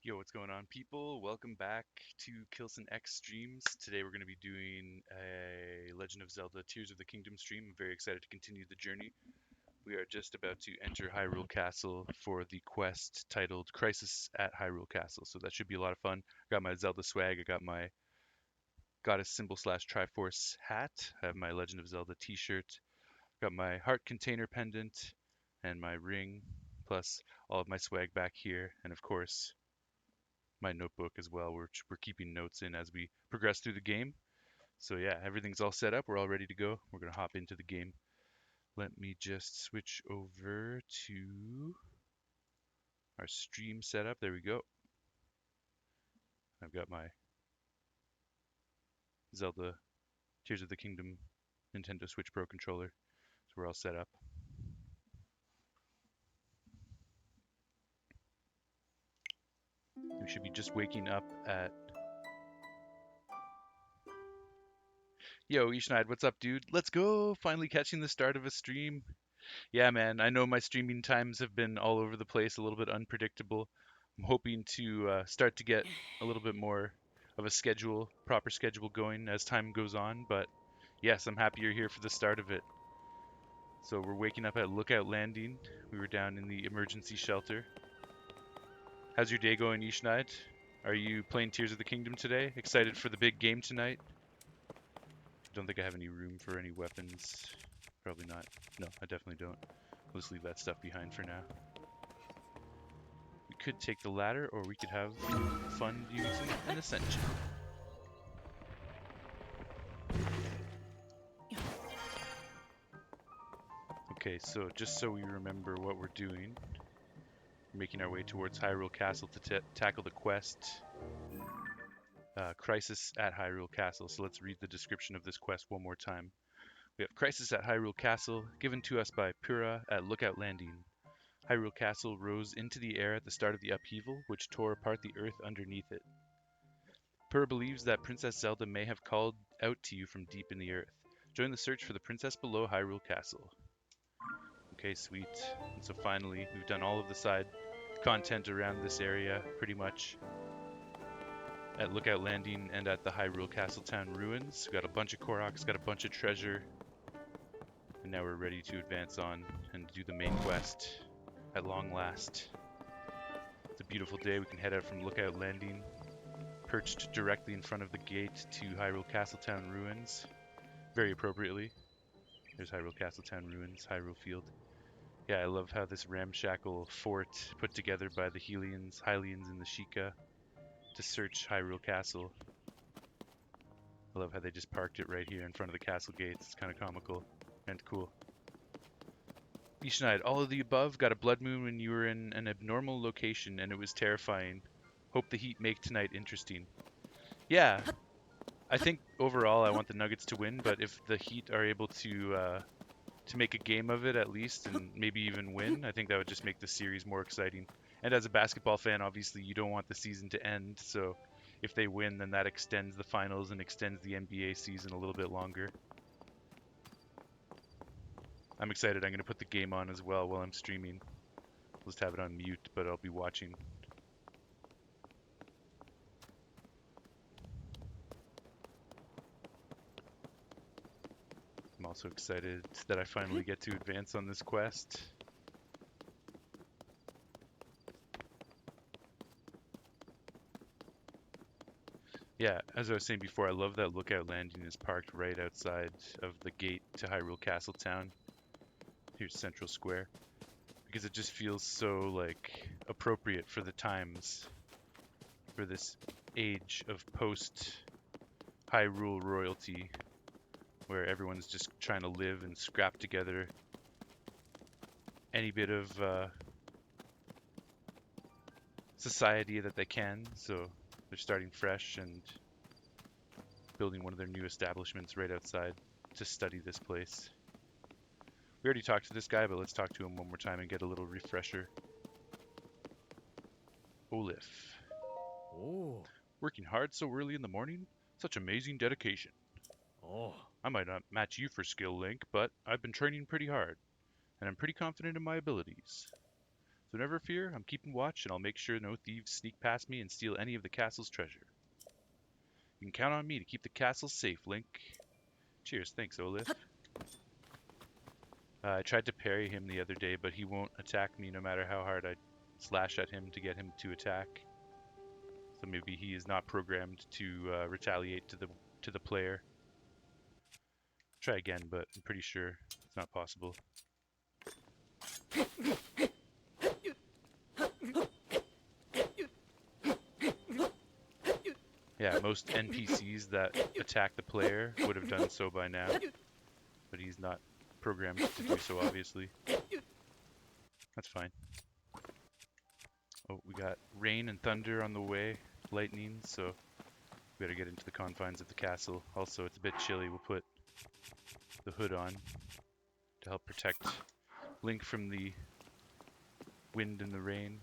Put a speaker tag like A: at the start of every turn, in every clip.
A: Yo, what's going on, people? Welcome back to Kilson X streams. Today we're going to be doing a Legend of Zelda Tears of the Kingdom stream. I'm very excited to continue the journey. We are just about to enter Hyrule Castle for the quest titled Crisis at Hyrule Castle. So that should be a lot of fun. Got my Zelda swag. I got my Goddess Symbol slash Triforce hat. I have my Legend of Zelda t-shirt. Got my heart container pendant and my ring, plus all of my swag back here. And of course, my notebook as well. We're keeping notes in as we progress through the game. So yeah, everything's all set up. We're all ready to go. We're gonna hop into the game. Let me just switch over to our stream setup. There we go. I've got my Zelda Tears of the Kingdom Nintendo Switch Pro controller. So we're all set up. We should be just waking up at. Yo, Ishnaid, what's up, dude? Let's go! Finally catching the start of a stream. Yeah, man, I know my streaming times have been all over the place, a little bit unpredictable. I'm hoping to start to get a little bit more of a schedule, proper schedule going as time goes on. But yes, I'm happy you're here for the start of it. So we're waking up at Lookout Landing. We were down in the emergency shelter. How's your day going, Ishnaid? Are you playing Tears of the Kingdom today? Excited for the big game tonight? Don't think I have any room for any weapons. Probably not. No, I definitely don't. We'll just leave that stuff behind for now. We could take the ladder, or we could have fun using an ascension. Okay, so just so we remember what we're doing, we're making our way towards Hyrule Castle to tackle the quest, Crisis at Hyrule Castle. So let's read the description of this quest one more time. We have Crisis at Hyrule Castle, given to us by Pura at Lookout Landing. Hyrule Castle rose into the air at the start of the upheaval, which tore apart the earth underneath it. Pura believes that Princess Zelda may have called out to you from deep in the earth. Join the search for the princess below Hyrule Castle. Okay, sweet. And so finally, we've done all of the side content around this area, pretty much, at Lookout Landing and at the Hyrule Castle Town ruins. We got a bunch of Koroks, got a bunch of treasure, and now we're ready to advance on and do the main quest at long last. It's a beautiful day. We can head out from Lookout Landing, perched directly in front of the gate to Hyrule Castletown ruins, very appropriately. There's Hyrule Castletown ruins, Hyrule Field. Yeah, I love how this ramshackle fort put together by the Hylians and the Sheikah to search Hyrule Castle. I love how they just parked it right here in front of the castle gates. It's kind of comical and cool. Ishnaid, all of the above. Got a blood moon when you were in an abnormal location and it was terrifying. Hope the heat make tonight interesting. Yeah, I think overall I want the Nuggets to win, but if the Heat are able to make a game of it at least and maybe even win, I think that would just make the series more exciting. And as a basketball fan, obviously you don't want the season to end, so if they win, then that extends the finals and extends the NBA season a little bit longer. I'm excited. I'm going to put the game on as well while I'm streaming. I'll just have it on mute, but I'll be watching. I'm also excited that I finally get to advance on this quest. Yeah, as I was saying before, I love that Lookout Landing is parked right outside of the gate to Hyrule Castle Town. Here's Central Square. Because it just feels so, like, appropriate for the times. For this age of post-Hyrule royalty, where everyone's just trying to live and scrap together any bit of society that they can. So they're starting fresh and building one of their new establishments right outside to study this place. We already talked to this guy, but let's talk to him one more time and get a little refresher. Olif.
B: Oh,
A: Working hard so early in the morning? Such amazing dedication.
B: oh,
A: I might not match you for skill, Link, but I've been training pretty hard, and I'm pretty confident in my abilities. So never fear, I'm keeping watch, and I'll make sure no thieves sneak past me and steal any of the castle's treasure. You can count on me to keep the castle safe, Link. Cheers, thanks, Olaf. I tried to parry him the other day, but he won't attack me no matter how hard I slash at him to get him to attack. So maybe he is not programmed to retaliate to the player. Try again, but I'm pretty sure it's not possible. Yeah, most NPCs that attack the player would have done so by now, but he's not programmed to do so, obviously. That's fine. Oh, we got rain and thunder on the way, lightning, so we better get into the confines of the castle. Also, it's a bit chilly. We'll put the hood on to help protect Link from the wind and the rain.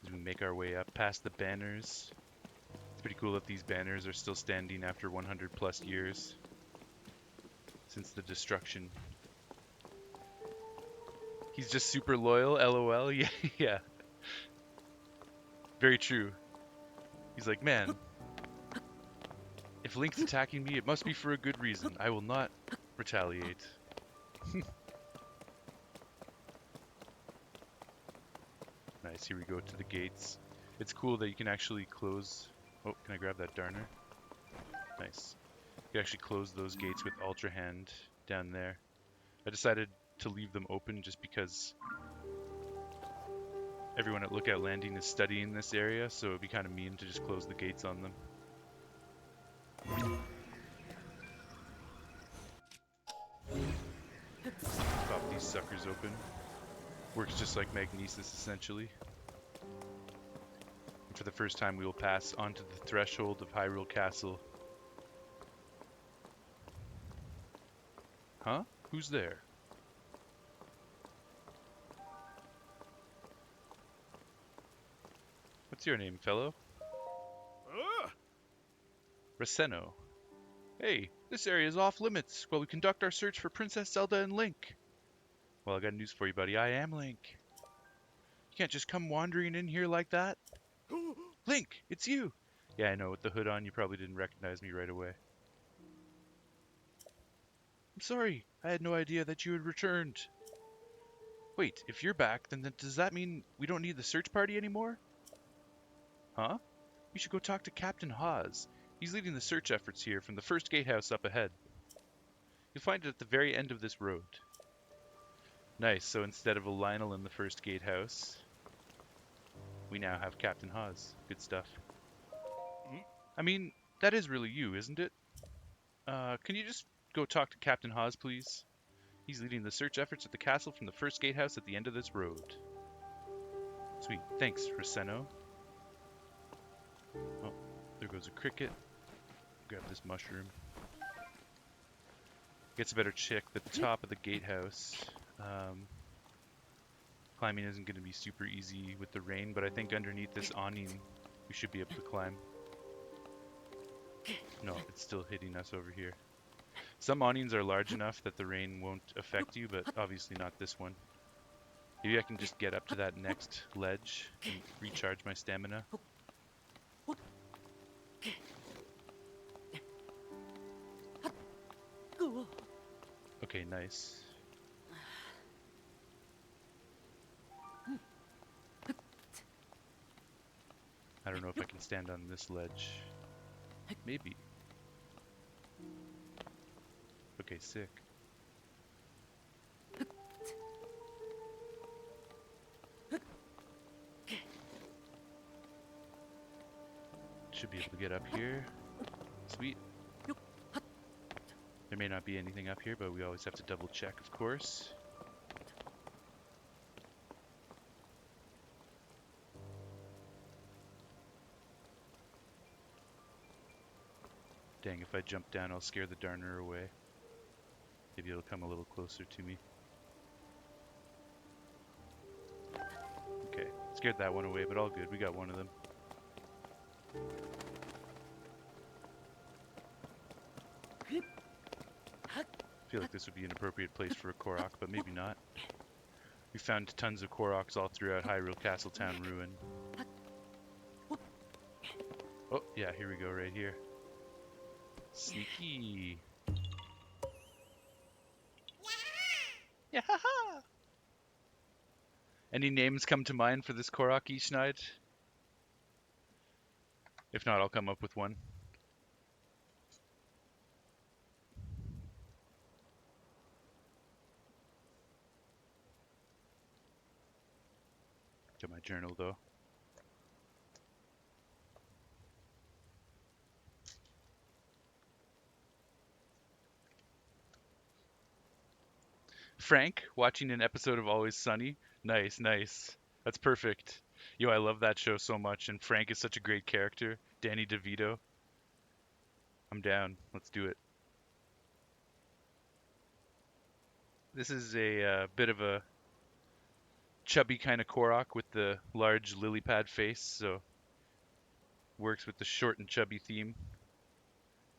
A: As we make our way up past the banners. It's pretty cool that these banners are still standing after 100 plus years since the destruction. He's just super loyal, lol. Yeah, yeah. Very true. He's like, man, if Link's attacking me, it must be for a good reason. I will not retaliate. Nice, here we go to the gates. It's cool that you can actually close... Oh, can I grab that darner? Nice. You can actually close those gates with Ultra Hand down there. I decided to leave them open just because everyone at Lookout Landing is studying this area, so it'd be kind of mean to just close the gates on them. Pop these suckers open. Works just like magnesis, essentially. And for the first time, we will pass onto the threshold of Hyrule Castle. Huh? Who's there? What's your name, fellow? Roseno. Hey, this area is off limits while we conduct our search for Princess Zelda and Link. Well, I got news for you, buddy. I am Link. You can't just come wandering in here like that. Link, it's you! Yeah, I know. With the hood on, you probably didn't recognize me right away. I'm sorry. I had no idea that you had returned. Wait, if you're back, then does that mean we don't need the search party anymore? Huh? You should go talk to Captain Hawes. He's leading the search efforts here from the first gatehouse up ahead. You'll find it at the very end of this road. Nice, so instead of a Lionel in the first gatehouse, we now have Captain Hawes. Good stuff. I mean, that is really you, isn't it? Can you just go talk to Captain Hawes, please? He's leading the search efforts at the castle from the first gatehouse at the end of this road. Sweet. Thanks, Roseno. Oh, there goes a cricket. Grab this mushroom. Gets a better check the top of the gatehouse. Climbing isn't going to be super easy with the rain, but I think underneath this awning we should be able to climb. No, it's still hitting us over here. Some awnings are large enough that the rain won't affect you, but obviously not this one. Maybe I can just get up to that next ledge and recharge my stamina. Okay, nice. I don't know if I can stand on this ledge. Maybe. Okay, sick. Should be able to get up here. Sweet. There may not be anything up here, but we always have to double check, of course. Dang, if I jump down, I'll scare the darner away. Maybe it'll come a little closer to me. Okay, scared that one away, but all good. We got one of them. I feel like this would be an appropriate place for a Korok, but maybe not. We found tons of Koroks all throughout Hyrule Castle Town Ruin. Oh, yeah, here we go, right here. Sneaky. Yeah. Any names come to mind for this Korok each night? If not, I'll come up with one. Got my journal, though. Frank, watching an episode of Always Sunny. Nice, nice. That's perfect. Yo, I love that show so much, and Frank is such a great character. Danny DeVito. I'm down. Let's do it. This is a bit of a chubby kind of Korok with the large lily pad face, so works with the short and chubby theme.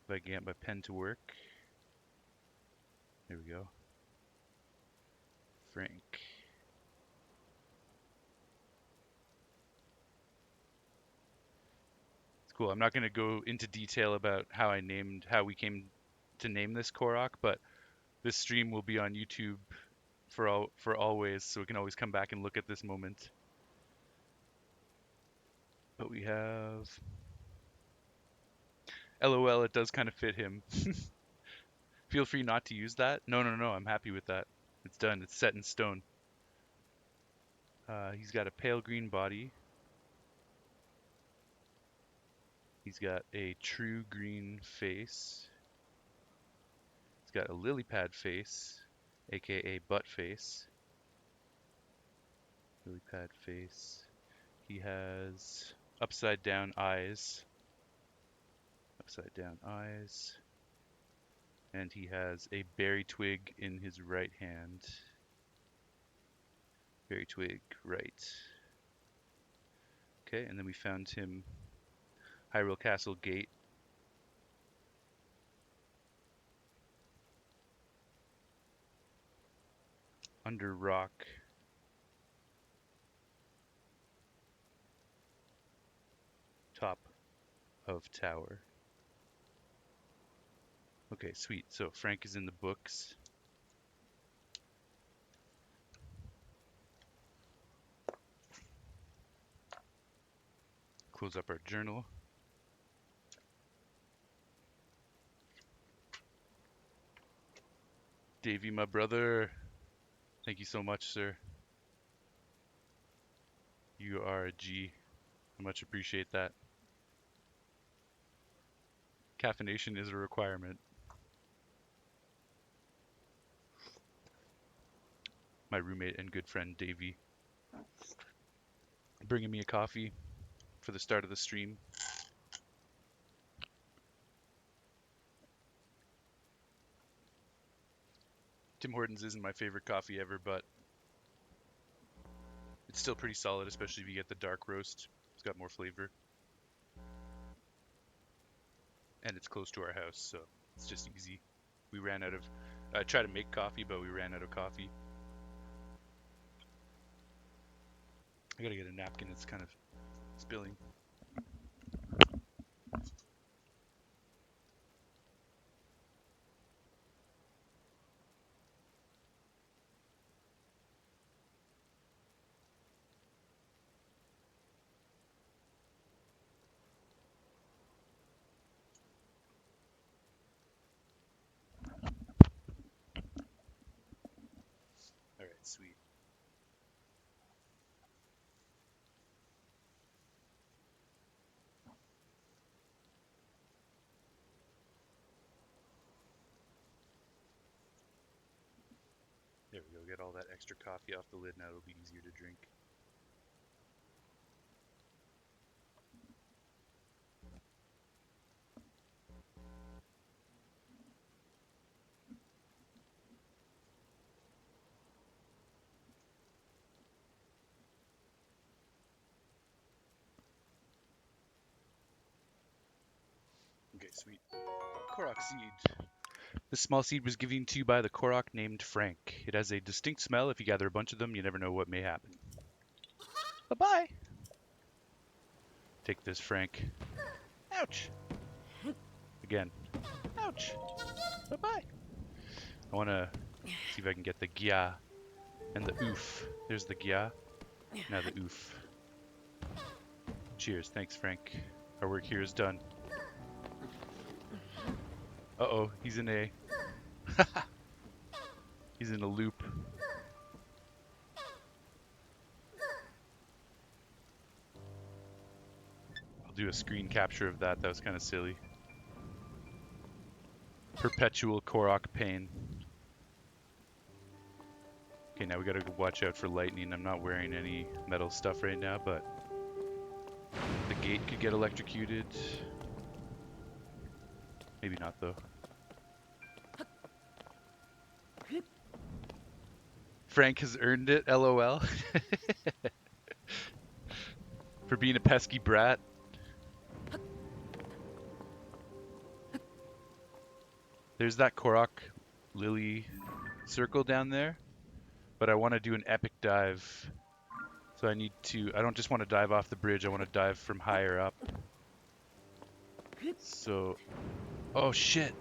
A: If I can get my pen to work. There we go. Frank. It's cool. I'm not going to go into detail about how we came to name this Korok, but this stream will be on YouTube for always, so we can always come back and look at this moment. But we have LOL, it does kind of fit him. Feel free not to use that. No, I'm happy with that. It's done. It's set in stone. He's got a pale green body. He's got a true green face. He's got a lily pad face, aka butt face. Lily pad face. He has upside down eyes. Upside down eyes. And he has a berry twig in his right hand. Berry twig, right. Okay, and then we found him Hyrule Castle Gate. Under rock. Top of tower. Okay, sweet. So Frank is in the books. Close up our journal. Davey, my brother. Thank you so much, sir. You are a G. I much appreciate that. Caffeination is a requirement. My roommate and good friend Davey bringing me a coffee for the start of the stream. Tim Hortons isn't my favorite coffee ever, but it's still pretty solid, especially if you get the dark roast. It's got more flavor. And it's close to our house, so it's just easy. We ran out of... I tried to make coffee, but we ran out of coffee. I gotta get a napkin, it's kind of spilling. Alright, sweet. There we go, get all that extra coffee off the lid, now it'll be easier to drink. Okay, sweet. Korok seed. This small seed was given to you by the Korok named Frank. It has a distinct smell. If you gather a bunch of them, you never know what may happen. Bye-bye. Take this, Frank. Ouch. Again. Ouch. Bye-bye. I want to see if I can get the Gya and the Oof. There's the Gya. Now the Oof. Cheers. Thanks, Frank. Our work here is done. Uh-oh. He's in a... He's in a loop. I'll do a screen capture of that. That was kind of silly. Perpetual Korok pain. Okay, now we gotta watch out for lightning. I'm not wearing any metal stuff right now, but the gate could get electrocuted. Maybe not, though. Frank has earned it, LOL. For being a pesky brat. There's that Korok Lily circle down there, but I want to do an epic dive. So I don't just want to dive off the bridge, I want to dive from higher up. So, oh shit.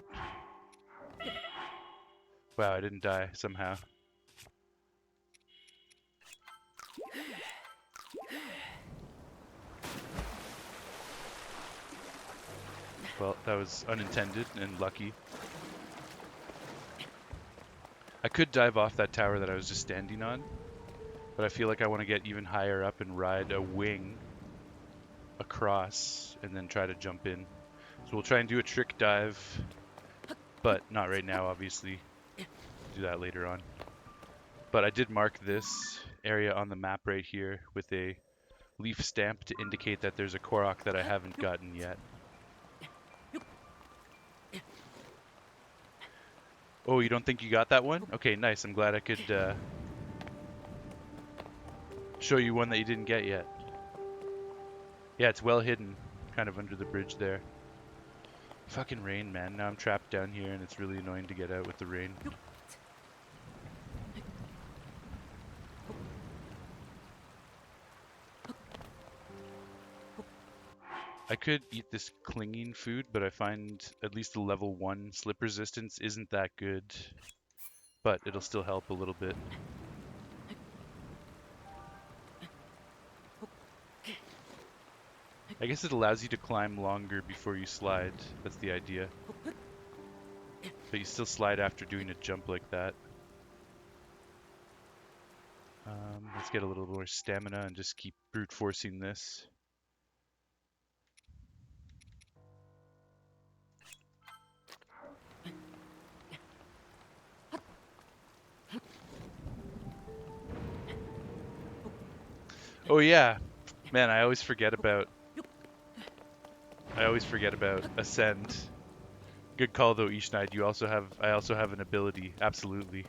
A: Wow, I didn't die somehow. Well, that was unintended and lucky. I could dive off that tower that I was just standing on, but I feel like I want to get even higher up and ride a wing across and then try to jump in. So we'll try and do a trick dive, but not right now, obviously. Do that later on. But I did mark this area on the map right here with a leaf stamp to indicate that there's a Korok that I haven't gotten yet. Oh, you don't think you got that one? Okay, nice. I'm glad I could show you one that you didn't get yet. Yeah, it's well hidden, kind of under the bridge there. Fucking rain, man. Now I'm trapped down here and it's really annoying to get out with the rain. I could eat this clinging food, but I find at least the level 1 slip resistance isn't that good. But it'll still help a little bit. I guess it allows you to climb longer before you slide. That's the idea. But you still slide after doing a jump like that. Let's get a little more stamina and just keep brute forcing this. Oh yeah, man, I always forget about Ascend. Good call though, Ishnaid. I also have an ability, absolutely.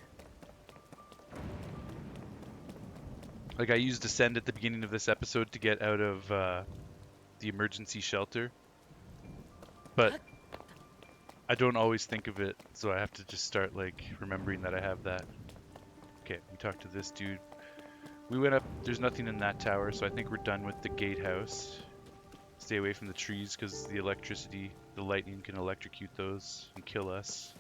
A: Like I used Ascend at the beginning of this episode to get out of the emergency shelter, but I don't always think of it, so I have to just start like remembering that I have that. Okay, we talked to this dude. We went up, there's nothing in that tower, so I think we're done with the gatehouse. Stay away from the trees because the lightning can electrocute those and kill us.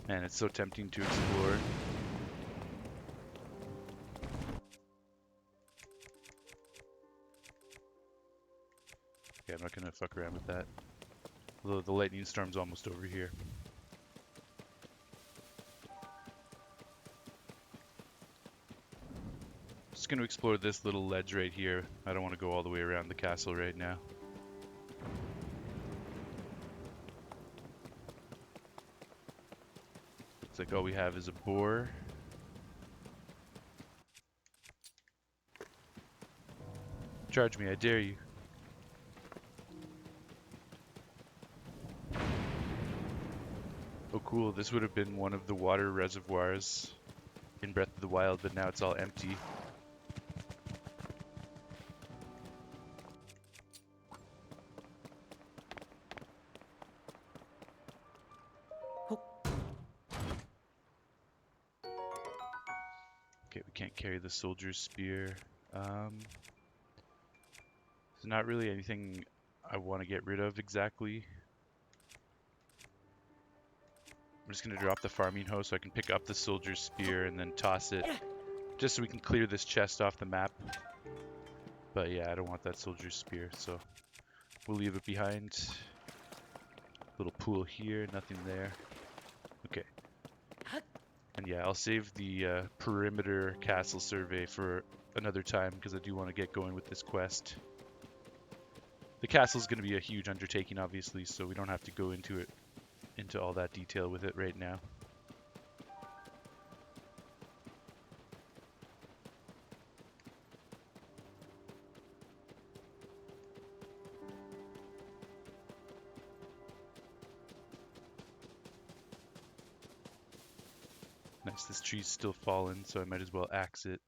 A: Man, it's so tempting to explore. Okay, I'm not gonna fuck around with that. Although the lightning storm's almost over here. Just gonna explore this little ledge right here. I don't want to go all the way around the castle right now. Looks like all we have is a boar. Charge me, I dare you. Oh cool, this would have been one of the water reservoirs in Breath of the Wild, but now it's all empty. Okay, we can't carry the soldier's spear. There's not really anything I want to get rid of exactly. I'm just going to drop the farming hoe so I can pick up the soldier's spear and then toss it, just so we can clear this chest off the map. But yeah, I don't want that soldier's spear, so we'll leave it behind. Little pool here, nothing there. Okay. And yeah, I'll save the perimeter castle survey for another time because I do want to get going with this quest. The castle is going to be a huge undertaking, obviously, so we don't have to go into all that detail with it right now. Nice, this tree's still fallen, so I might as well axe it.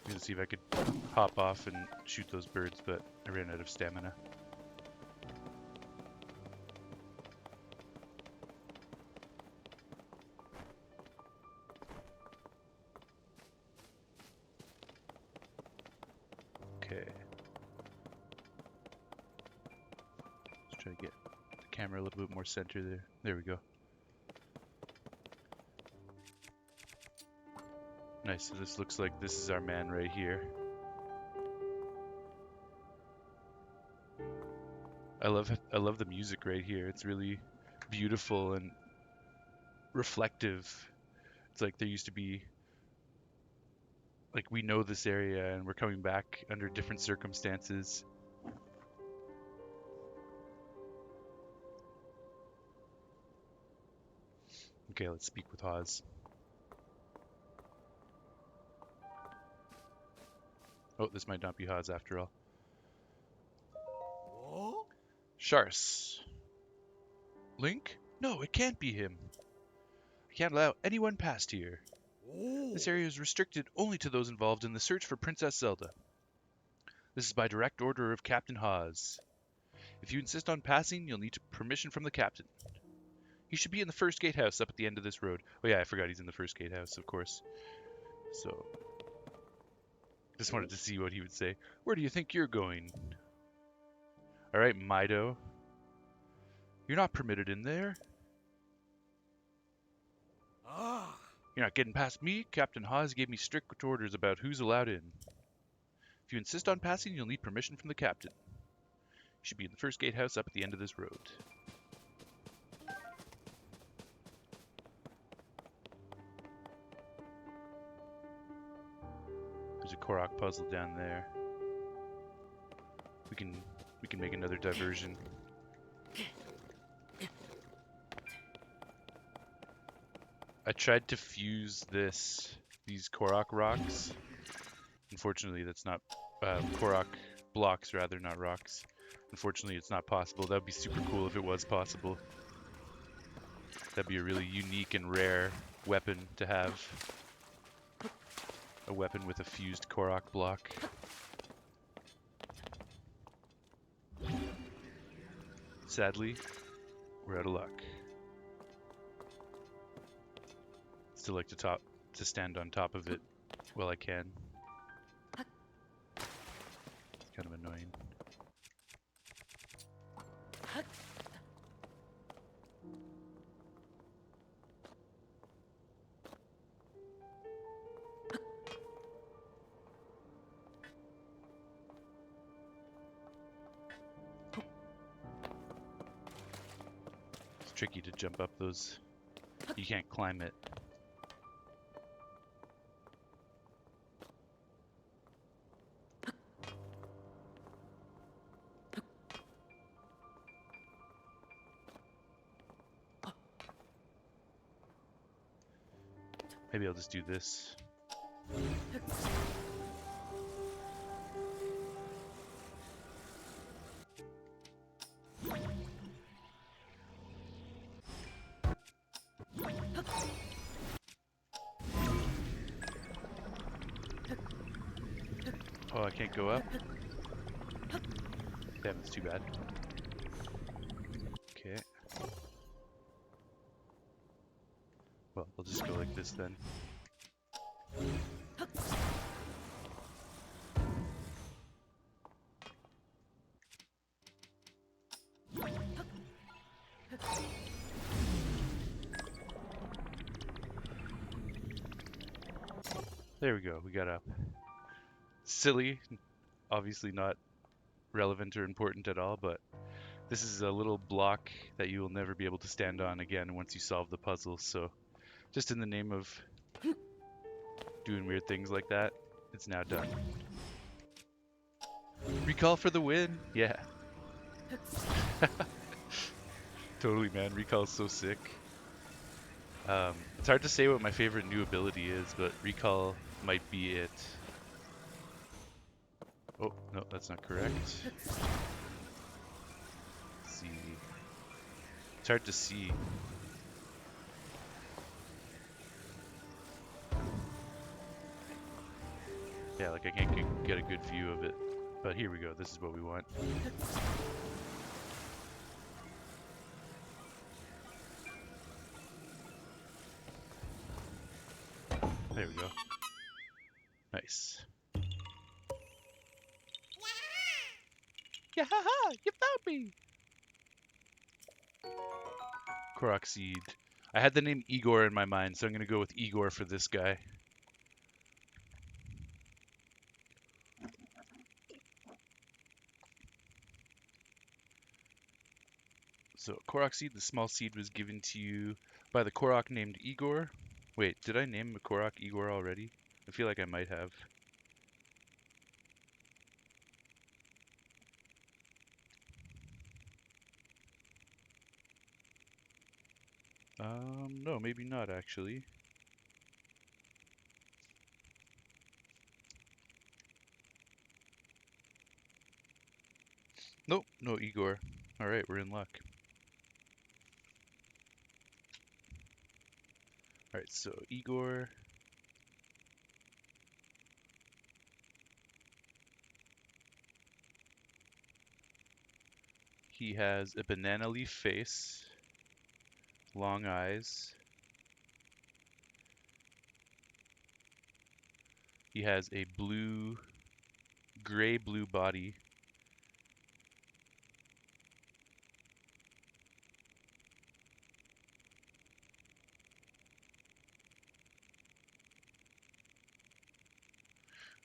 A: I'm gonna see if I could hop off and shoot those birds, but I ran out of stamina. Okay. Let's try to get the camera a little bit more center there. There we go. Nice, so this looks like this is our man right here. I love the music right here. It's really beautiful and reflective. It's like there used to be, like, we know this area and we're coming back under different circumstances. Okay, let's speak with Haz. Oh, this might not be Haz after all. Shars. Link? No, it can't be him. I can't allow anyone past here. This area is restricted only to those involved in the search for Princess Zelda. This is by direct order of Captain Haz. If you insist on passing, you'll need permission from the captain. He should be in the first gatehouse up at the end of this road. Oh yeah, I forgot he's in the first gatehouse, of course. So, just wanted to see what he would say. Where do you think you're going? Alright, Mido. You're not permitted in there. You're not getting past me. Captain Haz gave me strict orders about who's allowed in. If you insist on passing, you'll need permission from the captain. You should be in the first gatehouse up at the end of this road. There's a Korok puzzle down there. We can make another diversion. I tried to fuse these Korok rocks. Unfortunately, that's not Korok blocks, rather, not rocks. Unfortunately, it's not possible. That would be super cool if it was possible. That'd be a really unique and rare weapon to have. A weapon with a fused Korok block. Sadly, we're out of luck. Still like to stand on top of it while I can. It's kind of annoying. It's tricky to jump up those. You can't climb it. Maybe I'll just do this. Oh, I can't go up? Damn, that's too bad. Okay. Well, I'll just go like this then. There we go, we got up. Silly, obviously not relevant or important at all, but this is a little block that you will never be able to stand on again once you solve the puzzle, so just in the name of doing weird things like that, it's now done. Recall for the win! Yeah. Totally, man. Recall's so sick. It's hard to say what my favorite new ability is, but Recall might be it. Oh, no, that's not correct. Let's see. It's hard to see. Yeah, like I can't get a good view of it. But here we go. This is what we want. There we go. Nice. Yeah, haha! You found me! Korok Seed. I had the name Igor in my mind, so I'm gonna go with Igor for this guy. So, Korok Seed, the small seed was given to you by the Korok named Igor. Wait, did I name the Korok Igor already? I feel like I might have. No, maybe not actually. Nope, no Igor. Alright, we're in luck. Alright, so Igor. He has a banana leaf face, long eyes. He has a gray-blue body.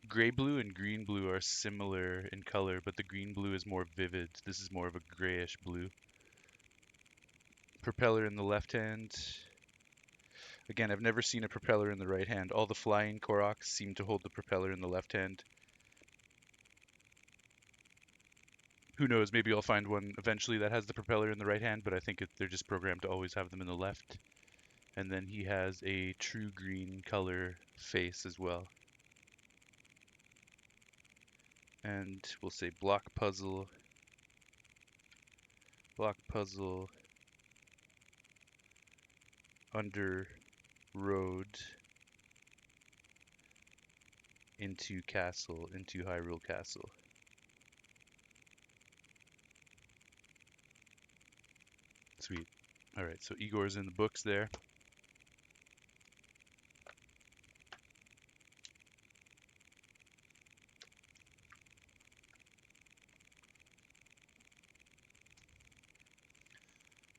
A: Gray blue and green blue are similar in color, but the green blue is more vivid. This is more of a grayish blue. Propeller in the left hand. Again, I've never seen a propeller in the right hand. All the flying Koroks seem to hold the propeller in the left hand. Who knows, maybe I'll find one eventually that has the propeller in the right hand, but I think they're just programmed to always have them in the left. And then he has a true green color face as well. And we'll say block puzzle, under road, into castle, into Hyrule Castle. Sweet. Alright, so Igor's in the books there.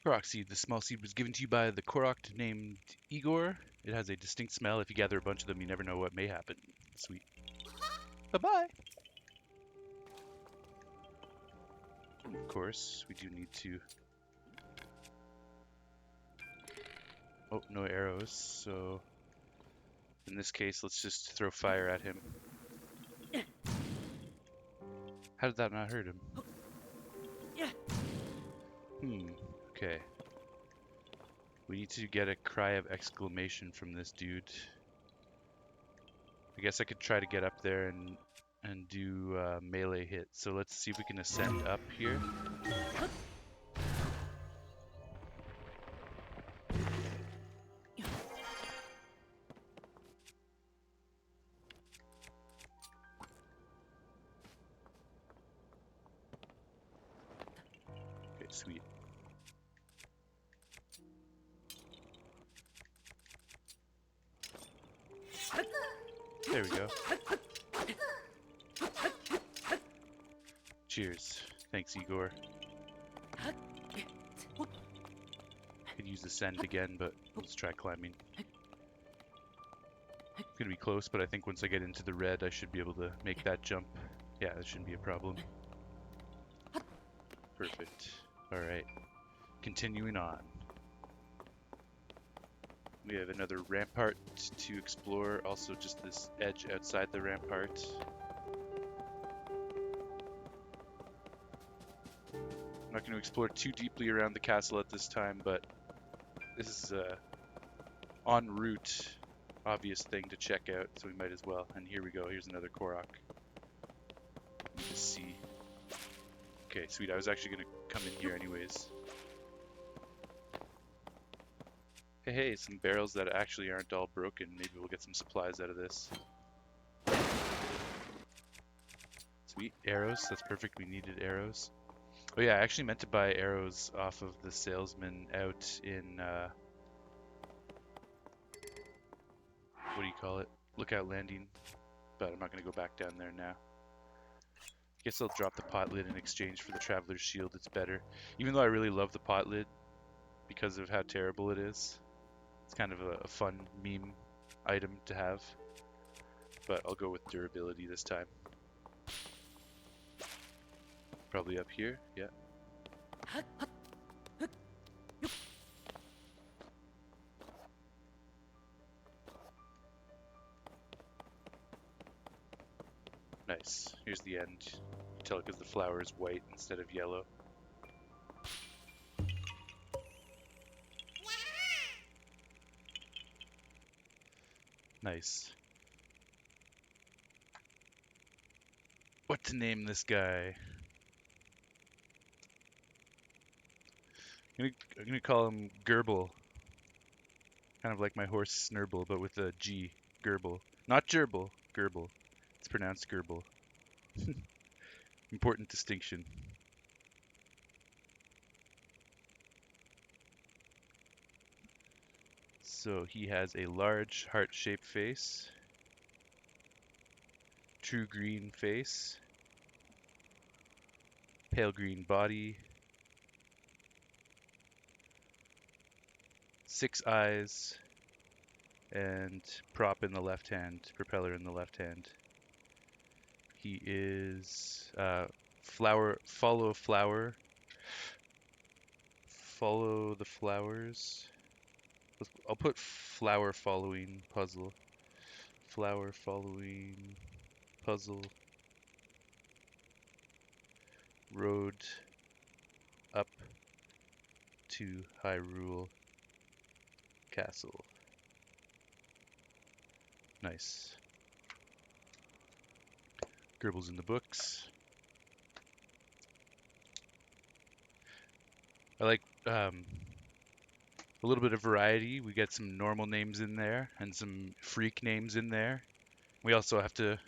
A: Korok seed. The small seed was given to you by the Korok named Igor. It has a distinct smell. If you gather a bunch of them, you never know what may happen. Sweet. Bye-bye! Of course, we do need to... Oh, no arrows, so... In this case, let's just throw fire at him. How did that not hurt him? Okay. We need to get a cry of exclamation from this dude. I guess I could try to get up there and do melee hit. So let's see if we can ascend up here. Sweet. There we go. Cheers. Thanks, Igor. Could use the send again, but let's try climbing. It's gonna be close, but I think once I get into the red, I should be able to make that jump. Yeah, that shouldn't be a problem. Perfect. Alright. Continuing on. We have another rampart to explore, also just this edge outside the rampart. I'm not going to explore too deeply around the castle at this time, but this is a en route obvious thing to check out, so we might as well. And here we go, here's another Korok. Let me see. Okay, sweet, I was actually going to come in here anyways. Hey, some barrels that actually aren't all broken. Maybe we'll get some supplies out of this. Sweet, arrows, that's perfect, we needed arrows. Oh yeah, I actually meant to buy arrows off of the salesman out in, what do you call it? Lookout Landing. But I'm not going to go back down there now. I guess I'll drop the pot lid in exchange for the Traveler's Shield, it's better. Even though I really love the pot lid because of how terrible it is. It's kind of a fun meme item to have. But I'll go with durability this time. Probably up here, yeah. Nice. Here's the end. You can tell because the flower is white instead of yellow. Nice. What to name this guy? I'm gonna call him Gerbil. Kind of like my horse Snurble, but with a G. Gerbil. Not gerbil. Gerbil. It's pronounced Gerbil. Important distinction. So he has a large heart-shaped face, true green face, pale green body, 6 eyes, and prop in the left hand, propeller in the left hand. He is follow the flowers. I'll put flower following puzzle. Flower following puzzle. Road up to Hyrule Castle. Nice. Gerbil's in the books. I like a little bit of variety. We get some normal names in there and some freak names in there. We also have to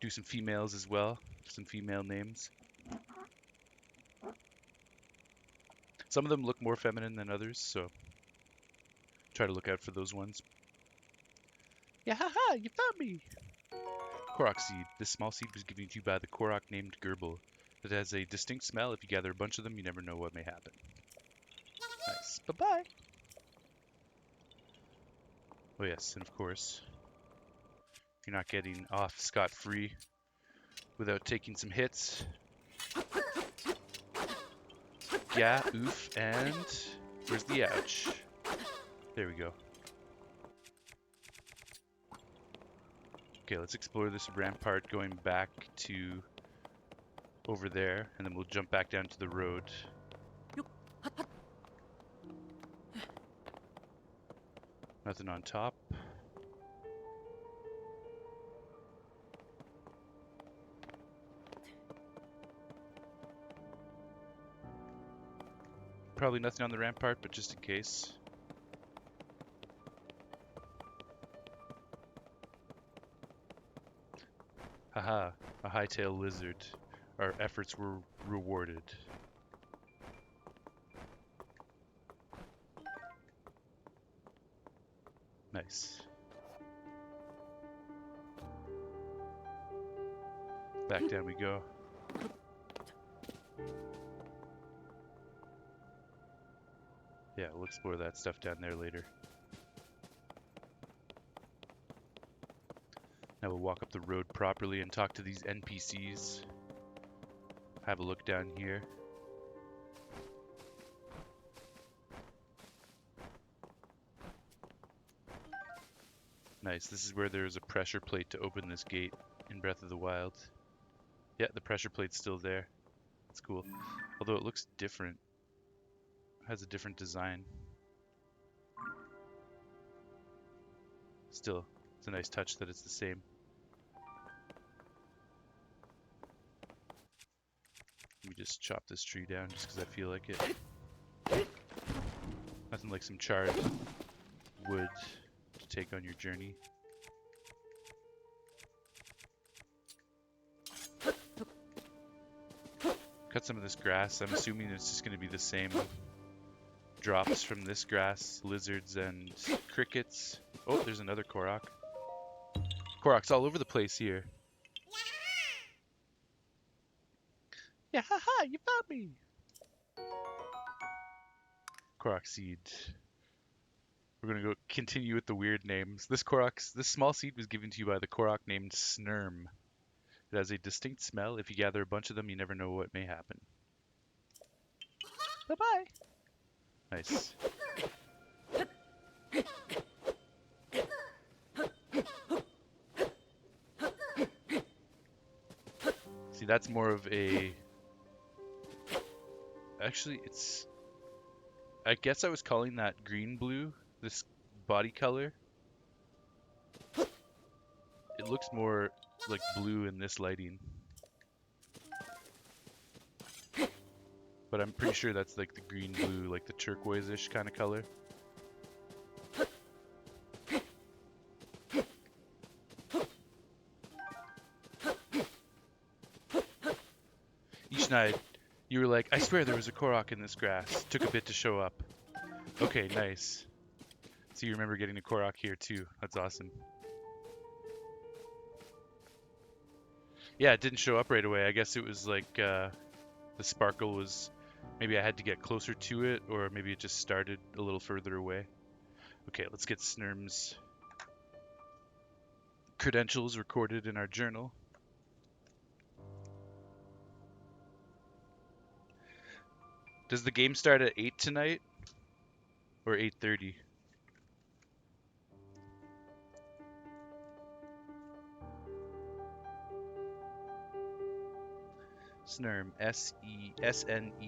A: do some females as well, some female names. Some of them look more feminine than others, so try to look out for those ones. Yeah, haha, you found me! Korok seed. This small seed was given to you by the Korok named Gerbil. It has a distinct smell. If you gather a bunch of them, you never know what may happen. Nice. Bye-bye! Oh yes, and of course, you're not getting off scot-free without taking some hits. Yeah, oof, and where's the ouch? There we go. Okay, let's explore this rampart going back to over there, and then we'll jump back down to the road. Nothing on top. Probably nothing on the rampart, but just in case. Haha, a hightail lizard. Our efforts were rewarded. Nice. Back down we go. Yeah, we'll explore that stuff down there later. Now we'll walk up the road properly and talk to these NPCs. Have a look down here. Nice, this is where there's a pressure plate to open this gate in Breath of the Wild. Yeah, the pressure plate's still there. That's cool. Although it looks different. It has a different design. Still, it's a nice touch that it's the same. Let me just chop this tree down just because I feel like it. Nothing like some charred wood to take on your journey. Cut some of this grass. I'm assuming it's just going to be the same drops from this grass, lizards and crickets. Oh, there's another Korok. Korok's all over the place here. Yeah, haha, you found me! Korok seed. We're gonna go continue with the weird names. This small seed was given to you by the Korok named Snurm. It has a distinct smell. If you gather a bunch of them, you never know what may happen. Bye-bye! Nice. See, that's more of a... Actually, it's... I guess I was calling that green-blue, this body color. It looks more like blue in this lighting. But I'm pretty sure that's like the green-blue, like the turquoise-ish kind of color. Ishnai, you were like, I swear there was a Korok in this grass. Took a bit to show up. Okay, nice. So you remember getting a Korok here too. That's awesome. Yeah, it didn't show up right away. I guess it was like the sparkle was... Maybe I had to get closer to it, or maybe it just started a little further away. Okay, let's get Snurm's credentials recorded in our journal. Does the game start at 8 tonight? Or 8:30? Snurm, S-E-S-N-E-R-M.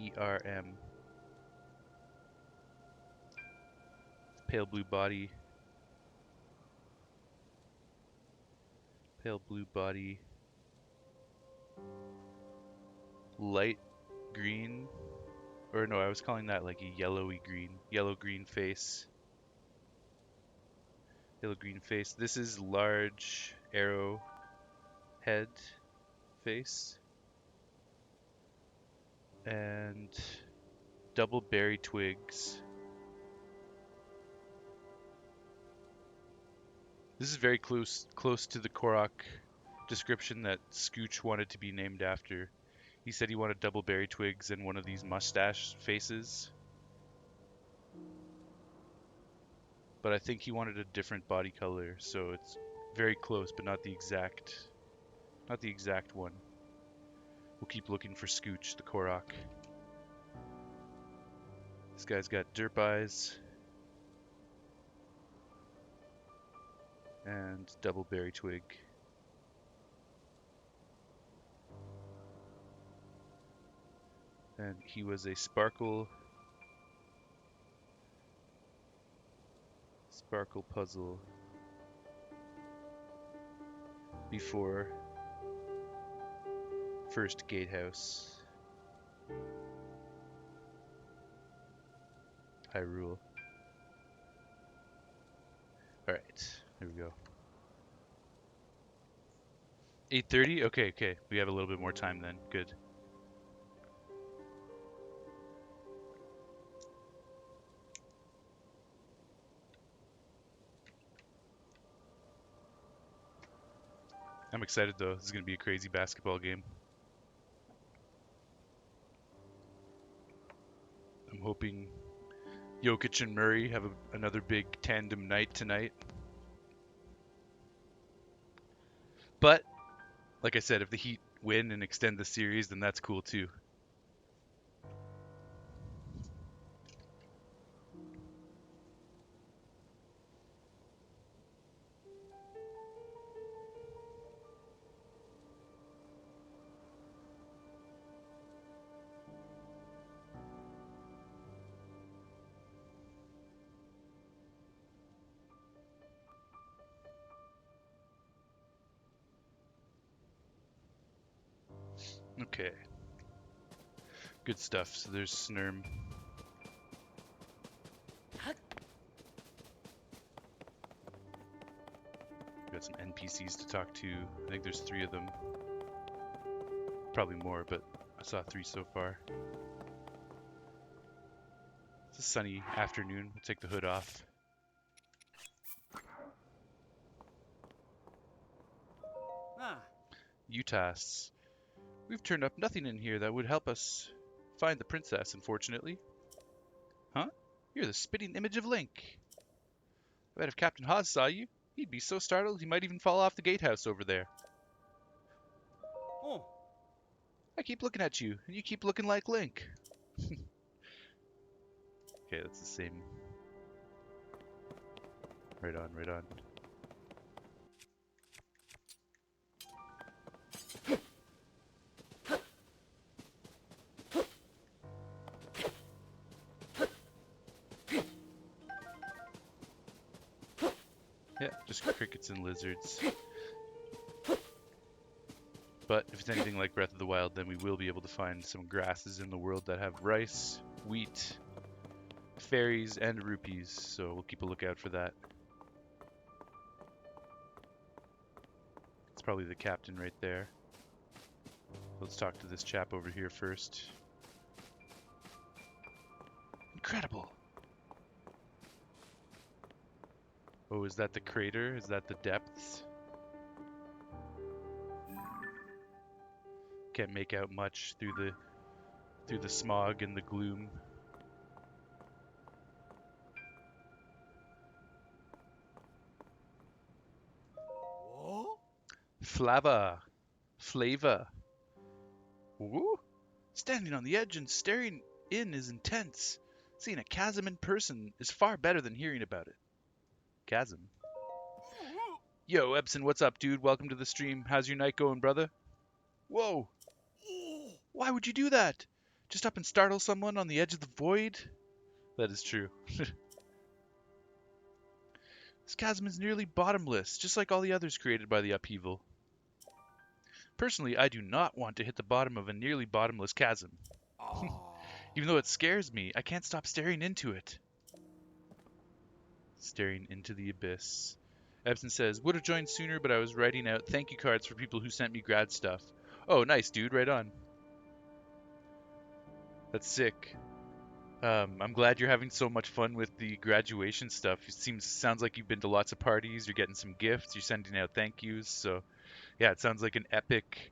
A: Pale blue body. Pale blue body. Light green. Or no, I was calling that like a yellowy green. Yellow-green face. Yellow-green face. This is large arrow head face. And double berry twigs. This is very close to the Korok description that Scooch wanted to be named after. He said he wanted double berry twigs and one of these mustache faces. But I think he wanted a different body color, so it's very close, but not the exact one. We'll keep looking for Scooch, the Korok. This guy's got derp eyes. And double berry twig. And he was a sparkle puzzle before first gatehouse. Hyrule. Alright, here we go. 8:30? Okay. We have a little bit more time then. Good. I'm excited though. This is going to be a crazy basketball game. I'm hoping Jokic and Murray have another big tandem night tonight. But, like I said, if the Heat win and extend the series, then that's cool too. Okay. Good stuff. So there's Snurm. Got some NPCs to talk to. I think there's 3 of them. Probably more, but I saw 3 so far. It's a sunny afternoon. We'll take the hood off. UTAS. We've turned up nothing in here that would help us find the princess, unfortunately. Huh? You're the spitting image of Link. I bet if Captain Hawes saw you, he'd be so startled he might even fall off the gatehouse over there.
B: Oh.
A: I keep looking at you, and you keep looking like Link. Okay, that's the same. Right on, right on. Yeah, just crickets and lizards. But if it's anything like Breath of the Wild, then we will be able to find some grasses in the world that have rice, wheat, fairies, and rupees, so we'll keep a lookout for that. It's probably the captain right there. Let's talk to this chap over here first. Incredible! Oh, is that the crater? Is that the depths? Can't make out much through the smog and the gloom. Flavor. Woo! Standing on the edge and staring in is intense. Seeing a chasm in person is far better than hearing about it. Chasm. Yo, Ebson, what's up, dude? Welcome to the stream. How's your night going, brother? Whoa! Why would you do that? Just up and startle someone on the edge of the void? That is true. This chasm is nearly bottomless, just like all the others created by the upheaval. Personally, I do not want to hit the bottom of a nearly bottomless chasm. Even though it scares me, I can't stop staring into it. Staring into the abyss. Ebson says, would have joined sooner, but I was writing out thank you cards for people who sent me grad stuff. Oh, nice, dude. Right on. That's sick. I'm glad you're having so much fun with the graduation stuff. It sounds like you've been to lots of parties. You're getting some gifts. You're sending out thank yous. So, yeah, it sounds like an epic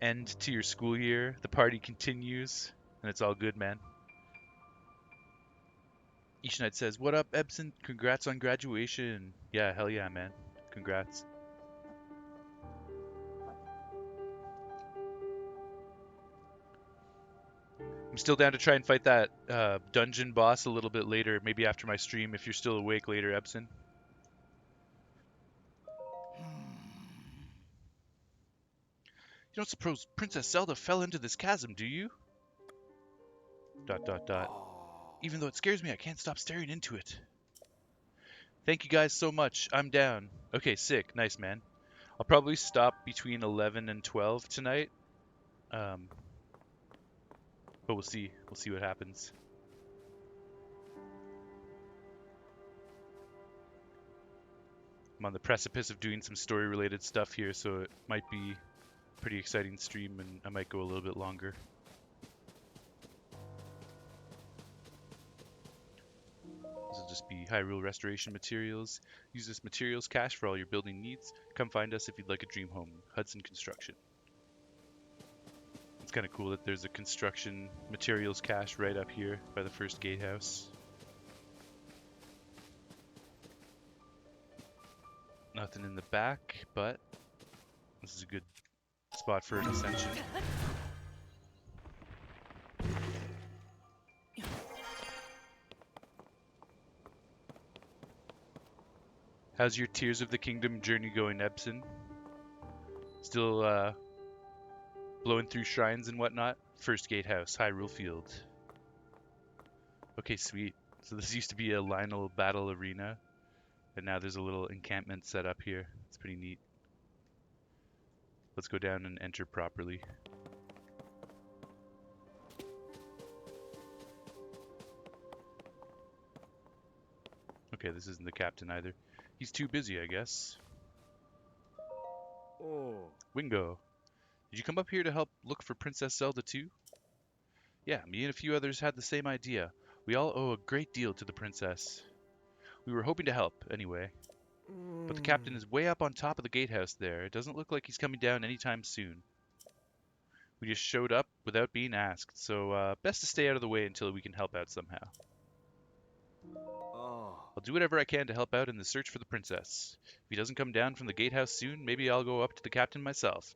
A: end to your school year. The party continues, and it's all good, man. Ishnite says, what up, Ebson? Congrats on graduation. Yeah, hell yeah, man. Congrats. I'm still down to try and fight that dungeon boss a little bit later, maybe after my stream, if you're still awake later, Ebson. You don't suppose Princess Zelda fell into this chasm, do you? ... Even though it scares me, I can't stop staring into it. Thank you guys so much. I'm down. Okay, sick. Nice, man. I'll probably stop between 11 and 12 tonight. But we'll see. We'll see what happens. I'm on the precipice of doing some story-related stuff here, so it might be a pretty exciting stream, and I might go a little bit longer. will just be Hyrule Restoration Materials. Use this materials cache for all your building needs. Come find us if you'd like a dream home. Hudson Construction. It's kind of cool that there's a construction materials cache right up here by the first gatehouse. Nothing in the back, but this is a good spot for an ascension. How's your Tears of the Kingdom journey going, Ebson? Still blowing through shrines and whatnot? First gatehouse, Hyrule Field. Okay, sweet. So this used to be a Lionel battle arena, and now there's a little encampment set up here. It's pretty neat. Let's go down and enter properly. Okay, this isn't the captain either. He's too busy, I guess.
B: Oh.
A: Wingo, did you come up here to help look for Princess Zelda too? Yeah, me and a few others had the same idea. We all owe a great deal to the princess. We were hoping to help, anyway. But the captain is way up on top of the gatehouse there. It doesn't look like he's coming down anytime soon. We just showed up without being asked, so best to stay out of the way until we can help out somehow.
B: Oh.
A: I'll do whatever I can to help out in the search for the princess. If he doesn't come down from the gatehouse soon, maybe I'll go up to the captain myself.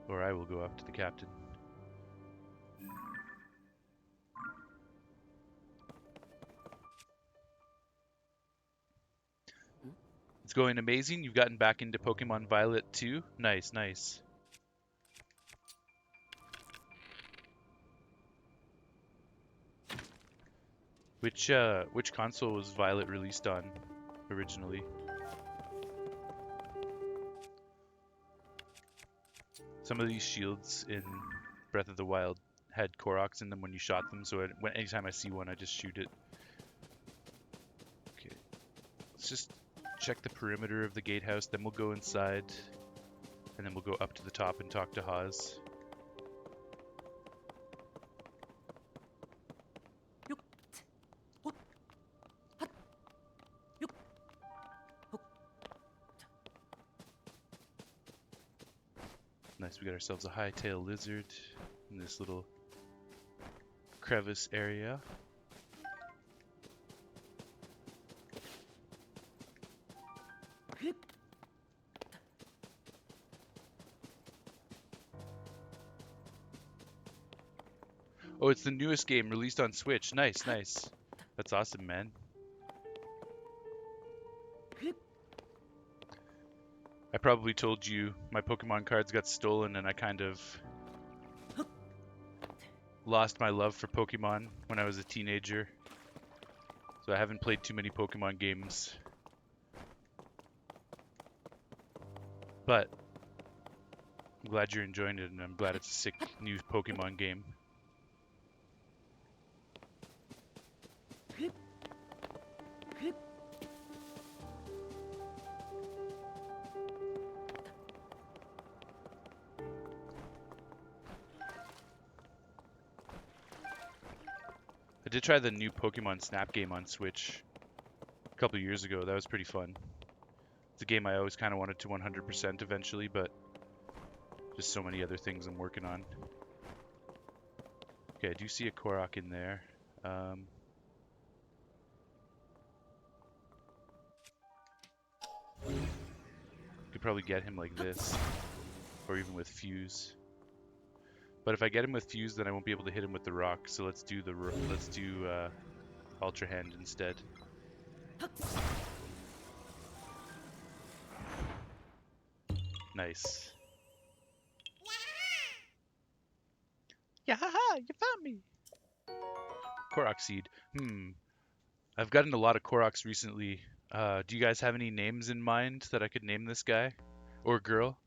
A: Or I will go up to the captain. It's going amazing. You've gotten back into Pokemon Violet too? Nice, nice. Which console was Violet released on originally? Some of these shields in Breath of the Wild had Koroks in them when you shot them, so anytime I see one, I just shoot it. Okay, let's just check the perimeter of the gatehouse, then we'll go inside, and then we'll go up to the top and talk to Haas. Nice, we got ourselves a high-tailed lizard in this little crevice area. Oh, it's the newest game released on Switch. Nice, nice. That's awesome, man. I probably told you my Pokemon cards got stolen and I kind of lost my love for Pokemon when I was a teenager. So I haven't played too many Pokemon games. But I'm glad you're enjoying it, and I'm glad it's a sick new Pokemon game. I did try the new Pokemon Snap game on Switch a couple years ago. That was pretty fun. It's a game I always kind of wanted to 100% eventually, but just so many other things I'm working on. Okay, I do see a Korok in there. Could probably get him like this, or even with Fuse. But if I get him with Fuse, then I won't be able to hit him with the rock. So let's do Ultra Hand instead. Nice. Yeah, you found me. Korok Seed. I've gotten a lot of Koroks recently. Do you guys have any names in mind that I could name this guy or girl?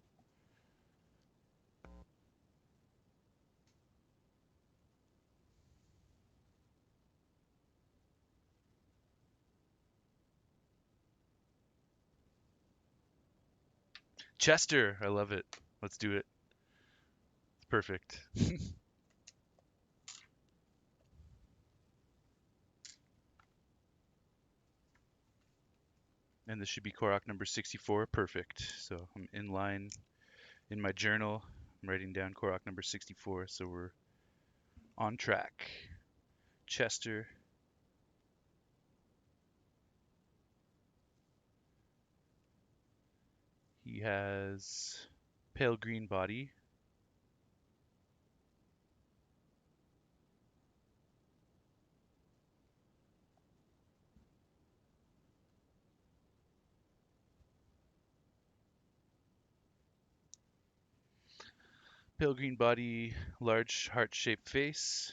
A: Chester, I love it. Let's do it. It's perfect. And this should be Korok number 64. Perfect. So I'm in line in my journal. I'm writing down Korok number 64. So we're on track. Chester. He has pale green body. Pale green body, large heart-shaped face.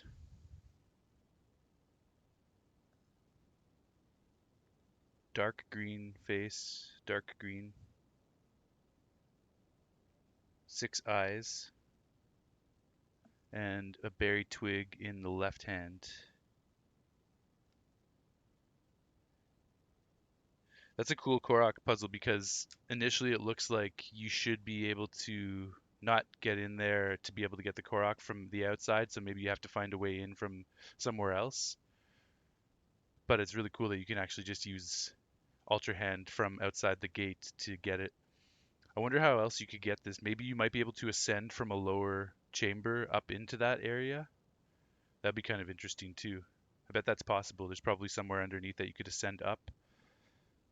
A: Dark green face, dark green. 6 eyes. And a berry twig in the left hand. That's a cool Korok puzzle because initially it looks like you should be able to not get in there to be able to get the Korok from the outside, so maybe you have to find a way in from somewhere else. But it's really cool that you can actually just use Ultra Hand from outside the gate to get it. I wonder how else you could get this. Maybe you might be able to ascend from a lower chamber up into that area. That'd be kind of interesting too. I bet that's possible. There's probably somewhere underneath that you could ascend up.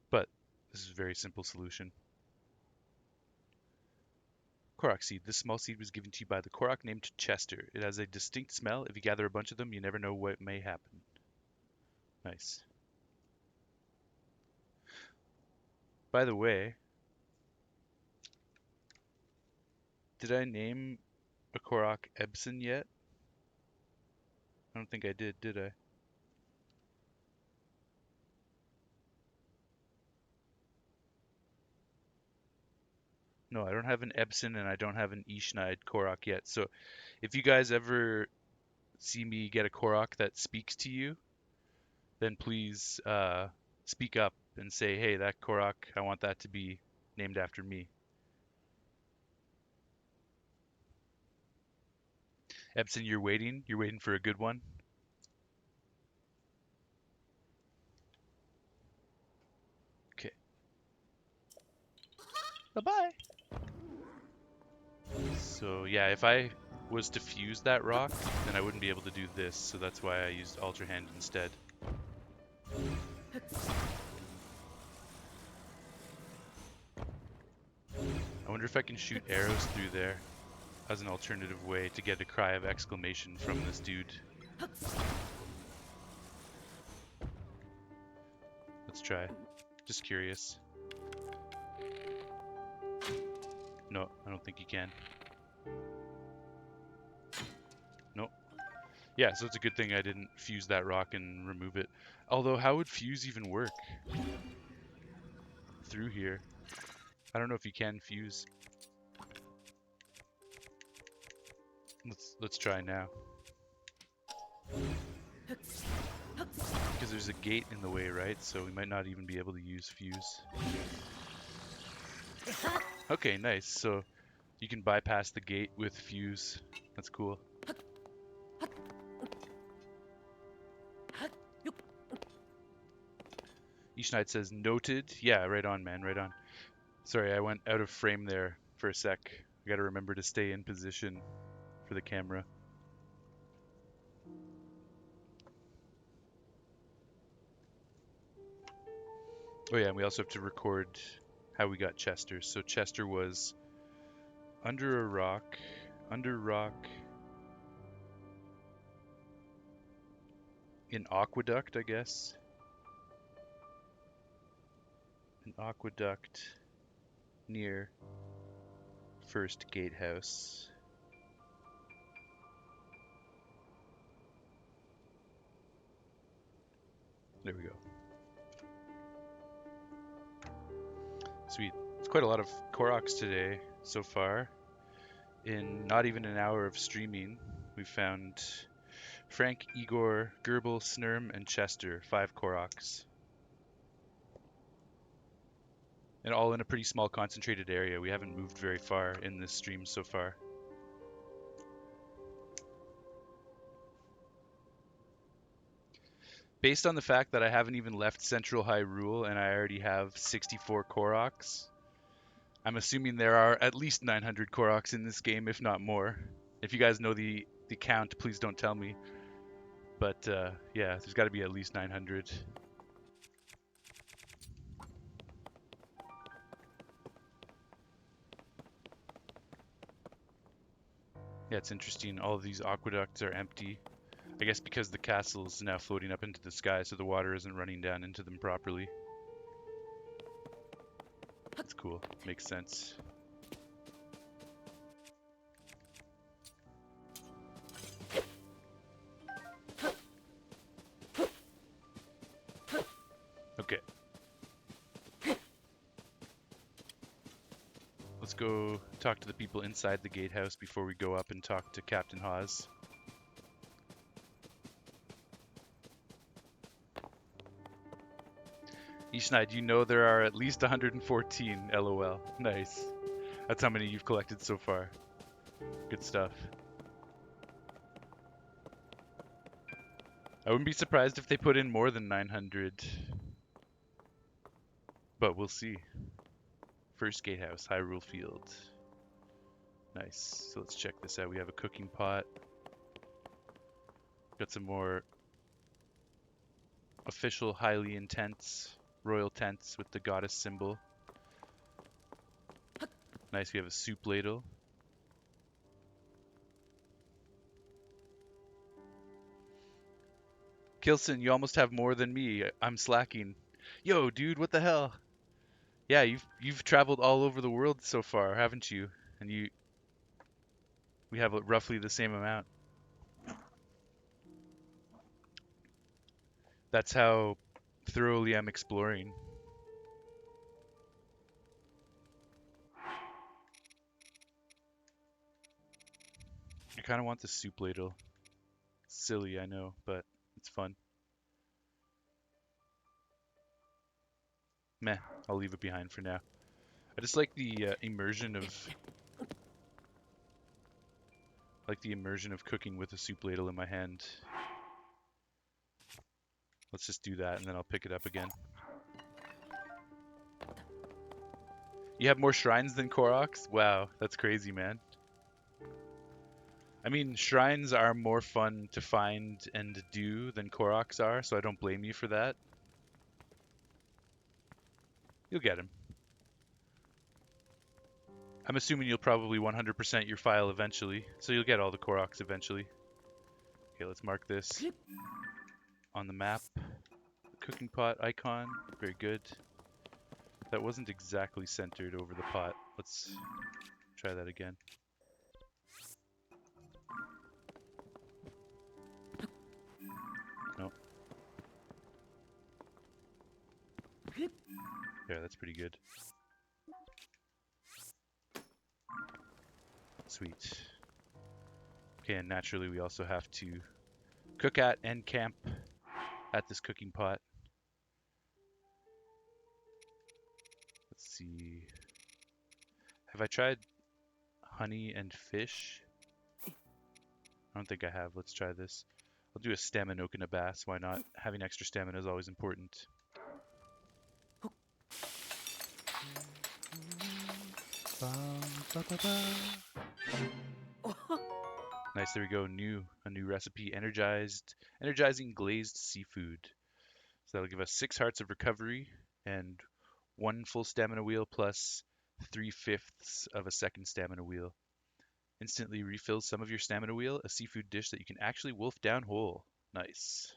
A: But this is a very simple solution. Korok seed. This small seed was given to you by the Korok named Chester. It has a distinct smell. If you gather a bunch of them, you never know what may happen. Nice. By the way, did I name a Korok Ebsen yet? I don't think I did I? No, I don't have an Ebsen and I don't have an Ishnaid Korok yet. So if you guys ever see me get a Korok that speaks to you, then please speak up and say, hey, that Korok, I want that to be named after me. Ebsen, you're waiting? You're waiting for a good one? Okay. Bye-bye. So yeah, if I was to fuse that rock, then I wouldn't be able to do this, so that's why I used Ultra Hand instead. I wonder if I can shoot arrows through there as an alternative way to get a cry of exclamation from this dude. Let's try. Just curious. No, I don't think you can. Nope. Yeah, so it's a good thing I didn't fuse that rock and remove it. Although, how would fuse even work through here? I don't know if you can fuse. Let's try now. Because there's a gate in the way, right? So we might not even be able to use fuse. Okay, nice. So you can bypass the gate with fuse. That's cool. Ishnight says, noted. Yeah, right on, man, right on. Sorry, I went out of frame there for a sec. I gotta remember to stay in position for the camera. Oh yeah, and we also have to record how we got Chester. So Chester was under a rock, under rock, in aqueduct, I guess. An aqueduct near first gatehouse. There we go. Sweet. It's quite a lot of Koroks today so far. In not even an hour of streaming, we found Frank, Igor, Gerbil, Snurm, and Chester, 5 Koroks. And all in a pretty small concentrated area. We haven't moved very far in this stream so far. Based on the fact that I haven't even left Central Hyrule and I already have 64 Koroks, I'm assuming there are at least 900 Koroks in this game, if not more. If you guys know the count, please don't tell me. But yeah, there's got to be at least 900. Yeah, it's interesting. All of these aqueducts are empty. I guess because the castle is now floating up into the sky, so the water isn't running down into them properly. That's cool. Makes sense. Okay. Let's go talk to the people inside the gatehouse before we go up and talk to Captain Hawes. Ishnai, you know there are at least 114, lol. Nice. That's how many you've collected so far. Good stuff. I wouldn't be surprised if they put in more than 900. But we'll see. First gatehouse, Hyrule Field. Nice. So let's check this out. We have a cooking pot. Got some more official, highly intense royal tents with the goddess symbol. Nice, we have a soup ladle. Kilson, you almost have more than me. I'm slacking. Yo, dude, what the hell? Yeah, you've traveled all over the world so far, haven't you? And we have roughly the same amount. That's how thoroughly I'm exploring. I kind of want the soup ladle. Silly, I know, but it's fun. Meh, I'll leave it behind for now. I just like the immersion of cooking with a soup ladle in my hand. Let's just do that, and then I'll pick it up again. You have more shrines than Koroks? Wow, that's crazy, man. I mean, shrines are more fun to find and do than Koroks are, so I don't blame you for that. You'll get him. I'm assuming you'll probably 100% your file eventually, so you'll get all the Koroks eventually. Okay, let's mark this on the map. Cooking pot icon, very good. That wasn't exactly centered over the pot. Let's try that again. No. Yeah, that's pretty good. Sweet. Okay, and naturally we also have to cook at and camp at this cooking pot. Let's see. Have I tried honey and fish? I don't think I have. Let's try this. I'll do a stamina okina bass. Why not? Having extra stamina is always important. Nice, there we go. A new recipe. Energizing glazed seafood. So that'll give us 6 hearts of recovery and 1 full stamina wheel plus 3/5 of a second stamina wheel. Instantly refills some of your stamina wheel, a seafood dish that you can actually wolf down whole. Nice.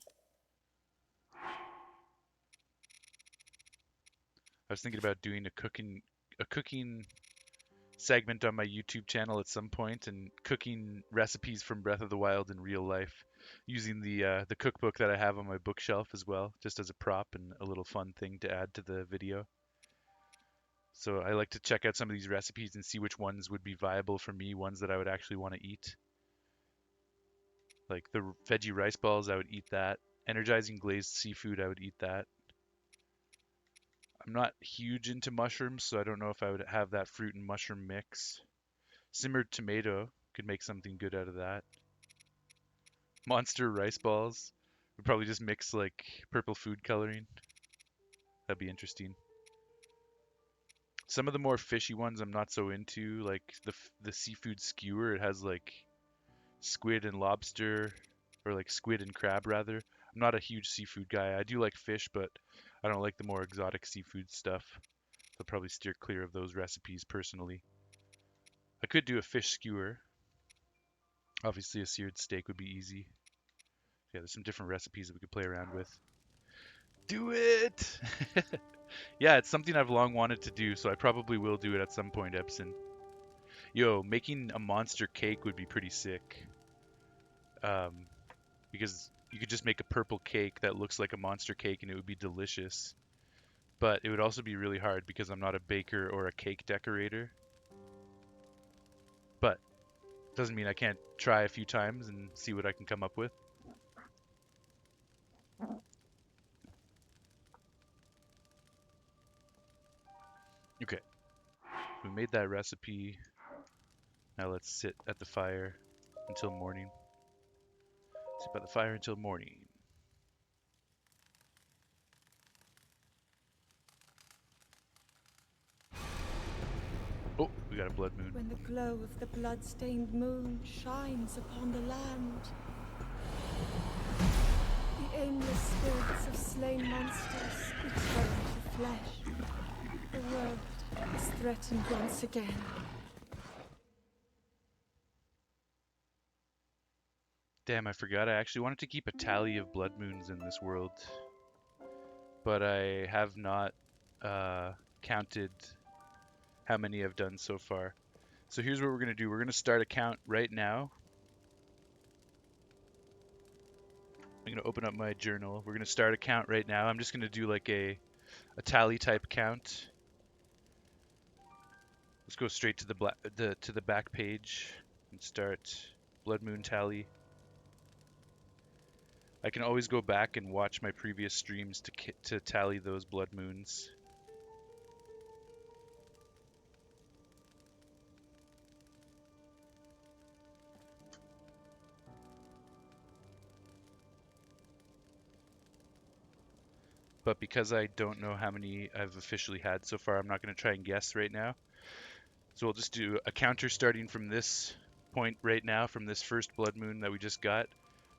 A: I was thinking about doing a cooking segment on my YouTube channel at some point and cooking recipes from Breath of the Wild in real life using the cookbook that I have on my bookshelf as well, just as a prop and a little fun thing to add to the video. So I like to check out some of these recipes and see which ones would be viable for me, ones that I would actually want to eat. Like the veggie rice balls, I would eat that. Energizing glazed seafood, I would eat that. I'm not huge into mushrooms, so I don't know if I would have that fruit and mushroom mix. Simmered tomato, could make something good out of that. Monster rice balls, We probably just mix like purple food coloring. That'd be interesting. Some of the more fishy ones I'm not so into, like the seafood skewer. It has like squid and lobster, or like squid and crab rather. I'm not a huge seafood guy. I do like fish, but I don't like the more exotic seafood stuff. So I'll probably steer clear of those recipes personally. I could do a fish skewer. Obviously, a seared steak would be easy. Yeah, there's some different recipes that we could play around with. Do it! Yeah, it's something I've long wanted to do, so I probably will do it at some point, Epson. Yo, making a monster cake would be pretty sick. Um, because you could just make a purple cake that looks like a monster cake and it would be delicious. But it would also be really hard because I'm not a baker or a cake decorator. But doesn't mean I can't try a few times and see what I can come up with. Okay, we made that recipe. Now let's sit at the fire until morning. Sit by the fire until morning. Oh, we got a blood moon.
C: When the glow of the blood-stained moon shines upon the land, the aimless spirits of slain monsters return to flesh. The world is threatened once again.
A: Damn, I forgot. I actually wanted to keep a tally of blood moons in this world, but I have not counted how many I've done so far. So here's what we're going to do. We're going to start a count right now. I'm going to open up my journal. We're going to start a count right now. I'm just going to do like a tally type count. Let's go straight to the back page and start blood moon tally. I can always go back and watch my previous streams to tally those blood moons. But because I don't know how many I've officially had so far, I'm not going to try and guess right now. So we'll just do a counter starting from this point right now, from this first blood moon that we just got,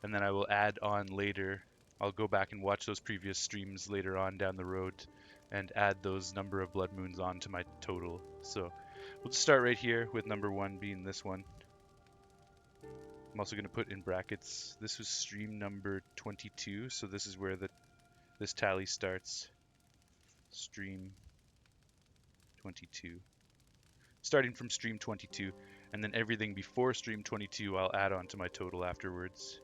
A: and then I will add on later. I'll go back and watch those previous streams later on down the road and add those number of blood moons on to my total. So we'll just start right here with number 1 being this one. I'm also going to put in brackets, this was stream number 22, so this is where this tally starts. Stream 22. Starting from stream 22, and then everything before stream 22 I'll add on to my total afterwards.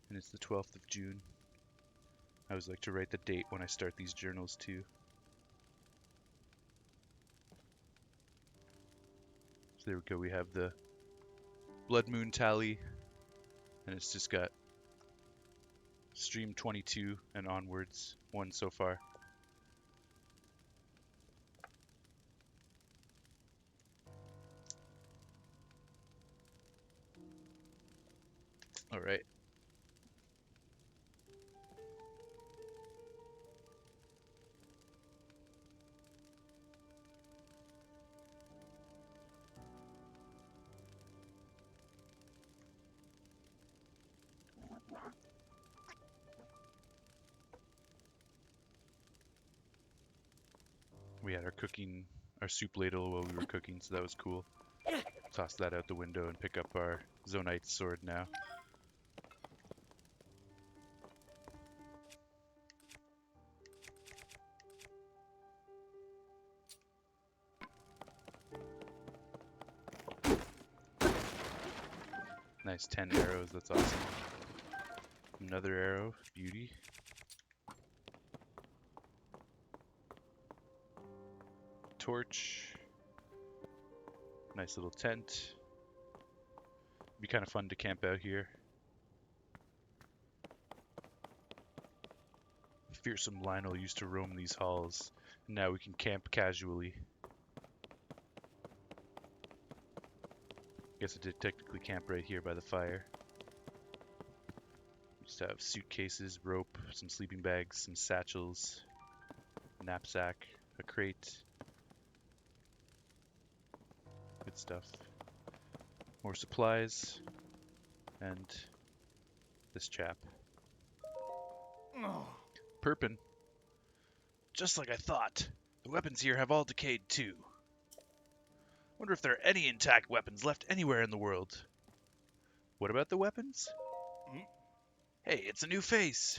A: And it's the 12th of June. I always like to write the date when I start these journals too. So there we go, we have the blood moon tally, and it's just got stream 22 and onwards, 1 so far. All right. We had our soup ladle while we were cooking, so that was cool. Toss that out the window and pick up our Zonite sword now. Nice, 10 arrows, that's awesome. Another arrow, beauty. Torch. Nice little tent. Be kind of fun to camp out here. Fearsome Lionel used to roam these halls, and now we can camp casually. Guess I did technically camp right here by the fire. Just have suitcases, rope, some sleeping bags, some satchels, a knapsack, a crate. Good stuff. More supplies, and this chap. Perpin. Just like I thought. The weapons here have all decayed too. Wonder if there are any intact weapons left anywhere in the world. What about the weapons? Hey, it's a new face.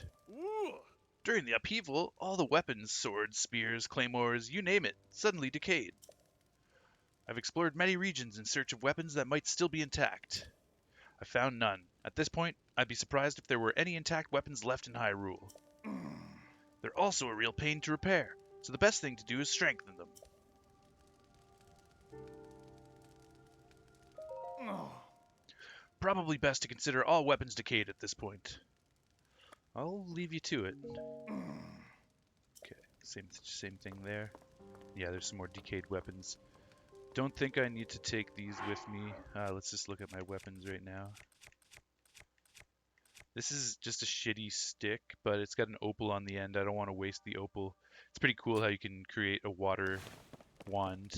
A: During the upheaval, all the weapons, swords, spears, claymores, you name it, suddenly decayed. I've explored many regions in search of weapons that might still be intact. I found none. At this point, I'd be surprised if there were any intact weapons left in Hyrule. They're also a real pain to repair, so the best thing to do is strengthen them. Probably best to consider all weapons decayed at this point. I'll leave you to it. Okay, same thing there. Yeah, there's some more decayed weapons. Don't think I need to take these with me. Let's just look at my weapons right now. This is just a shitty stick, but it's got an opal on the end. I don't want to waste the opal. It's pretty cool how you can create a water wand.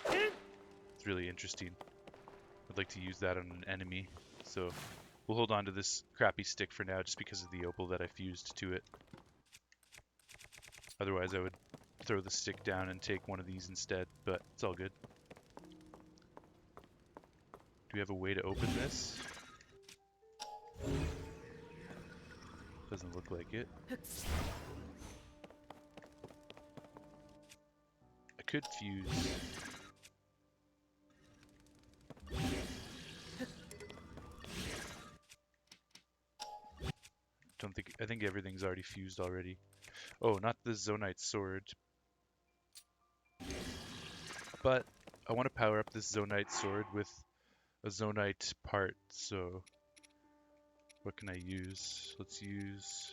A: It's really interesting. I'd like to use that on an enemy. So we'll hold on to this crappy stick for now just because of the opal that I fused to it. Otherwise I would throw the stick down and take one of these instead, but it's all good. Do we have a way to open this? Doesn't look like it. I could fuse. I think everything's already fused already. Oh, not the Zonite sword. But I want to power up this Zonite sword with a Zonite part, so what can I use? Let's use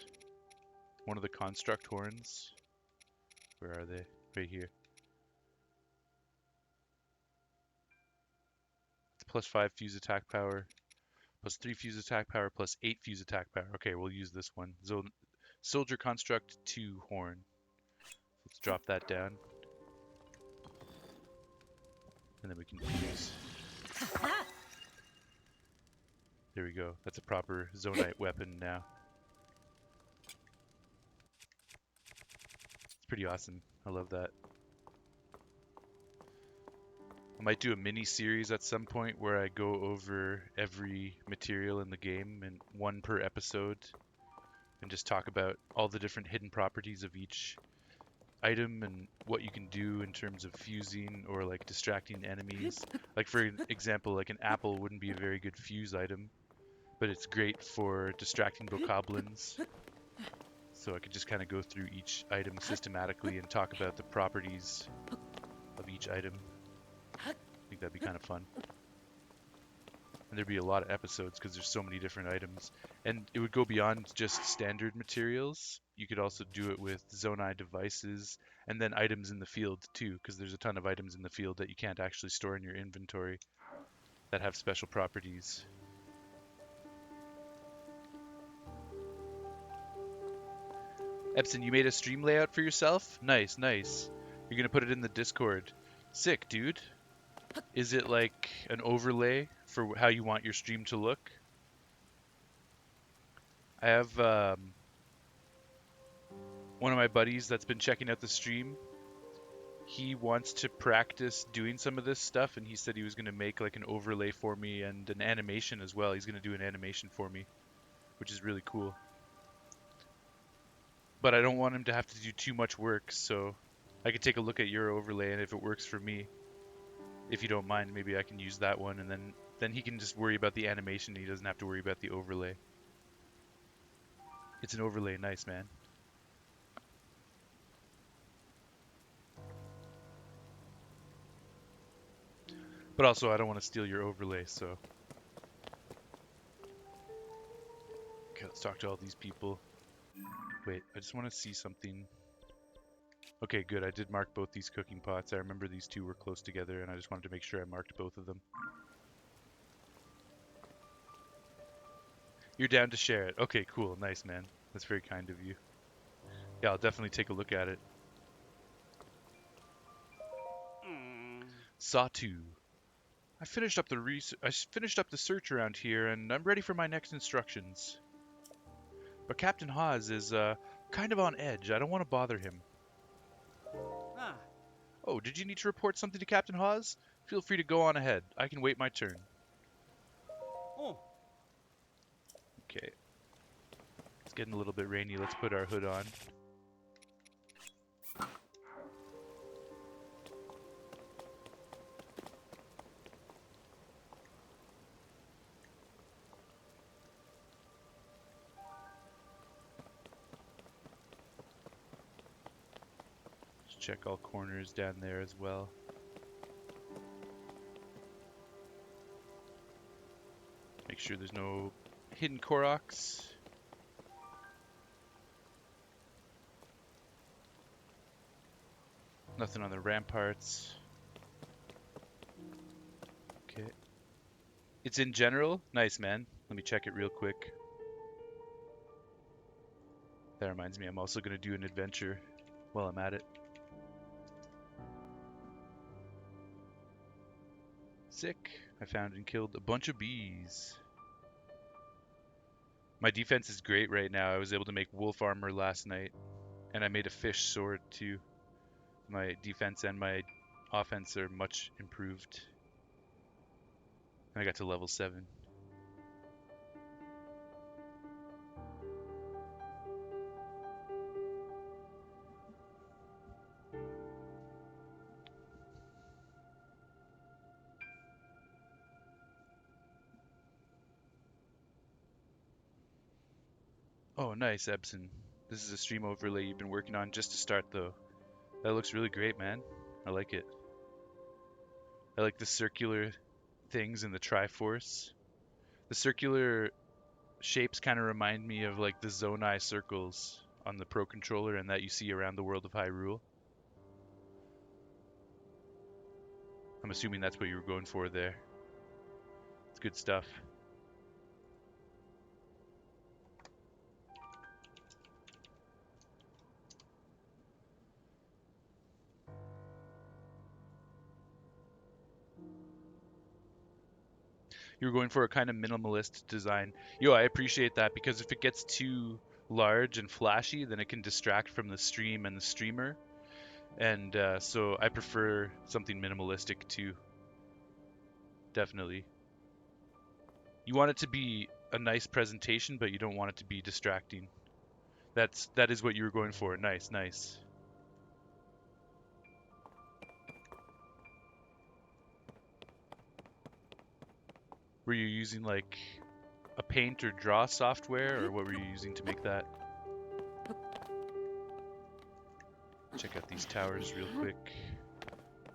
A: one of the construct horns. Where are they? Right here. It's plus 5 fuse attack power, plus 3 fuse attack power, plus 8 fuse attack power. Okay, we'll use this one. Soldier construct 2 horn. Let's drop that down. And then we can fuse. There we go. That's a proper Zonite weapon now. It's pretty awesome. I love that. I might do a mini series at some point where I go over every material in the game, and one per episode, and just talk about all the different hidden properties of each item and what you can do in terms of fusing or like distracting enemies. Like for example, like an apple wouldn't be a very good fuse item, but it's great for distracting bokoblins. So I could just kind of go through each item systematically and talk about the properties of each item. I think that'd be kind of fun. And there'd be a lot of episodes because there's so many different items. And it would go beyond just standard materials. You could also do it with Zonai devices and then items in the field too, because there's a ton of items in the field that you can't actually store in your inventory that have special properties. Epson, you made a stream layout for yourself? Nice, nice. You're gonna put it in the Discord. Sick, dude. Is it like an overlay for how you want your stream to look? I have one of my buddies that's been checking out the stream. He wants to practice doing some of this stuff, and he said he was going to make like an overlay for me and an animation as well. He's going to do an animation for me, which is really cool. But I don't want him to have to do too much work, so I could take a look at your overlay, and if it works for me, if you don't mind, maybe I can use that one, and then he can just worry about the animation, and he doesn't have to worry about the overlay. It's an overlay, nice, man. But also, I don't want to steal your overlay, so... Okay, let's talk to all these people. Wait, I just want to see something. Okay, good. I did mark both these cooking pots. I remember these two were close together, and I just wanted to make sure I marked both of them. You're down to share it. Okay, cool. Nice, man. That's very kind of you. Yeah, I'll definitely take a look at it. Sawtoo. I finished up the search around here, and I'm ready for my next instructions. But Captain Hawes is kind of on edge. I don't want to bother him.
B: Ah.
A: Oh, did you need to report something to Captain Hawes? Feel free to go on ahead. I can wait my turn.
B: Oh.
A: Okay. It's getting a little bit rainy. Let's put our hood on. Just check all corners down there as well. Make sure there's no hidden Koroks. Nothing on the ramparts. Okay. It's in general? Nice, man. Let me check it real quick. That reminds me, I'm also going to do an adventure while I'm at it. Sick. I found and killed a bunch of bees. My defense is great right now. I was able to make wolf armor last night. And I made a fish sword too. My defense and my offense are much improved. I got to level 7. Oh, nice, Ebson. This is a stream overlay you've been working on just to start, though. That looks really great, man. I like it. I like the circular things in the Triforce. The circular shapes kind of remind me of like the Zonai circles on the Pro Controller and that you see around the world of Hyrule. I'm assuming that's what you were going for there. It's good stuff. You were going for a kind of minimalist design. Yo, I appreciate that because if it gets too large and flashy, then it can distract from the stream and the streamer. And so I prefer something minimalistic too. Definitely. You want it to be a nice presentation, but you don't want it to be distracting. That is what you were going for. Nice, nice. Were you using like a paint or draw software, or what were you using to make that? Check out these towers real quick.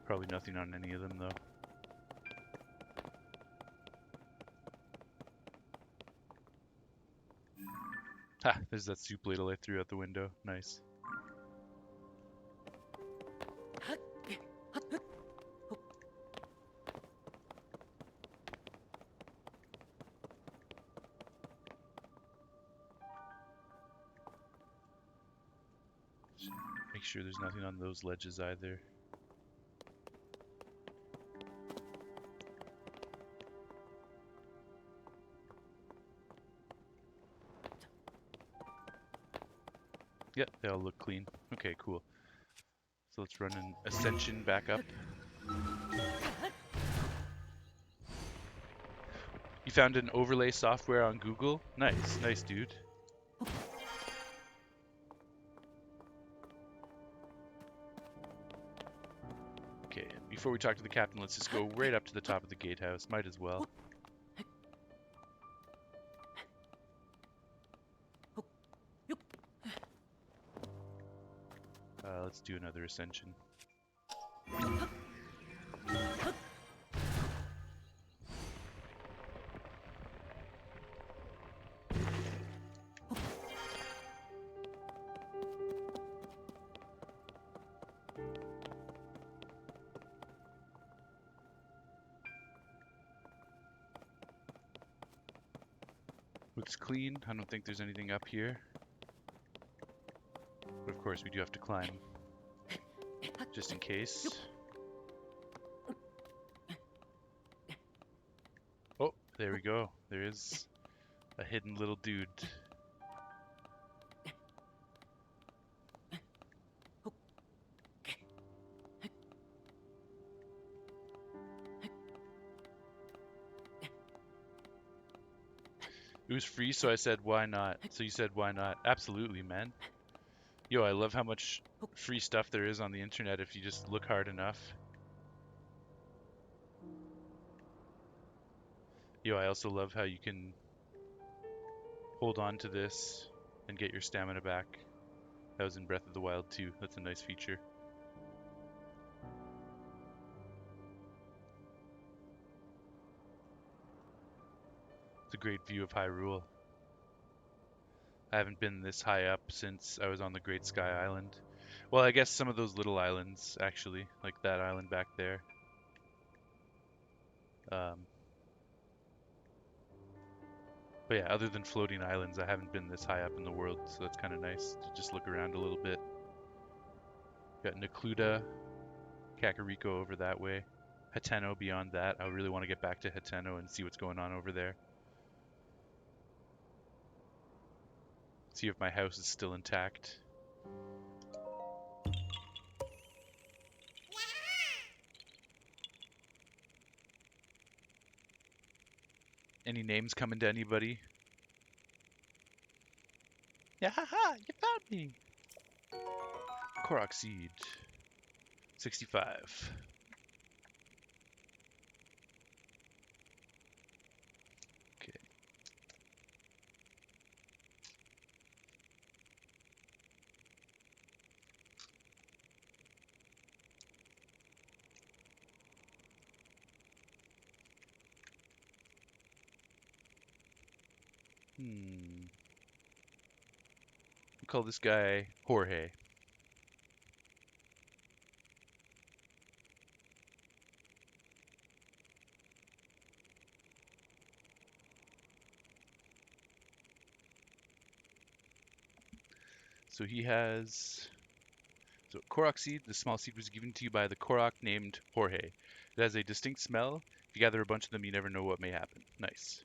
A: Probably nothing on any of them though. Ha! There's that soup ladle I threw out the window. Nice. Make sure there's nothing on those ledges either. Yep, they all look clean. Okay, cool. So let's run an ascension back up. You found an overlay software on Google? Nice, nice, dude. Okay, before we talk to the captain, let's just go right up to the top of the gatehouse. Might as well. Let's do another ascension. looks clean. I don't think there's anything up here. But of course, we do have to climb, just in case. Oh, there we go. There is a hidden little dude. It was free, so I said, why not? So you said, why not? Absolutely, man. Yo, I love how much free stuff there is on the internet if you just look hard enough. Yo, I also love how you can hold on to this and get your stamina back. That was in Breath of the Wild too. That's a nice feature. It's a great view of Hyrule. I haven't been this high up since I was on the Great Sky Island. Well, I guess some of those little islands, actually, like that island back there. But yeah, other than floating islands, I haven't been this high up in the world, so that's kind of nice to just look around a little bit. Got Necluda, Kakariko over that way. Hateno beyond that. I really want to get back to Hateno and see what's going on over there. See if my house is still intact. Any names coming to anybody? Yeah, haha, you found me! Korok Seed. 65. Okay. We'll call this guy Jorge. So he has... So Korok Seed, the small seed was given to you by the Korok named Jorge. It has a distinct smell. If you gather a bunch of them, you never know what may happen. Nice.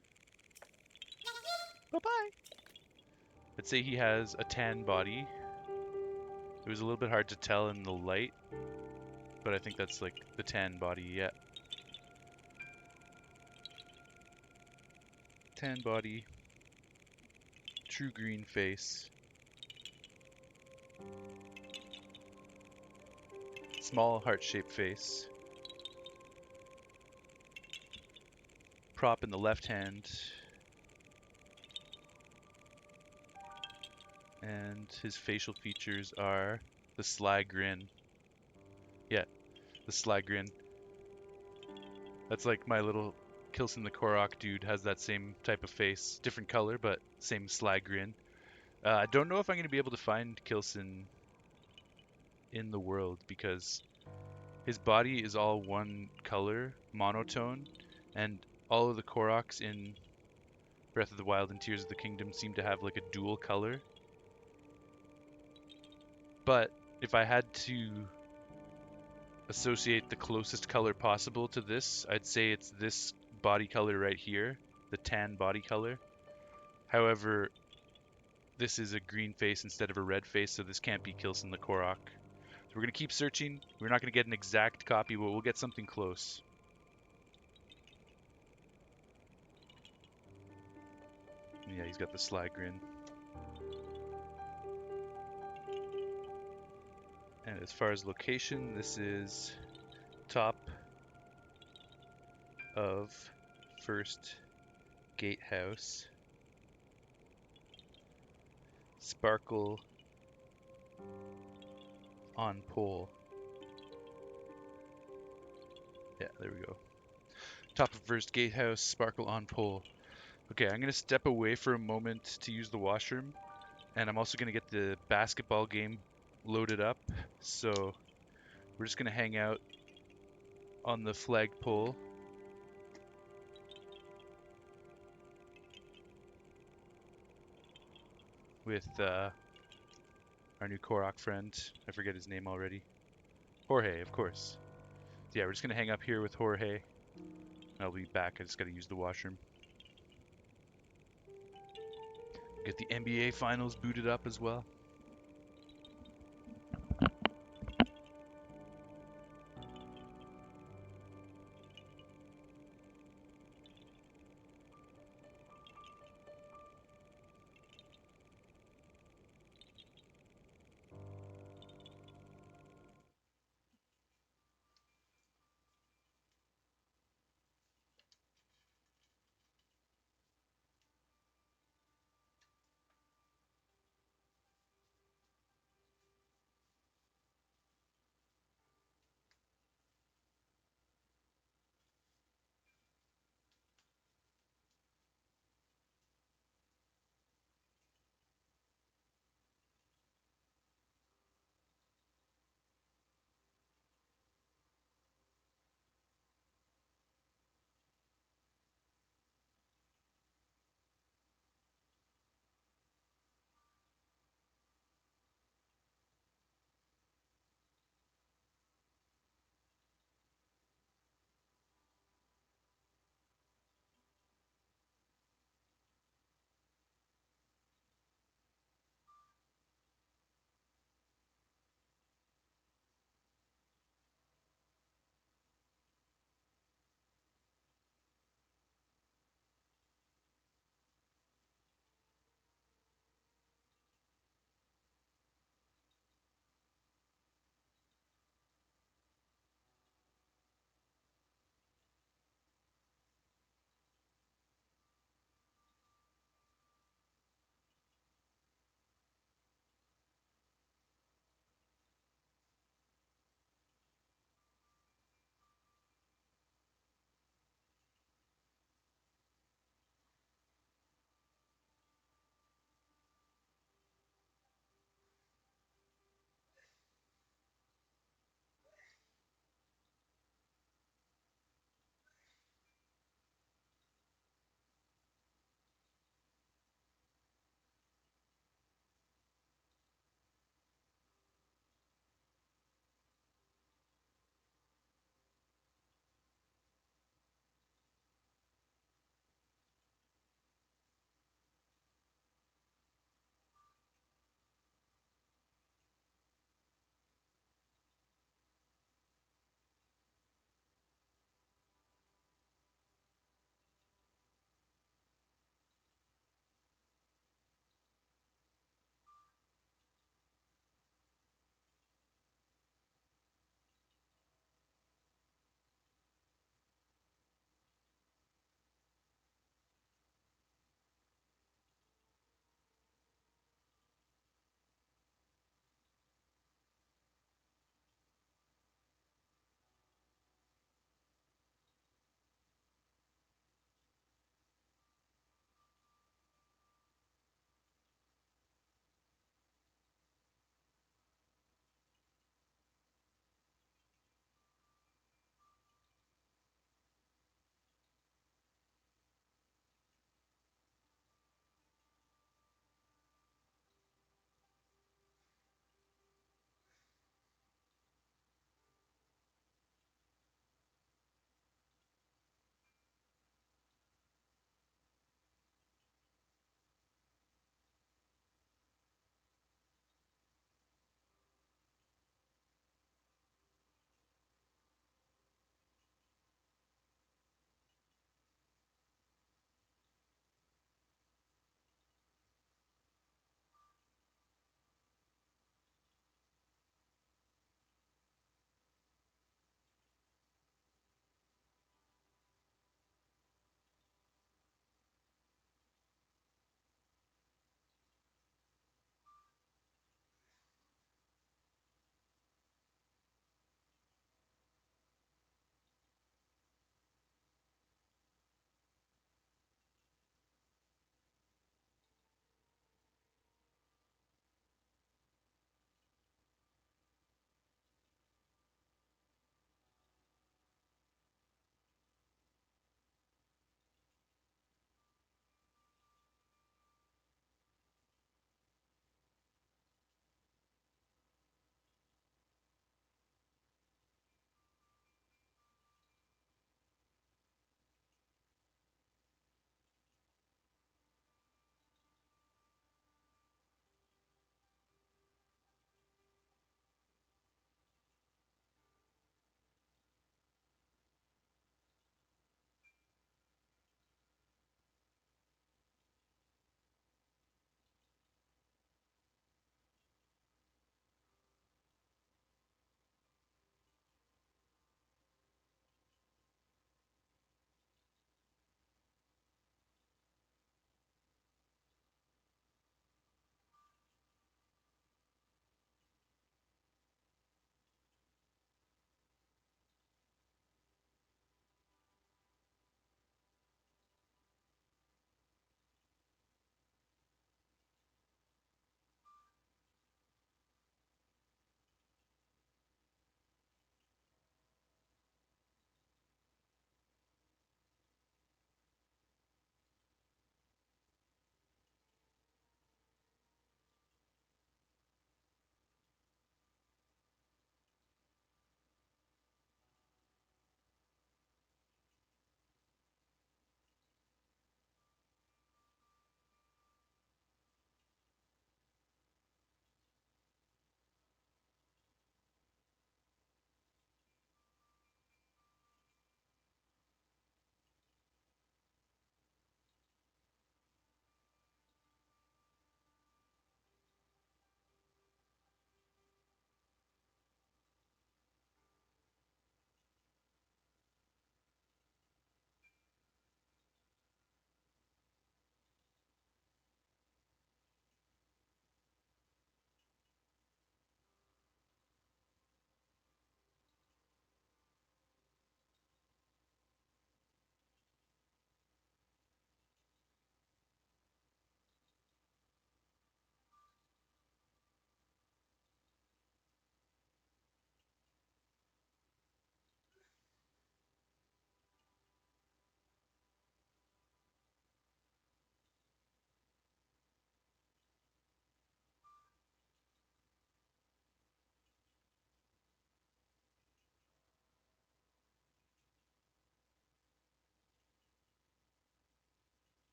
A: Bye-bye! Let's say he has a tan body. It was a little bit hard to tell in the light, but I think that's like the tan body, yeah. Tan body. True green face. Small heart-shaped face. Prop in the left hand. And his facial features are the sly grin. Yeah, the sly grin. That's like my little Kilson the Korok dude has that same type of face. Different color, but same sly grin. I don't know if I'm going to be able to find Kilson in the world because his body is all one color, monotone, and all of the Koroks in Breath of the Wild and Tears of the Kingdom seem to have like a dual color. But if I had to associate the closest color possible to this, I'd say it's this body color right here, the tan body color. However, this is a green face instead of a red face, so this can't be Kilson the Korok. So we're going to keep searching. We're not going to get an exact copy, but we'll get something close. Yeah, he's got the sly grin. And as far as location, this is top of first gatehouse. Sparkle on pole. Yeah, there we go. Top of first gatehouse, sparkle on pole. Okay, I'm going to step away for a moment to use the washroom. And I'm also going to get the basketball game loaded up. So we're just going to hang out on the flagpole. with our new Korok friend. I forget his name already. Jorge, of course. So yeah, we're just gonna hang up here with Jorge. I'll be back. I just gotta use the washroom. Get the NBA finals booted up as well.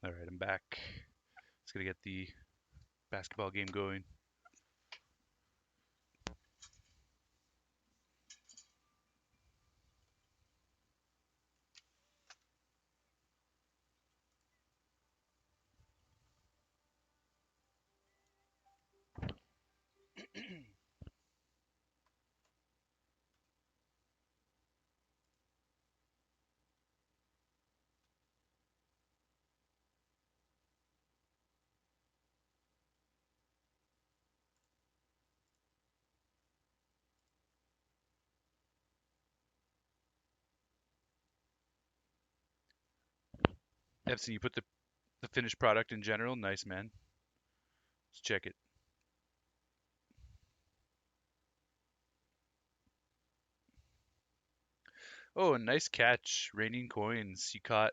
A: All right, I'm back. Just gonna get the basketball game going. Epson, you put the finished product in general. Nice, man. Let's check it. Oh, a nice catch. Raining coins. You caught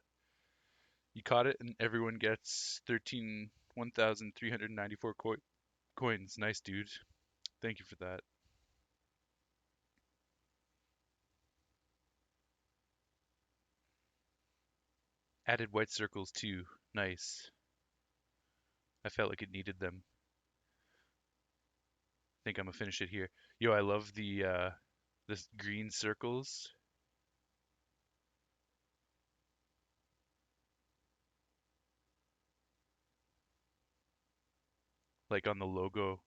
A: it, and everyone gets 1,394 coins. Nice, dude. Thank you for that. Added white circles too. Nice. I felt like it needed them. I think I'm gonna finish it here. Yo, I love the green circles, like on the logo.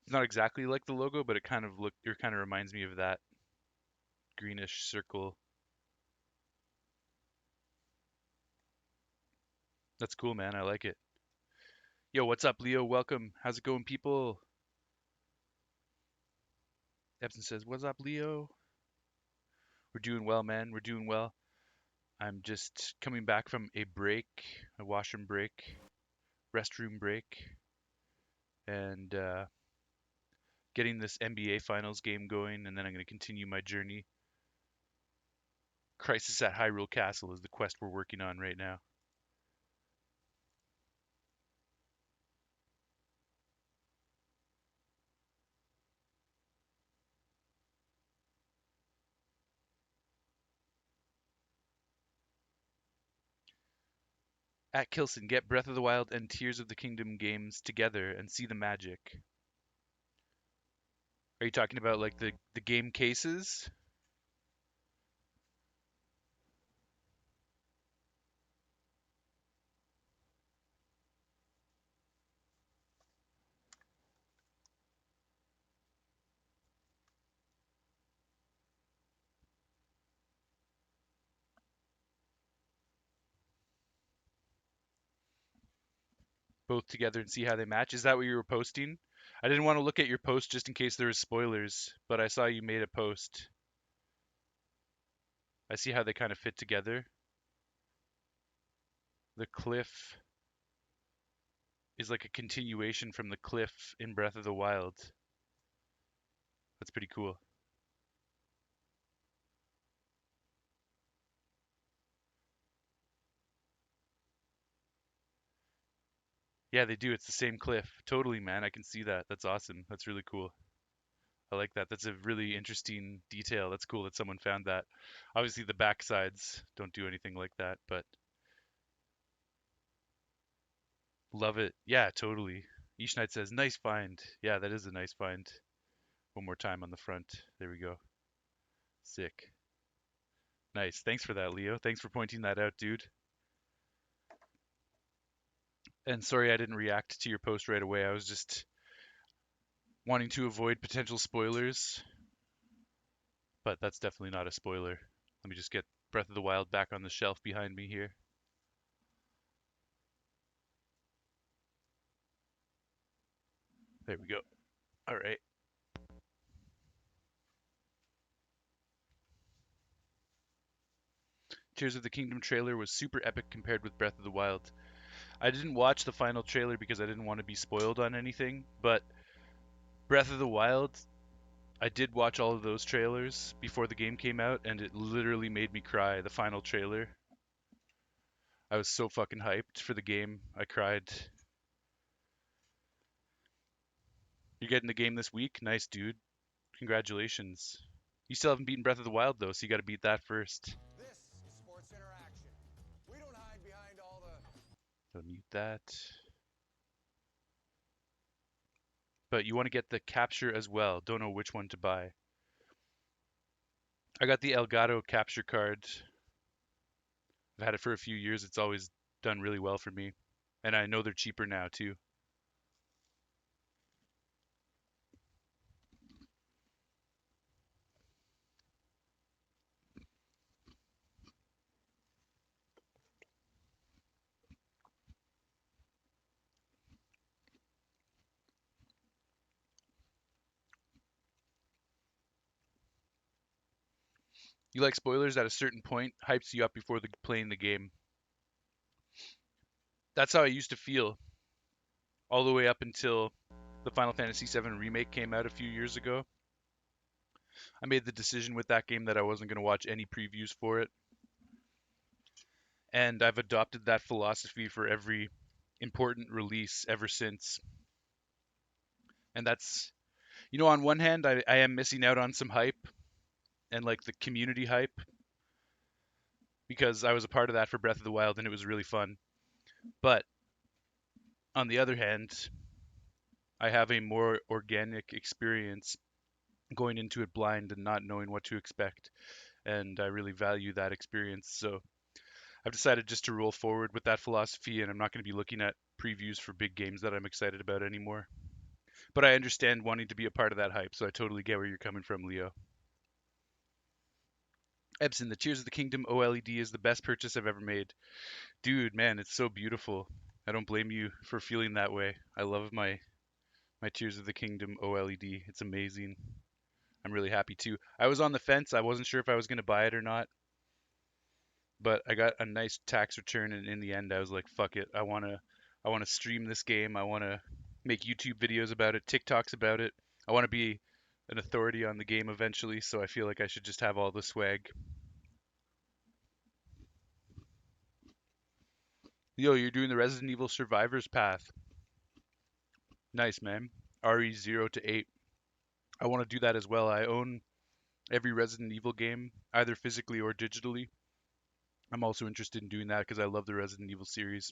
A: It's not exactly like the logo, but it kind of reminds me of that greenish circle. That's cool, man. I like it. Yo, what's up, Leo? Welcome. How's it going, people? Epson says, "What's up, Leo?" We're doing well, man. We're doing well. I'm just coming back from a break, a washroom break, restroom break, and getting this NBA Finals game going, and then I'm going to continue my journey. Crisis at Hyrule Castle is the quest we're working on right now. At Kilson, get Breath of the Wild and Tears of the Kingdom games together and see the magic. Are you talking about like the game cases? Both together and see how they match? Is that what you were posting? I didn't want to look at your post just in case there was spoilers, but I saw you made a post. I see how they kind of fit together. The cliff is like a continuation from the cliff in Breath of the Wild. That's pretty cool. Yeah, they do. It's the same cliff. Totally, man. I can see that. That's awesome. That's really cool. I like that. That's a really interesting detail. That's cool that someone found that. Obviously, the backsides don't do anything like that, but love it. Yeah, totally. Each Knight says, nice find. Yeah, that is a nice find. One more time on the front. There we go. Sick. Nice. Thanks for that, Leo. Thanks for pointing that out, dude. And sorry I didn't react to your post right away. I was just wanting to avoid potential spoilers, but that's definitely not a spoiler. Let me just get Breath of the Wild back on the shelf behind me here. There we go. All right. Tears of the Kingdom trailer was super epic compared with Breath of the Wild. I didn't watch the final trailer because I didn't want to be spoiled on anything, but Breath of the Wild, I did watch all of those trailers before the game came out, and it literally made me cry. The final trailer. I was so fucking hyped for the game. I cried. You're getting the game this week? Nice, dude. Congratulations. You still haven't beaten Breath of the Wild though, so you got to beat that first.
D: This is sports interaction. We don't hide behind all the.
A: So mute that. But you want to get the capture as well. Don't know which one to buy. I got the Elgato capture card. I've had it for a few years. It's always done really well for me. And I know they're cheaper now too. You like spoilers at a certain point, hypes you up before playing the game. That's how I used to feel all the way up until the Final Fantasy VII Remake came out a few years ago. I made the decision with that game that I wasn't going to watch any previews for it. And I've adopted that philosophy for every important release ever since. And that's, on one hand, I am missing out on some hype and like the community hype because I was a part of that for Breath of the Wild and it was really fun. But on the other hand, I have a more organic experience going into it blind and not knowing what to expect. And I really value that experience. So I've decided just to roll forward with that philosophy, and I'm not going to be looking at previews for big games that I'm excited about anymore. But I understand wanting to be a part of that hype, so I totally get where you're coming from, Leo. Ebson, the Tears of the Kingdom OLED is the best purchase I've ever made. Dude, man, it's so beautiful. I don't blame you for feeling that way. I love my Tears of the Kingdom OLED. It's amazing. I'm really happy too. I was on the fence. I wasn't sure if I was going to buy it or not, but I got a nice tax return, and in the end I was like, fuck it. I want to stream this game. I want to make YouTube videos about it, TikToks about it. I want to be an authority on the game eventually, so I feel like I should just have all the swag. Yo, you're doing the Resident Evil Survivors path. Nice, man. RE 0 to 8. I want to do that as well. I own every Resident Evil game, either physically or digitally. I'm also interested in doing that because I love the Resident Evil series.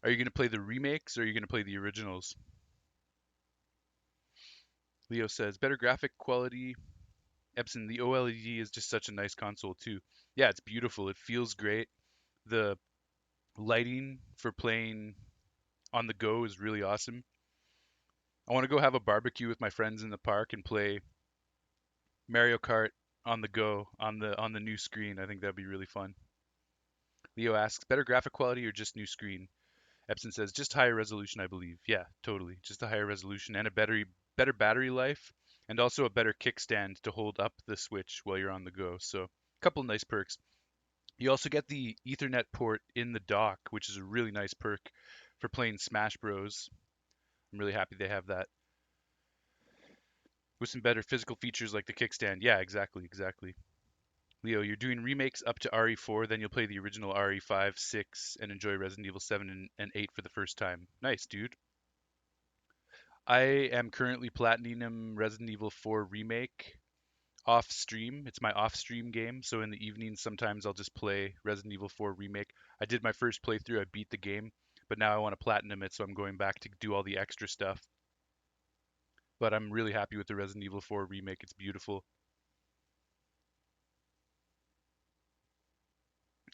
A: Are you going to play the remakes or are you going to play the originals? Leo says, better graphic quality. Epson, the OLED is just such a nice console too. Yeah, it's beautiful. It feels great. The lighting for playing on the go is really awesome. I want to go have a barbecue with my friends in the park and play Mario Kart on the go on the new screen. I think that'd be really fun. Leo asks, better graphic quality or just new screen? Epson says, just higher resolution, I believe. Yeah, totally. Just a higher resolution and a better battery life, and also a better kickstand to hold up the Switch while you're on the go. So, a couple nice perks. You also get the Ethernet port in the dock, which is a really nice perk for playing Smash Bros. I'm really happy they have that. With some better physical features like the kickstand. Yeah, exactly. Leo, you're doing remakes up to RE4, then you'll play the original RE5, 6, and enjoy Resident Evil 7 and 8 for the first time. Nice, dude. I am currently platinum Resident Evil 4 Remake off stream. It's my off stream game, so in the evenings sometimes I'll just play Resident Evil 4 Remake. I did my first playthrough, I beat the game, but now I want to platinum it, so I'm going back to do all the extra stuff. But I'm really happy with the Resident Evil 4 Remake. It's beautiful.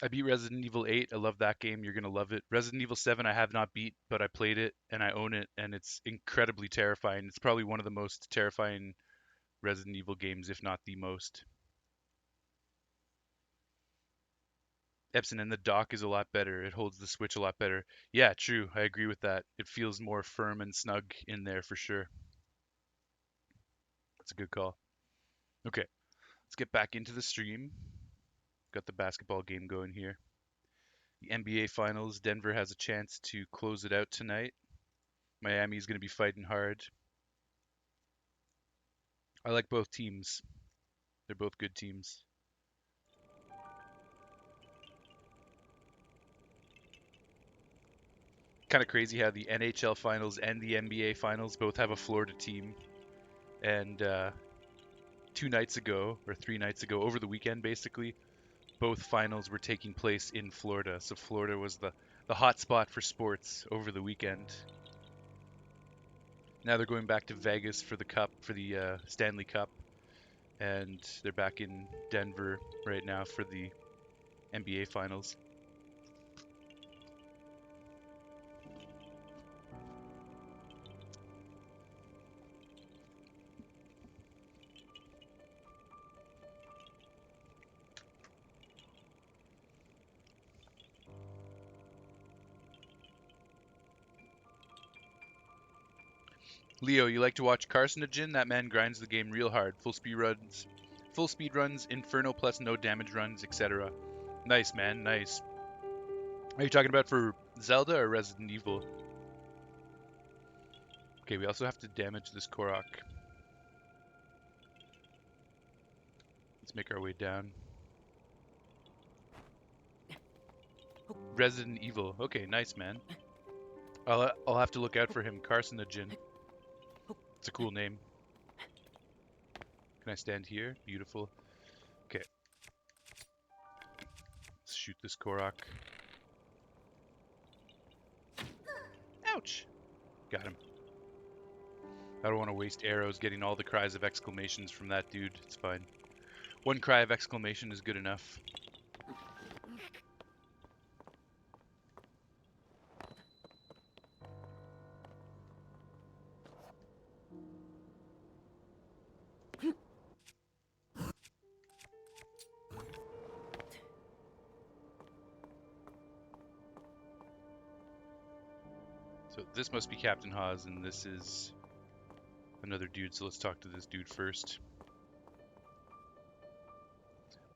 A: I beat Resident Evil 8. I love that game. You're going to love it. Resident Evil 7 I have not beat, but I played it and I own it, and it's incredibly terrifying. It's probably one of the most terrifying Resident Evil games, if not the most. Epson, and the dock is a lot better. It holds the Switch a lot better. Yeah, true. I agree with that. It feels more firm and snug in there for sure. That's a good call. Okay, let's get back into the stream. Got the basketball game going here. The NBA Finals. Denver has a chance to close it out tonight. Miami's going to be fighting hard. I like both teams. They're both good teams. Kind of crazy how the NHL Finals and the NBA Finals both have a Florida team. And 2 nights ago, or 3 nights ago, over the weekend basically, both finals were taking place in Florida. So Florida was the hot spot for sports over the weekend. Now they're going back to Vegas for the Cup, for the Stanley Cup, and they're back in Denver right now for the NBA Finals. Leo, you like to watch Carcinogen? That man grinds the game real hard. Full speed runs, Inferno plus no damage runs, etc. Nice, man, nice. Are you talking about for Zelda or Resident Evil? Okay, we also have to damage this Korok. Let's make our way down. Resident Evil. Okay, nice, man. I'll have to look out for him. Carcinogen. It's a cool name. Can I stand here? Beautiful. Okay. Let's shoot this Korok. Ouch! Got him. I don't want to waste arrows getting all the cries of exclamations from that dude. It's fine. One cry of exclamation is good enough. So this must be Captain Hawes, and this is another dude, so let's talk to this dude first.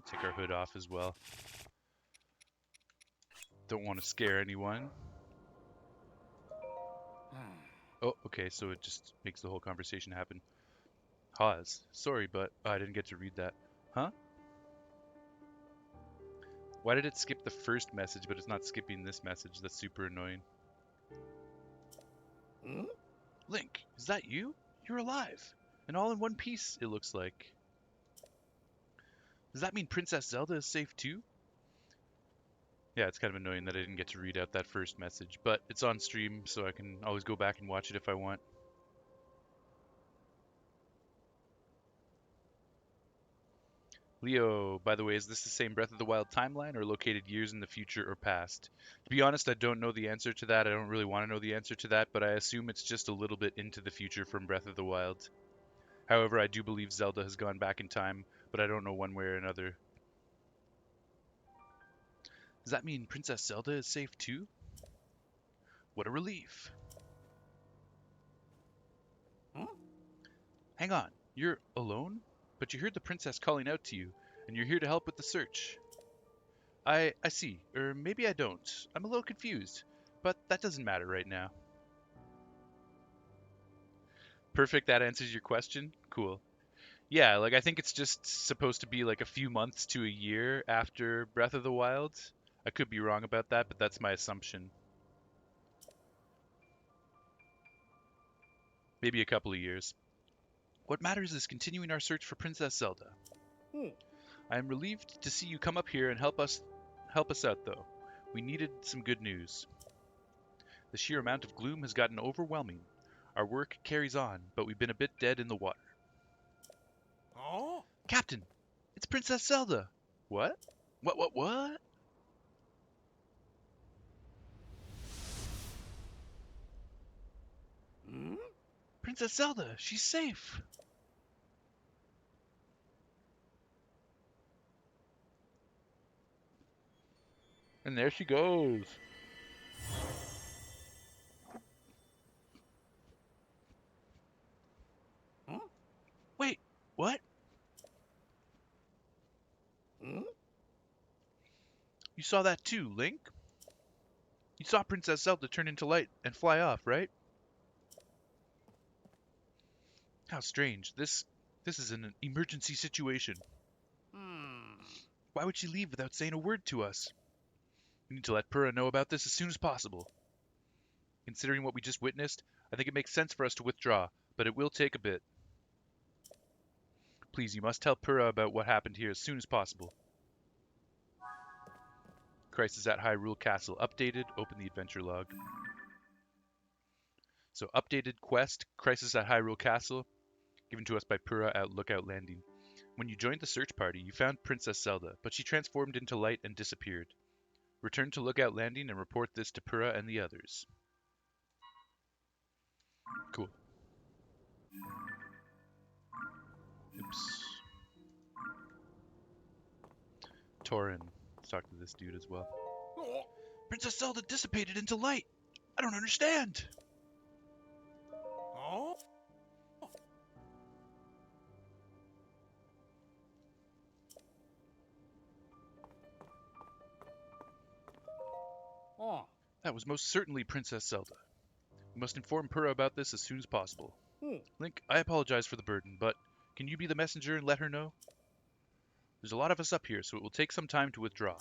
A: Take our hood off as well. Don't want to scare anyone. Oh, okay, so it just makes the whole conversation happen. Hawes, sorry, but I didn't get to read that. Huh? Why did it skip the first message, but it's not skipping this message? That's super annoying. Link, is that you? You're alive. And all in one piece, it looks like. Does that mean Princess Zelda is safe too? Yeah, it's kind of annoying that I didn't get to read out that first message, but it's on stream, so I can always go back and watch it if I want. Leo, by the way, is this the same Breath of the Wild timeline or located years in the future or past? To be honest, I don't know the answer to that. I don't really want to know the answer to that, but I assume it's just a little bit into the future from Breath of the Wild. However, I do believe Zelda has gone back in time, but I don't know one way or another. Does that mean Princess Zelda is safe too? What a relief. Hang on, you're alone? But you heard the princess calling out to you, and you're here to help with the search. I see, or maybe I don't. I'm a little confused, but that doesn't matter right now. Perfect, that answers your question? Cool. Yeah, like I think it's just supposed to be like a few months to a year after Breath of the Wild. I could be wrong about that, but that's my assumption. Maybe a couple of years. What matters is continuing our search for Princess Zelda. I am relieved to see you come up here and help us out, though. We needed some good news. The sheer amount of gloom has gotten overwhelming. Our work carries on, but we've been a bit dead in the water.
B: Oh?
A: Captain, it's Princess Zelda. What? What? Princess Zelda, she's safe. And there she goes. Wait, what? You saw that too, Link? You saw Princess Zelda turn into light and fly off, right? How strange. This is an emergency situation. Why would she leave without saying a word to us? We need to let Purah know about this as soon as possible. Considering what we just witnessed, I think it makes sense for us to withdraw, but it will take a bit. Please, you must tell Pura about what happened here as soon as possible. Crisis at Hyrule Castle updated. Open the adventure log. So updated quest, Crisis at Hyrule Castle, given to us by Pura at Lookout Landing. When you joined the search party, you found Princess Zelda, but she transformed into light and disappeared. Return to Lookout Landing and report this to Pura and the others. Cool. Oops. Torin. Let's talk to this dude as well.
B: Oh.
A: Princess Zelda dissipated into light. I don't understand.
B: Oh. Oh.
A: That was most certainly Princess Zelda. We must inform Pura about this as soon as possible. Link, I apologize for the burden, but can you be the messenger and let her know? There's a lot of us up here, so it will take some time to withdraw.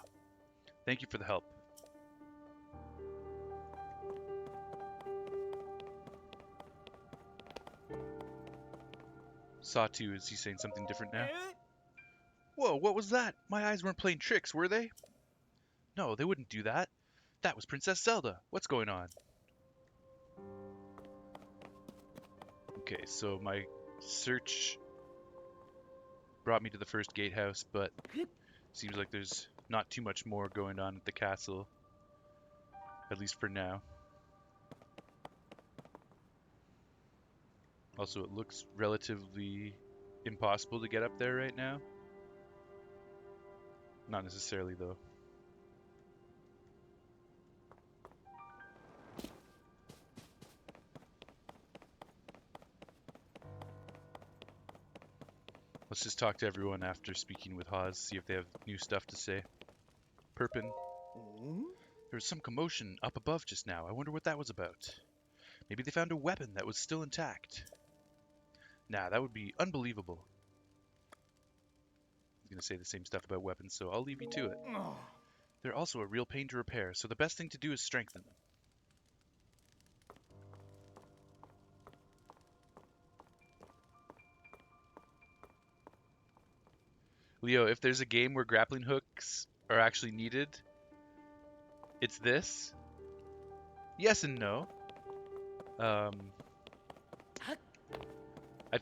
A: Thank you for the help. Sawtooth, is he saying something different now? Whoa, what was that? My eyes weren't playing tricks, were they? No, they wouldn't do that. That was Princess Zelda. What's going on? Okay, so my search brought me to the first gatehouse, but seems like there's not too much more going on at the castle, at least for now. Also, it looks relatively impossible to get up there right now. Not necessarily, though. Let's just talk to everyone after speaking with Hawes, see if they have new stuff to say. Perpin. There was some commotion up above just now. I wonder what that was about. Maybe they found a weapon that was still intact. Nah, that would be unbelievable. I'm going to say the same stuff about weapons, so I'll leave you to it. They're also a real pain to repair, so the best thing to do is strengthen them. Leo, if there's a game where grappling hooks are actually needed, it's this. Yes and no. I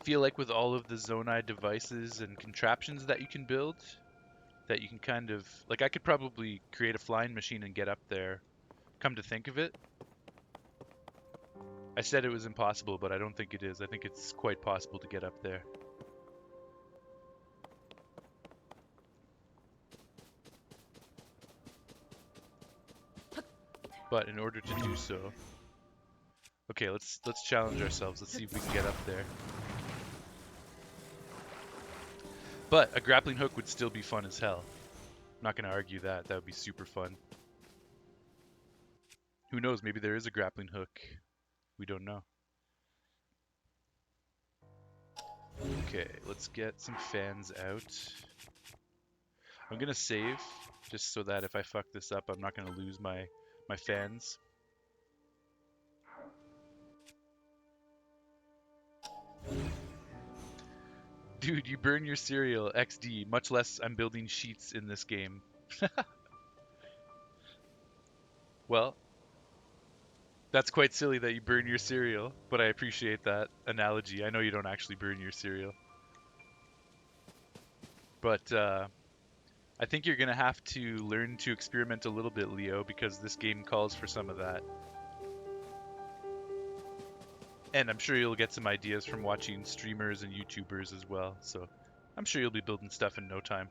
A: feel like with all of the Zonai devices and contraptions that you can build, that you can kind of... Like, I could probably create a flying machine and get up there. Come to think of it. I said it was impossible, but I don't think it is. I think it's quite possible to get up there. But in order to do so... Okay, let's challenge ourselves. Let's see if we can get up there. But a grappling hook would still be fun as hell. I'm not going to argue that. That would be super fun. Who knows? Maybe there is a grappling hook. We don't know. Okay, let's get some fans out. I'm going to save, just so that if I fuck this up, I'm not going to lose my fans. Dude, you burn your cereal, XD, much less I'm building sheets in this game. Well, that's quite silly that you burn your cereal, but I appreciate that analogy. I know you don't actually burn your cereal. But I think you're going to have to learn to experiment a little bit, Leo, because this game calls for some of that. And I'm sure you'll get some ideas from watching streamers and YouTubers as well, so I'm sure you'll be building stuff in no time.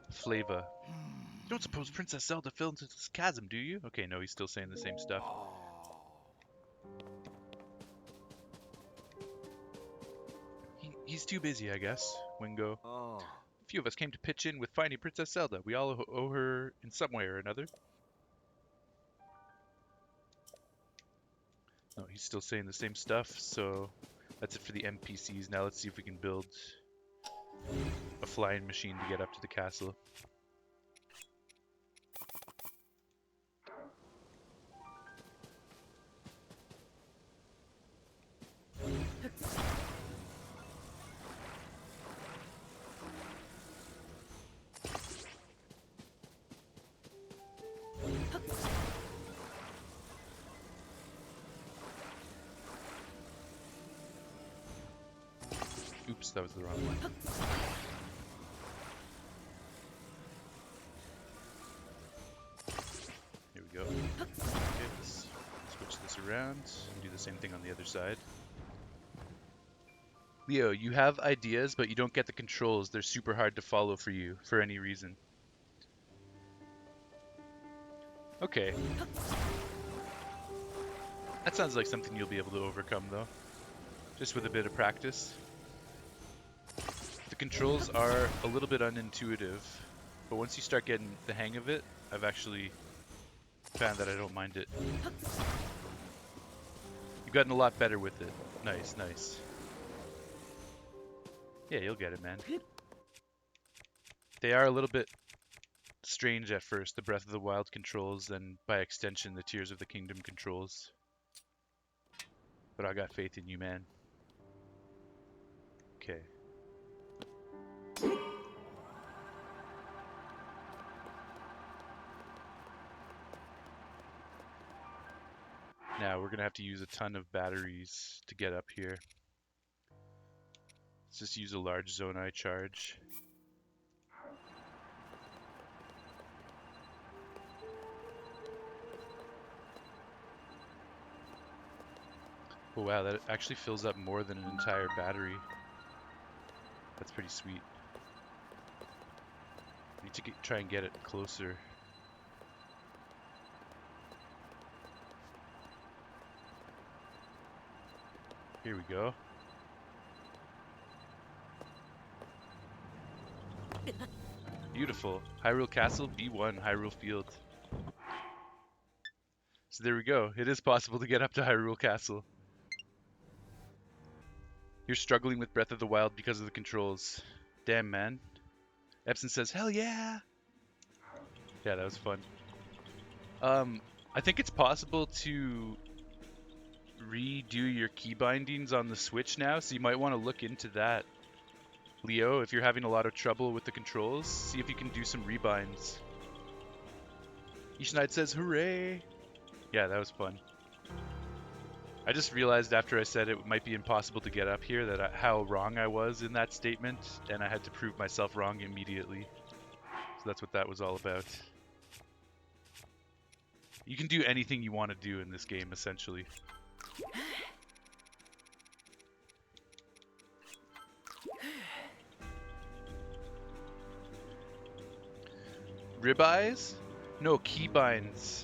A: Flava. You don't suppose Princess Zelda fell into this chasm, do you? Okay, no, he's still saying the same stuff. He's too busy, I guess. Wingo. A few of us came to pitch in with finding Princess Zelda. We all owe her in some way or another. No, he's still saying the same stuff, so that's it for the NPCs. Now let's see if we can build a flying machine to get up to the castle. Oops, that was the wrong one. Here we go. Okay, let's switch this around and do the same thing on the other side. Leo, you have ideas, but you don't get the controls. They're super hard to follow for you, for any reason. Okay. That sounds like something you'll be able to overcome, though. Just with a bit of practice. The controls are a little bit unintuitive, but once you start getting the hang of it, I've actually found that I don't mind it. You've gotten a lot better with it. Nice, nice. Yeah, you'll get it, man. They are a little bit strange at first, the Breath of the Wild controls, and by extension, the Tears of the Kingdom controls. But I got faith in you, man. Okay. Now we're gonna have to use a ton of batteries to get up here. Let's just use a large Zonai charge. Oh wow, that actually fills up more than an entire battery. That's pretty sweet. I need to try and get it closer. Here we go. Beautiful. Hyrule Castle, B1, Hyrule Field. So there we go. It is possible to get up to Hyrule Castle. You're struggling with Breath of the Wild because of the controls. Damn, man. Epson says, hell yeah! Yeah, that was fun. I think it's possible to redo your key bindings on the Switch now, so you might want to look into that. Leo, if you're having a lot of trouble with the controls, see if you can do some rebinds. Ishnight says, hooray! Yeah, that was fun. I just realized after I said it might be impossible to get up here that how wrong I was in that statement, and I had to prove myself wrong immediately. So that's what that was all about. You can do anything you want to do in this game, essentially. Ribeyes? No, keybinds.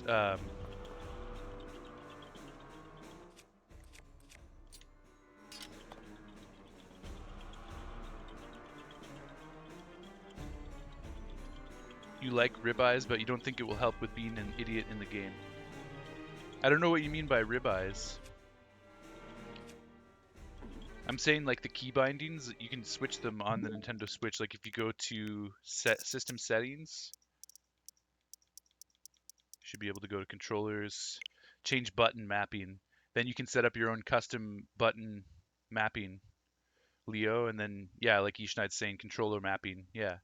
A: You like ribeyes, but you don't think it will help with being an idiot in the game. I don't know what you mean by ribeyes. I'm saying like the key bindings, you can switch them on the Nintendo Switch. Like if you go to system settings, you should be able to go to controllers, change button mapping. Then you can set up your own custom button mapping, Leo, and then yeah, like Ishnight's saying, controller mapping. Yeah.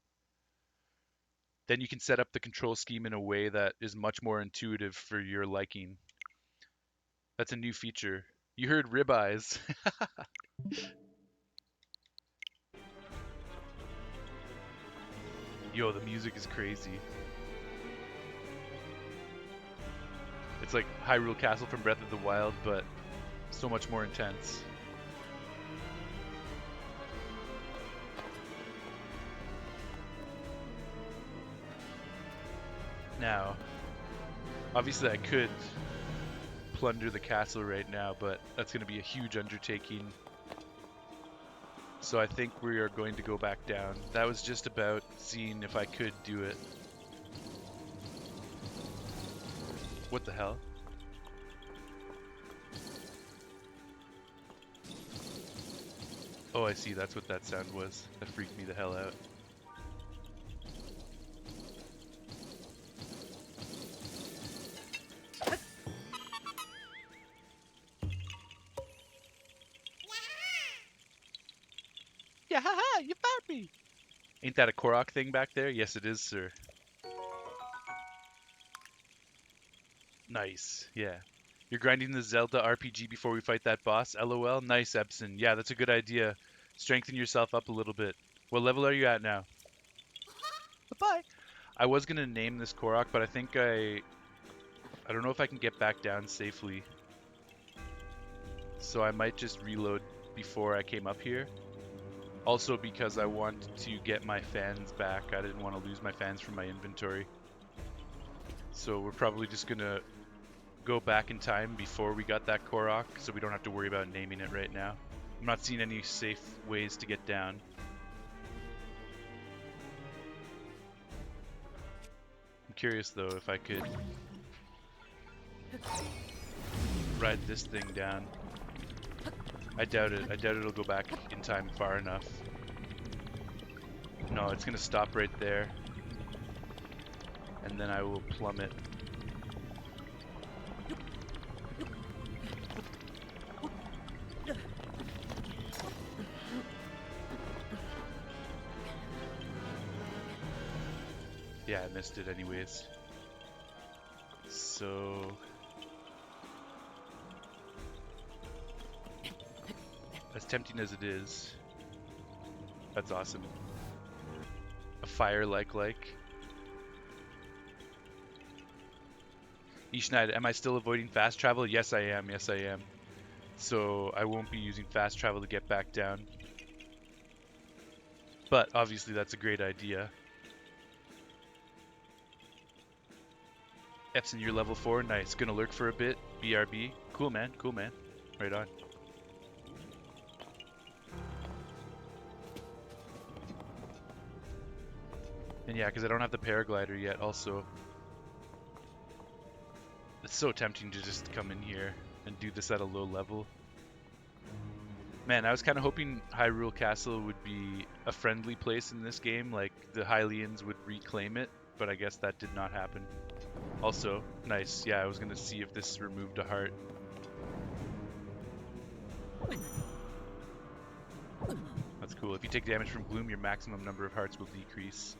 A: Then you can set up the control scheme in a way that is much more intuitive for your liking. That's a new feature. You heard ribeyes. Yo, the music is crazy. It's like Hyrule Castle from Breath of the Wild, but so much more intense. Now, obviously I could plunder the castle right now, but that's going to be a huge undertaking. So I think we are going to go back down. That was just about seeing if I could do it. What the hell? Oh, I see. That's what that sound was. That freaked me the hell out. Yeah, haha, you found me! Ain't that a Korok thing back there? Yes, it is, sir. Nice. Yeah. You're grinding the Zelda RPG before we fight that boss? LOL. Nice, Epson. Yeah, that's a good idea. Strengthen yourself up a little bit. What level are you at now? Bye. I was gonna name this Korok, but I think I don't know if I can get back down safely. So I might just reload before I came up here. Also because I want to get my fans back. I didn't want to lose my fans from my inventory. So we're probably just gonna go back in time before we got that Korok, so we don't have to worry about naming it right now. I'm not seeing any safe ways to get down. I'm curious though if I could ride this thing down. I doubt it. I doubt it'll go back in time far enough. No, it's gonna stop right there. And then I will plummet. Yeah, I missed it anyways. So... as tempting as it is, that's awesome. A fire like. Ishnaid, am I still avoiding fast travel? Yes, I am. Yes, I am. So I won't be using fast travel to get back down. But obviously that's a great idea. Epson, you're level 4. Nice. Gonna lurk for a bit. BRB. Cool, man. Cool, man. Right on. And yeah, because I don't have the paraglider yet also. It's so tempting to just come in here and do this at a low level. Man, I was kind of hoping Hyrule Castle would be a friendly place in this game, like the Hylians would reclaim it, but I guess that did not happen. Also, nice. Yeah, I was going to see if this removed a heart. That's cool. If you take damage from Gloom, your maximum number of hearts will decrease.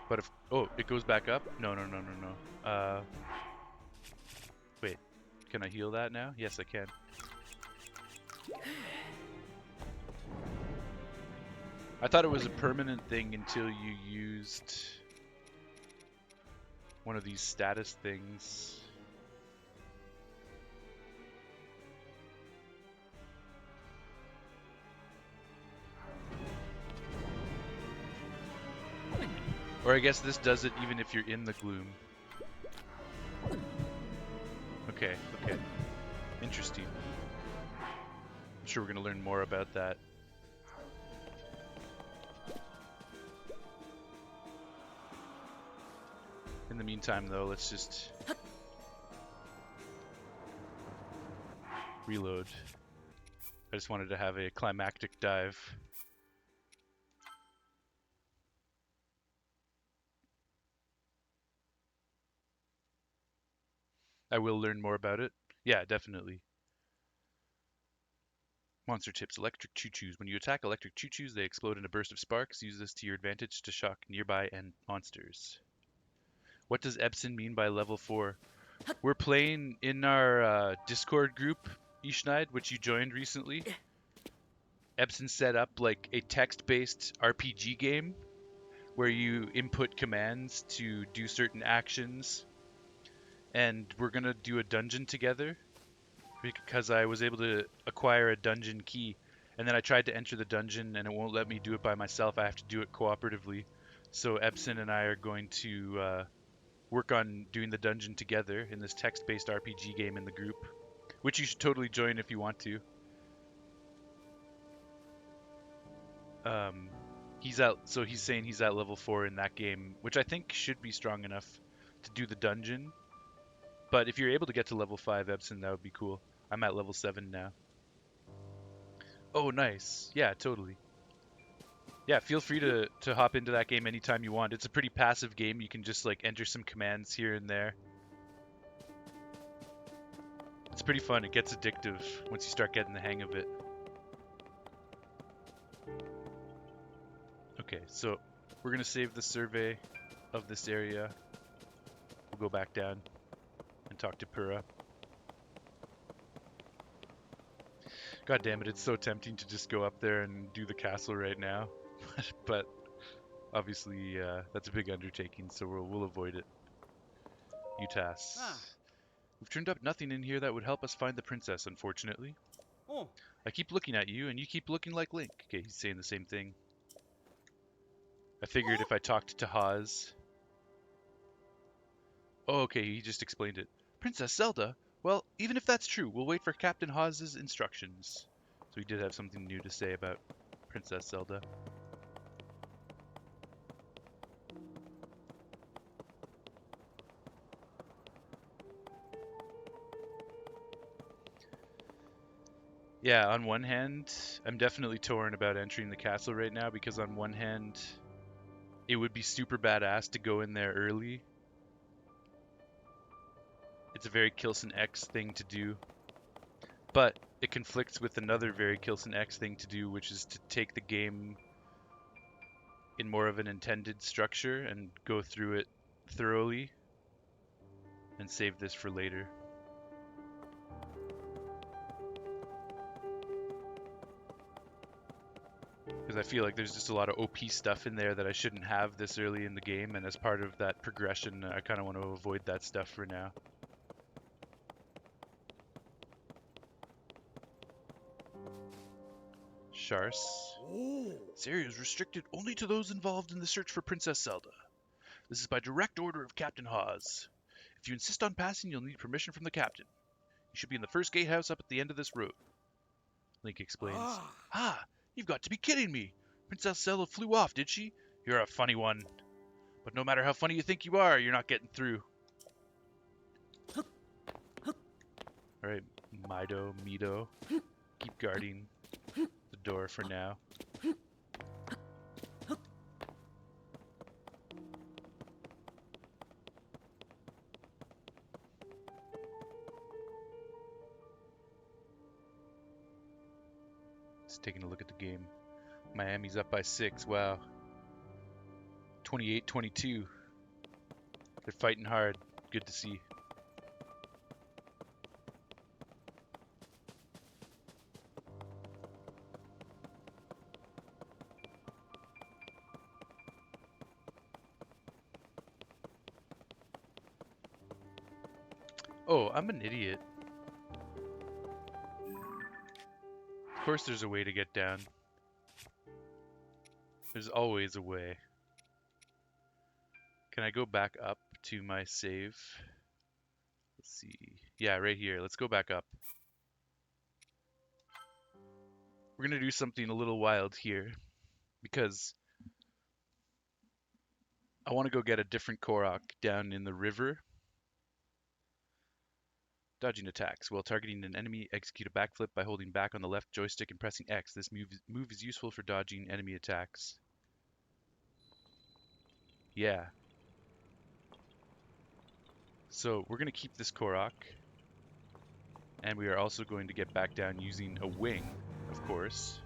A: But if... oh, it goes back up? No. Wait. Can I heal that now? Yes, I can. I thought it was a permanent thing until you used one of these status things. Or I guess this does it even if you're in the gloom. Okay. Interesting. I'm sure we're going to learn more about that. In the meantime, though, let's just reload. I just wanted to have a climactic dive. I will learn more about it. Yeah, definitely. Monster tips. Electric choo-choos. When you attack electric choo-choos, they explode in a burst of sparks. Use this to your advantage to shock nearby and monsters. What does Epson mean by level 4? We're playing in our Discord group, Ishnaid, which you joined recently. Epson set up like a text-based RPG game where you input commands to do certain actions. And we're going to do a dungeon together because I was able to acquire a dungeon key. And then I tried to enter the dungeon and it won't let me do it by myself. I have to do it cooperatively. So Epson and I are going to work on doing the dungeon together in this text-based RPG game in the group, which you should totally join if you want to. So he's saying he's at level 4 in that game, which I think should be strong enough to do the dungeon. But if you're able to get to level 5, Epson, that would be cool. I'm at level 7 now. Oh, nice. Yeah, totally. Yeah, feel free to hop into that game anytime you want. It's a pretty passive game. You can just like enter some commands here and there. It's pretty fun. It gets addictive once you start getting the hang of it. Okay, so we're going to save the survey of this area. We'll go back down and and talk to Pura. God damn it, it's so tempting to just go up there and do the castle right now. But obviously, that's a big undertaking, so we'll avoid it. UTAS.
B: Ah.
A: We've turned up nothing in here that would help us find the princess, unfortunately.
B: Oh.
A: I keep looking at you, and you keep looking like Link. Okay, he's saying the same thing. I figured if I talked to Haz... Oh, okay, he just explained it. Princess Zelda? Well, even if that's true, we'll wait for Captain Haz's instructions. So he did have something new to say about Princess Zelda. Yeah, on one hand, I'm definitely torn about entering the castle right now because on one hand, it would be super badass to go in there early. It's a very Kilson X thing to do. But it conflicts with another very Kilson X thing to do, which is to take the game in more of an intended structure and go through it thoroughly and save this for later. Because I feel like there's just a lot of OP stuff in there that I shouldn't have this early in the game, and as part of that progression, I kind of want to avoid that stuff for now. Shars. This area is restricted only to those involved in the search for Princess Zelda. This is by direct order of Captain Haz. If you insist on passing, you'll need permission from the captain. You should be in the first gatehouse up at the end of this road. Link explains. Ah, you've got to be kidding me! Princess Zelda flew off, did she? You're a funny one. But no matter how funny you think you are, you're not getting through. Alright, Mido, keep guarding the door for now. Just taking a look at the game. Miami's up by 6, wow. 28-22. They're fighting hard. Good to see. Oh, I'm an idiot. Of course there's a way to get down. There's always a way. Can I go back up to my save? Let's see. Yeah, right here. Let's go back up. We're going to do something a little wild here because I want to go get a different Korok down in the river. Dodging attacks. While targeting an enemy, execute a backflip by holding back on the left joystick and pressing X. This move is useful for dodging enemy attacks. Yeah. So we're going to keep this Korok. And we are also going to get back down using a wing, of course.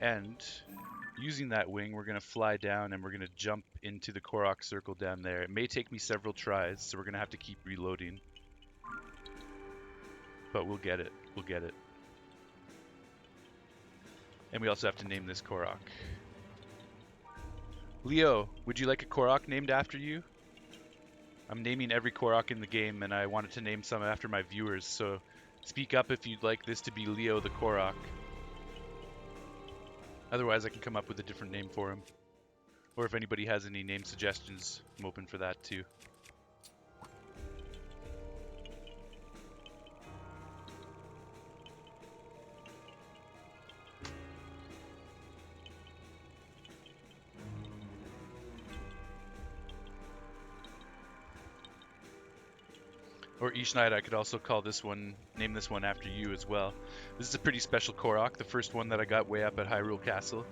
A: And using that wing, we're going to fly down and we're going to jump into the Korok circle down there. It may take me several tries, so we're going to have to keep reloading. But we'll get it. We'll get it. And we also have to name this Korok. Leo, would you like a Korok named after you? I'm naming every Korok in the game, and I wanted to name some after my viewers, so speak up if you'd like this to be Leo the Korok. Otherwise, I can come up with a different name for him. Or if anybody has any name suggestions, I'm open for that too. Or each night I could also call this one, name this one after you as well. This is a pretty special Korok, the first one that I got way up at Hyrule Castle.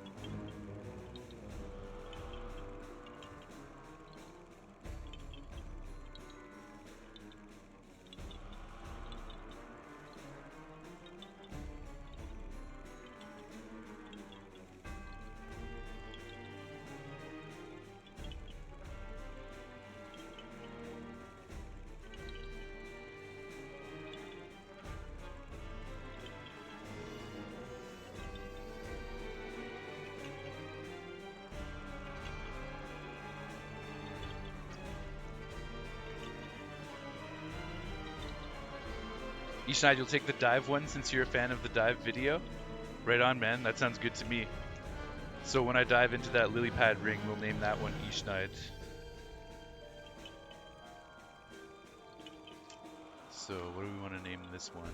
A: Ishnai, you'll take the dive one since you're a fan of the dive video? Right on, man. That sounds good to me. So when I dive into that lily pad ring, we'll name that one Ishnai. So what do we want to name this one?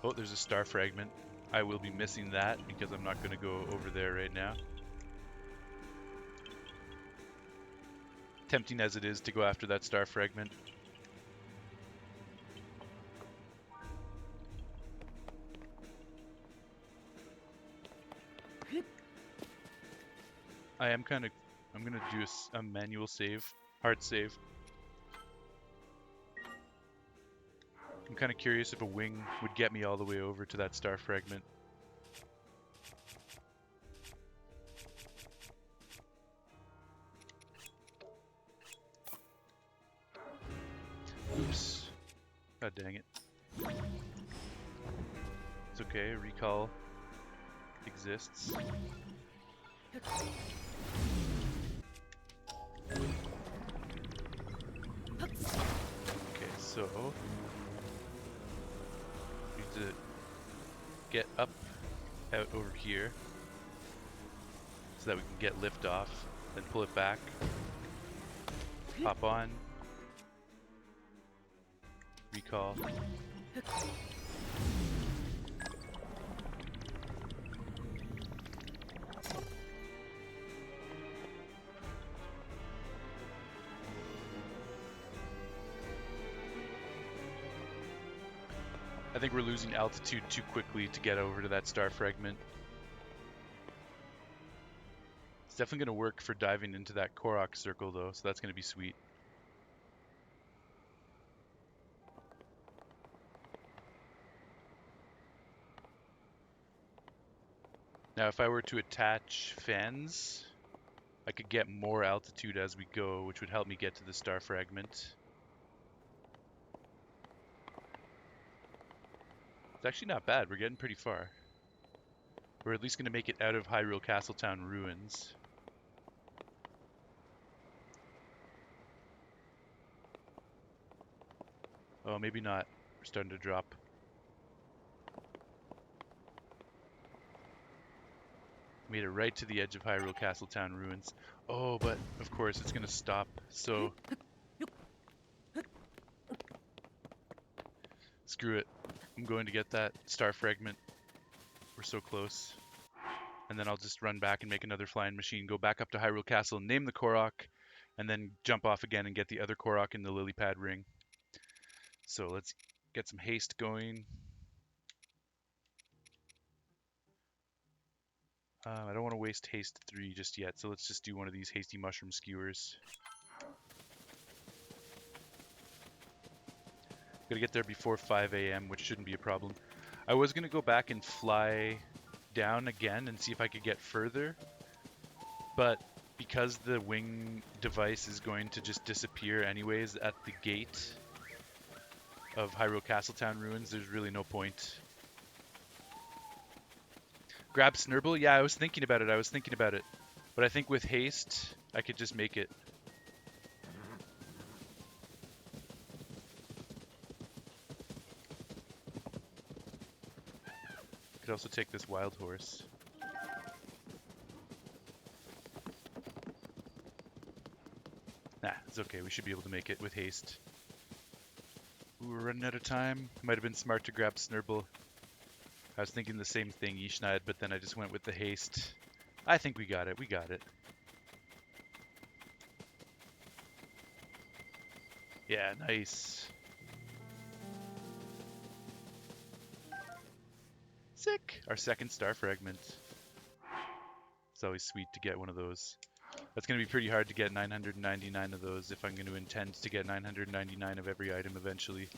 A: Oh, there's a star fragment. I will be missing that because I'm not going to go over there right now. Tempting as it is to go after that star fragment. I'm going to do a manual save, hard save. I'm kind of curious if a wing would get me all the way over to that star fragment. Oops. God dang it. It's okay, recall exists. Okay, so we need to get up out over here so that we can get lift off, then pull it back, hop on, recall. I think we're losing altitude too quickly to get over to that star fragment. It's definitely going to work for diving into that Korok circle though, so that's going to be sweet. Now if I were to attach fans, I could get more altitude as we go, which would help me get to the star fragment. It's actually not bad, we're getting pretty far. We're at least going to make it out of Hyrule Castletown ruins. Oh, maybe not. We're starting to drop. Made it right to the edge of Hyrule Castletown ruins. Oh, but of course it's going to stop, so... Screw it. I'm going to get that star fragment. We're so close. And then I'll just run back and make another flying machine, go back up to Hyrule Castle, name the Korok, and then jump off again and get the other Korok in the lily pad ring. So let's get some haste going. I don't want to waste haste 3 just yet, so let's just do one of these hasty mushroom skewers. Gotta get there before 5 a.m., which shouldn't be a problem. I was gonna go back and fly down again and see if I could get further, but because the wing device is going to just disappear anyways at the gate of Hyrule Castletown ruins, there's really no point. Grab Snurble? Yeah, I was thinking about it. But I think with haste, I could just make it. Could also take this wild horse. Nah, it's okay. We should be able to make it with haste. Ooh, we're running out of time. Might have been smart to grab Snurble. I was thinking the same thing, Yishnaid, but then I just went with the haste. I think we got it. We got it. Yeah, nice. Sick! Our second star fragment. It's always sweet to get one of those. That's going to be pretty hard to get 999 of those if I'm going to intend to get 999 of every item eventually.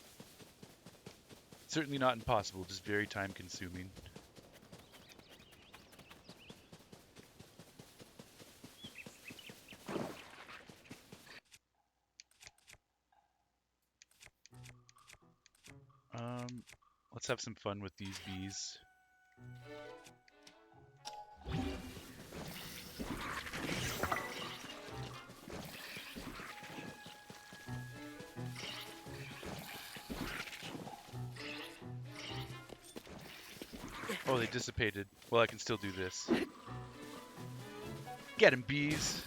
A: Certainly not impossible, just very time consuming. Let's have some fun with these bees. Oh, they dissipated. Well, I can still do this. Get him, bees!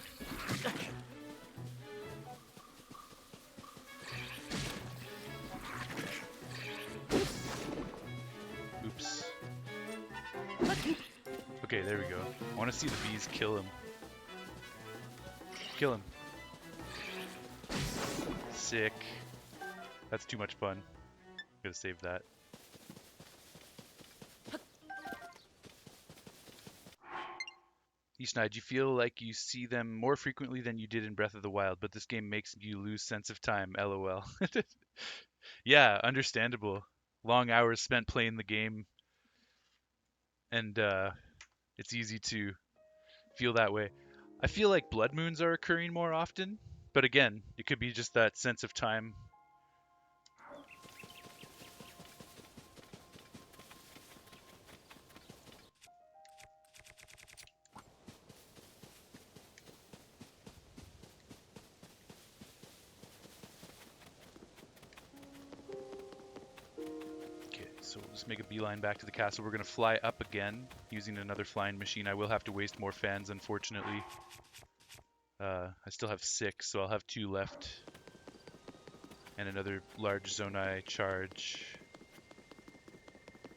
A: Oops. Okay, there we go. I want to see the bees kill him. Kill him. Sick. That's too much fun. Gotta save that. Ishnai, do you feel like you see them more frequently than you did in Breath of the Wild, but this game makes you lose sense of time, lol. Yeah, understandable. Long hours spent playing the game, and it's easy to feel that way. I feel like blood moons are occurring more often, but again, it could be just that sense of time. Okay, so we'll just make a beeline back to the castle. We're going to fly up again using another flying machine. I will have to waste more fans, unfortunately. I still have 6, so I'll have 2 left. And another large Zonai charge.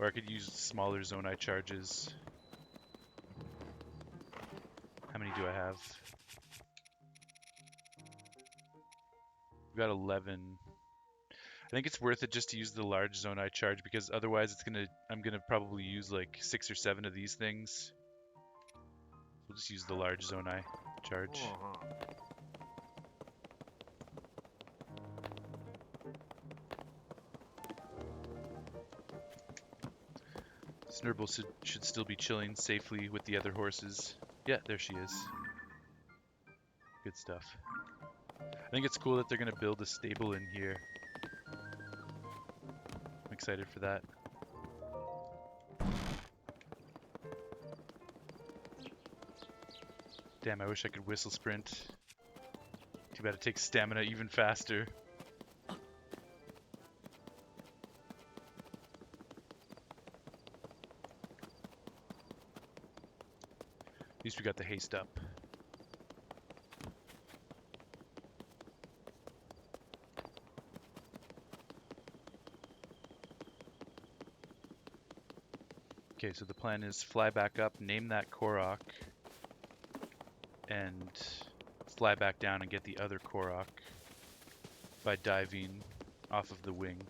A: Or I could use smaller Zonai charges. How many do I have? We've got 11. I think it's worth it just to use the large Zonai charge because otherwise I'm gonna probably use like 6 or 7 of these things. We'll just use the large Zonai charge. Snurble should still be chilling safely with the other horses. Yeah, there she is. Good stuff. I think it's cool that they're going to build a stable in here. I'm excited for that. Damn, I wish I could whistle sprint. Too bad it takes stamina even faster. At least we got the haste up. Okay, so the plan is fly back up, name that Korok, and fly back down and get the other Korok by diving off of the wing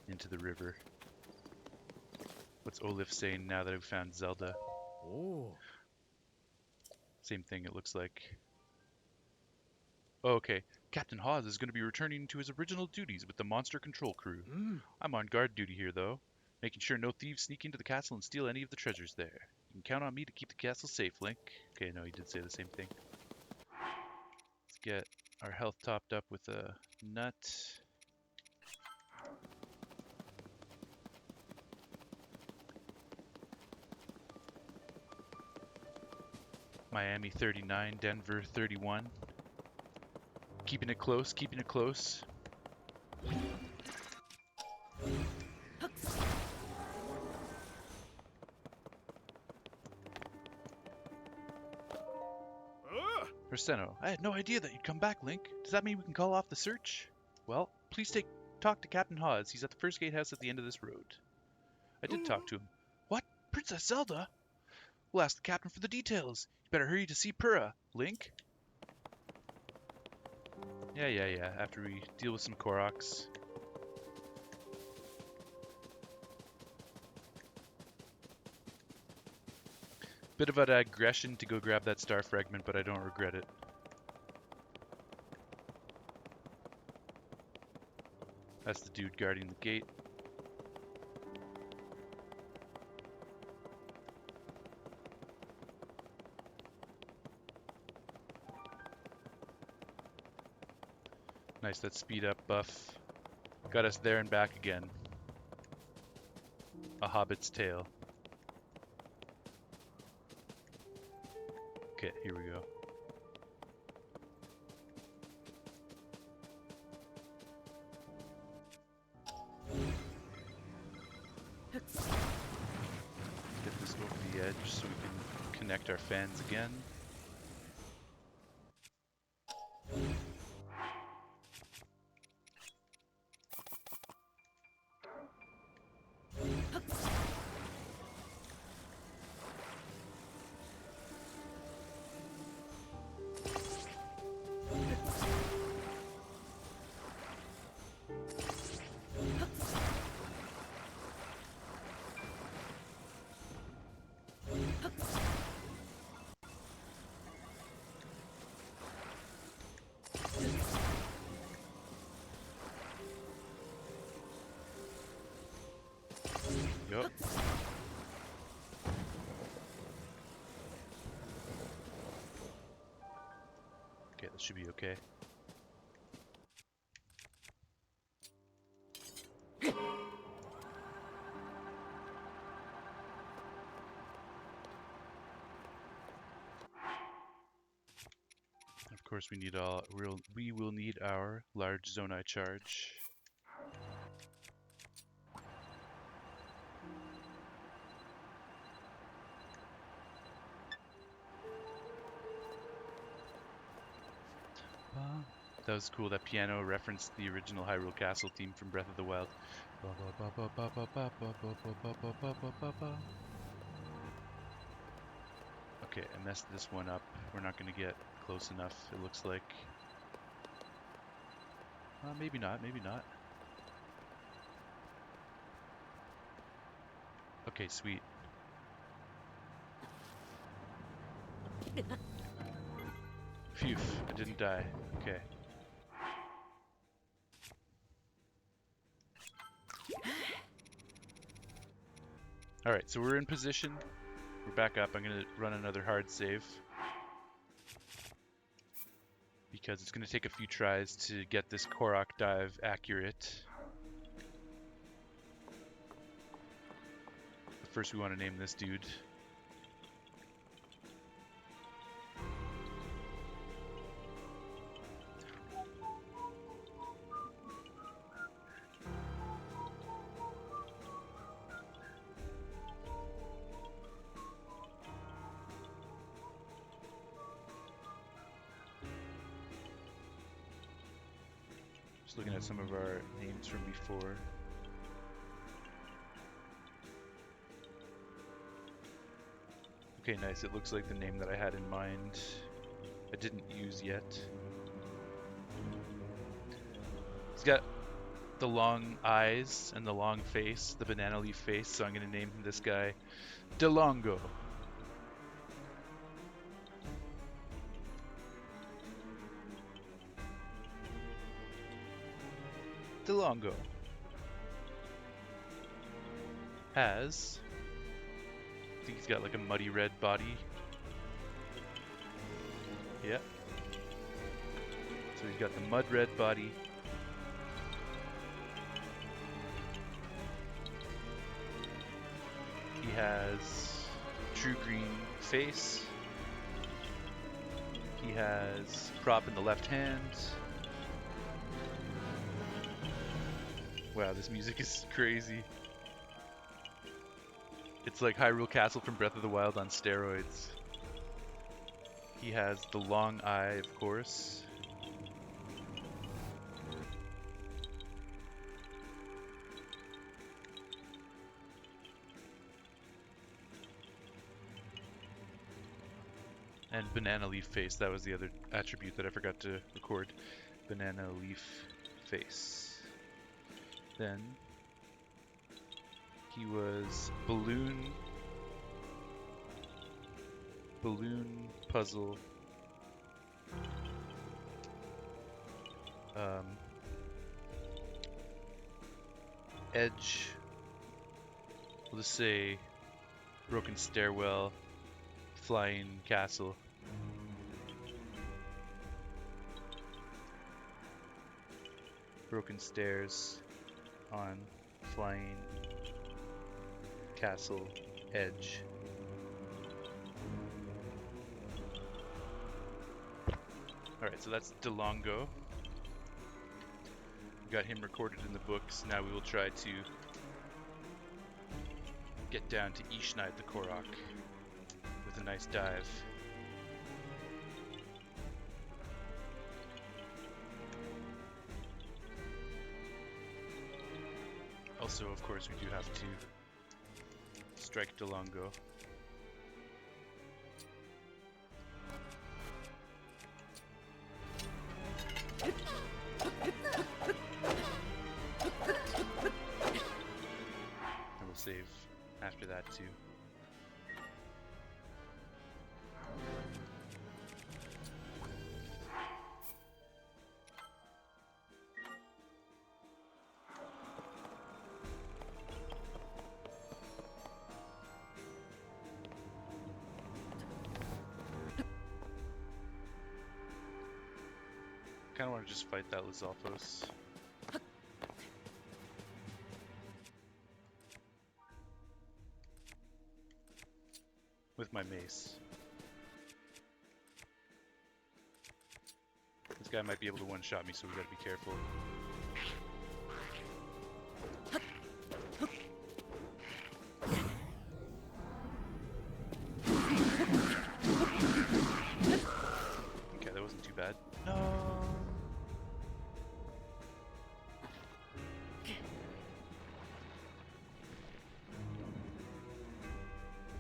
A: into the river. What's Olaf saying now that I've found Zelda?
B: Oh.
A: Same thing, it looks like. Oh, okay. Captain Hawes is going to be returning to his original duties with the monster control crew. I'm on guard duty here, though, making sure no thieves sneak into the castle and steal any of the treasures there. You can count on me to keep the castle safe, Link. Okay, no, he did say the same thing. Let's get our health topped up with a nut. Miami 39, Denver 31. Keeping it close, keeping it close. Perseno, I had no idea that you'd come back, Link. Does that mean we can call off the search? Well, please talk to Captain Hawes. He's at the first gatehouse at the end of this road. I did talk to him. What? Princess Zelda? We'll ask the captain for the details. You better hurry to see Purah, Link. Yeah. After we deal with some Koroks. Bit of a digression to go grab that star fragment, but I don't regret it. That's the dude guarding the gate. Nice, that speed up buff got us there and back again. A hobbit's tale. Okay, here we go. just so we can connect our fans again. Yup. Okay, that should be okay. Of course, we will need our large Zonai charge. That was cool. That piano referenced the original Hyrule Castle theme from Breath of the Wild. Okay, I messed this one up. We're not going to get close enough, it looks like. Maybe not, maybe not. Okay, sweet. Phew, I didn't die. Okay. Alright, so we're in position. We're back up. I'm going to run another hard save. Because it's going to take a few tries to get this Korok dive accurate. But first we want to name this dude. Just looking at some of our names from before. Okay, nice. It looks like the name that I had in mind I didn't use yet. He's got the long eyes and the long face, the banana leaf face, so I'm going to name this guy DeLongo. DeLongo has, I think he's got like a muddy red body. Yep. So he's got the mud red body. He has true green face. He has prop in the left hand. Wow, this music is crazy. It's like Hyrule Castle from Breath of the Wild on steroids. He has the long eye, of course. And banana leaf face, that was the other attribute that I forgot to record. Banana leaf face. Then he was balloon puzzle edge, we'll just say broken stairwell, flying castle. Broken stairs on flying castle edge. Alright, so that's DeLongo. We got him recorded in the books. Now we will try to get down to Ishnight the Korok. nice dive. Also, of course, we do have to strike Delongo. And we'll save after that too. I kind of want to just fight that Lizalfos. With my mace. This guy might be able to one-shot me, so we gotta be careful. Okay, that wasn't too bad. No.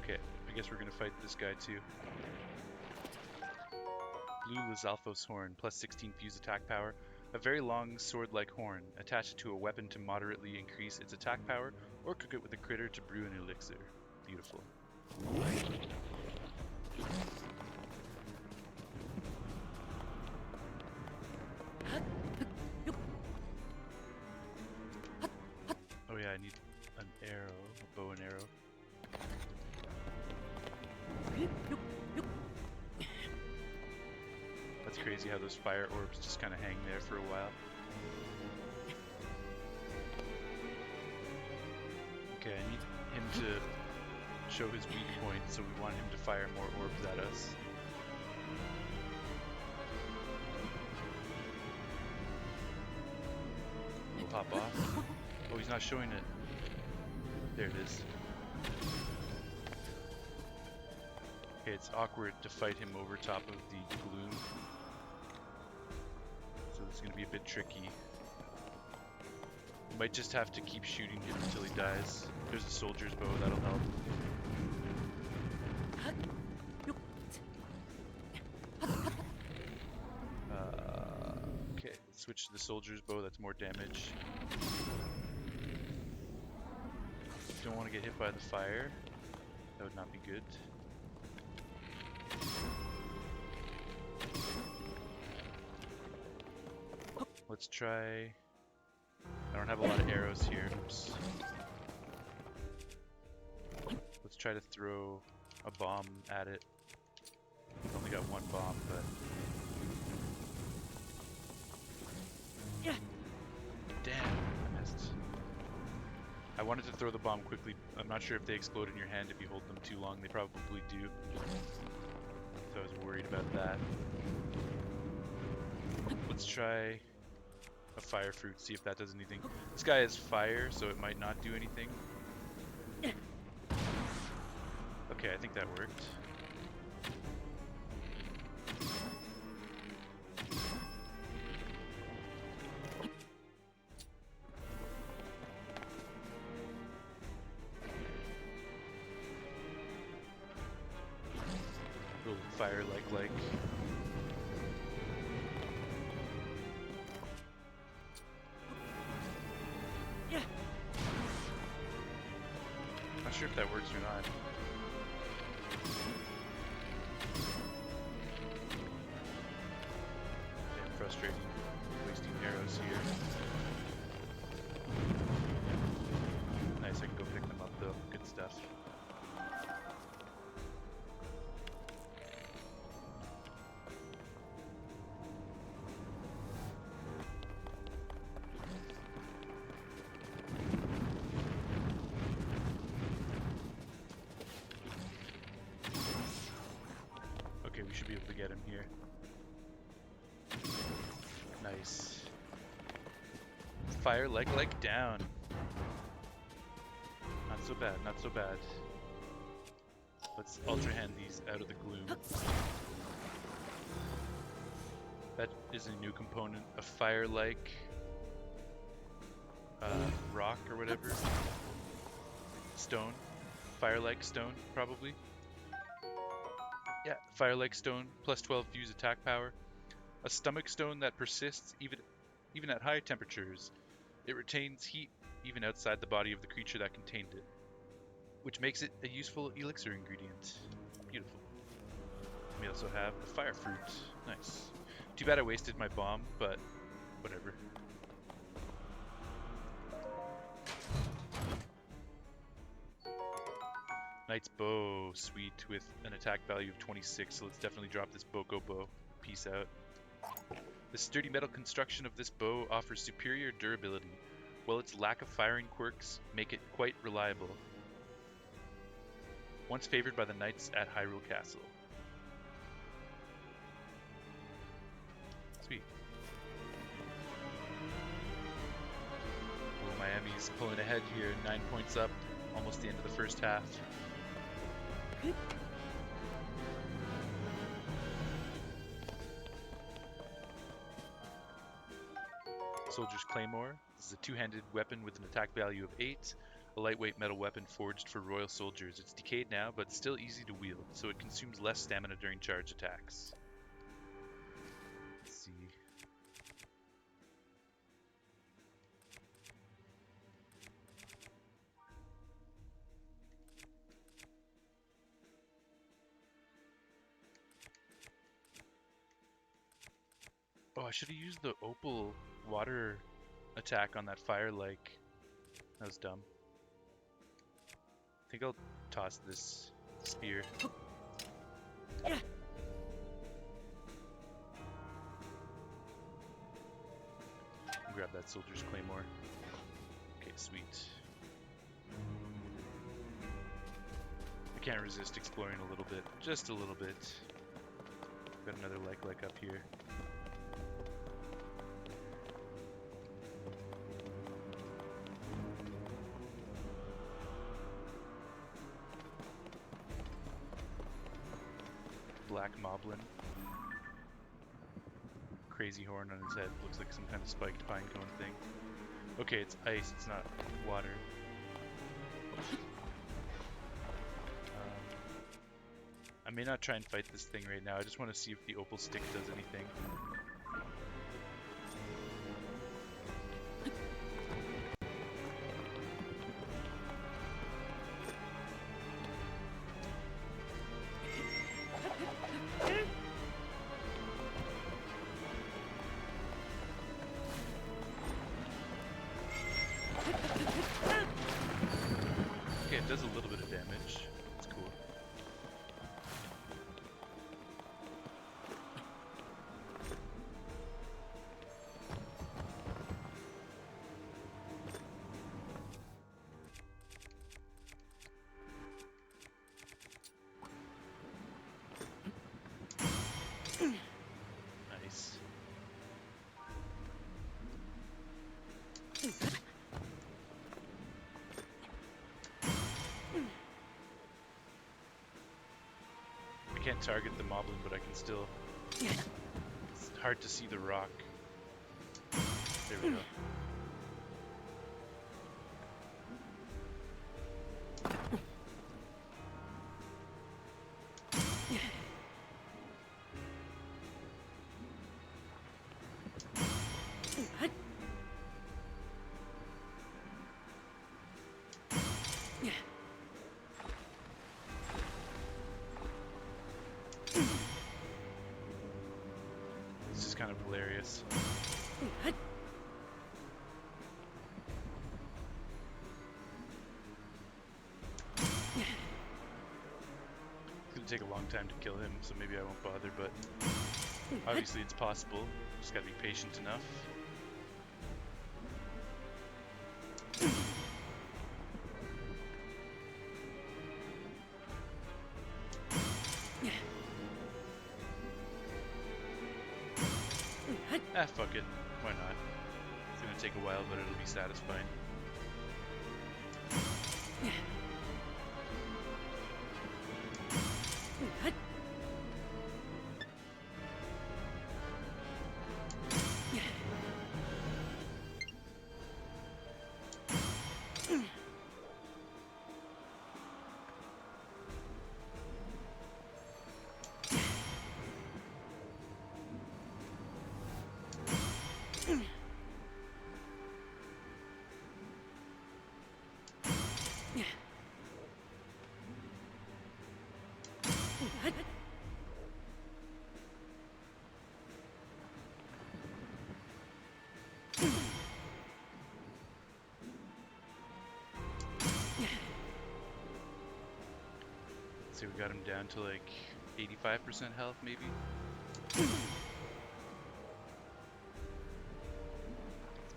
A: Okay, I guess we're gonna fight this guy too. Blue Lizalfos horn, plus 16 fuse attack power. A very long sword-like horn. Attach it to a weapon to moderately increase its attack power, or cook it with a critter to brew an elixir. Beautiful. Oh yeah, I need an arrow, a bow and arrow. That's crazy how those fire orbs just kind of hang there for a while. Okay, I need him to show his weak point, so we want him to fire more orbs at us. We'll pop off. Oh, he's not showing it. There it is. Okay, it's awkward to fight him over top of the gloom. So it's going to be a bit tricky. Might just have to keep shooting him until he dies. There's a soldier's bow, that'll help. Okay, let's switch to the soldier's bow, that's more damage. Don't want to get hit by the fire. That would not be good. Let's try... I don't have a lot of arrows here. Oops. Let's try to throw a bomb at it. I've only got one bomb, but... Damn, I missed. I wanted to throw the bomb quickly. I'm not sure if they explode in your hand if you hold them too long. They probably do. So I was worried about that. Let's try a fire fruit, see if that does anything. This guy has fire, so it might not do anything. Okay, I think that worked. Little fire like. Not sure if that works or not. Damn frustrating. Wasting arrows here. Nice, I can go pick them up though. Good stuff. Okay, we should be able to get him here. Nice. Fire leg down. Not so bad, not so bad. Let's Ultra Hand these out of the gloom. That is a new component, a fire-like rock or whatever. Stone. Fire-like stone, probably. Yeah, fire-like stone, plus 12 fuse attack power. A stomach stone that persists even at high temperatures. It retains heat even outside the body of the creature that contained it, which makes it a useful elixir ingredient. Beautiful. We also have the fire fruit. Nice. Too bad I wasted my bomb, but whatever. Knight's bow, sweet, with an attack value of 26, so let's definitely drop this Boko bow. Peace out. The sturdy metal construction of this bow offers superior durability, while its lack of firing quirks make it quite reliable. Once favored by the knights at Hyrule Castle. Sweet. Well, Miami's pulling ahead here, 9 points up, almost the end of the first half. Soldier's Claymore. This is a two-handed weapon with an attack value of 8, a lightweight metal weapon forged for royal soldiers. It's decayed now, but still easy to wield, so it consumes less stamina during charge attacks. Let's see. Oh, I should have used the opal water attack on that fire-like. That was dumb. I think I'll toss this spear. Grab that soldier's claymore. Okay, sweet. I can't resist exploring a little bit. Just a little bit. Got another like up here. Black moblin. Crazy horn on his head. Looks like some kind of spiked pine cone thing. Okay, it's ice, it's not water. I may not try and fight this thing right now. I just want to see if the opal stick does anything. Okay, it does a little bit of damage. That's cool. Nice. I can't target the moblin, but I can still... It's hard to see the rock. There we go. This is kind of hilarious. It's gonna take a long time to kill him, so maybe I won't bother, but obviously it's possible. Just gotta be patient enough. Ah, fuck it. Why not? It's gonna take a while, but it'll be satisfying. So we got him down to like 85% health, maybe. It's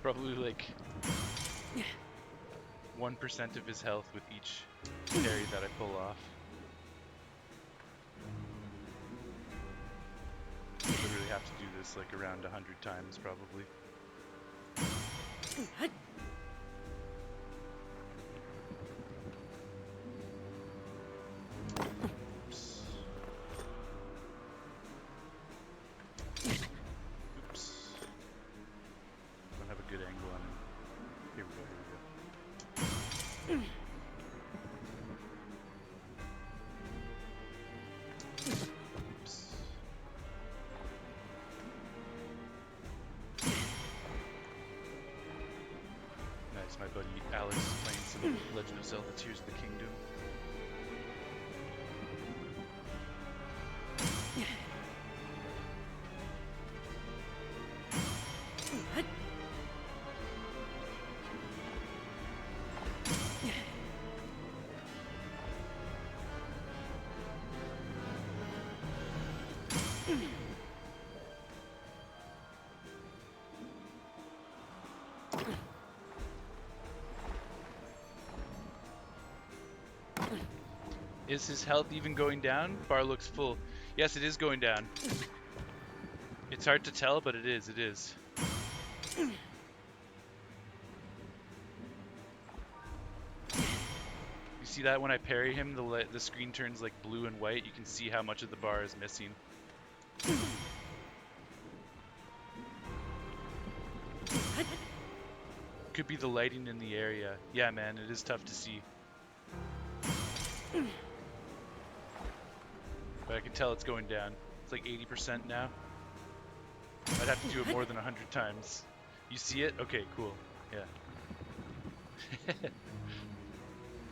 A: probably like 1% of his health with each parry that I pull off. I literally have to do this like around 100 times, probably. My buddy Alex is playing some Legend of Zelda Tears of the Kingdom. Is his health even going down? Bar looks full. Yes, it is going down. It's hard to tell, but it is. It is. You see that when I parry him, the screen turns like blue and white. You can see how much of the bar is missing. Could be the lighting in the area. Yeah, man, it is tough to see. But I can tell it's going down. It's like 80% now. I'd have to do it more than 100 times. You see it? Okay, cool. Yeah.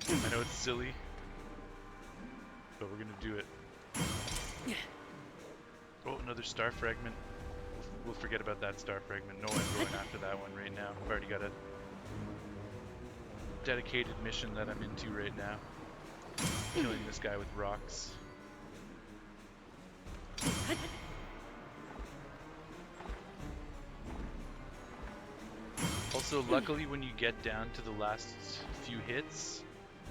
A: I know it's silly, but we're gonna do it. Oh, another star fragment. We'll forget about that star fragment. No, I'm going after that one right now. I've already got a dedicated mission that I'm into right now. Killing this guy with rocks. Also, luckily when you get down to the last few hits,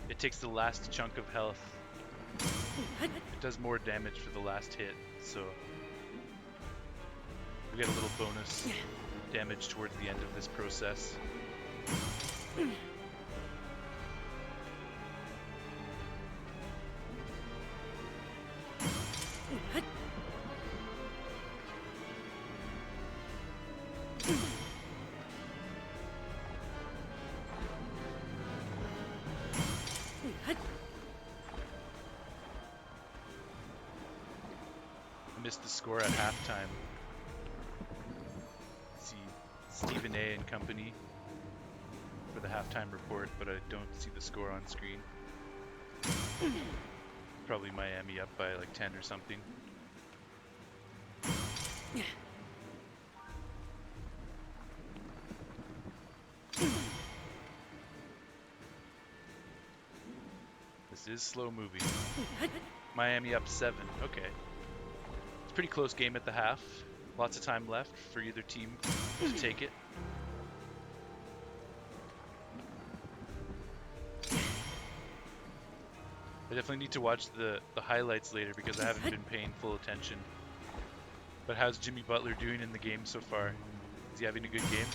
A: it takes the last chunk of health. It does more damage for the last hit, so we get a little bonus damage towards the end of this process. Missed the score at halftime. See Stephen A. and company for the halftime report, but I don't see the score on screen. Probably Miami up by like 10 or something. This is slow moving. Miami up 7. Okay. Pretty close game at the half. Lots of time left for either team to take it. I definitely need to watch the highlights later because I haven't been paying full attention. But how's Jimmy Butler doing in the game so far? Is he having a good game?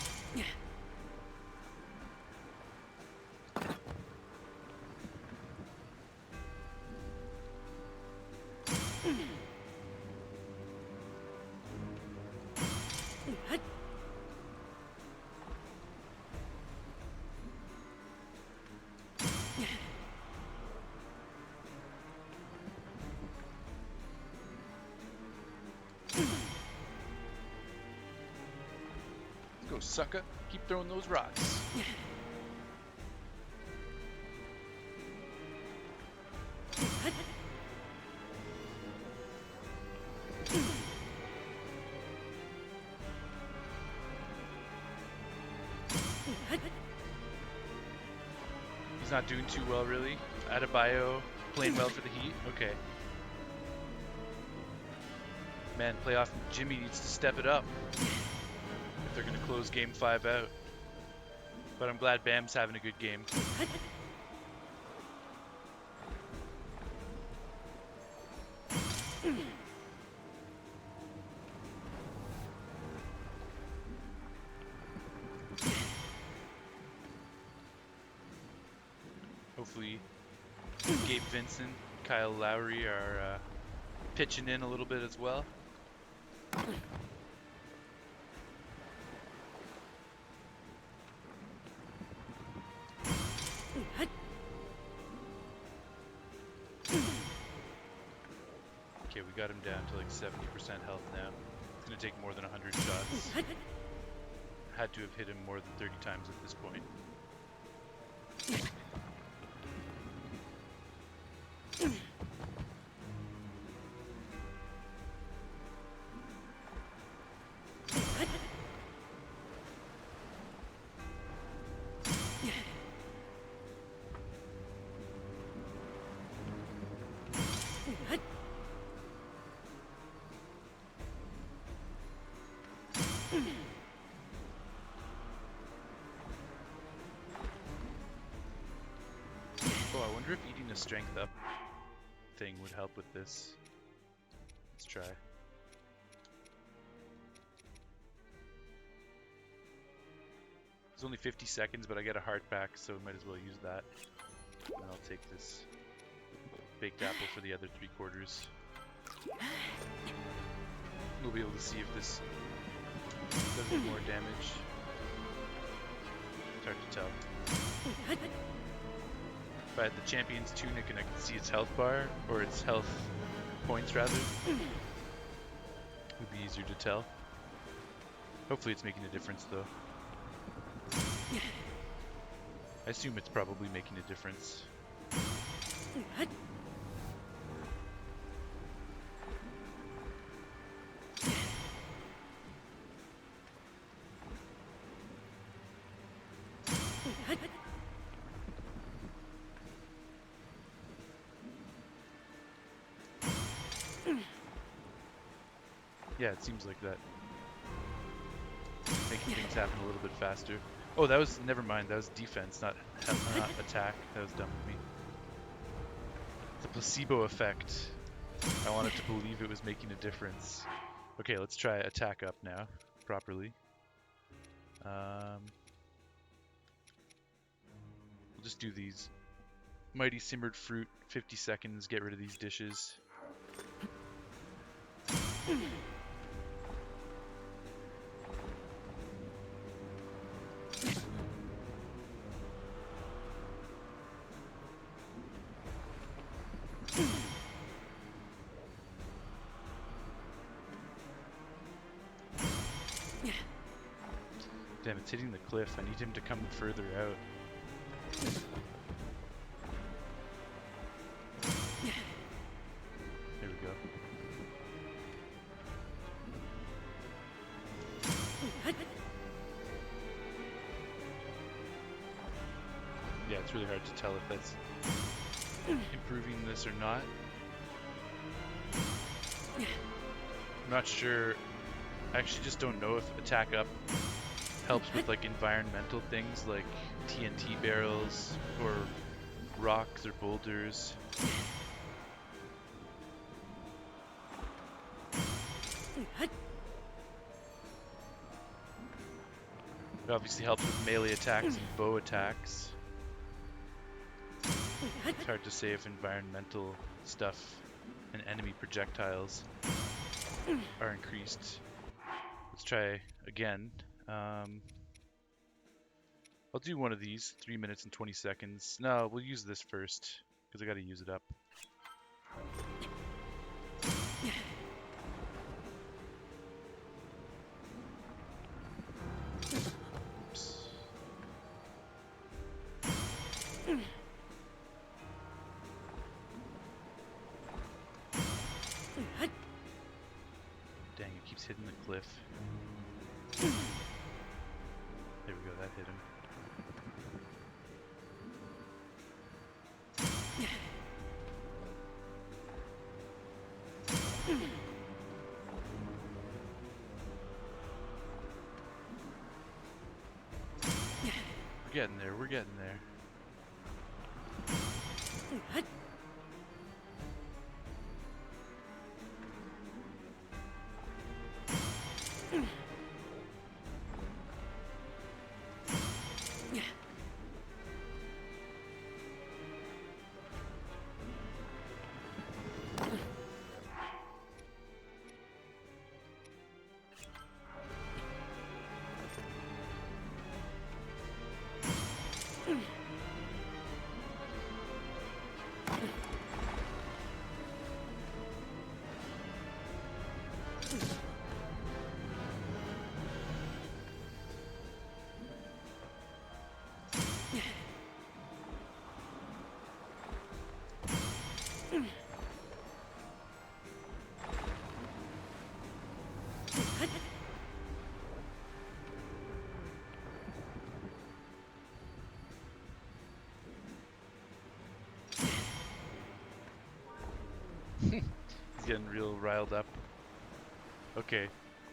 A: sucker. Keep throwing those rocks. He's not doing too well, really. Adebayo playing well for the Heat. Okay. Man, playoff Jimmy needs to step it up if they're going to close Game 5 out. But I'm glad Bam's having a good game. Hopefully Gabe Vincent, Kyle Lowry are pitching in a little bit as well. Okay, we got him down to like 70% health now. It's gonna take more than 100 shots. Had to have hit him more than 30 times at this point. Oh, I wonder if eating a strength up thing would help with this. Let's try. It's only 50 seconds, but I get a heart back, so might as well use that. And I'll take this baked apple for the other 3/4. We'll be able to see if this does any more damage. It's hard to tell. If I had the Champion's Tunic and I could see its health bar, or its health points rather, it would be easier to tell. Hopefully it's making a difference though. I assume it's probably making a difference. Yeah, it seems like that. Making things happen a little bit faster. Oh, that was, never mind, that was defense, not attack. That was dumb of me. The placebo effect. I wanted to believe it was making a difference. Okay, let's try attack up now, properly. We'll just do these. Mighty simmered fruit, 50 seconds, get rid of these dishes. Damn, it's hitting the cliff. I need him to come further out. There we go. Yeah, it's really hard to tell if that's improving this or not. I'm not sure. I actually just don't know if attack up helps with like environmental things like TNT barrels or rocks or boulders. It obviously helps with melee attacks and bow attacks. It's hard to say if environmental stuff and enemy projectiles are increased. Let's try again. I'll do one of these, 3 minutes and 20 seconds. No, we'll use this first, because I gotta use it up. Oops. Dang, it keeps hitting the cliff. There we go, that hit him. We're getting there, we're getting there. He's getting real riled up. Okay,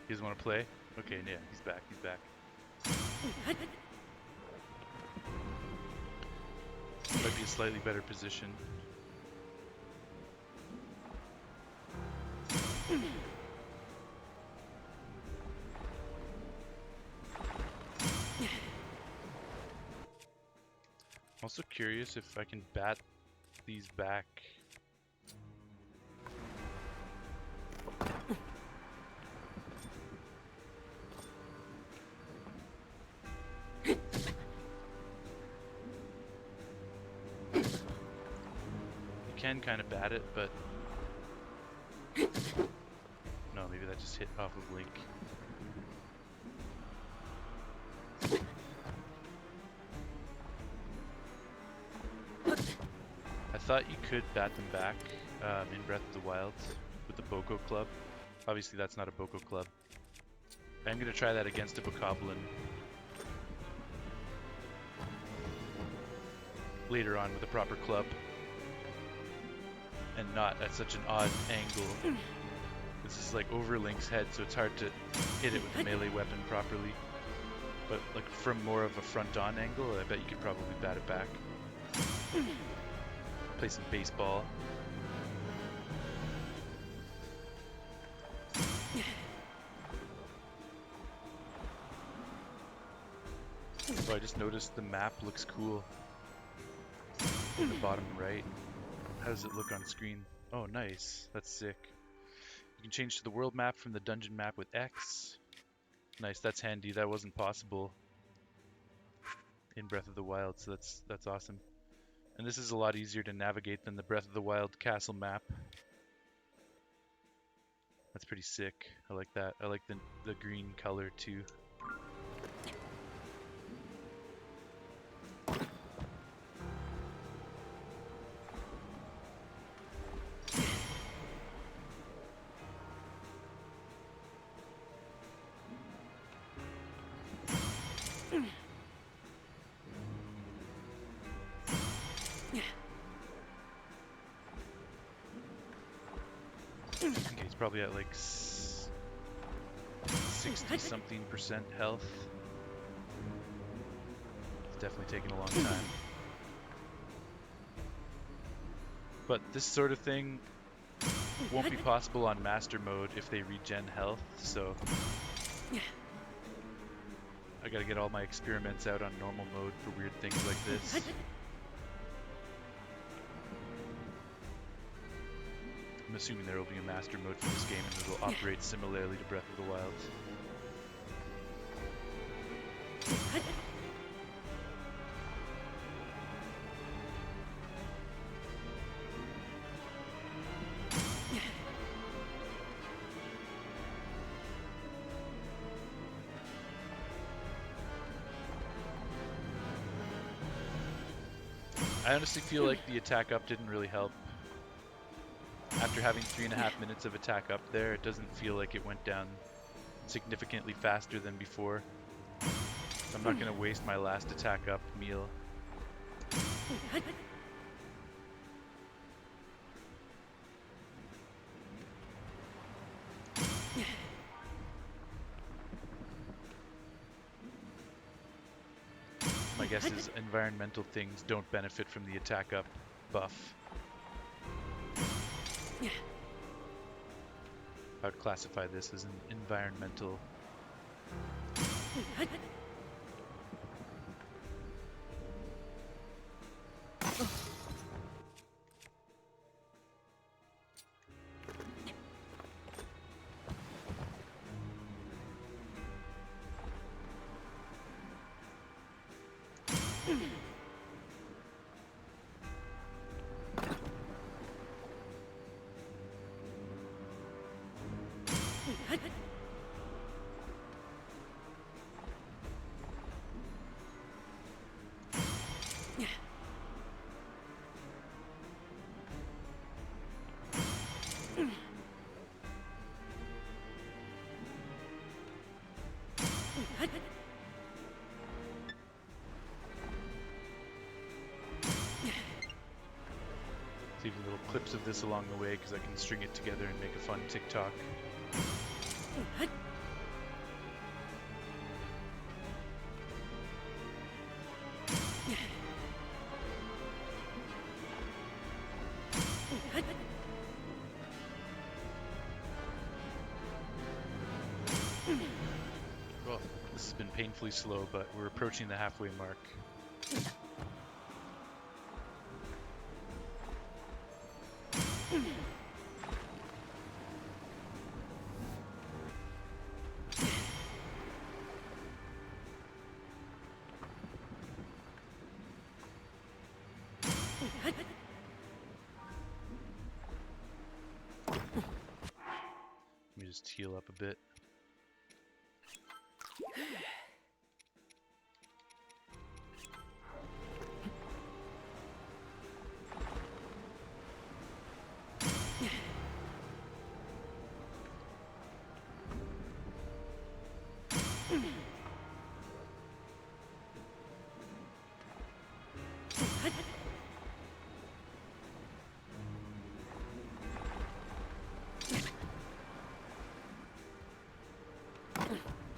A: he doesn't want to play? Okay, yeah, he's back, he's back. Might be a slightly better position. I'm also curious if I can bat these back. You can kind of bat it, but no, maybe that just hit off of Link. I thought you could bat them back in Breath of the Wild with the Boko Club. Obviously that's not a Boko Club. I'm going to try that against a Bokoblin later on with a proper club. And not at such an odd angle. This is like over Link's head, so it's hard to hit it with a melee weapon properly. But like from more of a front-on angle, I bet you could probably bat it back. Play some baseball. Oh, I just noticed the map looks cool. In the bottom right. How does it look on screen? Oh, nice. That's sick. You can change to the world map from the dungeon map with X. Nice, that's handy. That wasn't possible in Breath of the Wild, so that's awesome. And this is a lot easier to navigate than the Breath of the Wild castle map. That's pretty sick. I like that. I like the green color too. Okay, he's probably at like 60-something% health. It's definitely taking a long time. But this sort of thing won't be possible on Master Mode if they regen health, so I gotta get all my experiments out on normal mode for weird things like this. I'm assuming there will be a Master Mode for this game and it will operate similarly to Breath of the Wild. I honestly feel like the attack up didn't really help. After having 3.5 minutes of attack up there, it doesn't feel like it went down significantly faster than before. So I'm not going to waste my last attack up meal. My guess is environmental things don't benefit from the attack up buff. I would classify this as an environmental. Leave little clips of this along the way because I can string it together and make a fun TikTok. Well, this has been painfully slow, but we're approaching the halfway mark. Let me just heal up a bit.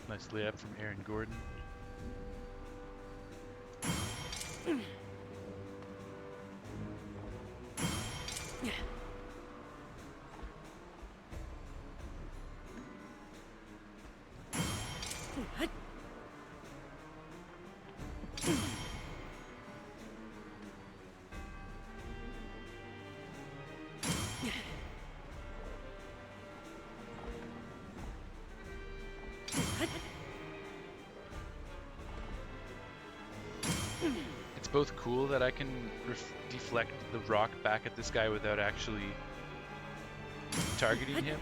A: Nice layup from Aaron Gordon. It's both cool that I can deflect the rock back at this guy without actually targeting him.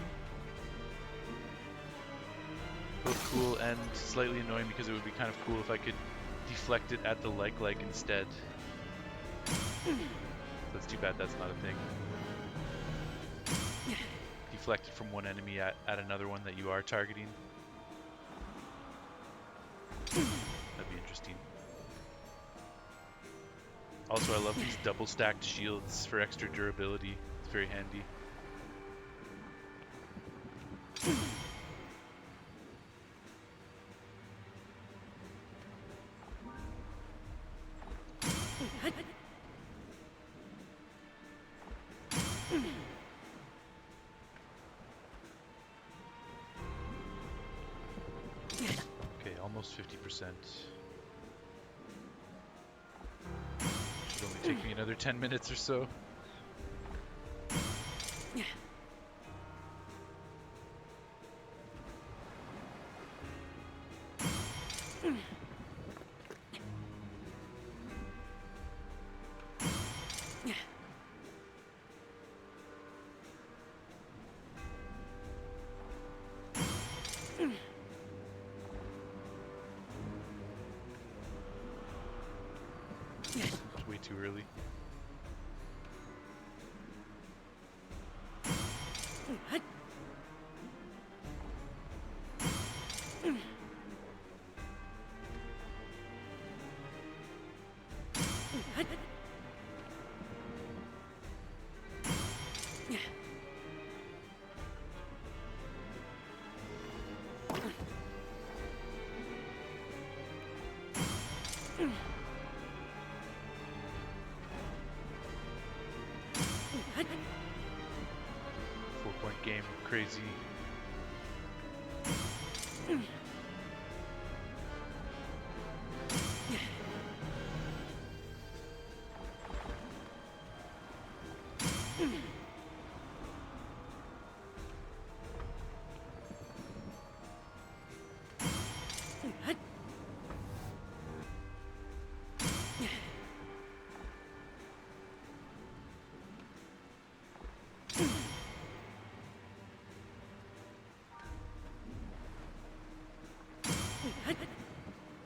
A: Both cool and slightly annoying because it would be kind of cool if I could deflect it at the like instead. That's too bad that's not a thing. Deflect it from one enemy at another one that you are targeting. That'd be interesting. Also, I love these double stacked shields for extra durability. It's very handy. Okay, almost 50%. Should only take me another 10 minutes or so. way too early. Four-point game, crazy.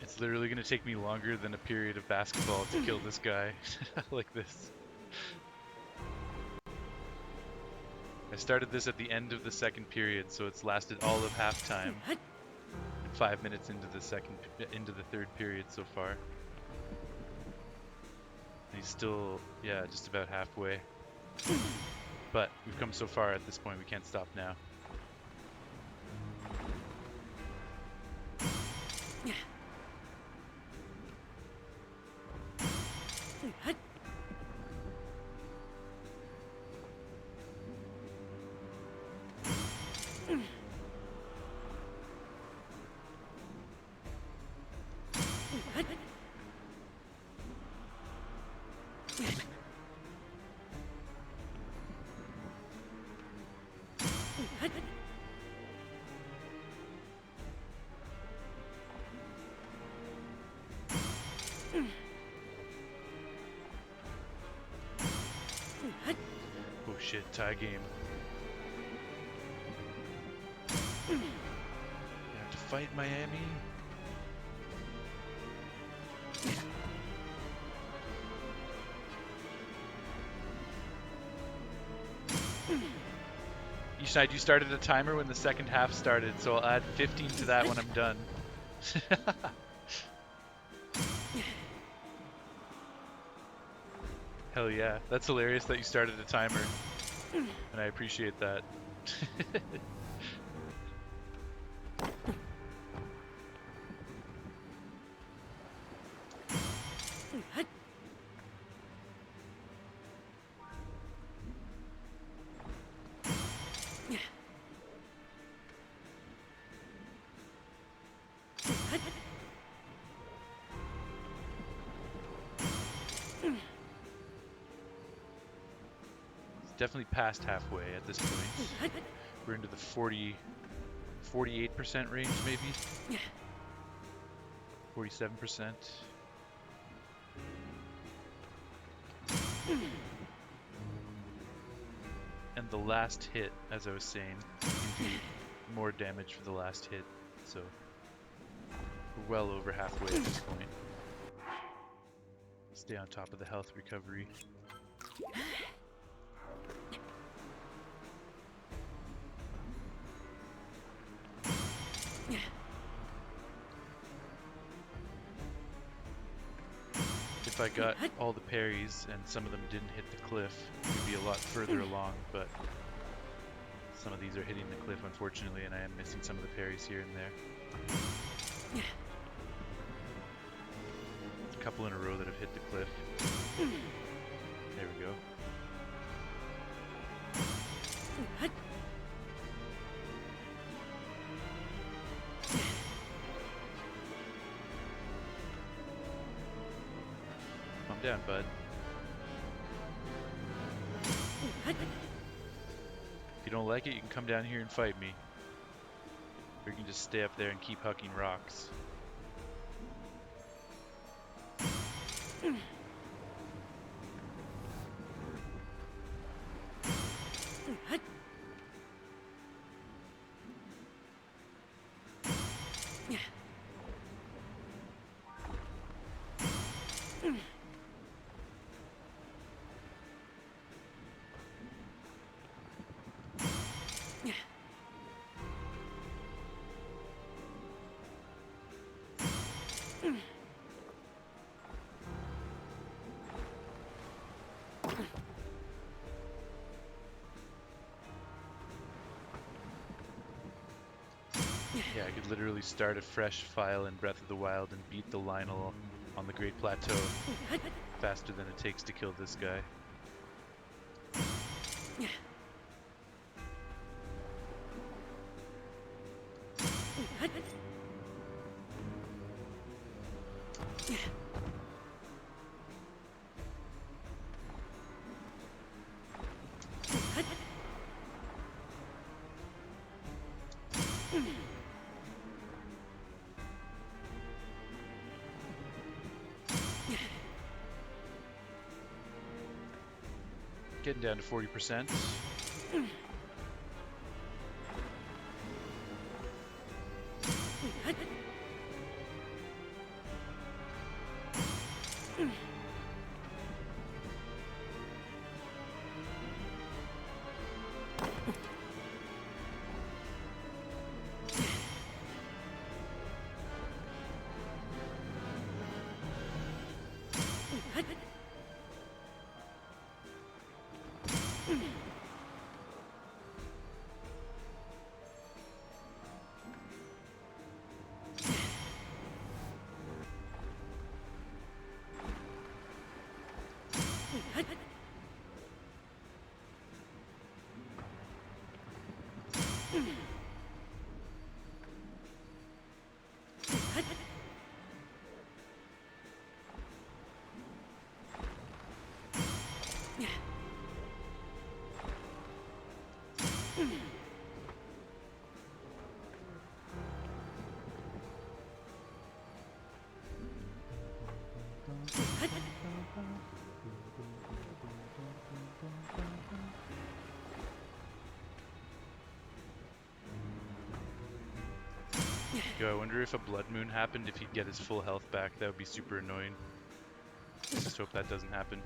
A: It's literally going to take me longer than a period of basketball to kill this guy like this. I started this at the end of the second period, so it's lasted all of halftime. And 5 minutes into the third period so far. And he's still, yeah, just about halfway. But we've come so far at this point, we can't stop now. Oh shit, tie game. You have to fight Miami. You started a timer when the second half started, so I'll add 15 to that when I'm done. Hell yeah, that's hilarious that you started a timer, and I appreciate that. Definitely past halfway at this point. We're into the 48% range maybe? 47%. And the last hit, as I was saying, you can do more damage for the last hit, so we're well over halfway at this point. Stay on top of the health recovery. If I got all the parries and some of them didn't hit the cliff, we'd be a lot further along, but some of these are hitting the cliff unfortunately, and I am missing some of the parries here and there. A couple in a row that have hit the cliff. There we go. Calm down, bud. If you don't like it, you can come down here and fight me. Or you can just stay up there and keep hucking rocks. I could literally start a fresh file in Breath of the Wild and beat the Lionel on the Great Plateau faster than it takes to kill this guy. Getting down to 40%. Yo, I wonder if a blood moon happened, if he'd get his full health back. That would be super annoying. Just hope that doesn't happen.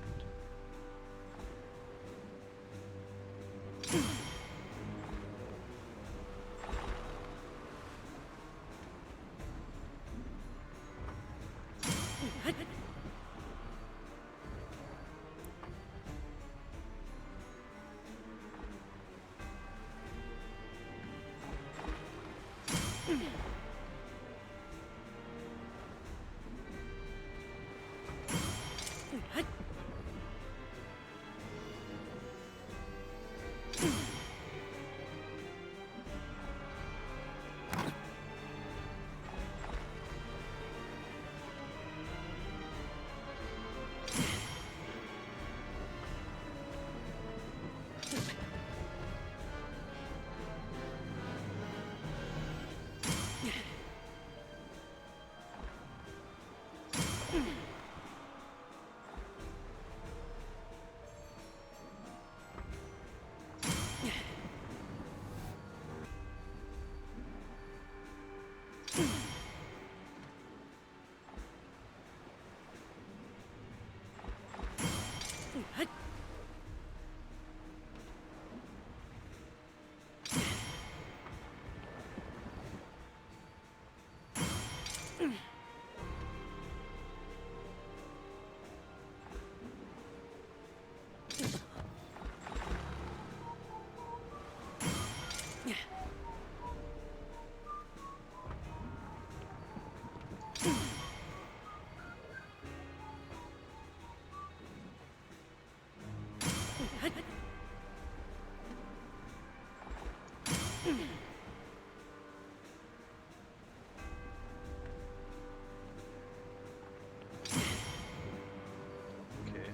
A: Okay.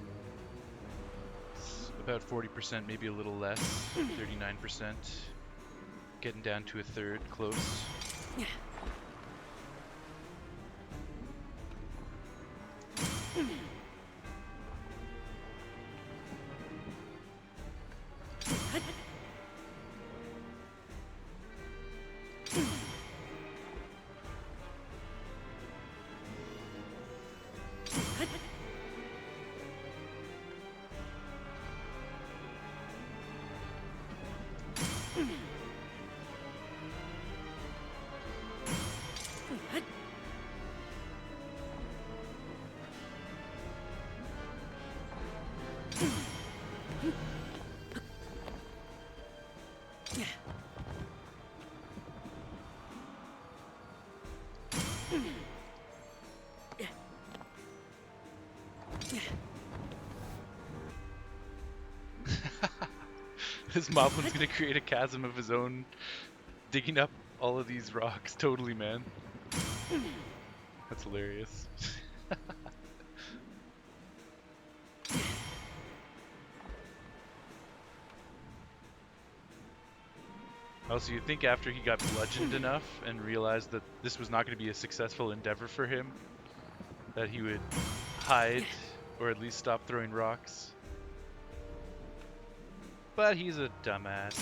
A: It's about 40%, maybe a little less. 39%. Getting down to a third, close. This moblin's gonna create a chasm of his own, digging up all of these rocks. Totally, man. That's hilarious. Also, you'd think after he got bludgeoned enough and realized that this was not going to be a successful endeavor for him, that he would hide or at least stop throwing rocks. But he's a dumbass.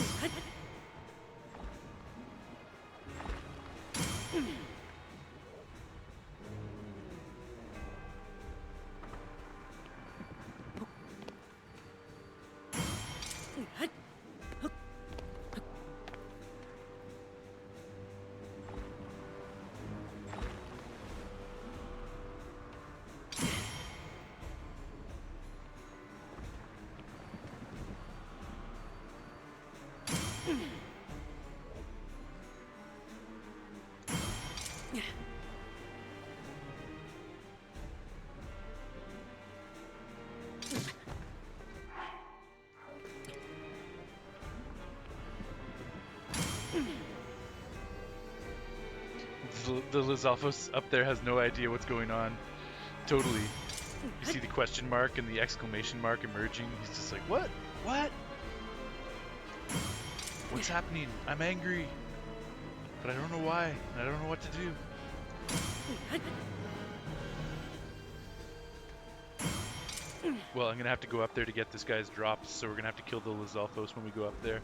A: The Lizalfos up there has no idea what's going on. Totally. You see the question mark and the exclamation mark emerging. He's just like, what? What? What's happening? I'm angry. But I don't know why. And I don't know what to do. Well, I'm going to have to go up there to get this guy's drops, so we're going to have to kill the Lizalfos when we go up there.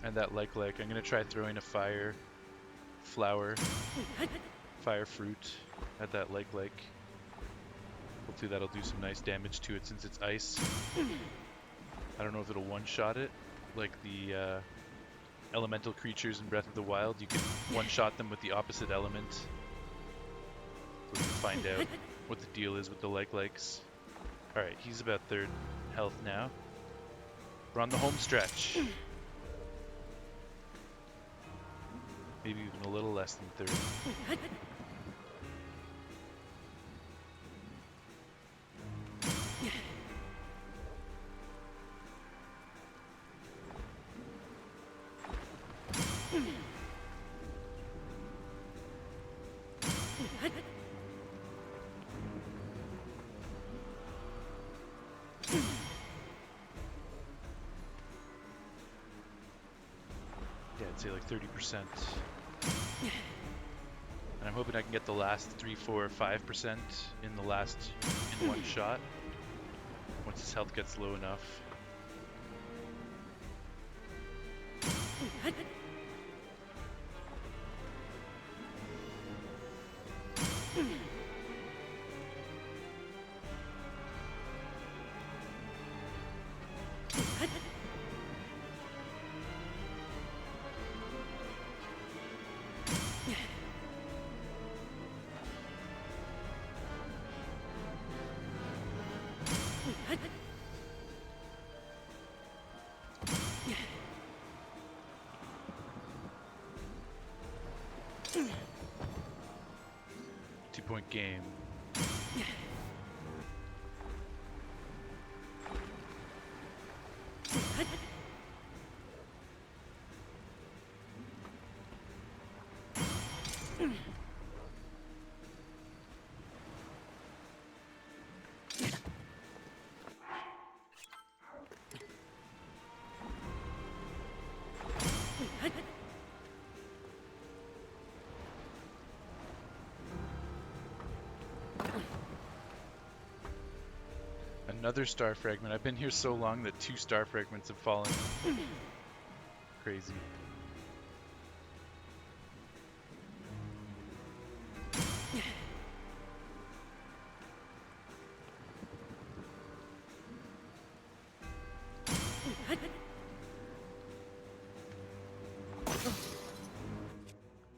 A: And that like, I'm going to try throwing a fire flower, fire fruit at that like. Hopefully that'll do some nice damage to it since it's ice. I don't know if it'll one-shot it, like the elemental creatures in Breath of the Wild. You can one-shot them with the opposite element. So we can find out what the deal is with the likes. Alright, he's about third health now. We're on the home stretch. Maybe even a little less than third. Yeah, I'd say like 30%. And I'm hoping I can get the last 3, 4, 5% in the last in one shot. Once his health gets low enough. Two-point game. Another star fragment. I've been here so long that 2 star fragments have fallen. Crazy.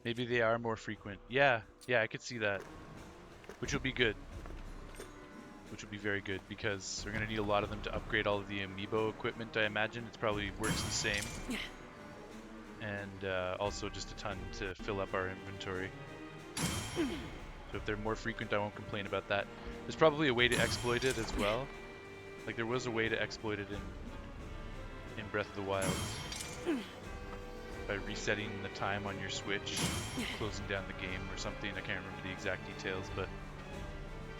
A: Maybe they are more frequent. Yeah, I could see that. Which will be good. Which will be very good because we're going to need a lot of them to upgrade all of the amiibo equipment, I imagine. It probably works the same. And also just a ton to fill up our inventory. So if they're more frequent, I won't complain about that. There's probably a way to exploit it as well. Like there was a way to exploit it in Breath of the Wild by resetting the time on your Switch, closing down the game or something. I can't remember the exact details, but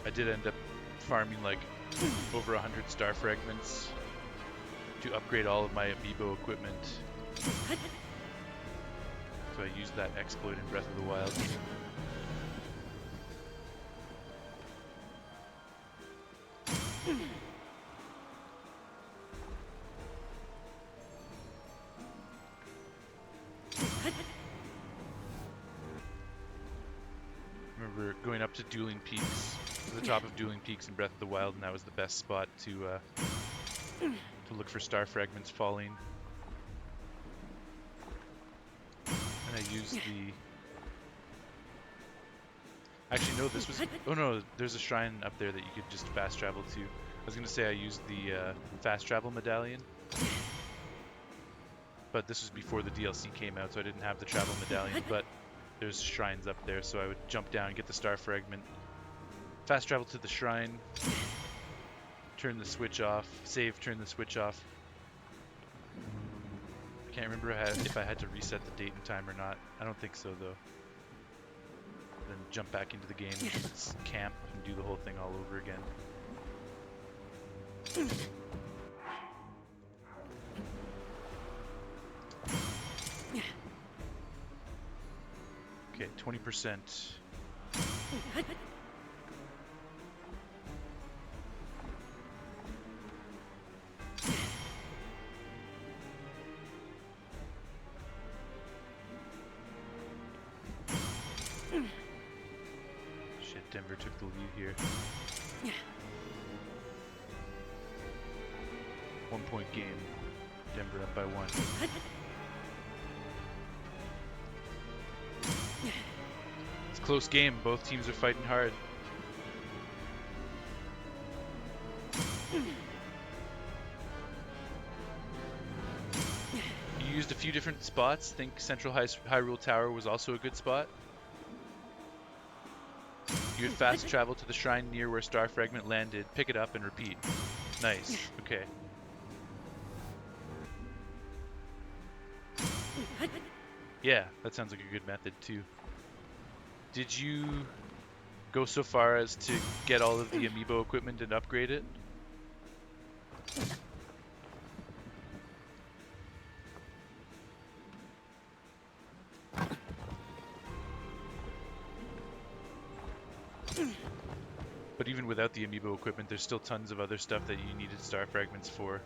A: I did end up farming like over 100 star fragments to upgrade all of my amiibo equipment. So I used that exploit in Breath of the Wild. Remember going up to Dueling Peaks, to the top of Dueling Peaks in Breath of the Wild, and that was the best spot to look for star fragments falling. And I used the... Actually, no, this was... Oh no, there's a shrine up there that you could just fast travel to. I was going to say I used the fast travel medallion. But this was before the DLC came out, so I didn't have the travel medallion, but there's shrines up there, so I would jump down, get the star fragment, fast travel to the shrine, turn the switch off, save, turn the switch off. I can't remember if I had to reset the date and time or not. I don't think so, though. Then jump back into the game, camp, and do the whole thing all over again. Okay, 20%. Shit, Denver took the lead here. 1 point game. Denver up by 1. It's a close game. Both teams are fighting hard. You used a few different spots. Think Central Hyrule Tower was also a good spot. You would fast travel to the shrine near where Star Fragment landed, pick it up, and repeat. Nice. Okay. Yeah, that sounds like a good method too. Did you go so far as to get all of the amiibo equipment and upgrade it? But even without the amiibo equipment, there's still tons of other stuff that you needed star fragments for.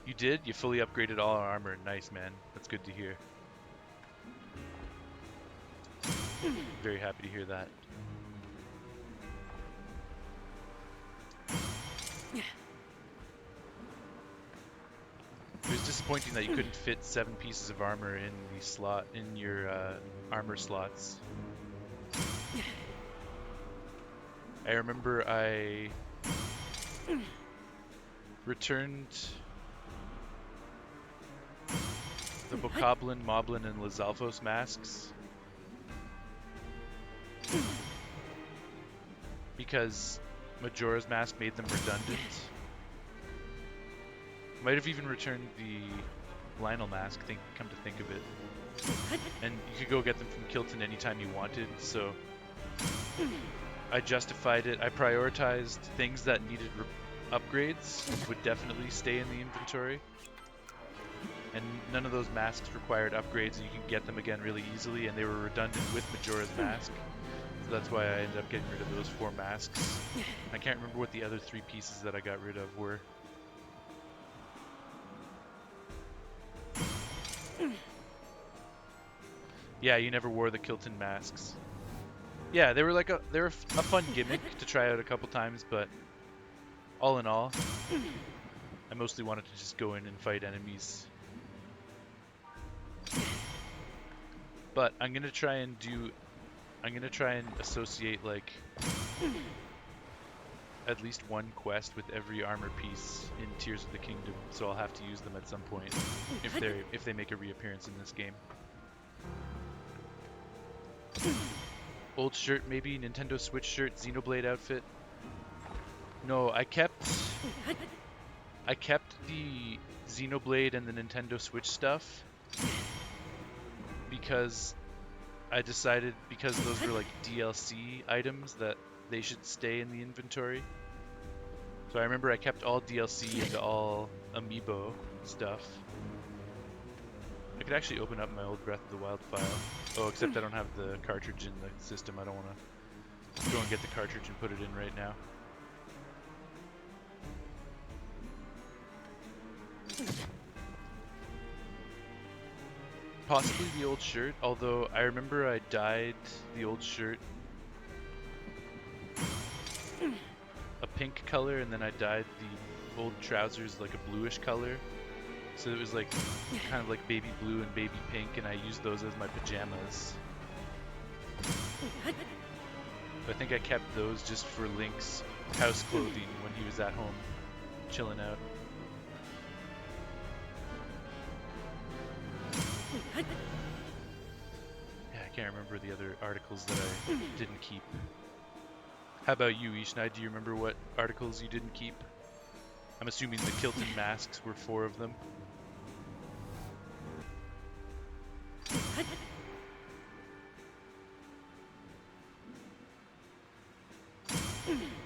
A: You did? You fully upgraded all our armor. Nice, man. That's good to hear. Very happy to hear that. It was disappointing that you couldn't fit 7 pieces of armor in the slot in your armor slots. I remember I returned the Bokoblin, Moblin, and Lizalfos masks because Majora's Mask made them redundant. Might have even returned the Lionel mask, come to think of it. And you could go get them from Kilton anytime you wanted, so I justified it. I prioritized things that needed upgrades, would definitely stay in the inventory. And none of those masks required upgrades, and you can get them again really easily, and they were redundant with Majora's Mask. So that's why I ended up getting rid of those 4 masks. I can't remember what the other 3 pieces that I got rid of were. Yeah, you never wore the Kilton masks. Yeah, they were a fun gimmick to try out a couple times, but all in all, I mostly wanted to just go in and fight enemies. But I'm gonna try and associate like at least one quest with every armor piece in Tears of the Kingdom, so I'll have to use them at some point if they make a reappearance in this game. Old shirt, maybe Nintendo Switch shirt, Xenoblade outfit. No, I kept the Xenoblade and the Nintendo Switch stuff because I decided because those were like DLC items that they should stay in the inventory. So I remember I kept all DLC and all amiibo stuff. I could actually open up my old Breath of the Wild file. Oh, except I don't have the cartridge in the system. I don't want to go and get the cartridge and put it in right now. Possibly the old shirt, although I remember I dyed the old shirt a pink color and then I dyed the old trousers like a bluish color. So it was like kind of like baby blue and baby pink, and I used those as my pajamas. But I think I kept those just for Link's house clothing when he was at home chilling out. Yeah, I can't remember the other articles that I didn't keep. How about you, Ishnai? Do you remember what articles you didn't keep? I'm assuming the Kilton masks were 4 of them.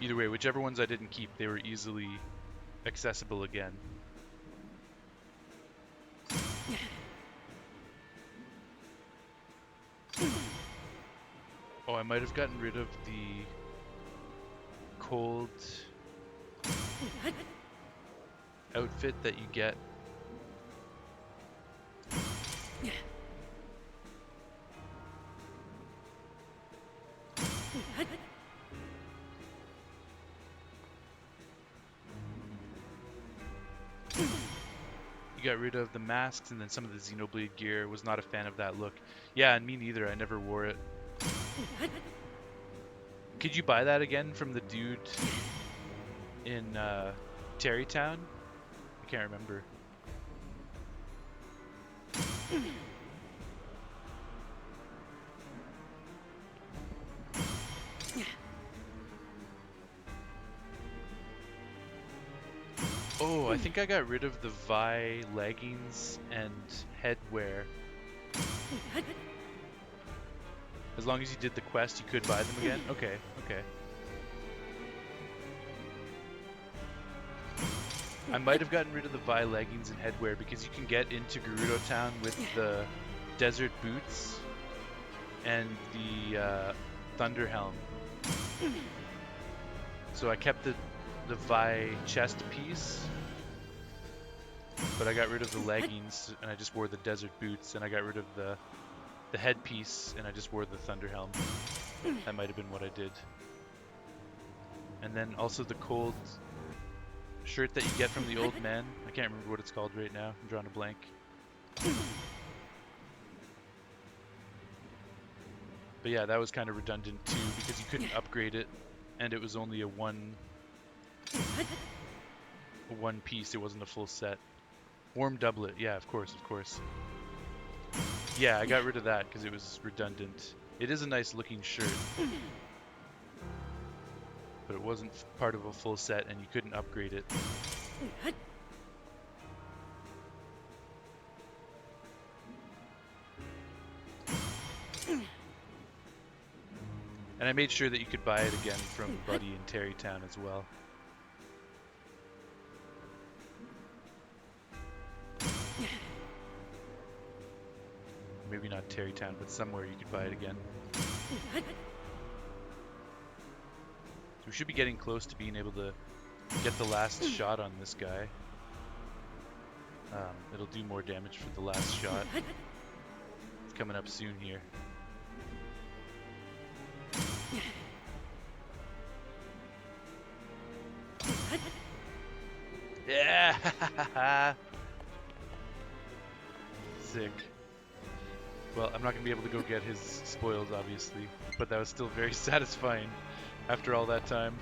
A: Either way, whichever ones I didn't keep, they were easily accessible again. Oh, I might have gotten rid of the cold outfit that you get. You got rid of the masks and then some of the Xenoblade gear. Was not a fan of that look. Yeah, and me neither. I never wore it. Could you buy that again from the dude in Terrytown? I can't remember. Oh, I think I got rid of the Vi leggings and headwear. As long as you did the quest, you could buy them again? Okay, okay. I might have gotten rid of the Vi leggings and headwear because you can get into Gerudo Town with the desert boots and the thunder helm. So I kept the Vi chest piece, but I got rid of the leggings and I just wore the desert boots, and I got rid of the headpiece and I just wore the thunder helm. That might have been what I did. And then also the cold shirt that you get from the old man. I can't remember what it's called right now. I'm drawing a blank. But yeah, that was kind of redundant too because you couldn't upgrade it, and it was only a one piece. It wasn't a full set. Warm doublet. Yeah, of course, of course. Yeah, I got rid of that because it was redundant. It is a nice looking shirt, but it wasn't part of a full set and you couldn't upgrade it. And I made sure that you could buy it again from Buddy in Terrytown as well. Maybe not Terrytown, but somewhere you could buy it again. So we should be getting close to being able to get the last shot on this guy. It'll do more damage for the last shot. It's coming up soon here. Yeah! Sick. Well, I'm not going to be able to go get his spoils, obviously, but that was still very satisfying after all that time.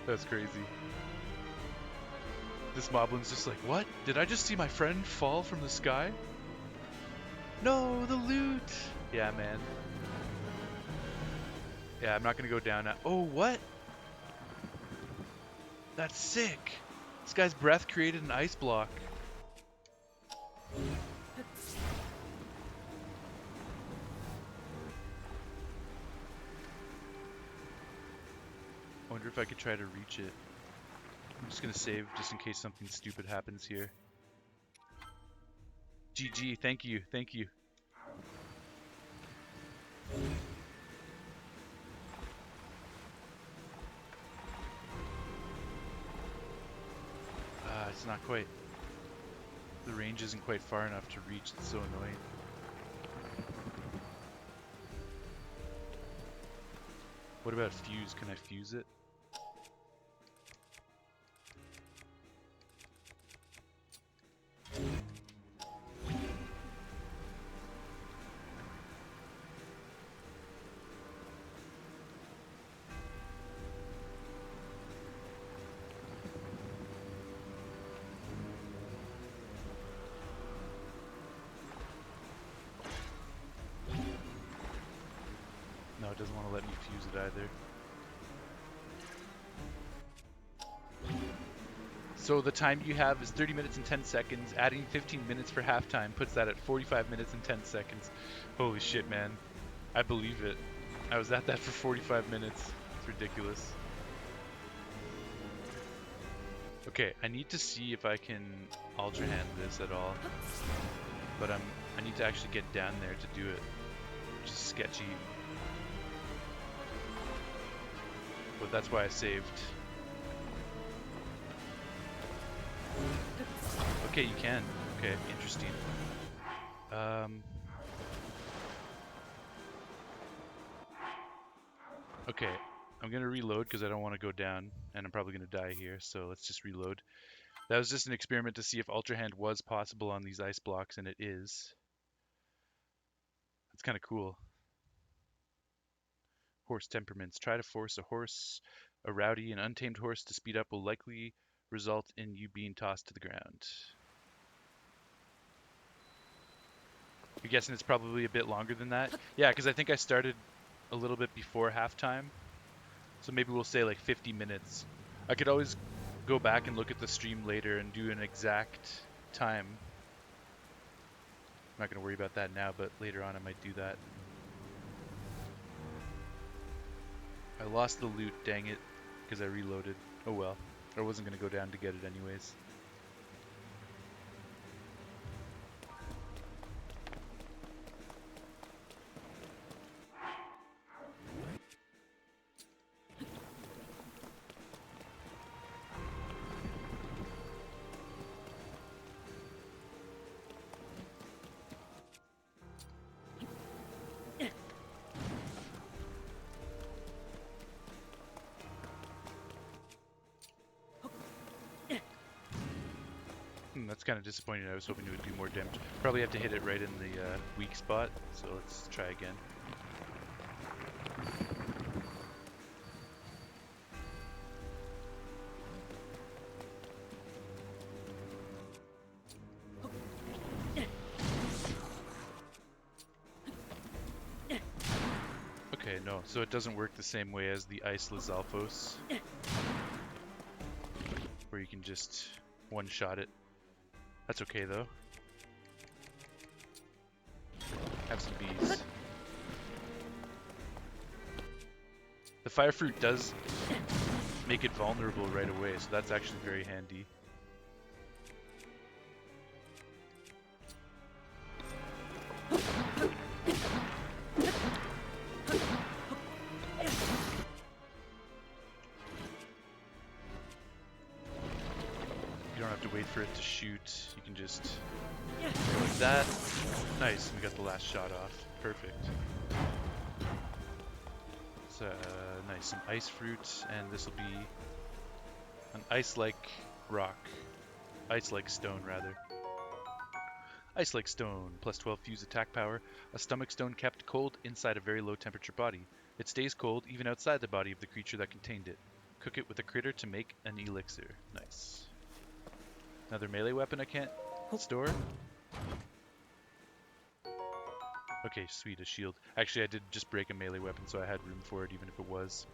A: That's crazy. This moblin's just like, what? Did I just see my friend fall from the sky? No, the loot! Yeah, man. Yeah, I'm not gonna go down now. Oh, what? That's sick! This guy's breath created an ice block. I wonder if I could try to reach it. I'm just gonna save just in case something stupid happens here. GG, thank you, thank you. It's not quite. The range isn't quite far enough to reach. It's so annoying. What about fuse? Can I fuse it? No, it doesn't want to let me fuse it either. So the time you have is 30 minutes and 10 seconds. Adding 15 minutes for halftime puts that at 45 minutes and 10 seconds. Holy shit, man. I believe it. I was at that for 45 minutes. It's ridiculous. Okay, I need to see if I can ultra hand this at all. But I need to actually get down there to do it, which is sketchy. But that's why I saved. Okay, you can. Okay, interesting. Okay, I'm gonna reload because I don't want to go down, and I'm probably gonna die here, so let's just reload. That was just an experiment to see if Ultra Hand was possible on these ice blocks, and it is. That's kind of cool. Horse temperaments. Try to force a rowdy and untamed horse to speed up will likely result in you being tossed to the ground. You're guessing it's probably a bit longer than that? Yeah, because I think I started a little bit before halftime. So maybe we'll say like 50 minutes. I could always go back and look at the stream later and do an exact time. I'm not going to worry about that now, but later on I might do that. I lost the loot, dang it, because I reloaded. Oh well. I wasn't going to go down to get it anyways. That's kind of disappointing. I was hoping it would do more damage. Probably have to hit it right in the weak spot, so let's try again. Okay, no, so it doesn't work the same way as the Ice Lizalfos, where you can just one-shot it. That's okay though. Have some bees. The fire fruit does make it vulnerable right away, so that's actually very handy. You don't have to wait for it to shoot. You can just like that. Nice, we got the last shot off. Perfect. So nice, some ice fruit, and this will be an ice-like rock. Ice-like stone, rather. Ice-like stone, plus 12 fuse attack power. A stomach stone kept cold inside a very low temperature body. It stays cold even outside the body of the creature that contained it. Cook it with a critter to make an elixir. Nice. Another melee weapon I can't store. Okay, sweet, a shield. Actually, I did just break a melee weapon, so I had room for it, even if it was.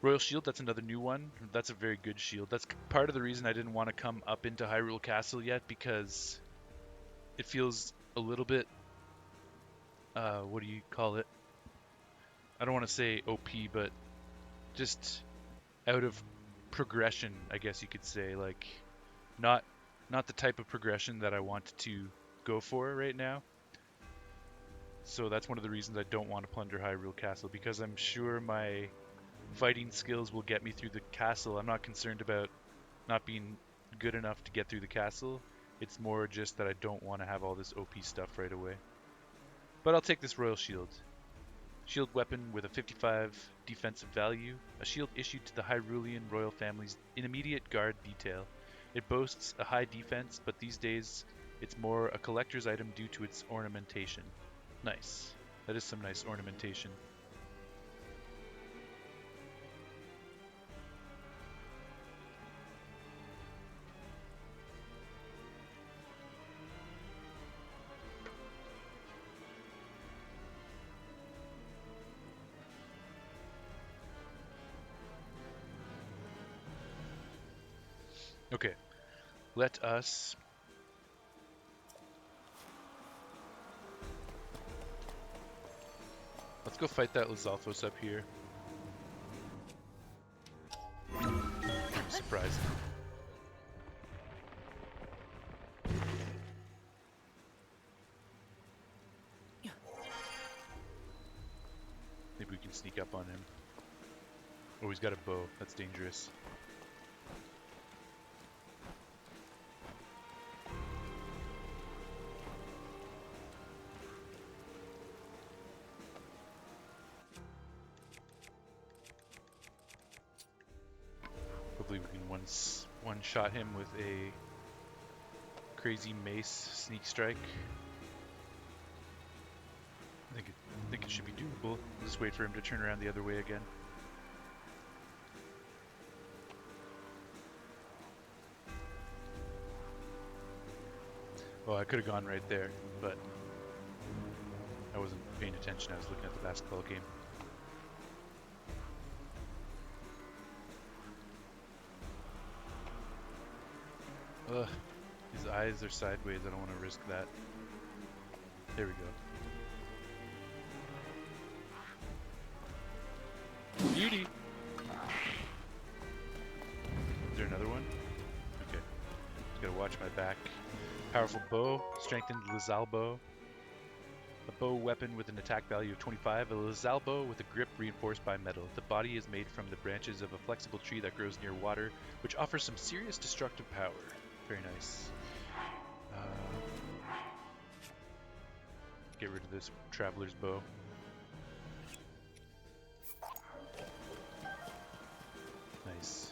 A: Royal Shield, that's another new one. That's a very good shield. That's part of the reason I didn't want to come up into Hyrule Castle yet, because it feels a little bit, what do you call it? I don't want to say OP, but just out of progression, I guess you could say. Like, not the type of progression that I want to go for right now. So that's one of the reasons I don't want to plunder Hyrule Castle, because I'm sure my fighting skills will get me through the castle. I'm not concerned about not being good enough to get through the castle. It's more just that I don't want to have all this OP stuff right away. But I'll take this Royal Shield. Shield weapon with a 55 defensive value, a shield issued to the Hyrulean royal family's intermediate guard detail. It boasts a high defense, but these days it's more a collector's item due to its ornamentation. Nice. That is some nice ornamentation. Okay, let's go fight that Lizalfos up here. Pretty surprising. Maybe we can sneak up on him. Oh, he's got a bow. That's dangerous. Hopefully we can one-shot him with a crazy mace sneak strike. I think it should be doable. Just wait for him to turn around the other way again. Well, I could have gone right there, but I wasn't paying attention. I was looking at the basketball game. Ugh, his eyes are sideways. I don't want to risk that. There we go. Beauty! Is there another one? Okay. Just gotta watch my back. Powerful bow, strengthened Lizalbo. A bow weapon with an attack value of 25. A Lizalbo with a grip reinforced by metal. The body is made from the branches of a flexible tree that grows near water, which offers some serious destructive power. Very nice. Get rid of this traveler's bow. Nice.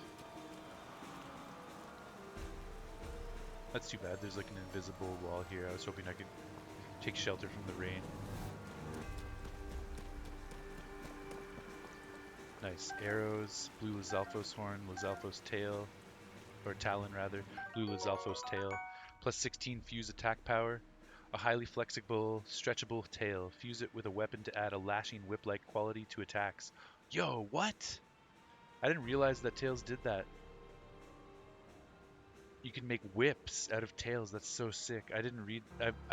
A: That's too bad. There's like an invisible wall here. I was hoping I could take shelter from the rain. Nice. Arrows, blue Lizalfos horn, Lizalfos tail, or talon rather, blue Lizalfos tail, plus 16 fuse attack power, a highly flexible, stretchable tail. Fuse it with a weapon to add a lashing whip-like quality to attacks. Yo, what? I didn't realize that tails did that. You can make whips out of tails. That's so sick. I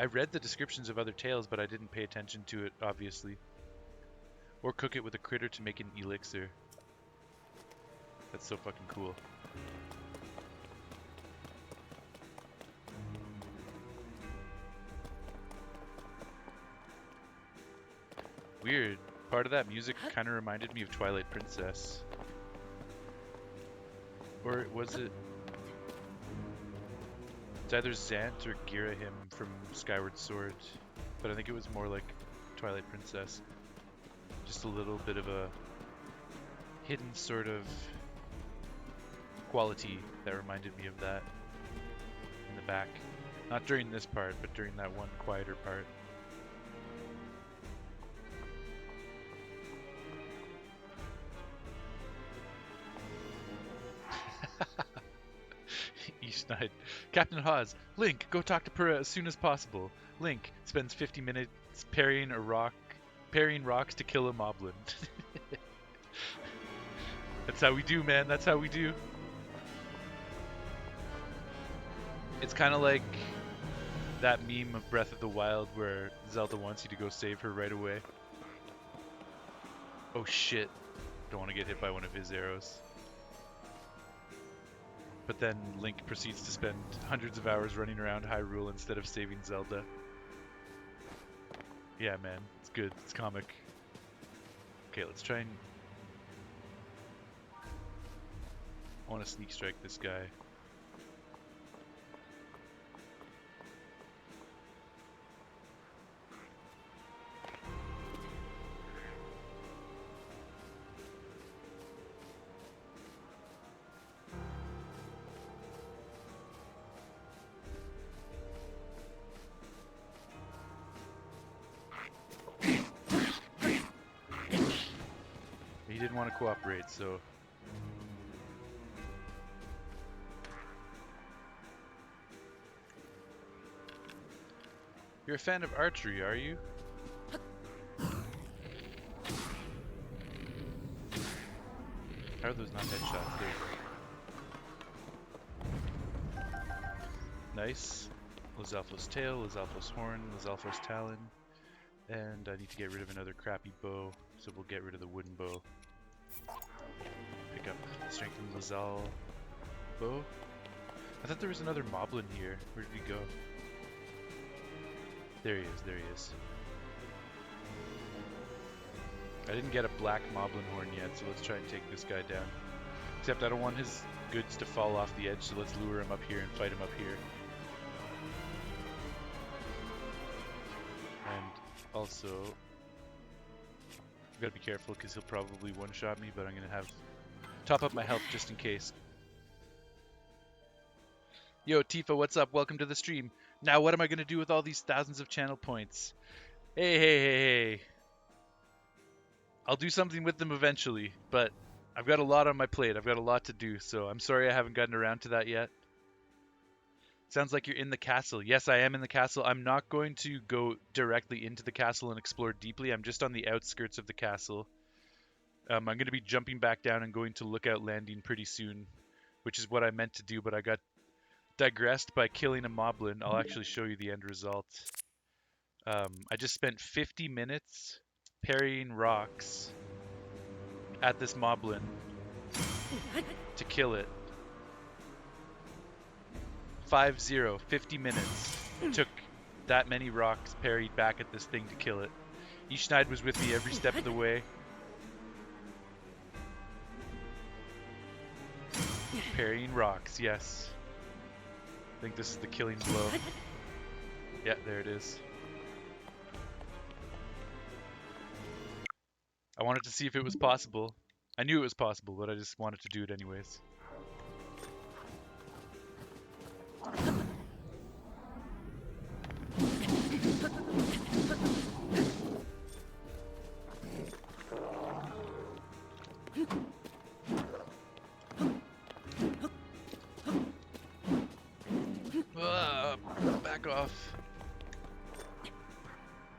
A: read the descriptions of other tails, but I didn't pay attention to it, obviously. Or cook it with a critter to make an elixir. That's so fucking cool. Weird. Part of that music kind of reminded me of Twilight Princess. Or was it... It's either Zant or Girahim from Skyward Sword. But I think it was more like Twilight Princess. Just a little bit of a hidden sort of quality that reminded me of that in the back. Not during this part, but during that one quieter part. East Night. Captain Hawes, Link, go talk to Purah as soon as possible. Link spends 50 minutes parrying rocks to kill a moblin. That's how we do, man. That's how we do. It's kind of like that meme of Breath of the Wild where Zelda wants you to go save her right away. Oh shit. Don't want to get hit by one of his arrows. But then Link proceeds to spend hundreds of hours running around Hyrule instead of saving Zelda. Yeah, man. It's good. It's comic. Okay, let's try and... I want to sneak strike this guy. He didn't want to cooperate, so... You're a fan of archery, are you? How are those not headshots? There you go. Nice. Lizalfo's tail, Lizalfo's horn, Lizalfo's talon. And I need to get rid of another crappy bow, so we'll get rid of the wooden bow. Pick up strengthened Lizal bow. I thought there was another moblin here. Where did he go? There he is, there he is. I didn't get a black moblin horn yet, so let's try and take this guy down. Except I don't want his goods to fall off the edge, so let's lure him up here and fight him up here. And also, I've got to be careful because he'll probably one-shot me, but I'm going to have top up my health just in case. Yo, Tifa, what's up? Welcome to the stream. Now, what am I going to do with all these thousands of channel points? Hey. I'll do something with them eventually, but I've got a lot on my plate. I've got a lot to do, so I'm sorry I haven't gotten around to that yet. Sounds like you're in the castle. Yes, I am in the castle. I'm not going to go directly into the castle and explore deeply. I'm just on the outskirts of the castle. I'm going to be jumping back down and going to Lookout Landing pretty soon, which is what I meant to do, but I got digressed by killing a moblin. I'll actually show you the end result. I just spent 50 minutes parrying rocks at this moblin to kill it. 50 minutes. It took that many rocks parried back at this thing to kill it. Ishnaid was with me every step of the way. Parrying rocks, yes. I think this is the killing blow. Yeah, there it is. I wanted to see if it was possible. I knew it was possible, but I just wanted to do it anyways. Back off.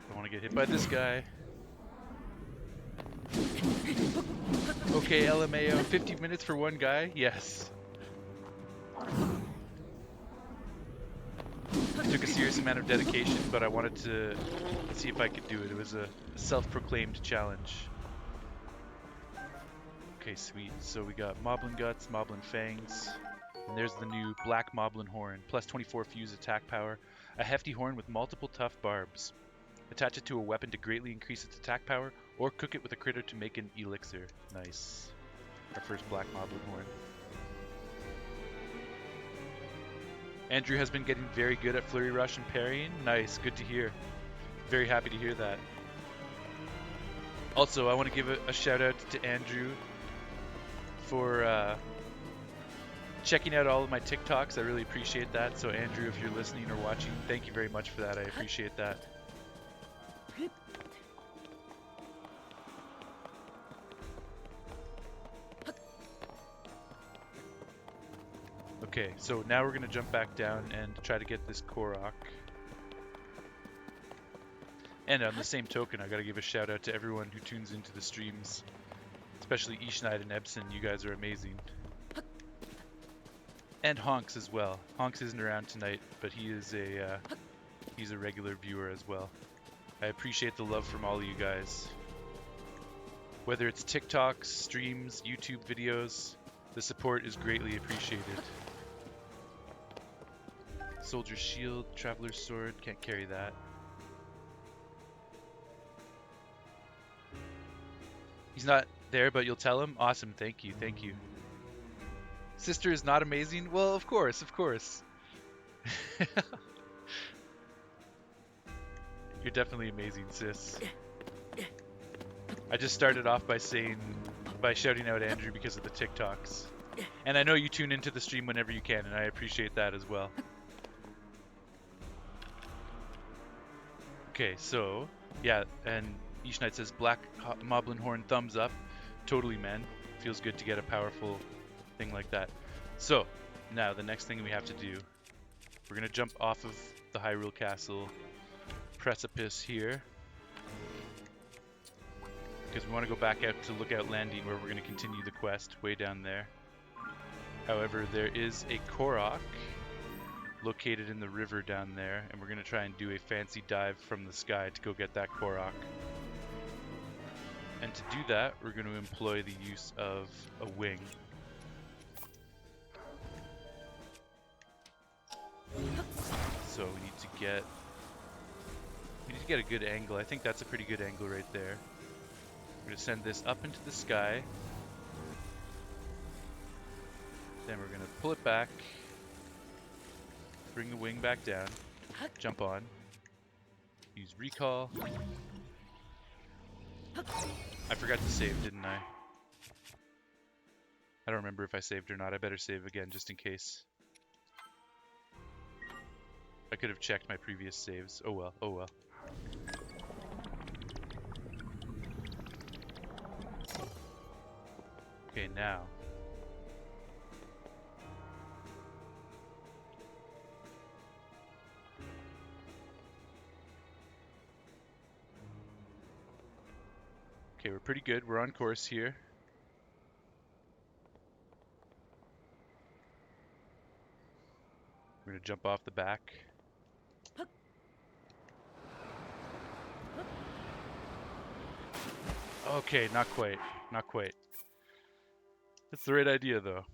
A: Don't want to get hit by this guy. Okay, LMAO, 50 minutes for one guy? Yes. It took a serious amount of dedication, but I wanted to see if I could do it. It was a self-proclaimed challenge. Okay, sweet. So we got Moblin Guts, Moblin Fangs, and there's the new Black Moblin Horn, plus 24 fuse attack power, a hefty horn with multiple tough barbs. Attach it to a weapon to greatly increase its attack power, or cook it with a critter to make an elixir. Nice. Our first Black Moblin Horn. Andrew has been getting very good at Flurry Rush and parrying. Nice, good to hear. Very happy to hear that. Also, I want to give a shout out to Andrew for checking out all of my TikToks. I really appreciate that. So Andrew, if you're listening or watching, thank you very much for that. I appreciate that. Okay, so now we're gonna jump back down and try to get this Korok. And on the same token, I gotta give a shout out to everyone who tunes into the streams, especially Ishnight and Ebson. You guys are amazing. And Honks as well. Honks isn't around tonight, but he's a regular viewer as well. I appreciate the love from all of you guys. Whether it's TikToks, streams, YouTube videos, the support is greatly appreciated. Soldier's shield, traveler's sword, can't carry that. He's not there, but you'll tell him? Awesome, thank you, thank you. Sister is not amazing? Well, of course, of course. You're definitely amazing, sis. I just started off by shouting out Andrew because of the TikToks. And I know you tune into the stream whenever you can, and I appreciate that as well. Okay, so, yeah, and Ishnight says, Black Moblin Horn, thumbs up. Totally, man. Feels good to get a powerful thing like that. So, now the next thing we have to do, we're going to jump off of the Hyrule Castle precipice here. Because we want to go back out to Lookout Landing where we're going to continue the quest way down there. However, there is a Korok located in the river down there, and we're going to try and do a fancy dive from the sky to go get that Korok. And to do that, we're going to employ the use of a wing. So we need to get a good angle. I think that's a pretty good angle right there. We're going to send this up into the sky. Then we're going to pull it back. Bring the wing back down. Jump on. Use recall. I forgot to save, didn't I? I don't remember if I saved or not. I better save again just in case. I could have checked my previous saves. Oh well, oh well. Okay, now. Okay, we're pretty good. We're on course here. We're gonna jump off the back. Okay, not quite. Not quite. That's the right idea, though.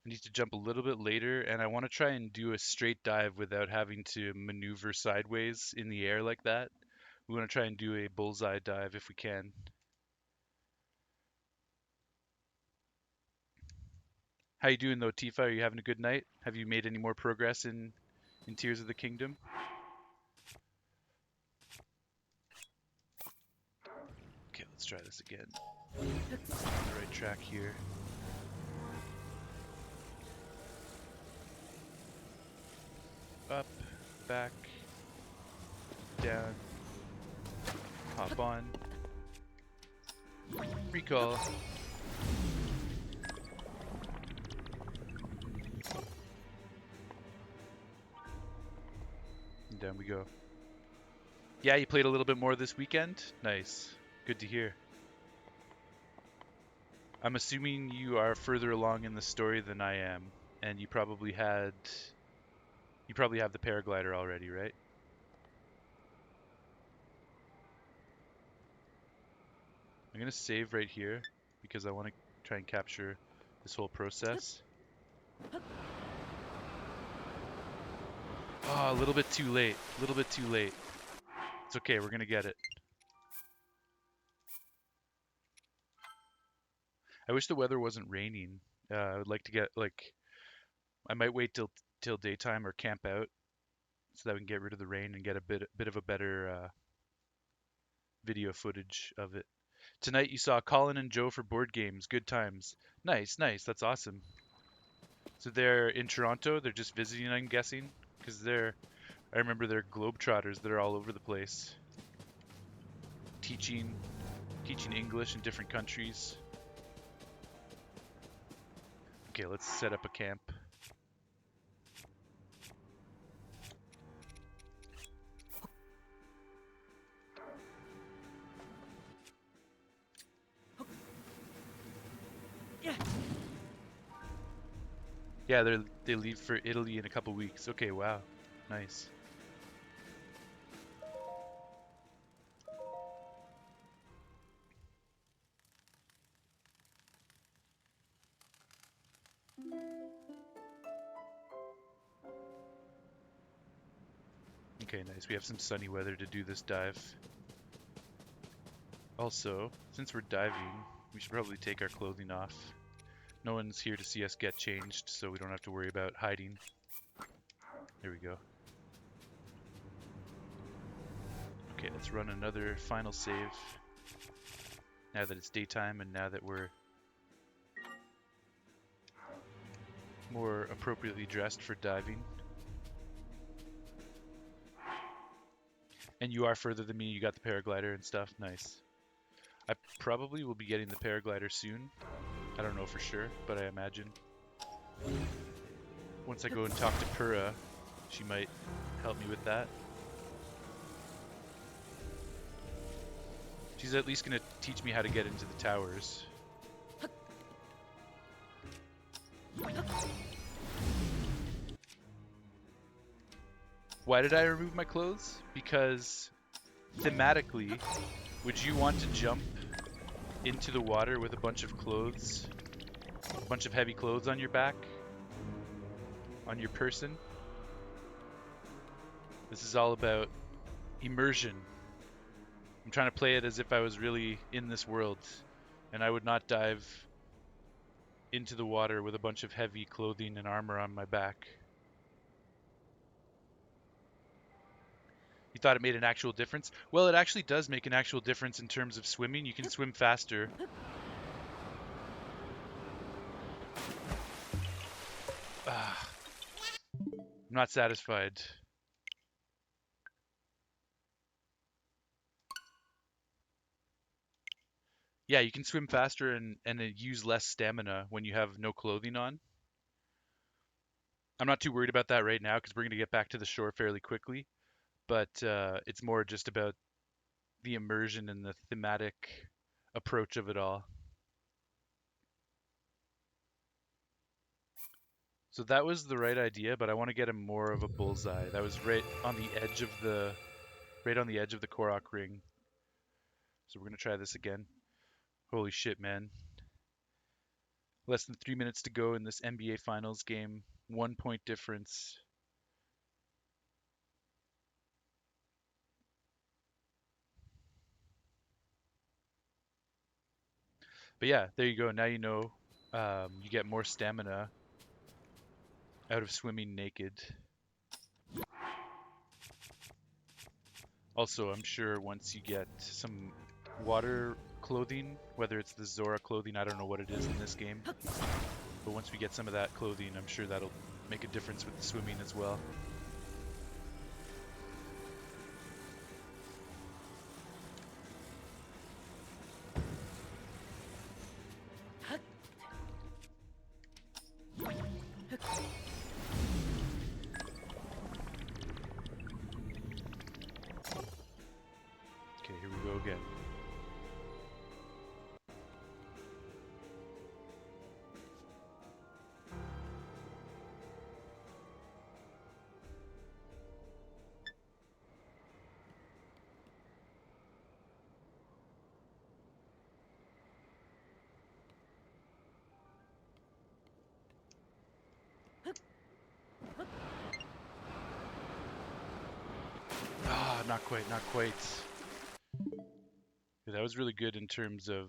A: I need to jump a little bit later, and I want to try and do a straight dive without having to maneuver sideways in the air like that. We want to try and do a bullseye dive if we can. How you doing, though, Tifa? Are you having a good night? Have you made any more progress in Tears of the Kingdom? Okay, let's try this again. On the right track here. Up, back, down, hop on, recall. And down we go. Yeah, you played a little bit more this weekend? Nice. Good to hear. I'm assuming you are further along in the story than I am, and you probably have the paraglider already, right? I'm gonna save right here because I want to try and capture this whole process. Oh, a little bit too late. A little bit too late. It's okay, we're gonna get it. I wish the weather wasn't raining. I would like to get, like, I might wait till daytime or camp out so that we can get rid of the rain and get a bit of a better video footage of it. Tonight you saw Colin and Joe for board games. Good times. Nice, nice. That's awesome. So they're in Toronto. They're just visiting, I'm guessing, because I remember they're globetrotters that are all over the place, teaching English in different countries. Okay, let's set up a camp. Yeah, they leave for Italy in a couple weeks. Okay, wow. Nice. Okay, nice. We have some sunny weather to do this dive. Also, since we're diving, we should probably take our clothing off. No one's here to see us get changed, so we don't have to worry about hiding. There we go. Okay, let's run another final save. Now that it's daytime and now that we're more appropriately dressed for diving. And you are further than me, you got the paraglider and stuff. Nice. I probably will be getting the paraglider soon. I don't know for sure, but I imagine. Once I go and talk to Pura, she might help me with that. She's at least going to teach me how to get into the towers. Why did I remove my clothes? Because thematically, would you want to jump into the water with a bunch of clothes, a bunch of heavy clothes on your back, on your person? This is all about immersion. I'm trying to play it as if I was really in this world, and I would not dive into the water with a bunch of heavy clothing and armor on my back. You thought it made an actual difference? Well, it actually does make an actual difference in terms of swimming. You can swim faster. Ah, I'm not satisfied. Yeah, you can swim faster and use less stamina when you have no clothing on. I'm not too worried about that right now because we're going to get back to the shore fairly quickly. But it's more just about the immersion and the thematic approach of it all. So that was the right idea, but I want to get him more of a bullseye. That was right on the edge of the Korok ring. So we're gonna try this again. Holy shit, man. Less than 3 minutes to go in this NBA Finals game. 1 point difference. But yeah, there you go. Now you know you get more stamina out of swimming naked. Also, I'm sure once you get some water clothing, whether it's the Zora clothing, I don't know what it is in this game, but once we get some of that clothing, I'm sure that'll make a difference with the swimming as well. Okay, here we go again. Ah, not quite, not quite. Yeah, that was really good in terms of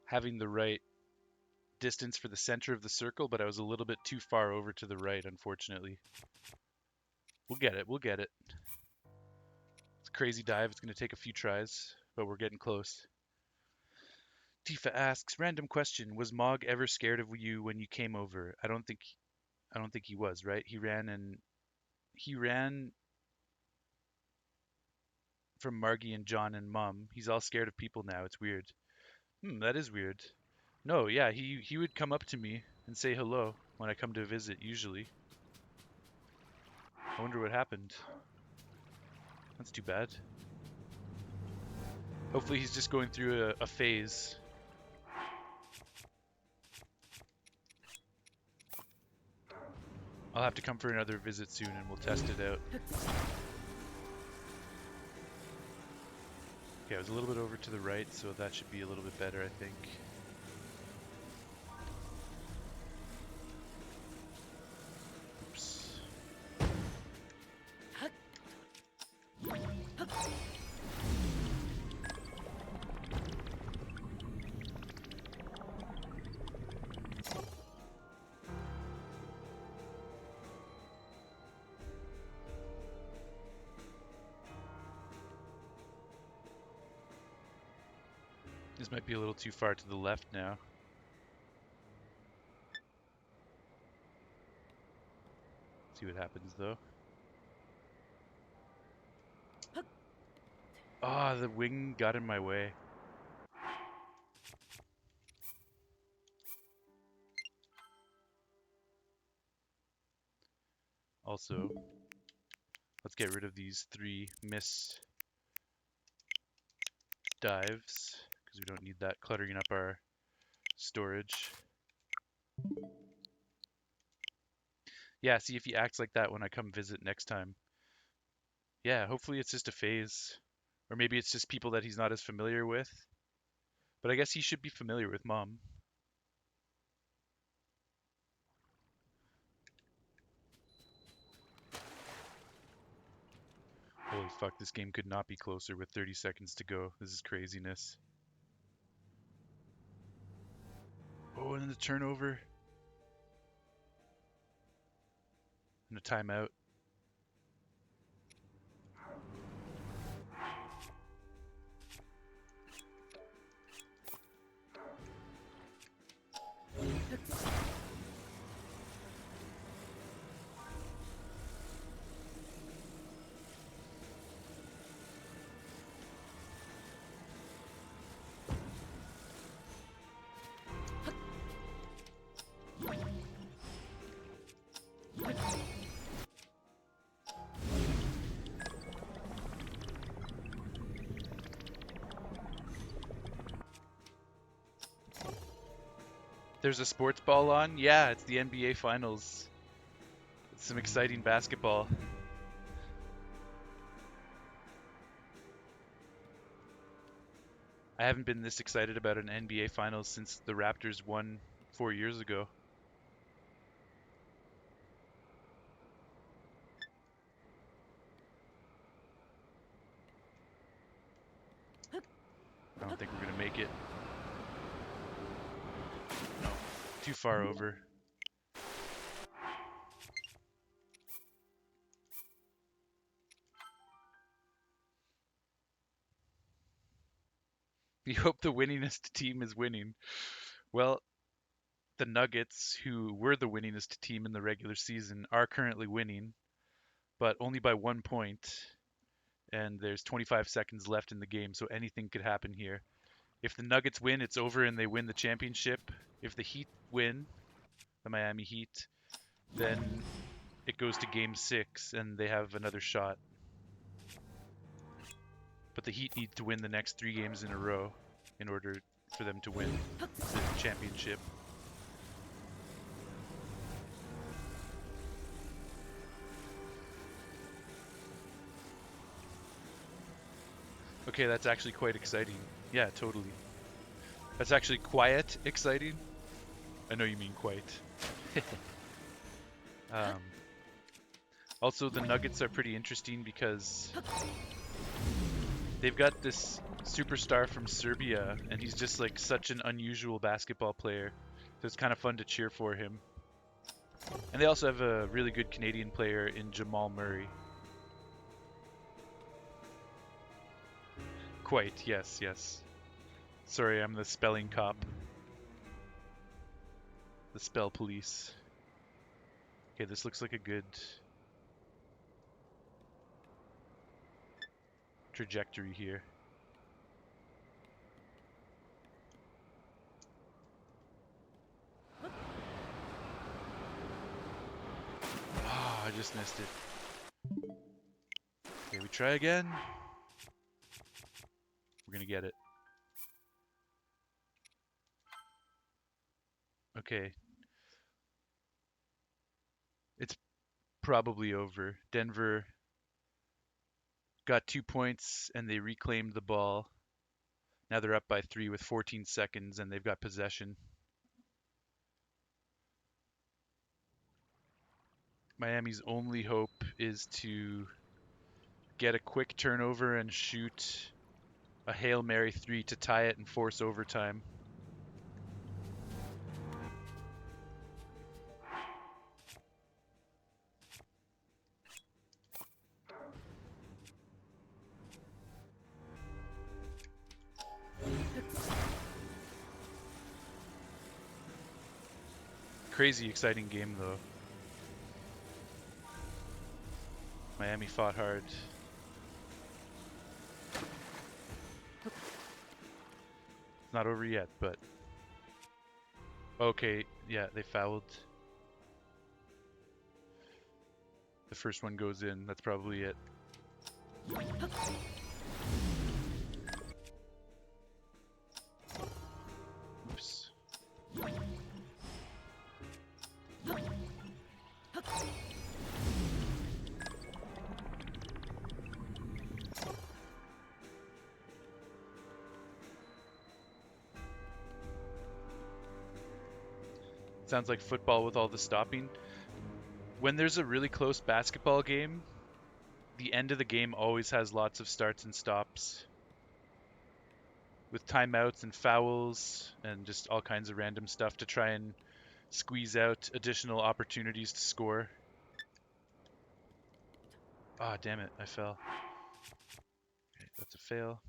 A: having the right distance for the center of the circle, but I was a little bit too far over to the right, unfortunately. We'll get it, we'll get it. It's a crazy dive, it's going to take a few tries, but we're getting close. Tifa asks, random question, was Mog ever scared of you when you came over? I don't think he was, right? He ran from Margie and John and Mom. He's all scared of people now. It's weird. That is weird. No, yeah, he would come up to me and say hello when I come to visit, usually. I wonder what happened. That's too bad. Hopefully he's just going through a phase. I'll have to come for another visit soon and we'll test it out. Okay, I was a little bit over to the right, so that should be a little bit better, I think. Oops. This might be a little too far to the left now. See what happens though. Ah, the wing got in my way. Also, let's get rid of these 3 miss dives because we don't need that cluttering up our storage. Yeah, see if he acts like that when I come visit next time. Yeah, hopefully it's just a phase. Or maybe it's just people that he's not as familiar with. But I guess he should be familiar with Mom. Holy fuck, this game could not be closer with 30 seconds to go. This is craziness. Oh, and then the turnover. And a timeout. There's a sports ball on? Yeah, it's the NBA Finals. It's some exciting basketball. I haven't been this excited about an NBA Finals since the Raptors won 4 years ago. I don't think we're going to make it. No, too far over. We hope the winningest team is winning. Well, the Nuggets, who were the winningest team in the regular season, are currently winning, but only by 1 point. And there's 25 seconds left in the game, so anything could happen here. If the Nuggets win, it's over and they win the championship. If the Heat win, the Miami Heat, then it goes to game 6 and they have another shot. But the Heat need to win the next 3 games in a row in order for them to win the championship. Okay, that's actually quite exciting. Yeah, totally. That's actually quiet exciting. I know you mean quite. Also, the Nuggets are pretty interesting because they've got this superstar from Serbia, and he's just like such an unusual basketball player. So it's kind of fun to cheer for him. And they also have a really good Canadian player in Jamal Murray. Quite, yes, yes. Sorry, I'm the spelling cop. The spell police. Okay, this looks like a good trajectory here. just missed it. Okay, we try again. We're gonna get it. Okay. It's probably over. Denver got 2 points and they reclaimed the ball. Now they're up by 3 with 14 seconds and they've got possession. Miami's only hope is to get a quick turnover and shoot a Hail Mary 3 to tie it and force overtime. Crazy exciting game though. Miami fought hard. It's not over yet, but okay, yeah, they fouled. The first one goes in, that's probably it. Oops. Sounds like football with all the stopping. When there's a really close basketball game, the end of the game always has lots of starts and stops. With timeouts and fouls and just all kinds of random stuff to try and squeeze out additional opportunities to score. Ah, damn it, I fell. Okay, that's a fail.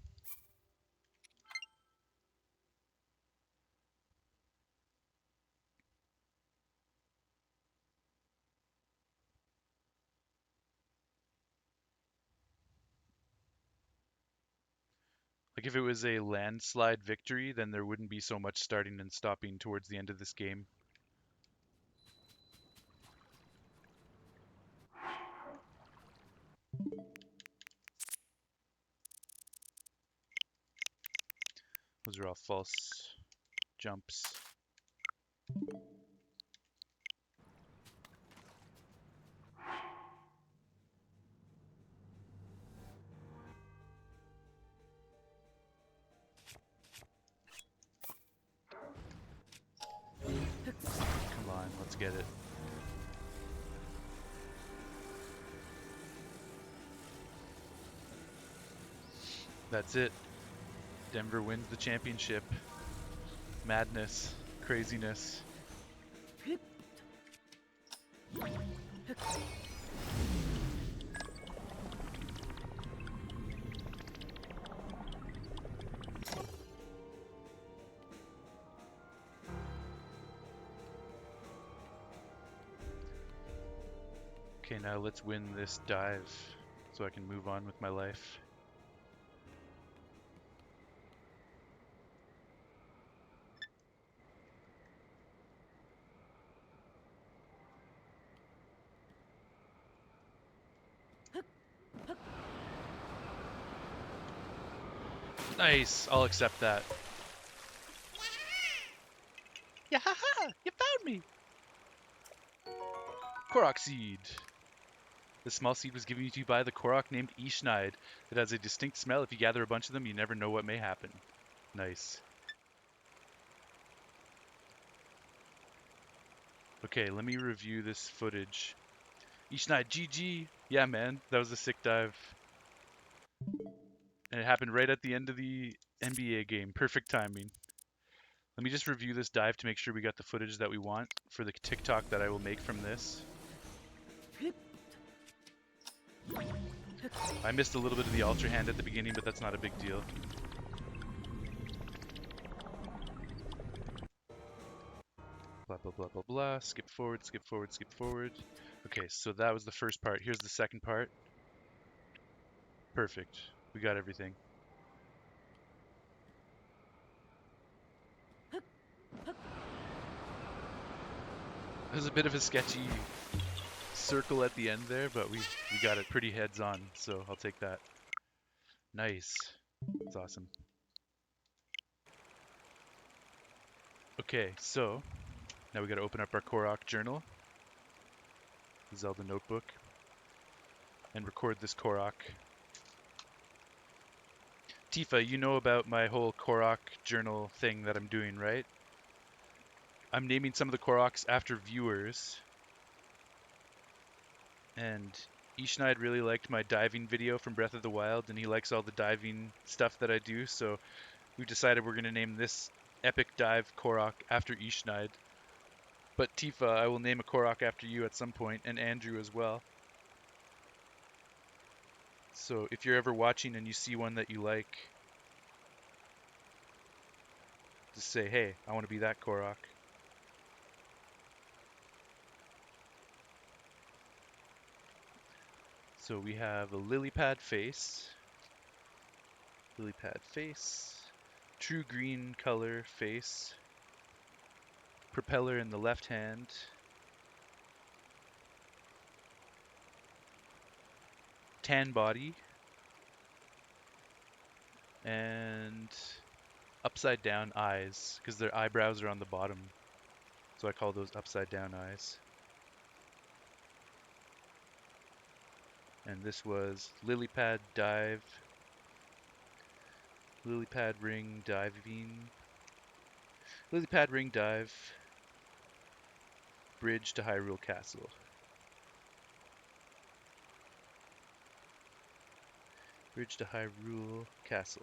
A: Like if it was a landslide victory, then there wouldn't be so much starting and stopping towards the end of this game. Those are all false jumps. Come on, let's get it. That's it. Denver wins the championship. Madness, craziness. Okay, now let's win this dive so I can move on with my life. Nice, I'll accept that. Yeah, haha, you found me! Korok seed. The small seed was given to you by the Korok named Ishnaid. It has a distinct smell. If you gather a bunch of them, you never know what may happen. Nice. Okay, let me review this footage. Ishnaid, GG! Yeah, man, that was a sick dive. And it happened right at the end of the NBA game. Perfect timing. Let me just review this dive to make sure we got the footage that we want for the TikTok that I will make from this. I missed a little bit of the ultra hand at the beginning, but that's not a big deal. Blah, blah, blah, blah, blah. Skip forward, skip forward, skip forward. Okay, so that was the first part. Here's the second part. Perfect. We got everything. It was a bit of a sketchy circle at the end there, but we got it pretty heads on, so I'll take that. Nice. That's awesome. Okay, so now we got to open up our Korok journal, the Zelda notebook, and record this Korok. Tifa, you know about my whole Korok journal thing that I'm doing, right? I'm naming some of the Koroks after viewers. And Ishnaid really liked my diving video from Breath of the Wild, and he likes all the diving stuff that I do, so we've decided we're going to name this epic dive Korok after Ishnaid. But Tifa, I will name a Korok after you at some point, and Andrew as well. So if you're ever watching and you see one that you like, just say, hey, I want to be that Korok. So we have a lily pad face, true green color face, propeller in the left hand, tan body, and upside down eyes, because their eyebrows are on the bottom. So I call those upside down eyes. And this was lily pad dive, lily pad ring diving, lily pad ring dive, bridge to Hyrule Castle. Bridge to Hyrule Castle.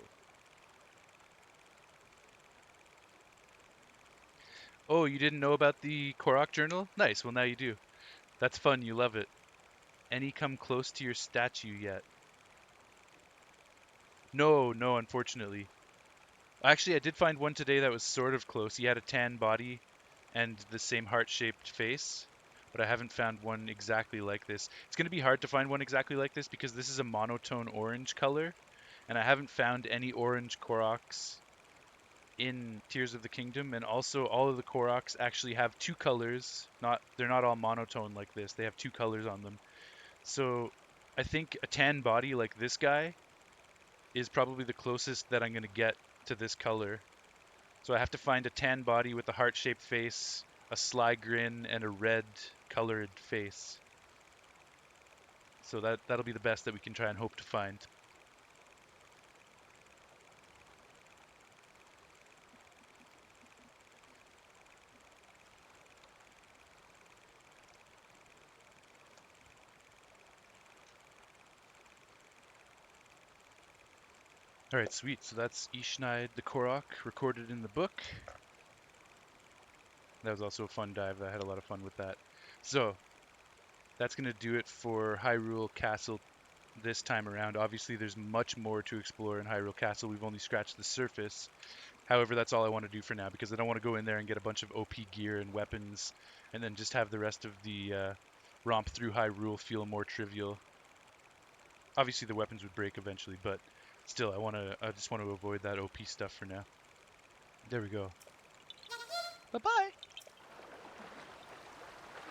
A: Oh, you didn't know about the Korok journal? Nice, well now you do. That's fun, you love it. Any come close to your statue yet? No, unfortunately. Actually, I did find one today that was sort of close. He had a tan body and the same heart-shaped face, but I haven't found one exactly like this. It's going to be hard to find one exactly like this because this is a monotone orange color, and I haven't found any orange Koroks in Tears of the Kingdom, and also all of the Koroks actually have two colors. They're not all monotone like this. They have two colors on them. So I think a tan body like this guy is probably the closest that I'm going to get to this color. So I have to find a tan body with a heart-shaped face, a sly grin, and a red colored face. So that'll be the best that we can try and hope to find. Alright, sweet. So that's Ishnaid the Korok recorded in the book. That was also a fun dive. I had a lot of fun with that. So that's going to do it for Hyrule Castle this time around. Obviously, there's much more to explore in Hyrule Castle. We've only scratched the surface. However, that's all I want to do for now because I don't want to go in there and get a bunch of OP gear and weapons and then just have the rest of the romp through Hyrule feel more trivial. Obviously, the weapons would break eventually, but still, I just want to avoid that OP stuff for now. There we go. Bye-bye!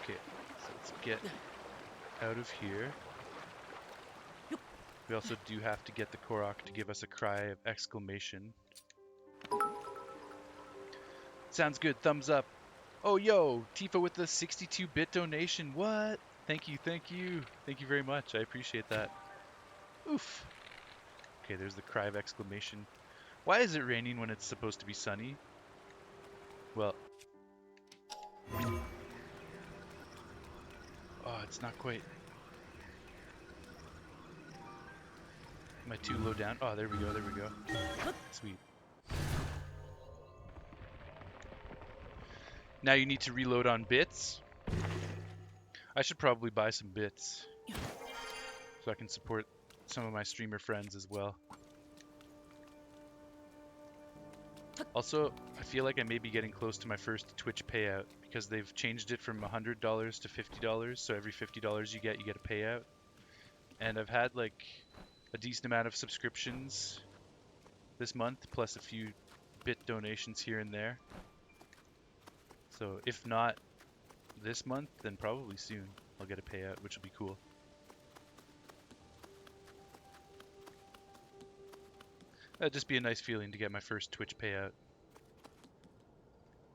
A: Okay, so let's get out of here. We also do have to get the Korok to give us a cry of exclamation. Sounds good, thumbs up. Oh, yo, Tifa with the 62-bit donation. What? Thank you. Thank you very much. I appreciate that. Oof. Okay, there's the cry of exclamation. Why is it raining when it's supposed to be sunny? Well. Oh, it's not quite. Am I too low down? Oh, there we go. Sweet. Now you need to reload on bits. I should probably buy some bits so I can support some of my streamer friends as well. Also, I feel like I may be getting close to my first Twitch payout because they've changed it from $100 to $50. So every $50 you get a payout. And I've had like a decent amount of subscriptions this month, plus a few bit donations here and there. So if not this month, then probably soon. I'll get a payout, which will be cool. That'd just be a nice feeling to get my first Twitch payout.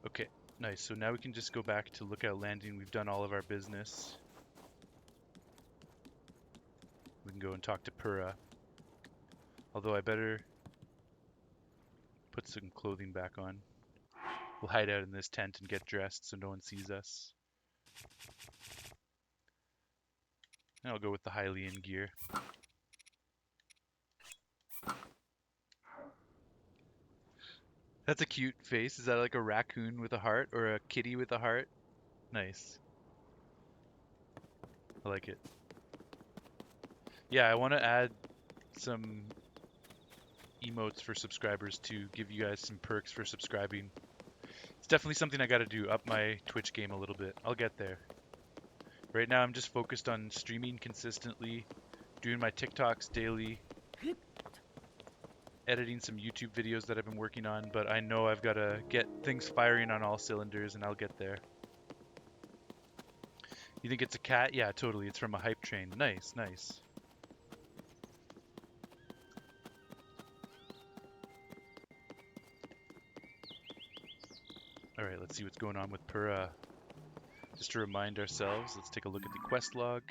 A: Okay, nice. So now we can just go back to Lookout Landing. We've done all of our business. We can go and talk to Pura. Although I better put some clothing back on. We'll hide out in this tent and get dressed so no one sees us. And I'll go with the Hylian gear. That's a cute face. Is that like a raccoon with a heart or a kitty with a heart? Nice. I like it. Yeah, I want to add some emotes for subscribers to give you guys some perks for subscribing. It's definitely something I got to do, up my Twitch game a little bit. I'll get there. Right now I'm just focused on streaming consistently, doing my TikToks daily, editing some YouTube videos that I've been working on, but I know I've got to get things firing on all cylinders and I'll get there. You think it's a cat? Yeah, totally. It's from a hype train. Nice, nice. Alright, let's see what's going on with Pura. Just to remind ourselves, let's take a look at the quest log.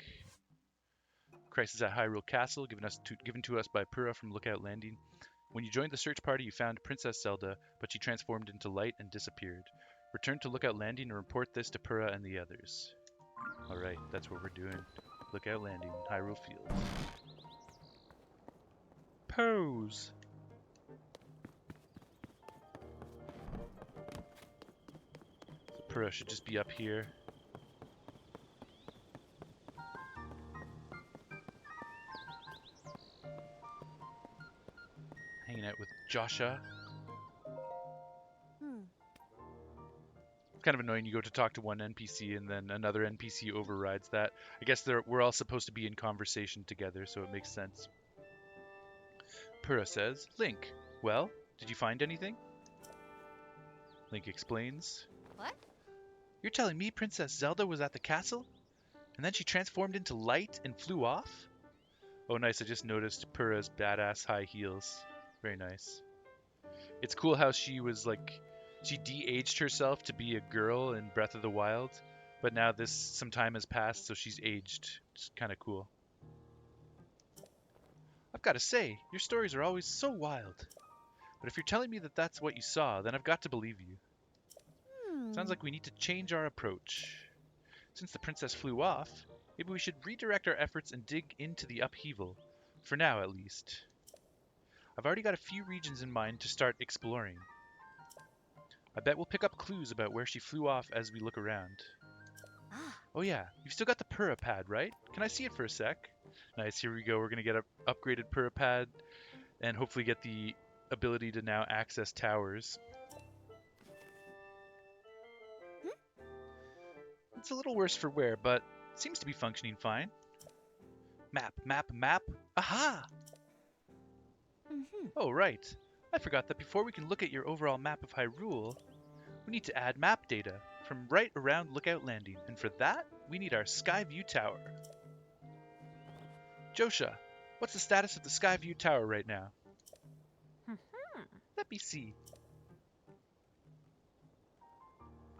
A: Crisis at Hyrule Castle, given to us by Pura from Lookout Landing. When you joined the search party, you found Princess Zelda, but she transformed into light and disappeared. Return to Lookout Landing and report this to Pura and the others. Alright, that's what we're doing. Lookout Landing, Hyrule Field. Pose! So Pura should just be up here. Hanging out with Joshua. Kind of annoying. You go to talk to one NPC and then another NPC overrides that. I guess we're all supposed to be in conversation together, so it makes sense. Pura says, Link, well, did you find anything? Link explains.
E: What?
A: You're telling me Princess Zelda was at the castle? And then she transformed into light and flew off? Oh nice, I just noticed Pura's badass high heels. Very nice. It's cool how she was like, she de-aged herself to be a girl in Breath of the Wild, but now some time has passed, so she's aged. It's kind of cool. I've got to say, your stories are always so wild. But if you're telling me that that's what you saw, then I've got to believe you. Sounds like we need to change our approach. Since the princess flew off, maybe we should redirect our efforts and dig into the upheaval. For now, at least. I've already got a few regions in mind to start exploring. I bet we'll pick up clues about where she flew off as we look around. Oh yeah, you've still got the Pura pad, right? Can I see it for a sec? Nice, here we go. We're going to get an upgraded Pura pad and hopefully get the ability to now access towers. It's a little worse for wear, but it seems to be functioning fine. Map, map, map. Aha! Oh, right. I forgot that before we can look at your overall map of Hyrule, we need to add map data from right around Lookout Landing, and for that, we need our Skyview Tower. Joshua, what's the status of the Skyview Tower right now? Let me see.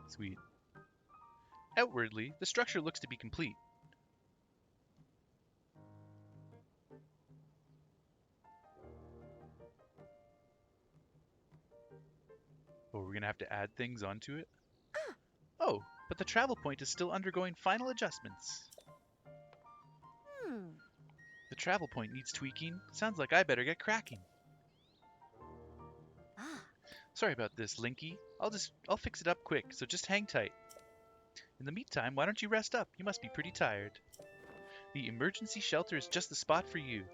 A: Sweet. Outwardly, the structure looks to be complete. Oh, we're gonna have to add things onto it? Oh, but the travel point is still undergoing final adjustments. The travel point needs tweaking. Sounds like I better get cracking. Sorry about this, Linky. I'll fix it up quick, so just hang tight. In the meantime, why don't you rest up? You must be pretty tired. The emergency shelter is just the spot for you.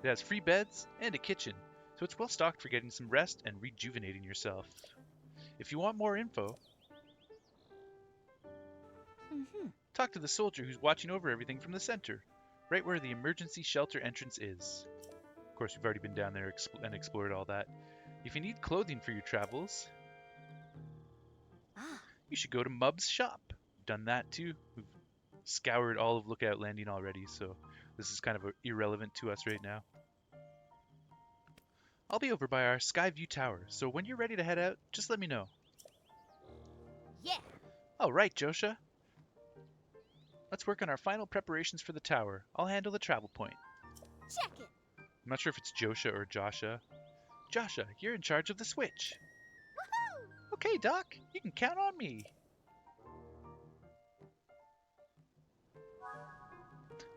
A: It has free beds and a kitchen, so it's well stocked for getting some rest and rejuvenating yourself. If you want more info, talk to the soldier who's watching over everything from the center, right where the emergency shelter entrance is. Of course, we've already been down there and explored all that. If you need clothing for your travels, you should go to Mub's shop. We've done that too. We've scoured all of Lookout Landing already, so this is kind of irrelevant to us right now. I'll be over by our Skyview Tower, so when you're ready to head out, just let me know.
E: Yeah.
A: All right, Josha. Let's work on our final preparations for the tower. I'll handle the travel point.
E: Check it.
A: I'm not sure if it's Josha or Josha. Josha, you're in charge of the switch.
E: Woohoo!
A: Okay, Doc, you can count on me.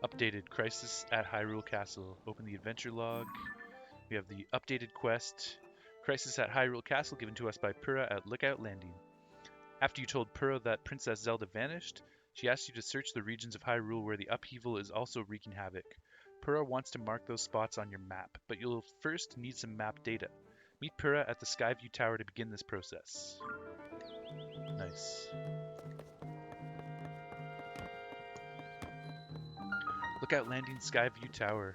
A: Updated Crisis at Hyrule Castle. Open the adventure log. We have the updated quest. Crisis at Hyrule Castle given to us by Pura at Lookout Landing. After you told Pura that Princess Zelda vanished, she asked you to search the regions of Hyrule where the upheaval is also wreaking havoc. Pura wants to mark those spots on your map, but you'll first need some map data. Meet Pura at the Skyview Tower to begin this process. Nice. Lookout Landing, Skyview Tower.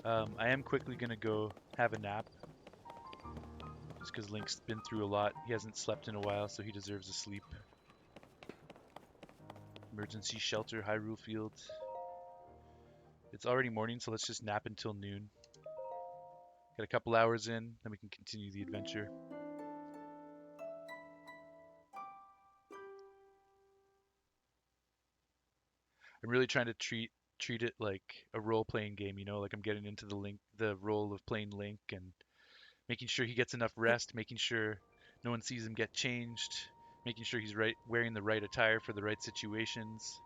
A: I am quickly going to go have a nap. Just because Link's been through a lot. He hasn't slept in a while, so he deserves a sleep. Emergency shelter, Hyrule Field. It's already morning, so let's just nap until noon. Get a couple hours in, then we can continue the adventure. I'm really trying to treat it like a role-playing game, you know, like I'm getting into the role of playing Link and making sure he gets enough rest, making sure no one sees him get changed, making sure he's wearing the right attire for the right situations.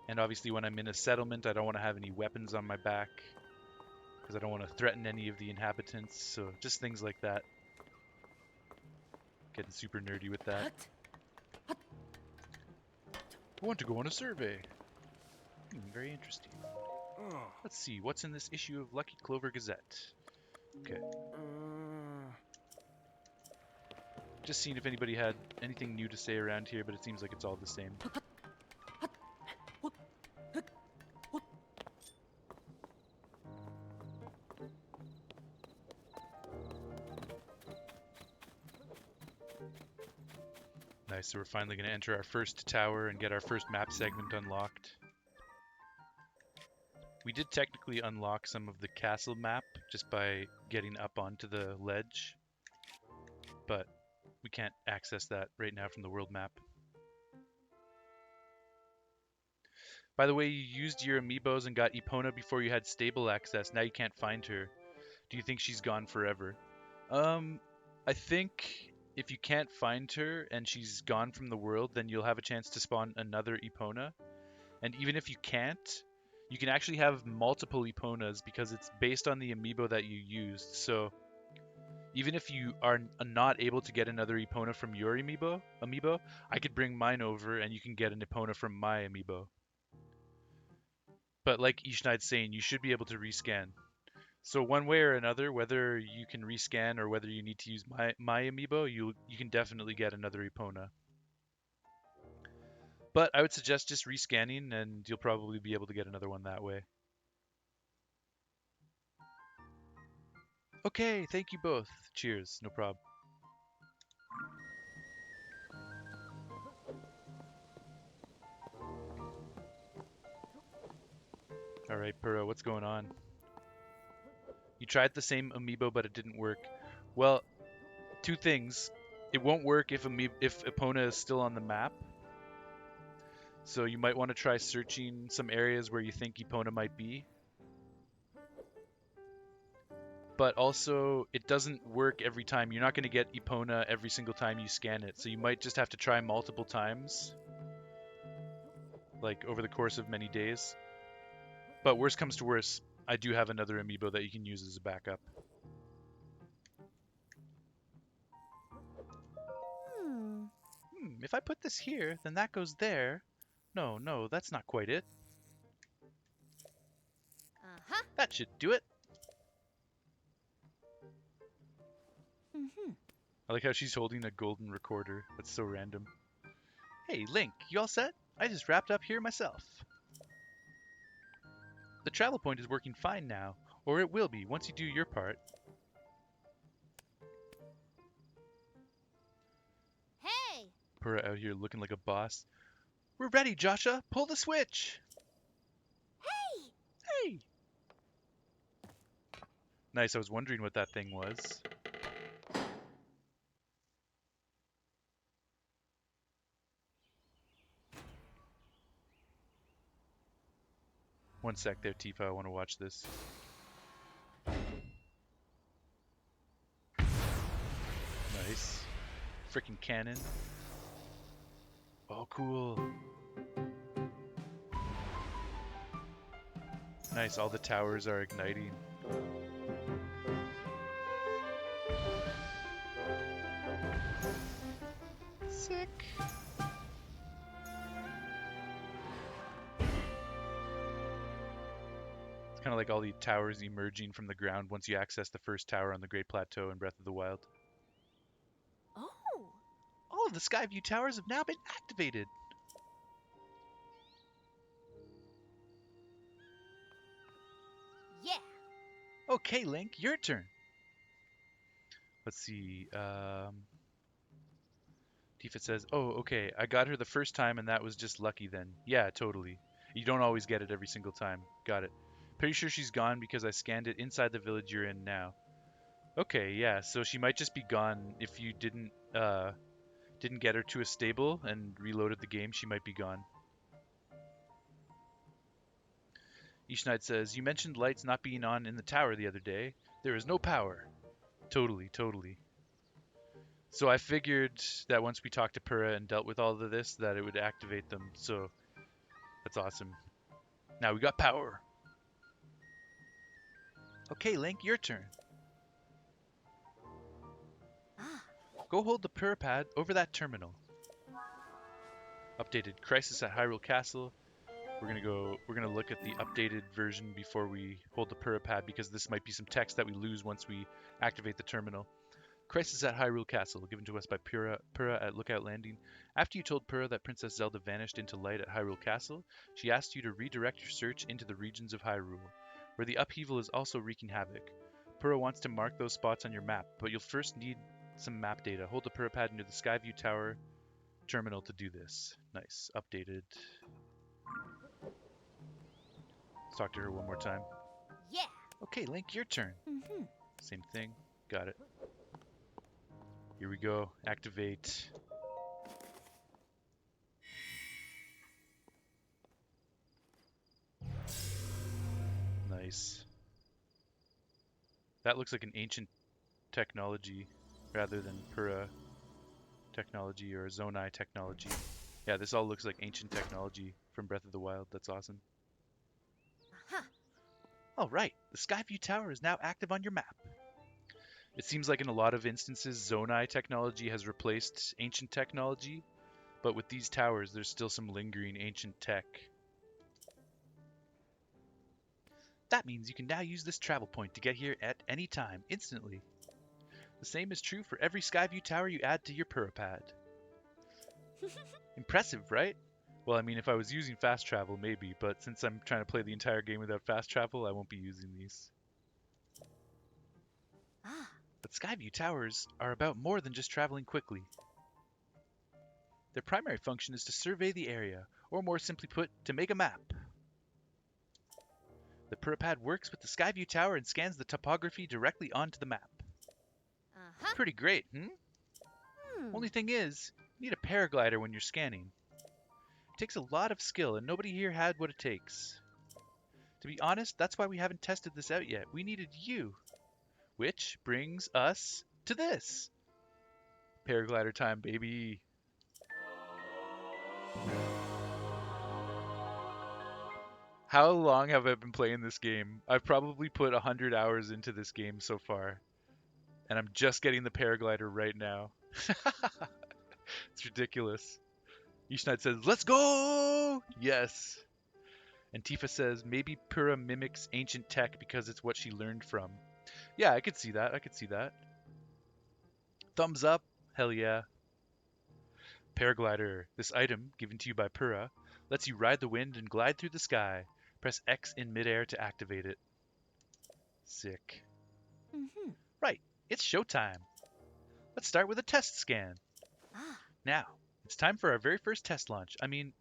A: And obviously when I'm in a settlement, I don't want to have any weapons on my back because I don't want to threaten any of the inhabitants, so just things like that. Getting super nerdy with that. I want to go on a survey. Very interesting. Let's see, what's in this issue of Lucky Clover Gazette? Okay. Just seeing if anybody had anything new to say around here, but it seems like it's all the same. Nice, so we're finally going to enter our first tower and get our first map segment unlocked. We did technically unlock some of the castle map just by getting up onto the ledge, but we can't access that right now from the world map. By the way, you used your amiibos and got Epona before you had stable access. Now you can't find her. Do you think she's gone forever? I think if you can't find her and she's gone from the world, then you'll have a chance to spawn another Epona. And even if you can't, you can actually have multiple Eponas because it's based on the amiibo that you used. So even if you are not able to get another Epona from your amiibo, I could bring mine over and you can get an Epona from my amiibo. But like Ishnide's saying, you should be able to rescan. So one way or another, whether you can rescan or whether you need to use my amiibo, you can definitely get another Epona. But I would suggest just rescanning and you'll probably be able to get another one that way. Okay, thank you both. Cheers, no problem. Alright, Puro, what's going on? You tried the same amiibo, but it didn't work. Well, two things. It won't work if Epona is still on the map. So you might want to try searching some areas where you think Epona might be. But also, it doesn't work every time. You're not going to get Epona every single time you scan it. So you might just have to try multiple times. Like, over the course of many days. But worst comes to worst, I do have another amiibo that you can use as a backup. If I put this here, then that goes there. No, that's not quite it. That should do it. I like how she's holding a golden recorder. That's so random. Hey, Link, you all set? I just wrapped up here myself. The travel point is working fine now, or it will be once you do your part.
E: Hey!
A: Pura out here looking like a boss. We're ready, Joshua. Pull the switch.
E: Hey!
A: Hey. Nice. I was wondering what that thing was. One sec there, Tifa. I want to watch this. Nice. Freaking cannon. Oh, cool. Nice. All the towers are igniting. Sick. It's kind of like all the towers emerging from the ground once you access the first tower on the Great Plateau in Breath of the Wild.
E: Oh!
A: All of the Skyview towers have now been activated.
E: Yeah!
A: Okay, Link, your turn. Let's see. Tifa says, "Oh, okay. I got her the first time, and that was just lucky then." Yeah, totally. You don't always get it every single time. Got it. Pretty sure she's gone because I scanned it inside the village you're in now. Okay, yeah. So she might just be gone if you didn't get her to a stable and reloaded the game. She might be gone. Ishnight says, "You mentioned lights not being on in the tower the other day. There is no power." Totally, totally. So I figured that once we talked to Purah and dealt with all of this, that it would activate them. So that's awesome. Now we got power. Okay, Link, your turn.
E: Ah!
A: Go hold the Purah pad over that terminal. Updated Crisis at Hyrule Castle. We're gonna look at the updated version before we hold the Purah pad because this might be some text that we lose once we activate the terminal. Crisis at Hyrule Castle, given to us by Purah at Lookout Landing. After you told Purah that Princess Zelda vanished into light at Hyrule Castle, she asked you to redirect your search into the regions of Hyrule, where the upheaval is also wreaking havoc. Purah wants to mark those spots on your map, but you'll first need some map data. Hold the Purah pad near the Skyview Tower terminal to do this. Nice. Updated. Let's talk to her one more time.
E: Yeah!
A: Okay, Link, your turn.
E: Mm-hmm.
A: Same thing. Got it. Here we go. Activate. Nice. That looks like an ancient technology rather than Pura technology or Zonai technology. Yeah, this all looks like ancient technology from Breath of the Wild. That's awesome.
E: Huh.
A: All right, the Skyview Tower is now active on your map. It seems like in a lot of instances, Zonai technology has replaced ancient technology, but with these towers, there's still some lingering ancient tech. That means you can now use this travel point to get here at any time, instantly. The same is true for every Skyview tower you add to your Purapad. Impressive, right? Well, I mean, if I was using fast travel, maybe, but since I'm trying to play the entire game without fast travel, I won't be using these.
E: Ah!
A: But Skyview towers are about more than just traveling quickly. Their primary function is to survey the area, or more simply put, to make a map. The Purapad works with the Skyview tower and scans the topography directly onto the map.
E: Uh-huh.
A: Pretty great, hmm?
E: Hmm.
A: Only thing is, you need a paraglider when you're scanning. It takes a lot of skill, and nobody here had what it takes. To be honest, that's why we haven't tested this out yet. We needed you. Which brings us to this. Paraglider time, baby. How long have I been playing this game? I've probably put 100 hours into this game so far. And I'm just getting the paraglider right now. It's ridiculous. Ishnight says, "Let's go!" Yes. And Tifa says, maybe Pura mimics ancient tech because it's what she learned from. Yeah, I could see that. I could see that. Thumbs up. Hell yeah. Paraglider. This item, given to you by Pura, lets you ride the wind and glide through the sky. Press X in midair to activate it. Sick.
E: Mm-hmm.
A: Right, it's showtime. Let's start with a test scan.
E: Ah!
A: Now, it's time for our very first test launch. I mean,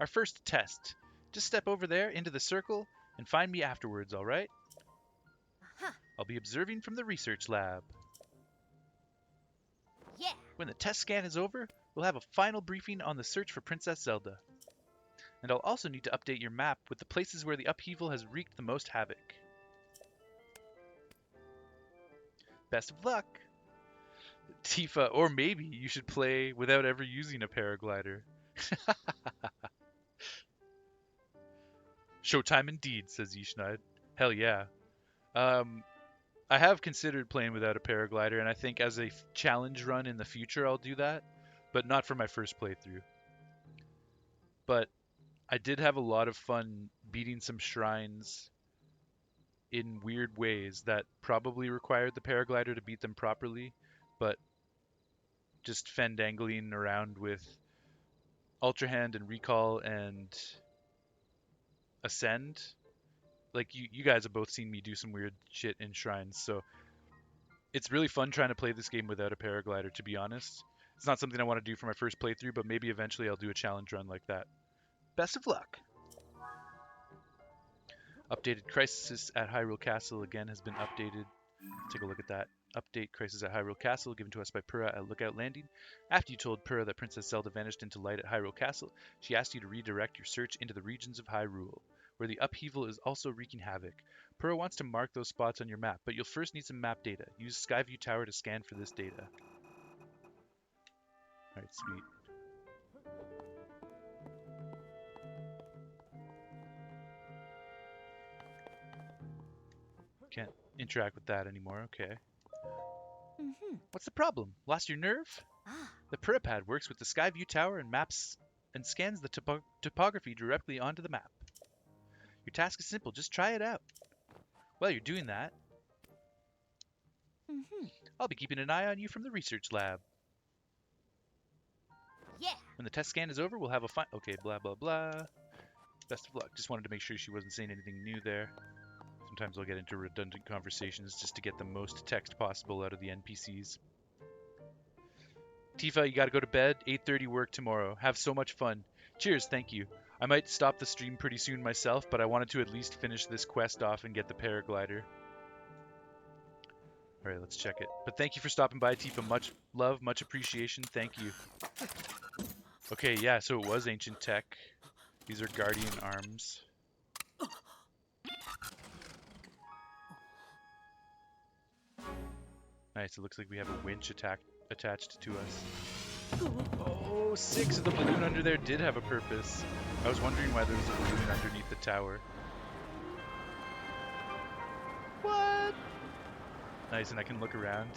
A: Our first test. Just step over there into the circle and find me afterwards, all right?
E: Aha.
A: I'll be observing from the research lab.
E: Yeah.
A: When the test scan is over, we'll have a final briefing on the search for Princess Zelda. And I'll also need to update your map with the places where the upheaval has wreaked the most havoc. Best of luck! Tifa, or maybe you should play without ever using a paraglider. Showtime indeed, says Yishnaid. Hell yeah. I have considered playing without a paraglider, and I think as a challenge run in the future I'll do that, but not for my first playthrough. But I did have a lot of fun beating some shrines in weird ways that probably required the paraglider to beat them properly, but just fendangling around with Ultra Hand and Recall and Ascend. Like you guys have both seen me do some weird shit in shrines, so it's really fun trying to play this game without a paraglider, to be honest. It's not something I want to do for my first playthrough, but maybe eventually I'll do a challenge run like that. Best of luck! Updated Crisis at Hyrule Castle again has been updated. Take a look at that. Update Crisis at Hyrule Castle given to us by Purah at Lookout Landing. After you told Purah that Princess Zelda vanished into light at Hyrule Castle, she asked you to redirect your search into the regions of Hyrule, where the upheaval is also wreaking havoc. Purah wants to mark those spots on your map, but you'll first need some map data. Use Skyview Tower to scan for this data. Alright, sweet. Can't interact with that anymore, okay. What's the problem? Lost your nerve?
E: Ah.
A: The Purah pad works with the Skyview Tower and maps and scans the topography directly onto the map. Your task is simple, just try it out. While you're doing that, I'll be keeping an eye on you from the research lab.
E: Yeah.
A: When the test scan is over, we'll have a okay, blah, blah, blah. Best of luck. Just wanted to make sure she wasn't saying anything new there. Sometimes I'll get into redundant conversations just to get the most text possible out of the NPCs. Tifa, you gotta go to bed. 8:30 work tomorrow. Have so much fun. Cheers, thank you. I might stop the stream pretty soon myself, but I wanted to at least finish this quest off and get the paraglider. Alright, let's check it. But thank you for stopping by, Tifa. Much love, much appreciation. Thank you. Okay, yeah, so it was ancient tech. These are guardian arms. Nice, it looks like we have a winch attached to us. Oh, 6 of the balloon under there did have a purpose. I was wondering why there was a balloon underneath the tower. What? Nice, and I can look around.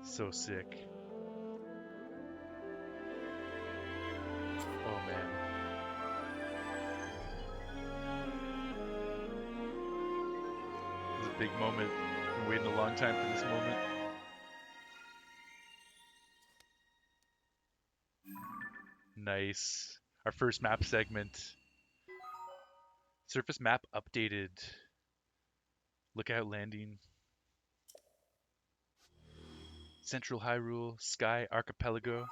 A: So sick. Oh man. This is a big moment. I've been waiting a long time for this moment. Nice. Our first map segment. Surface map updated. Lookout Landing. Central Hyrule, Sky Archipelago.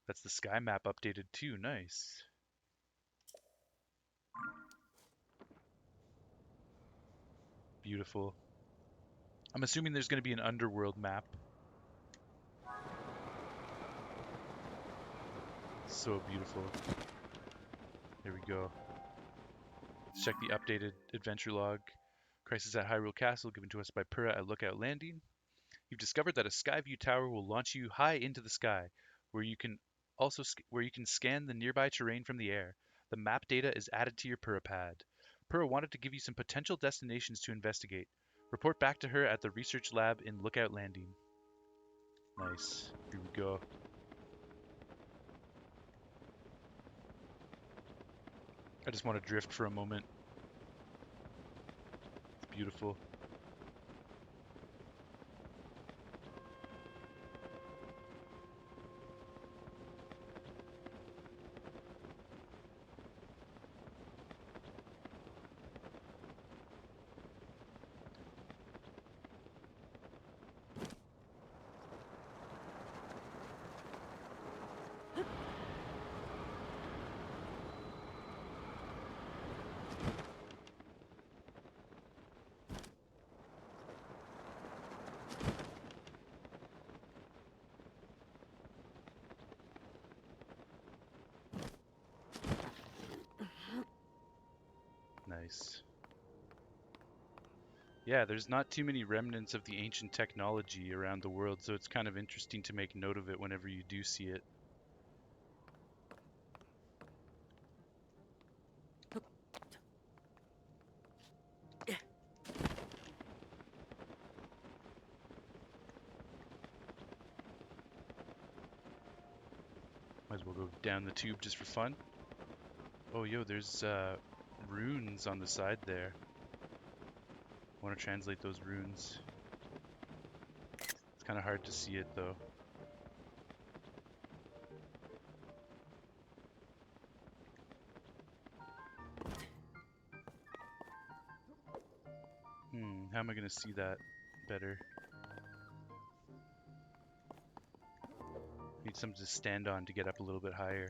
A: That's the sky map updated too, nice. Beautiful. I'm assuming there's going to be an underworld map. So beautiful. There we go. Let's check the updated adventure log. Crisis at Hyrule Castle given to us by Purah at Lookout Landing. You've discovered that a Skyview Tower will launch you high into the sky, where you can scan the nearby terrain from the air. The map data is added to your Purah pad. Purah wanted to give you some potential destinations to investigate. Report back to her at the research lab in Lookout Landing. Nice. Here we go. I just want to drift for a moment. It's beautiful. Nice. Yeah, there's not too many remnants of the ancient technology around the world, so it's kind of interesting to make note of it whenever you do see it. Might as well go down the tube just for fun. Oh, yo, there's runes on the side there. I want to translate those runes. It's kind of hard to see it though. How am I going to see that better? Need something to stand on to get up a little bit higher.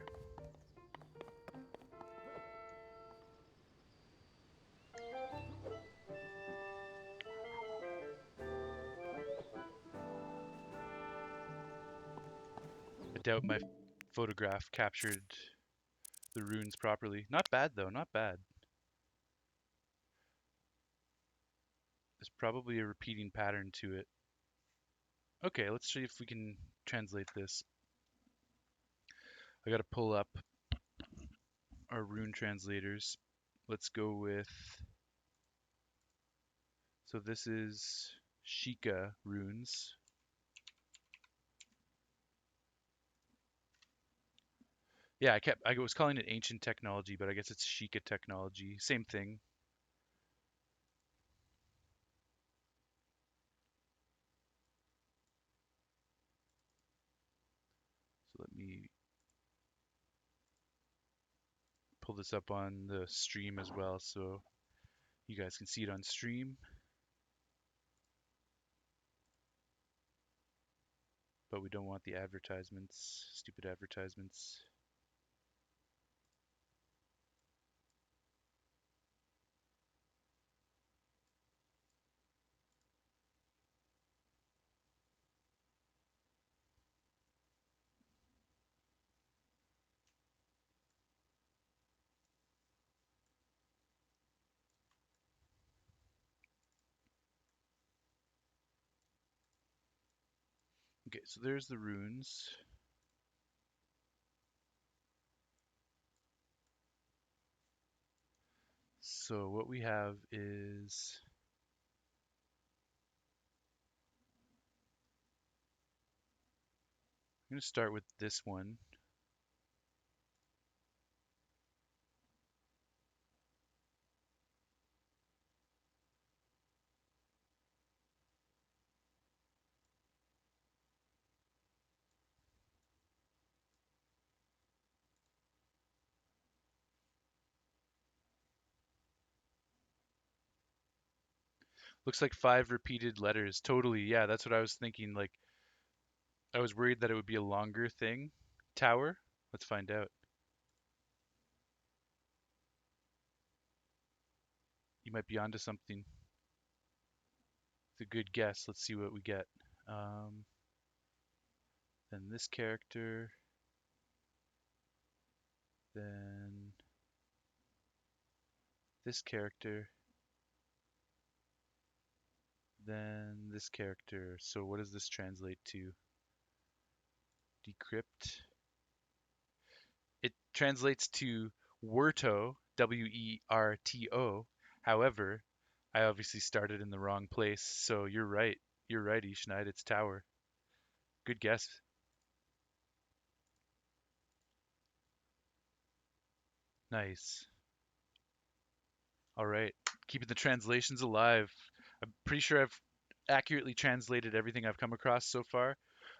A: I doubt my photograph captured the runes properly. Not bad though, not bad. There's probably a repeating pattern to it. Okay, let's see if we can translate this. I gotta pull up our rune translators. Let's go with, so this is Sheikah runes. Yeah, I was calling it ancient technology, but I guess it's Sheikah technology. Same thing. So let me pull this up on the stream as well so you guys can see it on stream. But we don't want the advertisements, stupid advertisements. Okay, so there's the runes. So what we have is, I'm going to start with this one. Looks like 5 repeated letters. Totally, yeah, that's what I was thinking. Like, I was worried that it would be a longer thing. Tower? Let's find out. You might be onto something. It's a good guess. Let's see what we get. Then this character. Then this character. Then this character. So what does this translate to? Decrypt. It translates to Werto, W-E-R-T-O. However, I obviously started in the wrong place, so you're right. You're right, Ishnaid. It's tower. Good guess. Nice. All right. Keeping the translations alive. I'm pretty sure I've accurately translated everything I've come across so far,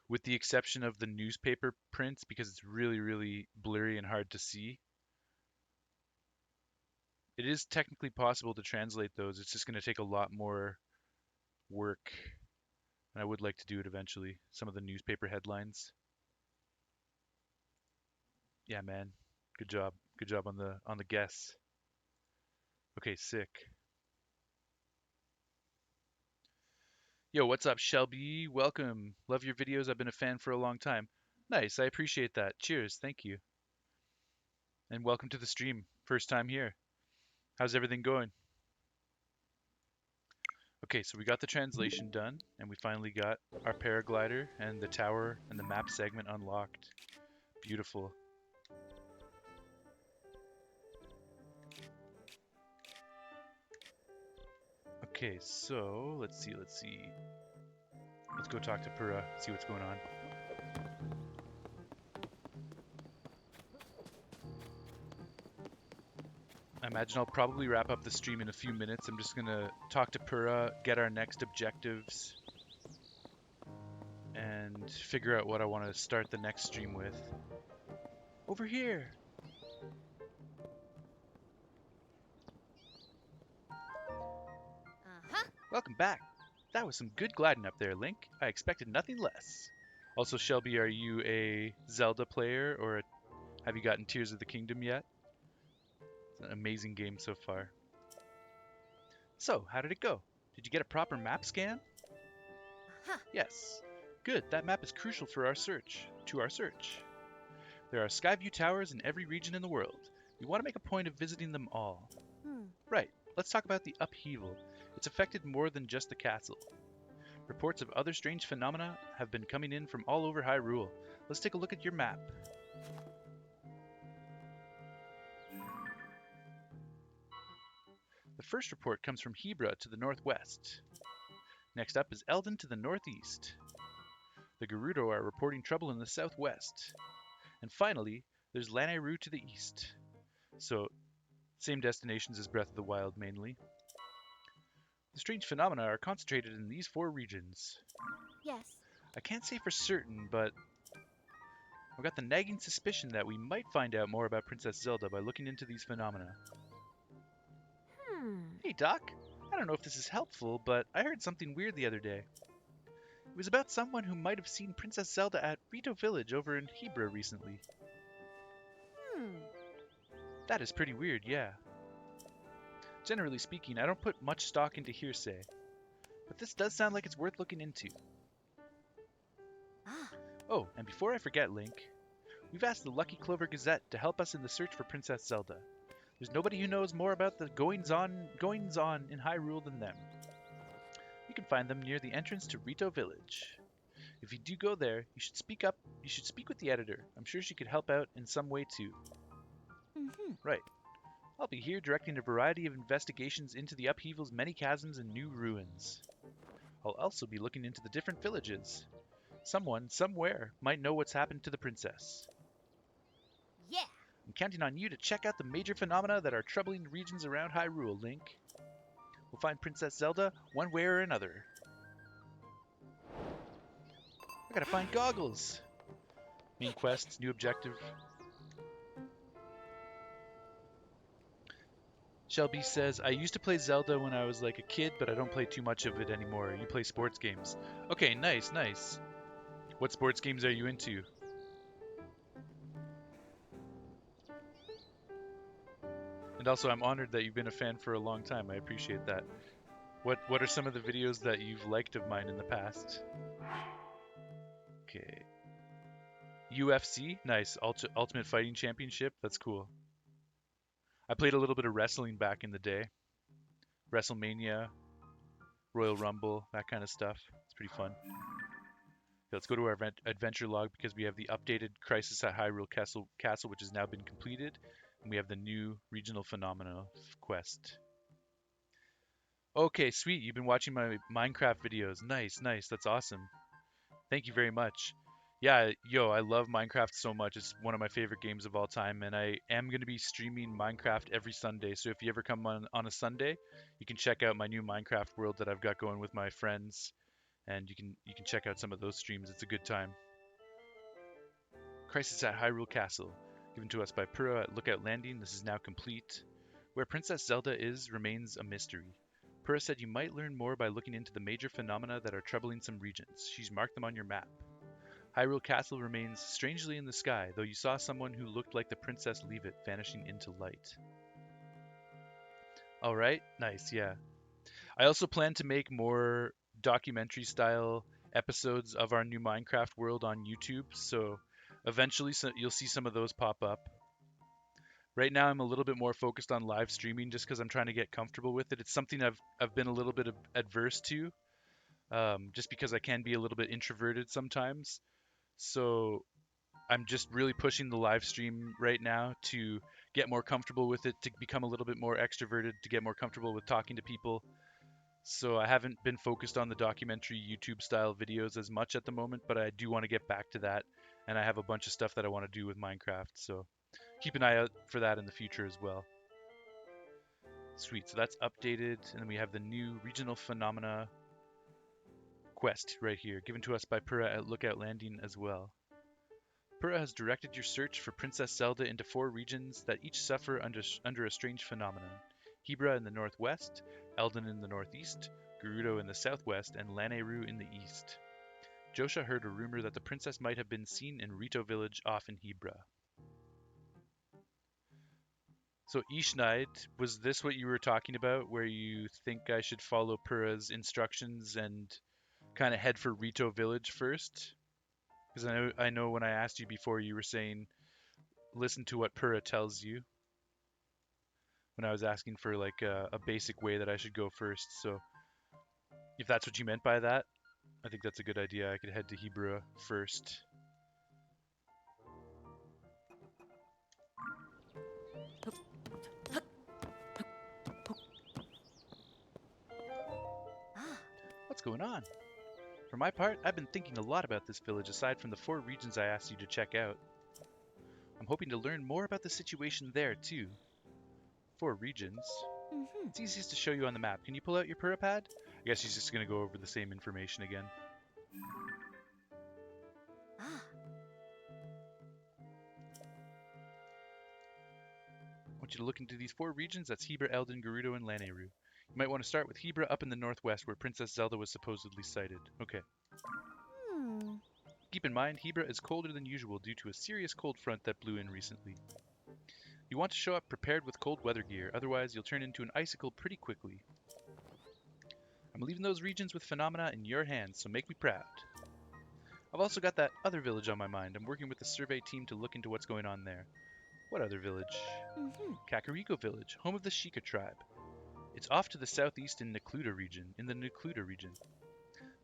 A: with the exception of the newspaper prints because it's really, really blurry and hard to see. It is technically possible to translate those. It's just going to take a lot more work, and I would like to do it eventually. Some of the newspaper headlines. Yeah, man. Good job. Good job on the guess. Okay, sick. Yo, what's up, Shelby? Welcome. Love your videos. I've been a fan for a long time. Nice. I appreciate that. Cheers. Thank you. And welcome to the stream. First time here. How's everything going? Okay, so we got the translation done, and we finally got our paraglider and the tower and the map segment unlocked. Beautiful. Okay, so let's see. Let's go talk to Pura, see what's going on. I imagine I'll probably wrap up the stream in a few minutes. I'm just gonna talk to Pura, get our next objectives, and figure out what I want to start the next stream with. Over here! Welcome back. That was some good gliding up there, Link. I expected nothing less. Also, Shelby, are you a Zelda player, or have you gotten Tears of the Kingdom yet? It's an amazing game so far. So, how did it go? Did you get a proper map scan? Yes. Good, that map is crucial for our search. There are Skyview towers in every region in the world. We want to make a point of visiting them all. Right, let's talk about the upheaval. It's affected more than just the castle. Reports of other strange phenomena have been coming in from all over Hyrule. Let's take a look at your map. The first report comes from Hebra to the northwest. Next up is Eldon to the northeast. The Gerudo are reporting trouble in the southwest. And finally, there's Lanayru to the east. So, same destinations as Breath of the Wild mainly. The strange phenomena are concentrated in these 4 regions.
E: Yes.
A: I can't say for certain, but I've got the nagging suspicion that we might find out more about Princess Zelda by looking into these phenomena. Hey Doc, I don't know if this is helpful, but I heard something weird the other day. It was about someone who might have seen Princess Zelda at Rito Village over in Hebra recently. That is pretty weird, yeah. Generally speaking, I don't put much stock into hearsay, but this does sound like it's worth looking into. Oh, and before I forget, Link, we've asked the Lucky Clover Gazette to help us in the search for Princess Zelda. There's nobody who knows more about the goings-on in Hyrule than them. You can find them near the entrance to Rito Village. If you do go there, you should speak with the editor. I'm sure she could help out in some way too. Right. I'll be here directing a variety of investigations into the upheaval's many chasms and new ruins. I'll also be looking into the different villages. Someone, somewhere, might know what's happened to the princess.
E: Yeah.
A: I'm counting on you to check out the major phenomena that are troubling the regions around Hyrule, Link. We'll find Princess Zelda one way or another. I gotta find goggles! Main quest, new objective. Shelby says, I used to play Zelda when I was like a kid, but I don't play too much of it anymore. You play sports games. Okay, nice. What sports games are you into? And also, I'm honored that you've been a fan for a long time. I appreciate that. What are some of the videos that you've liked of mine in the past? Okay. UFC? Nice. Ultimate Fighting Championship? That's cool. I played a little bit of wrestling back in the day. WrestleMania, Royal Rumble, that kind of stuff. It's pretty fun. Okay, let's go to our adventure log because we have the updated Crisis at Hyrule Castle, which has now been completed. And we have the new regional phenomena quest. Okay, sweet. You've been watching my Minecraft videos. Nice. That's awesome. Thank you very much. Yeah, I love Minecraft so much. It's one of my favorite games of all time, and I am going to be streaming Minecraft every Sunday. So if you ever come on a Sunday, you can check out my new Minecraft world that I've got going with my friends, and you can check out some of those streams. It's a good time. Crisis at Hyrule Castle, given to us by Pura at Lookout Landing. This is now complete. Where Princess Zelda remains a mystery. Pura said you might learn more by looking into the major phenomena that are troubling some regions. She's marked them on your map. Hyrule Castle remains strangely in the sky, though you saw someone who looked like the princess leave it, vanishing into light. Alright, nice, yeah. I also plan to make more documentary-style episodes of our new Minecraft world on YouTube, so eventually you'll see some of those pop up. Right now, I'm a little bit more focused on live streaming just because I'm trying to get comfortable with it. It's something I've been a little bit adverse to, just because I can be a little bit introverted sometimes. So I'm just really pushing the live stream right now to get more comfortable with it, to become a little bit more extroverted, to get more comfortable with talking to people. So I haven't been focused on the documentary YouTube style videos as much at the moment, but I do want to get back to that. And I have a bunch of stuff that I want to do with Minecraft. So keep an eye out for that in the future as well. Sweet, so that's updated. And then we have the new regional phenomena quest right here, given to us by Pura at Lookout Landing as well. Pura has directed your search for Princess Zelda into 4 regions that each suffer under a strange phenomenon. Hebra in the northwest, Eldin in the northeast, Gerudo in the southwest, and Lanayru in the east. Josha heard a rumor that the princess might have been seen in Rito village off in Hebra. So Ishnaid, was this what you were talking about, where you think I should follow Pura's instructions and kind of head for Rito village first? Because I know when I asked you before, you were saying listen to what Pura tells you. When I was asking for like a basic way that I should go first. So if that's what you meant by that, I think that's a good idea. I could head to Hebra first. What's going on? For my part, I've been thinking a lot about this village aside from the 4 regions I asked you to check out. I'm hoping to learn more about the situation there too. 4 regions? It's easiest to show you on the map. Can you pull out your Pura pad? I guess he's just going to go over the same information again. I want you to look into these 4 regions. That's Hebra, Eldin, Gerudo, and Lanayru. You might want to start with Hebra up in the northwest where Princess Zelda was supposedly sighted. Okay. Keep in mind, Hebra is colder than usual due to a serious cold front that blew in recently. You want to show up prepared with cold weather gear, otherwise you'll turn into an icicle pretty quickly. I'm leaving those regions with phenomena in your hands, so make me proud. I've also got that other village on my mind. I'm working with the survey team to look into what's going on there. What other village? Kakariko village, home of the Sheikah tribe. It's off to the southeast in the Nucluda region.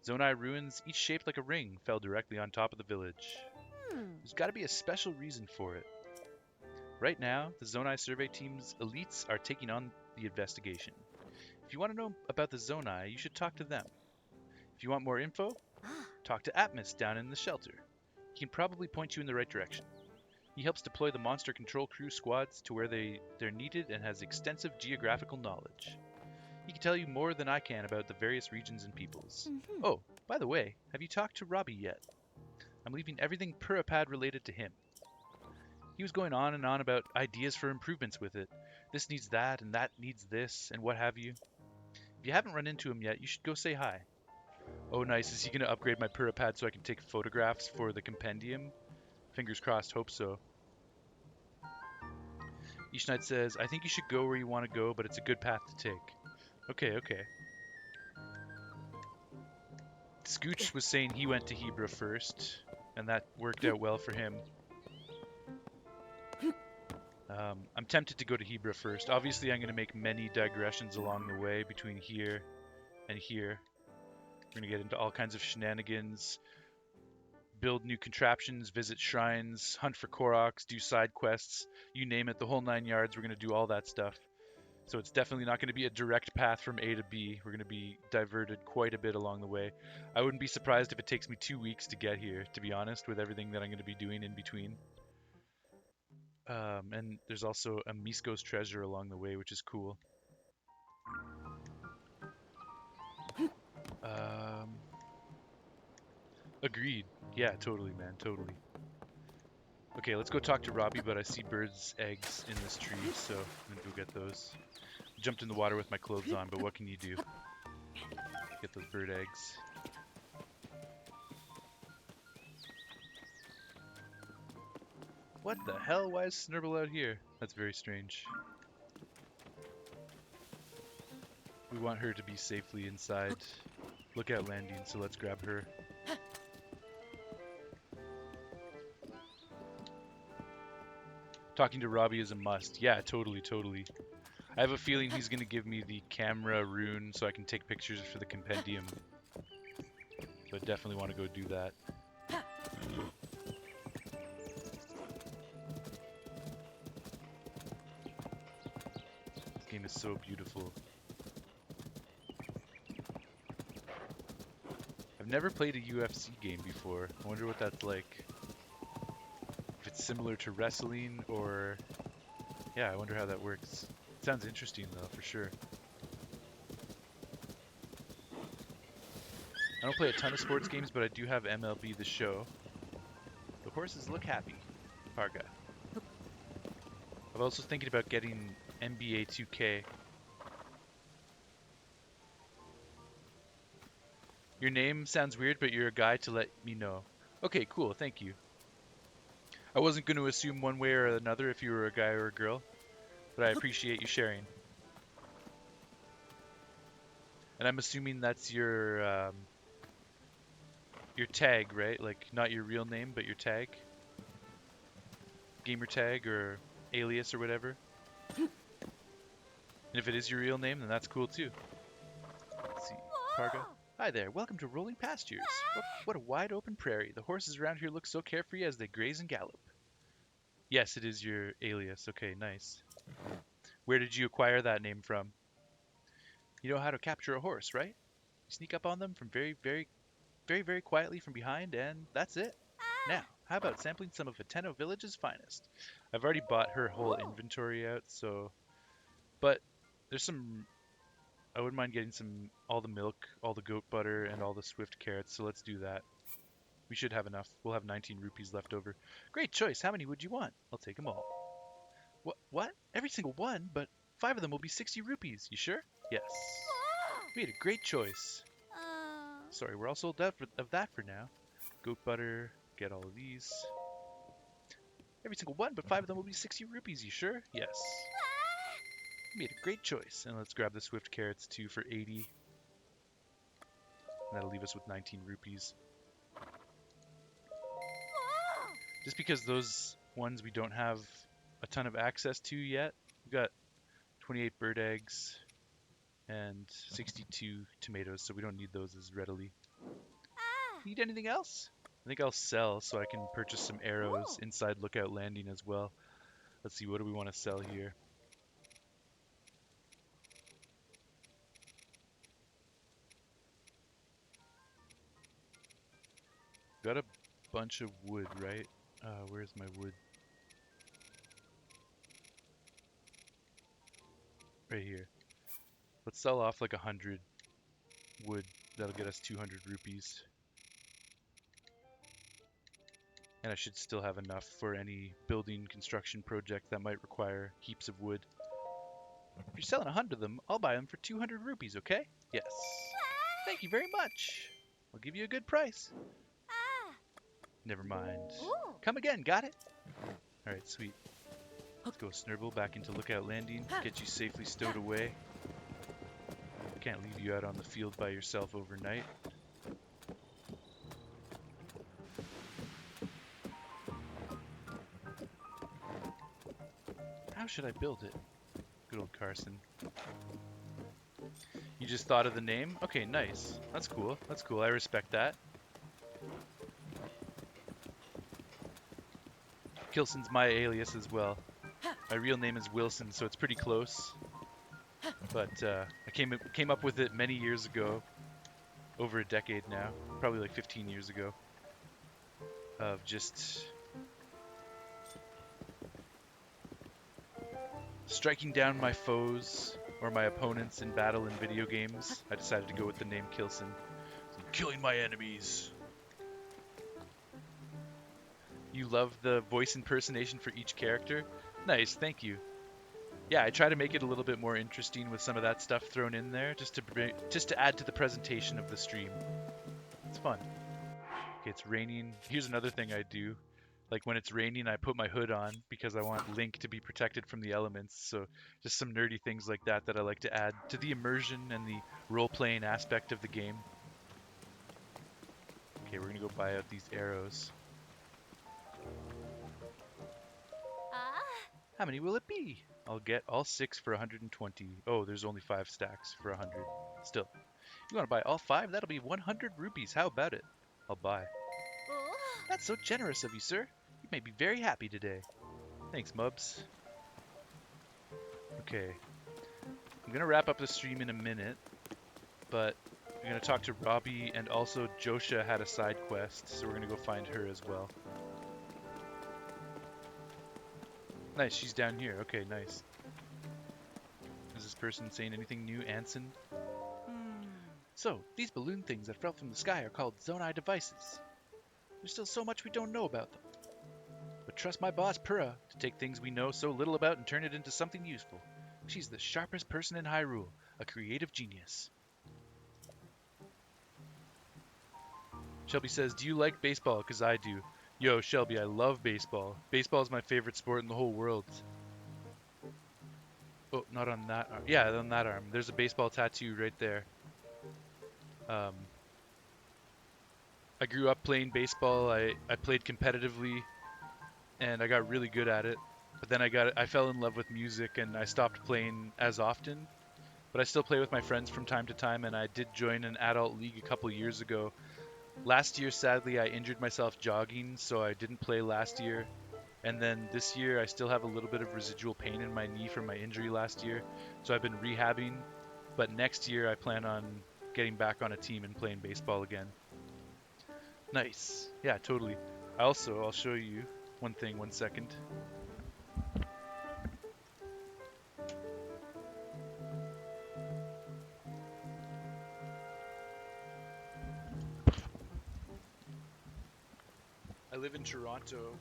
A: Zonai ruins, each shaped like a ring, fell directly on top of the village. There's got to be a special reason for it. Right now, the Zonai survey team's elites are taking on the investigation. If you want to know about the Zonai, you should talk to them. If you want more info, talk to Atmos down in the shelter. He can probably point you in the right direction. He helps deploy the monster control crew squads to where they're needed and has extensive geographical knowledge. He can tell you more than I can about the various regions and peoples. Oh, by the way, have you talked to Robbie yet? I'm leaving everything Purapad related to him. He was going on and on about ideas for improvements with it. This needs that, and that needs this, and what have you. If you haven't run into him yet, you should go say hi. Oh nice, is he going to upgrade my Purapad so I can take photographs for the compendium? Fingers crossed, hope so. Ishnaid says, I think you should go where you want to go, but it's a good path to take. Okay. Scooch was saying he went to Hebra first, and that worked out well for him. I'm tempted to go to Hebra first. Obviously, I'm going to make many digressions along the way between here and here. We're going to get into all kinds of shenanigans, build new contraptions, visit shrines, hunt for Koroks, do side quests, you name it, the whole 9 yards. We're going to do all that stuff. So it's definitely not going to be a direct path from A to B. We're going to be diverted quite a bit along the way. I wouldn't be surprised if it takes me 2 weeks to get here, to be honest, with everything that I'm going to be doing in between. And there's also a Misko's treasure along the way, which is cool. Agreed. Yeah, totally, man, totally. Okay, let's go talk to Robbie, but I see birds' eggs in this tree, so I'm gonna go get those. Jumped in the water with my clothes on, but what can you do? Get those bird eggs. What the hell? Why is Snurble out here? That's very strange. We want her to be safely inside Lookout Landing, so let's grab her. Talking to Robbie is a must. Yeah, totally, totally. I have a feeling he's going to give me the camera rune so I can take pictures for the compendium. So I definitely want to go do that. This game is so beautiful. I've never played a UFC game before. I wonder what that's like. If it's similar to wrestling or... Yeah, I wonder how that works. It sounds interesting though, for sure. I don't play a ton of sports games, but I do have MLB The Show. The horses look happy. Parga. I'm also thinking about getting NBA 2K. Your name sounds weird, but you're a guy to let me know. Okay, cool, thank you. I wasn't going to assume one way or another if you were a guy or a girl, but I appreciate you sharing. And I'm assuming that's your tag, right? Like, not your real name, but your tag? Gamer tag or alias or whatever? And if it is your real name, then that's cool too. Let's see. Parga. Hi there, welcome to Rolling Pastures. What a wide open prairie. The horses around here look so carefree as they graze and gallop. Yes, it is your alias. Okay, nice. Where did you acquire that name from? You know how to capture a horse, right? You sneak up on them from very quietly from behind, and that's it. Now, how about sampling some of Ateno Village's finest? I've already bought her whole inventory out, so... But there's some... I wouldn't mind getting all the milk, all the goat butter, and all the swift carrots, so let's do that. We should have enough. We'll have 19 rupees left over. Great choice. How many would you want? I'll take them all. What? Every single one? But 5 of them will be 60 rupees. You sure? Yes. We had a great choice. Sorry, we're all sold out of that for now. Goat butter. Get all of these. Every single one, but 5 of them will be 60 rupees. You sure? Yes. We made a great choice. And let's grab the swift carrots too for 80. And that'll leave us with 19 rupees. Just because those ones we don't have a ton of access to yet. We've got 28 bird eggs and 62 tomatoes, so we don't need those as readily. Need anything else? I think I'll sell so I can purchase some arrows inside Lookout Landing as well. Let's see, what do we want to sell here? Got a bunch of wood, right? Where's my wood? Right here. Let's sell off like 100 wood. That'll get us 200 rupees. And I should still have enough for any building construction project that might require heaps of wood. If you're selling 100 of them, I'll buy them for 200 rupees, okay? Yes. Thank you very much. I'll give you a good price. Never mind. Come again, got it? Alright, sweet. Let's go Snurble back into Lookout Landing. Get you safely stowed away. Can't leave you out on the field by yourself overnight. How should I build it? Good old Carson. You just thought of the name? Okay, nice. That's cool. That's cool. I respect that. Kilson's my alias as well. My real name is Wilson, so it's pretty close. But I came up with it many years ago. Over a decade now. Probably like 15 years ago. Of just... striking down my foes or my opponents in battle in video games. I decided to go with the name Kilson. Killing my enemies. You love the voice impersonation for each character? Nice, thank you. Yeah, I try to make it a little bit more interesting with some of that stuff thrown in there, just to add to the presentation of the stream. It's fun. Okay, it's raining. Here's another thing I do. Like when it's raining, I put my hood on because I want Link to be protected from the elements. So just some nerdy things like that I like to add to the immersion and the role-playing aspect of the game. Okay, we're gonna go buy out these arrows. How many will it be? I'll get all 6 for 120. Oh, there's only 5 stacks for 100. Still, you want to buy all 5? That'll be 100 rupees. How about it? I'll buy.
E: Oh.
A: That's so generous of you, sir. You made me very happy today. Thanks, Mubs. Okay. I'm going to wrap up the stream in a minute, but I'm going to talk to Robbie, and also Josha had a side quest, so we're going to go find her as well. Nice, she's down here. Okay, nice. Is this person saying anything new, Anson? So, these balloon things that fell from the sky are called Zonai devices. There's still so much we don't know about them. But trust my boss, Pura, to take things we know so little about and turn it into something useful. She's the sharpest person in Hyrule, a creative genius. Shelby says, do you like baseball? Because I do. Yo, Shelby, I love baseball. Baseball is my favorite sport in the whole world. Oh, not on that arm. Yeah, on that arm. There's a baseball tattoo right there. I grew up playing baseball. I played competitively, and I got really good at it. But then I fell in love with music, and I stopped playing as often. But I still play with my friends from time to time, and I did join an adult league a couple years ago. Last year, sadly, I injured myself jogging, so I didn't play last year. And then this year, I still have a little bit of residual pain in my knee from my injury last year, so I've been rehabbing. But next year, I plan on getting back on a team and playing baseball again. Nice. Yeah, totally. I'll show you one thing, 1 second. I live in Toronto,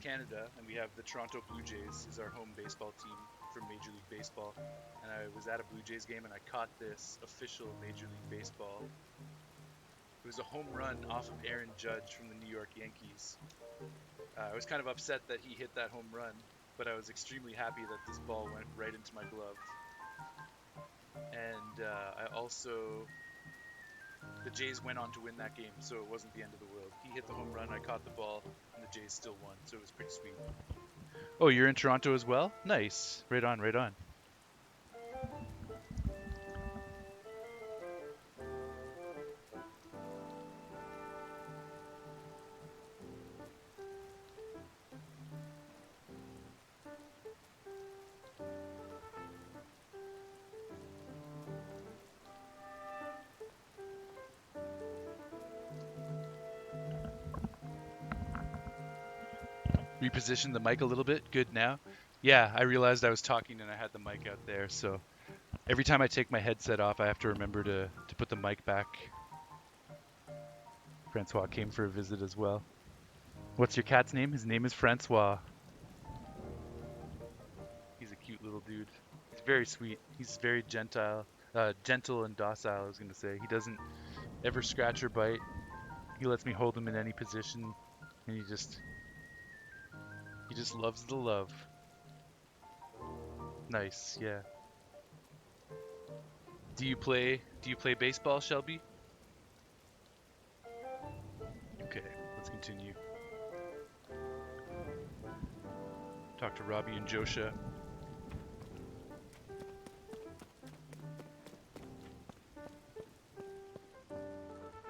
A: Canada, and we have the Toronto Blue Jays is our home baseball team for Major League Baseball. And I was at a Blue Jays game and I caught this official Major League Baseball. It was a home run off of Aaron Judge from the New York Yankees. I was kind of upset that he hit that home run, but I was extremely happy that this ball went right into my glove. And the Jays went on to win that game, so it wasn't the end of the world. He hit the home run, I caught the ball, and the Jays still won, so it was pretty sweet. Oh, you're in Toronto as well? Nice. Right on, right on. Reposition the mic a little bit. Good now. Yeah, I realized I was talking and I had the mic out there, so every time I take my headset off, I have to remember to put the mic back. Francois came for a visit as well. What's your cat's name? His name is Francois. He's a cute little dude. He's very sweet. He's very gentle and docile, I was going to say. He doesn't ever scratch or bite. He lets me hold him in any position, and he just loves the love. Nice, yeah. Do you play baseball, Shelby? Okay, let's continue. Talk to Robbie and Josha.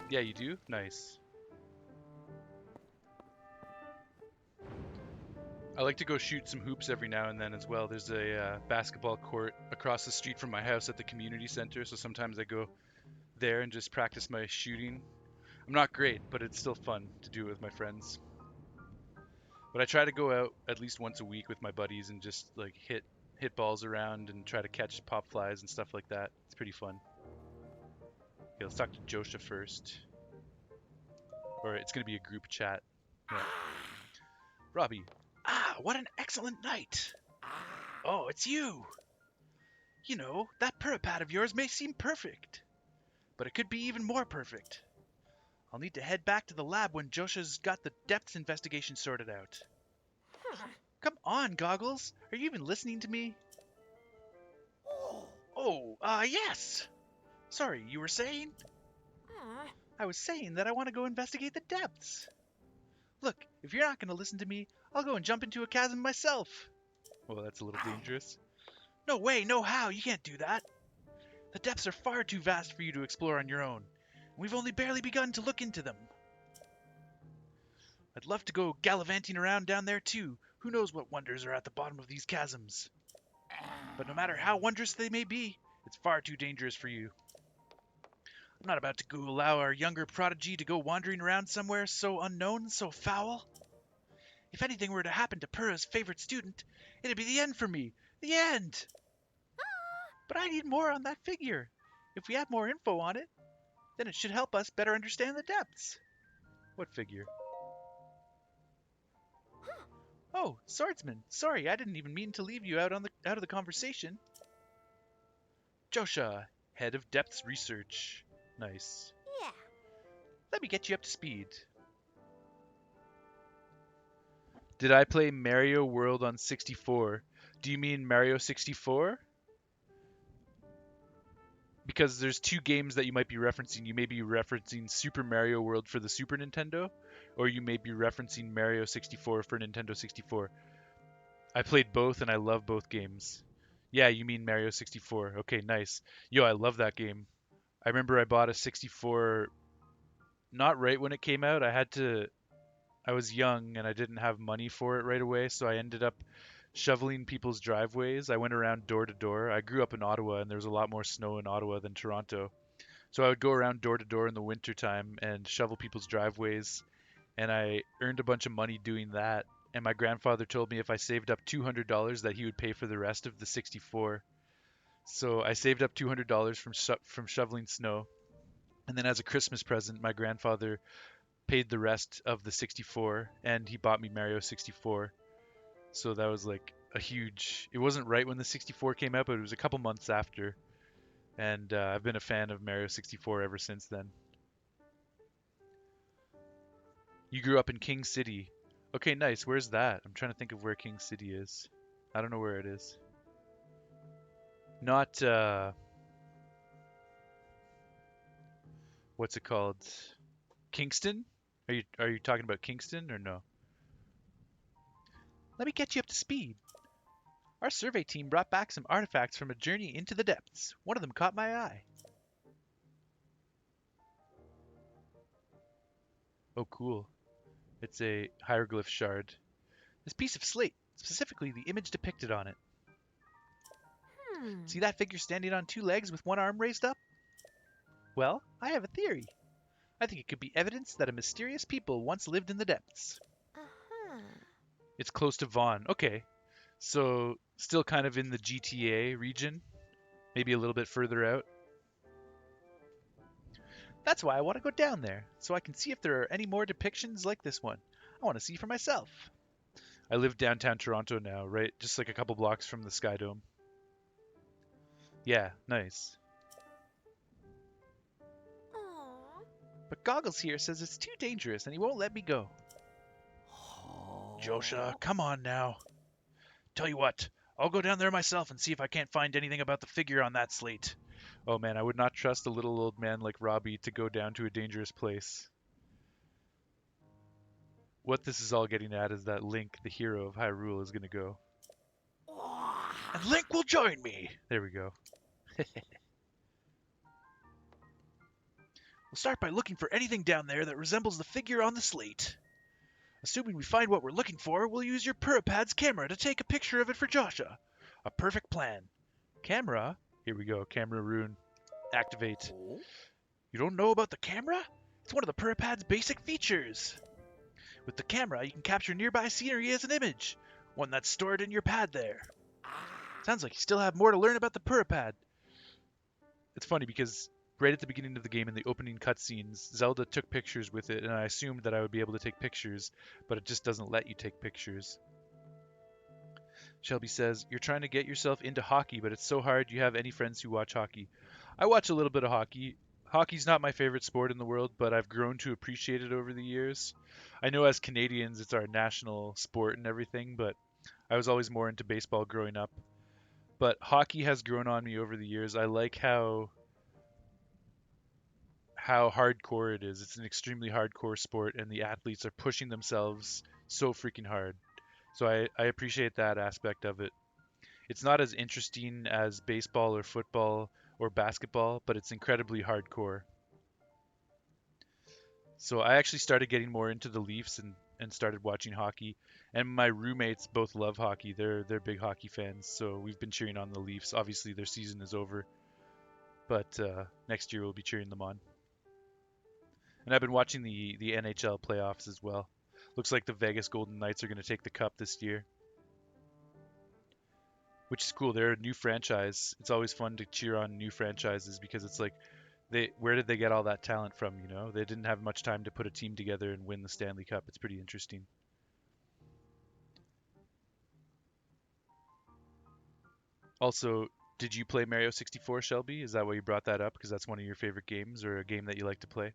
A: Yeah, you do? Nice. I like to go shoot some hoops every now and then as well. There's a basketball court across the street from my house at the community center, so sometimes I go there and just practice my shooting. I'm not great, but it's still fun to do it with my friends. But I try to go out at least once a week with my buddies and just like hit balls around and try to catch pop flies and stuff like that. It's pretty fun. Okay, let's talk to Josha first. Or it's going to be a group chat. Yeah. Robbie. Ah, what an excellent night. Oh, it's you. You know, that purapad of yours may seem perfect, but it could be even more perfect. I'll need to head back to the lab when Josha's got the depths investigation sorted out. Come on, Goggles. Are you even listening to me? Oh, yes. Sorry, you were saying? I was saying that I want to go investigate the depths. Look, if you're not going to listen to me, I'll go and jump into a chasm myself. Well, that's a little dangerous. No way, no how, you can't do that. The depths are far too vast for you to explore on your own. We've only barely begun to look into them. I'd love to go gallivanting around down there too. Who knows what wonders are at the bottom of these chasms. But no matter how wondrous they may be, it's far too dangerous for you. I'm not about to go allow our younger prodigy to go wandering around somewhere so unknown, so foul. If anything were to happen to Purah's favorite student, it'd be the end for me. The end! But I need more on that figure. If we have more info on it, then it should help us better understand the depths. What figure? Oh, swordsman. Sorry, I didn't even mean to leave you out of the conversation. Josha, head of depths research. Nice.
E: Yeah.
A: Let me get you up to speed. Did I play Mario World on 64? Do you mean Mario 64? Because there's two games that you might be referencing. You may be referencing Super Mario World for the Super Nintendo, or you may be referencing Mario 64 for Nintendo 64. I played both and I love both games. Yeah, you mean Mario 64. Okay, nice. Yo, I love that game. I remember I bought a 64 not right when it came out. I was young and I didn't have money for it right away, so I ended up shoveling people's driveways. I went around door to door. I grew up in Ottawa and there was a lot more snow in Ottawa than Toronto. So I would go around door to door in the wintertime and shovel people's driveways, and I earned a bunch of money doing that. And my grandfather told me if I saved up $200 that he would pay for the rest of the 64. So I saved up $200 from shoveling snow. And then as a Christmas present, my grandfather paid the rest of the 64 and he bought me Mario 64. So that was like a huge, it wasn't right when the 64 came out, but it was a couple months after. And I've been a fan of Mario 64 ever since then. You grew up in King City. Okay, nice. Where's that? I'm trying to think of where King City is. I don't know where it is. Not, what's it called? Kingston? Are you talking about Kingston or no? Let me get you up to speed. Our survey team brought back some artifacts from a journey into the depths. One of them caught my eye. Oh, cool. It's a hieroglyph shard. This piece of slate, specifically the image depicted on it. See that figure standing on two legs with one arm raised up? Well, I have a theory. I think it could be evidence that a mysterious people once lived in the depths. It's close to Vaughan. Okay. So, still kind of in the GTA region. Maybe a little bit further out. That's why I want to go down there, so I can see if there are any more depictions like this one. I want to see for myself. I live downtown Toronto now, right? Just like a couple blocks from the Sky Dome. Yeah, nice.
E: Aww.
A: But Goggles here says it's too dangerous and he won't let me go. Josha, come on now. Tell you what, I'll go down there myself and see if I can't find anything about the figure on that slate. Oh man, I would not trust a little old man like Robbie to go down to a dangerous place. What this is all getting at is that Link, the hero of Hyrule, is going to go. And Link will join me! There we go. We'll start by looking for anything down there that resembles the figure on the slate. Assuming we find what we're looking for, we'll use your Purapad's camera to take a picture of it for Josha. A perfect plan. Camera? Here we go, camera rune. Activate. You don't know about the camera? It's one of the Purapad's basic features. With the camera, you can capture nearby scenery as an image, one that's stored in your pad there. Sounds like you still have more to learn about the Purapad. It's funny because right at the beginning of the game in the opening cutscenes, Zelda took pictures with it, and I assumed that I would be able to take pictures, but it just doesn't let you take pictures. Shelby says, you're trying to get yourself into hockey, but it's so hard. You have any friends who watch hockey? I watch a little bit of hockey. Hockey's not my favorite sport in the world, but I've grown to appreciate it over the years. I know as Canadians it's our national sport and everything, but I was always more into baseball growing up. But hockey has grown on me over the years. I like how hardcore it is. It's an extremely hardcore sport, and the athletes are pushing themselves so freaking hard. So I appreciate that aspect of it. It's not as interesting as baseball or football or basketball, but it's incredibly hardcore. So I actually started getting more into the Leafs and started watching hockey. And my roommates both love hockey. They're big hockey fans, so we've been cheering on the Leafs. Obviously their season is over, but next year we'll be cheering them on. And I've been watching the NHL playoffs as well. Looks like the Vegas Golden Knights are going to take the cup this year, which is cool. They're a new franchise. It's always fun to cheer on new franchises because it's like where did they get all that talent from, you know? They didn't have much time to put a team together and win the Stanley Cup. It's pretty interesting. Also, did you play Mario 64, Shelby? Is that why you brought that up? Because that's one of your favorite games or a game that you like to play?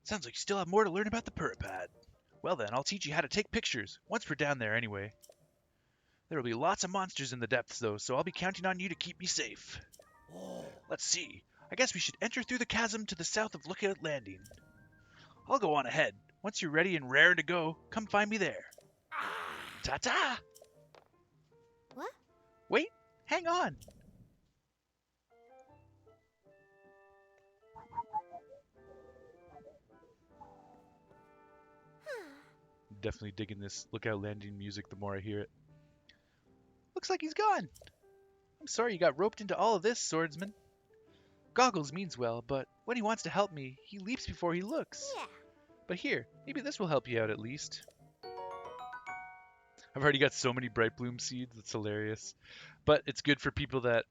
A: Sounds like you still have more to learn about the Purapad. Well then, I'll teach you how to take pictures, once we're down there anyway. There will be lots of monsters in the depths though, so I'll be counting on you to keep me safe. Let's see. I guess we should enter through the chasm to the south of Lookout Landing. I'll go on ahead. Once you're ready and raring to go, come find me there. Ta-ta!
E: What?
A: Wait, hang on. Definitely digging this Lookout Landing music the more I hear it. Looks like he's gone. I'm sorry you got roped into all of this, swordsman. Goggles means well, but when he wants to help me, he leaps before he looks.
E: Yeah.
A: But here, maybe this will help you out at least. I've already got so many Bright Bloom seeds, it's hilarious. But it's good for people that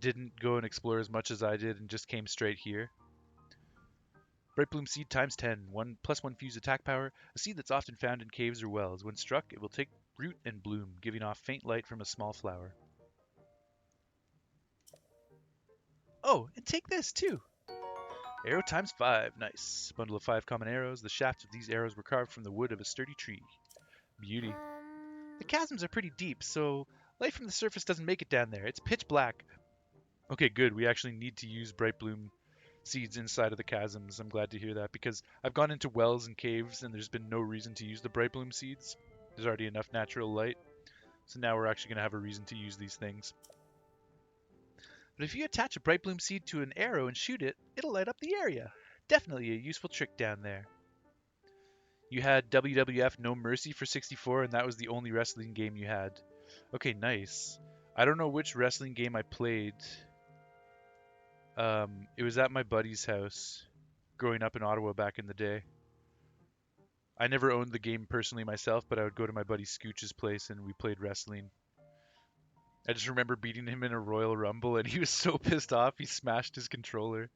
A: didn't go and explore as much as I did and just came straight here. Bright Bloom seed times 10, 1 plus 1 fuse attack power, a seed that's often found in caves or wells. When struck, it will take root and bloom, giving off faint light from a small flower. Oh, and take this too! Arrow times 5, nice. Bundle of 5 common arrows. The shafts of these arrows were carved from the wood of a sturdy tree. Beauty. The chasms are pretty deep, so light from the surface doesn't make it down there. It's pitch black. Okay, good. We actually need to use Bright Bloom seeds inside of the chasms. I'm glad to hear that because I've gone into wells and caves and there's been no reason to use the Bright Bloom seeds. There's already enough natural light. So now we're actually going to have a reason to use these things. But if you attach a Bright Bloom seed to an arrow and shoot it, it'll light up the area. Definitely a useful trick down there. You had WWF No Mercy for 64, and that was the only wrestling game you had. Okay, nice. I don't know which wrestling game I played. It was at my buddy's house growing up in Ottawa back in the day. I never owned the game personally myself, but I would go to my buddy Scooch's place and we played wrestling. I just remember beating him in a Royal Rumble and he was so pissed off he smashed his controller.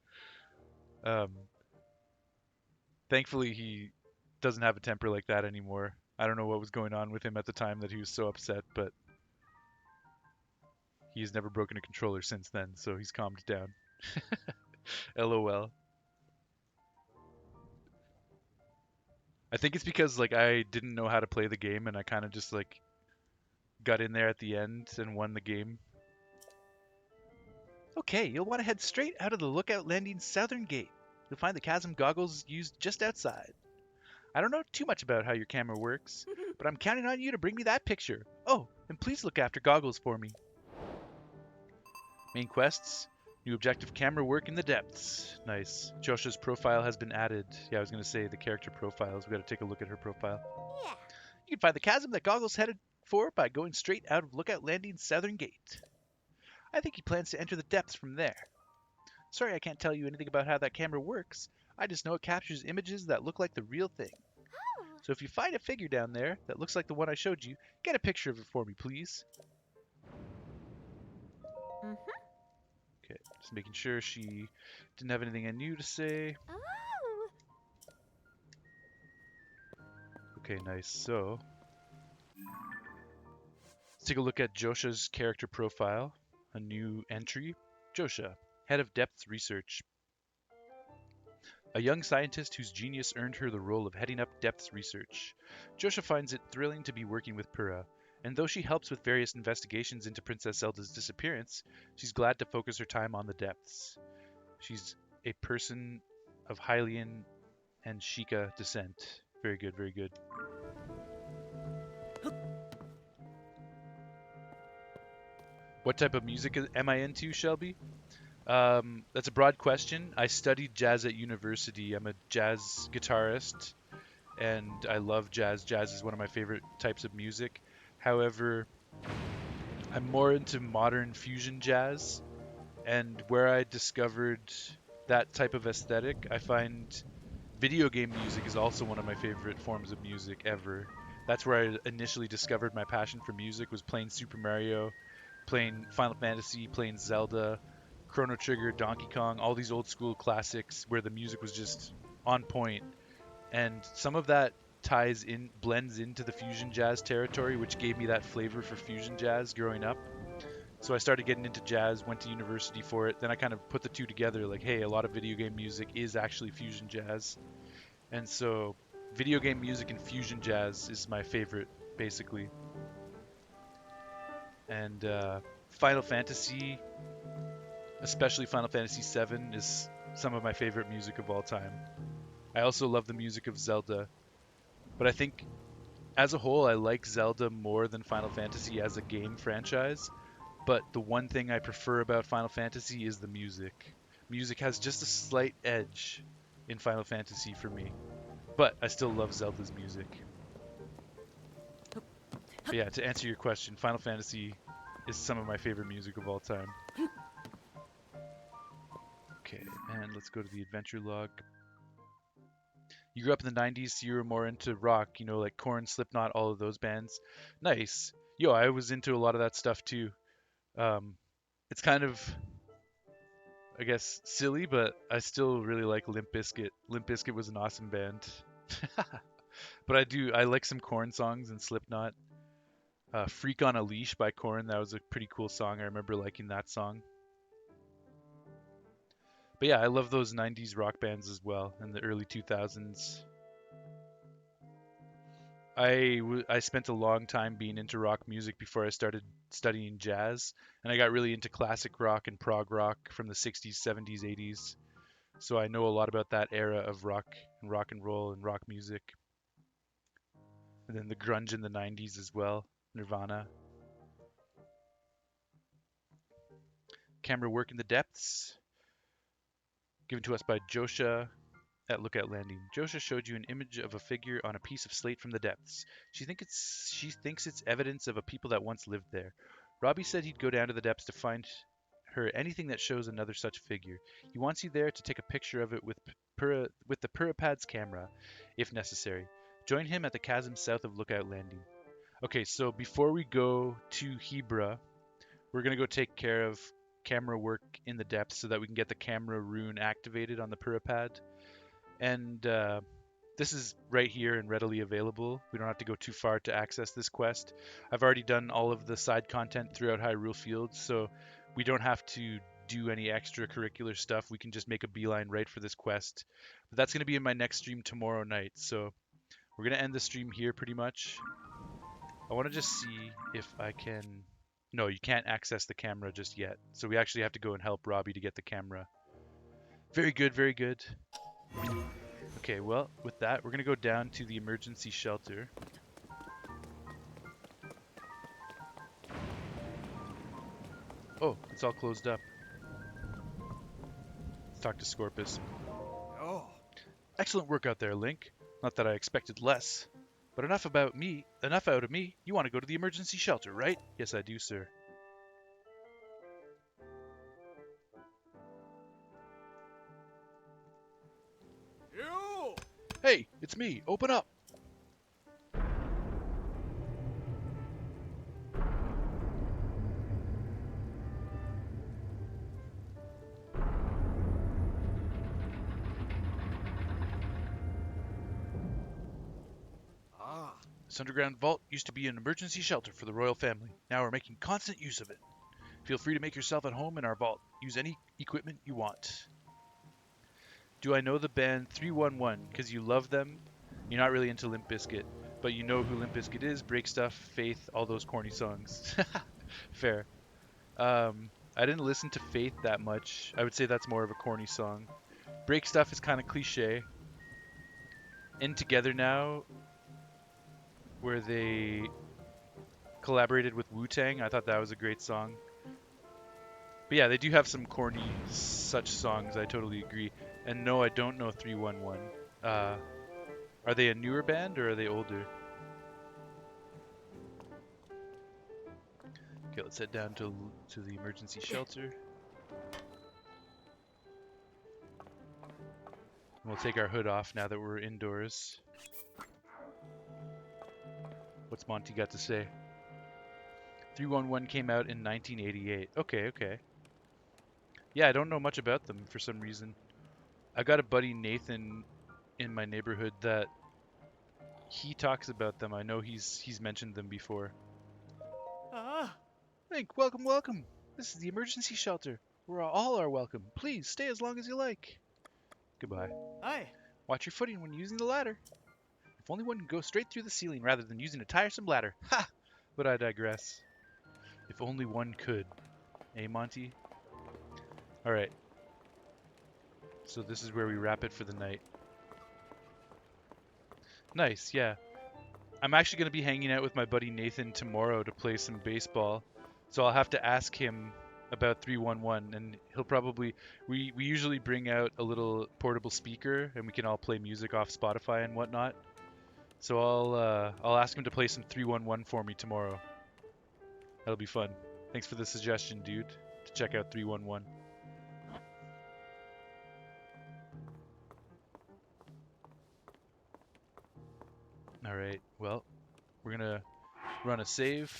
A: Thankfully he doesn't have a temper like that anymore. I don't know what was going on with him at the time that he was so upset, but he has never broken a controller since then, so he's calmed down. LOL. I think it's because like I didn't know how to play the game and I kind of just like got in there at the end and won the game. Okay, you'll want to head straight out of the Lookout Landing's southern gate. You'll find the chasm goggles used just outside. I don't know too much about how your camera works, but I'm counting on you to bring me that picture. Oh, and please look after Goggles for me. Main quests. New objective, camera work in the depths. Nice. Josha's profile has been added. Yeah, I was going to say the character profiles. We got to take a look at her profile.
E: Yeah.
A: You can find the chasm that Goggles headed for by going straight out of Lookout Landing's southern gate. I think he plans to enter the depths from there. Sorry I can't tell you anything about how that camera works. I just know it captures images that look like the real thing.
E: Oh.
A: So if you find a figure down there that looks like the one I showed you, get a picture of it for me, please.
E: Mhm.
A: Okay, just making sure she didn't have anything new to say.
E: Oh.
A: Okay, nice. So let's take a look at Josha's character profile. A new entry. Josha, Head of Depths Research. A young scientist whose genius earned her the role of heading up Depths Research. Josha finds it thrilling to be working with Pura, and though she helps with various investigations into Princess Zelda's disappearance, she's glad to focus her time on the depths. She's a person of Hylian and Sheikah descent. Very good, very good. What type of music am I into, Shelby? That's a broad question. I studied jazz at university. I'm a jazz guitarist, and I love jazz. Jazz is one of my favorite types of music. However, I'm more into modern fusion jazz, and where I discovered that type of aesthetic, I find video game music is also one of my favorite forms of music ever. That's where I initially discovered my passion for music was playing Super Mario, playing Final Fantasy, playing Zelda, Chrono Trigger, Donkey Kong, all these old school classics where the music was just on point. And some of that blends into the fusion jazz territory, which gave me that flavor for fusion jazz growing up. So I started getting into jazz, went to university for it. Then I kind of put the two together like, hey, a lot of video game music is actually fusion jazz. And so video game music and fusion jazz is my favorite, basically. And Final Fantasy, especially Final Fantasy VII, is some of my favorite music of all time. I also love the music of Zelda, but I think as a whole, I like Zelda more than Final Fantasy as a game franchise. But the one thing I prefer about Final Fantasy is the music. Music has just a slight edge in Final Fantasy for me, but I still love Zelda's music. But yeah, to answer your question, Final Fantasy is some of my favorite music of all time. Okay, and let's go to the adventure log. You grew up in the 90s, so you were more into rock, like Korn, Slipknot, all of those bands. Nice. Yo, I was into a lot of that stuff too. It's kind of, I guess, silly, but I still really like Limp Bizkit. Limp Bizkit was an awesome band. But I like some Korn songs and Slipknot. Freak on a Leash by Korn, that was a pretty cool song. I remember liking that song. But yeah, I love those 90s rock bands as well, and the early 2000s. I spent a long time being into rock music before I started studying jazz, and I got really into classic rock and prog rock from the 60s, 70s, 80s. So I know a lot about that era of rock and roll and rock music. And then the grunge in the 90s as well, Nirvana. Camera work in the depths, given to us by Josha at Lookout Landing. Josha showed you an image of a figure on a piece of slate from the depths. She thinks it's evidence of a people that once lived there. Robbie said he'd go down to the depths to find her anything that shows another such figure. He wants you there to take a picture of it with the Purapad's camera, if necessary. Join him at the chasm south of Lookout Landing. Okay, so before we go to Hebra, we're gonna go take care of camera work in the depths so that we can get the camera rune activated on the Purapad. And this is right here and readily available. We don't have to go too far to access this quest. I've already done all of the side content throughout Hyrule Fields, so we don't have to do any extracurricular stuff. We can just make a beeline right for this quest. But that's going to be in my next stream tomorrow night, so we're going to end the stream here pretty much. I want to just see if I can... No, you can't access the camera just yet, so we actually have to go and help Robbie to get the camera. Very good, very good. Okay, well, with that, we're going to go down to the emergency shelter. Oh, it's all closed up. Let's talk to Scorpus.
B: Oh.
A: Excellent work out there, Link. Not that I expected less. But enough out of me. You want to go to the emergency shelter, right? Yes, I do, sir.
B: You!
A: Hey, it's me. Open up. This underground vault used to be an emergency shelter for the royal family. Now we're making constant use of it. Feel free to make yourself at home in our vault. Use any equipment you want. Do I know the band 311 because you love them? You're not really into Limp Bizkit, but you know who Limp Bizkit is, Break Stuff, Faith, all those corny songs. Fair. I didn't listen to Faith that much. I would say that's more of a corny song. Break Stuff is kind of cliche. In Together Now, where they collaborated with Wu-Tang, I thought that was a great song. But yeah, they do have some corny such songs. I totally agree. And no, I don't know 311. Uh, are they a newer band or are they older? Okay, let's head down to the emergency shelter. We'll take our hood off now that we're indoors. What's Monty got to say? 311 came out in 1988. Okay, okay. Yeah, I don't know much about them for some reason. I got a buddy Nathan in my neighborhood that he talks about them. I know he's mentioned them before.
B: Ah,
A: Think, welcome, welcome. This is the emergency shelter. We're all are welcome. Please stay as long as you like. Goodbye.
B: aye.
A: Watch your footing when using the ladder. If only one could go straight through the ceiling rather than using a tiresome ladder. Ha! But I digress. If only one could. Eh, Monty? Alright. So this is where we wrap it for the night. Nice, yeah. I'm actually going to be hanging out with my buddy Nathan tomorrow to play some baseball. So I'll have to ask him about 311 and he'll probably we usually bring out a little portable speaker and we can all play music off Spotify and whatnot. So I'll ask him to play some 311 for me tomorrow. That'll be fun. Thanks for the suggestion, dude, to check out 311. All right. Well, we're going to run a save.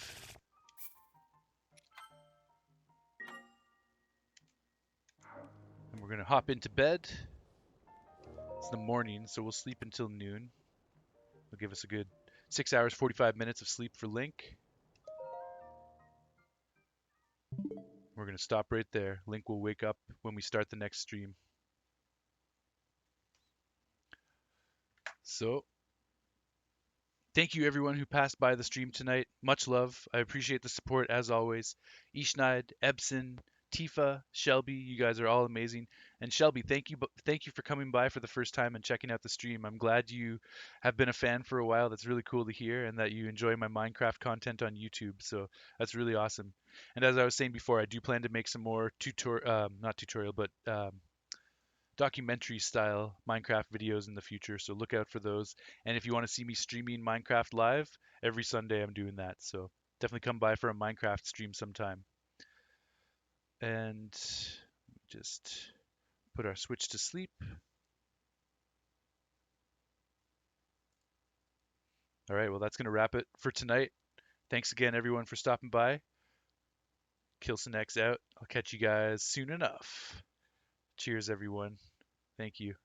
A: And we're going to hop into bed. It's the morning, so we'll sleep until noon. It'll give us a good 6 hours, 45 minutes of sleep for Link. We're going to stop right there. Link will wake up when we start the next stream. So, thank you everyone who passed by the stream tonight. Much love. I appreciate the support as always. Ishnaid, Ebson, Tifa, Shelby, you guys are all amazing. And Shelby, thank you for coming by for the first time and checking out the stream. I'm glad you have been a fan for a while. That's really cool to hear, and that you enjoy my Minecraft content on YouTube. So that's really awesome. And as I was saying before, I do plan to make some more not tutorial, but documentary style Minecraft videos in the future, so look out for those. And if you want to see me streaming Minecraft live, every Sunday I'm doing that. So definitely come by for a Minecraft stream sometime. And just put our Switch to sleep. All right, well, that's going to wrap it for tonight. Thanks again, everyone, for stopping by. Kilson X out. I'll catch you guys soon enough. Cheers, everyone. Thank you.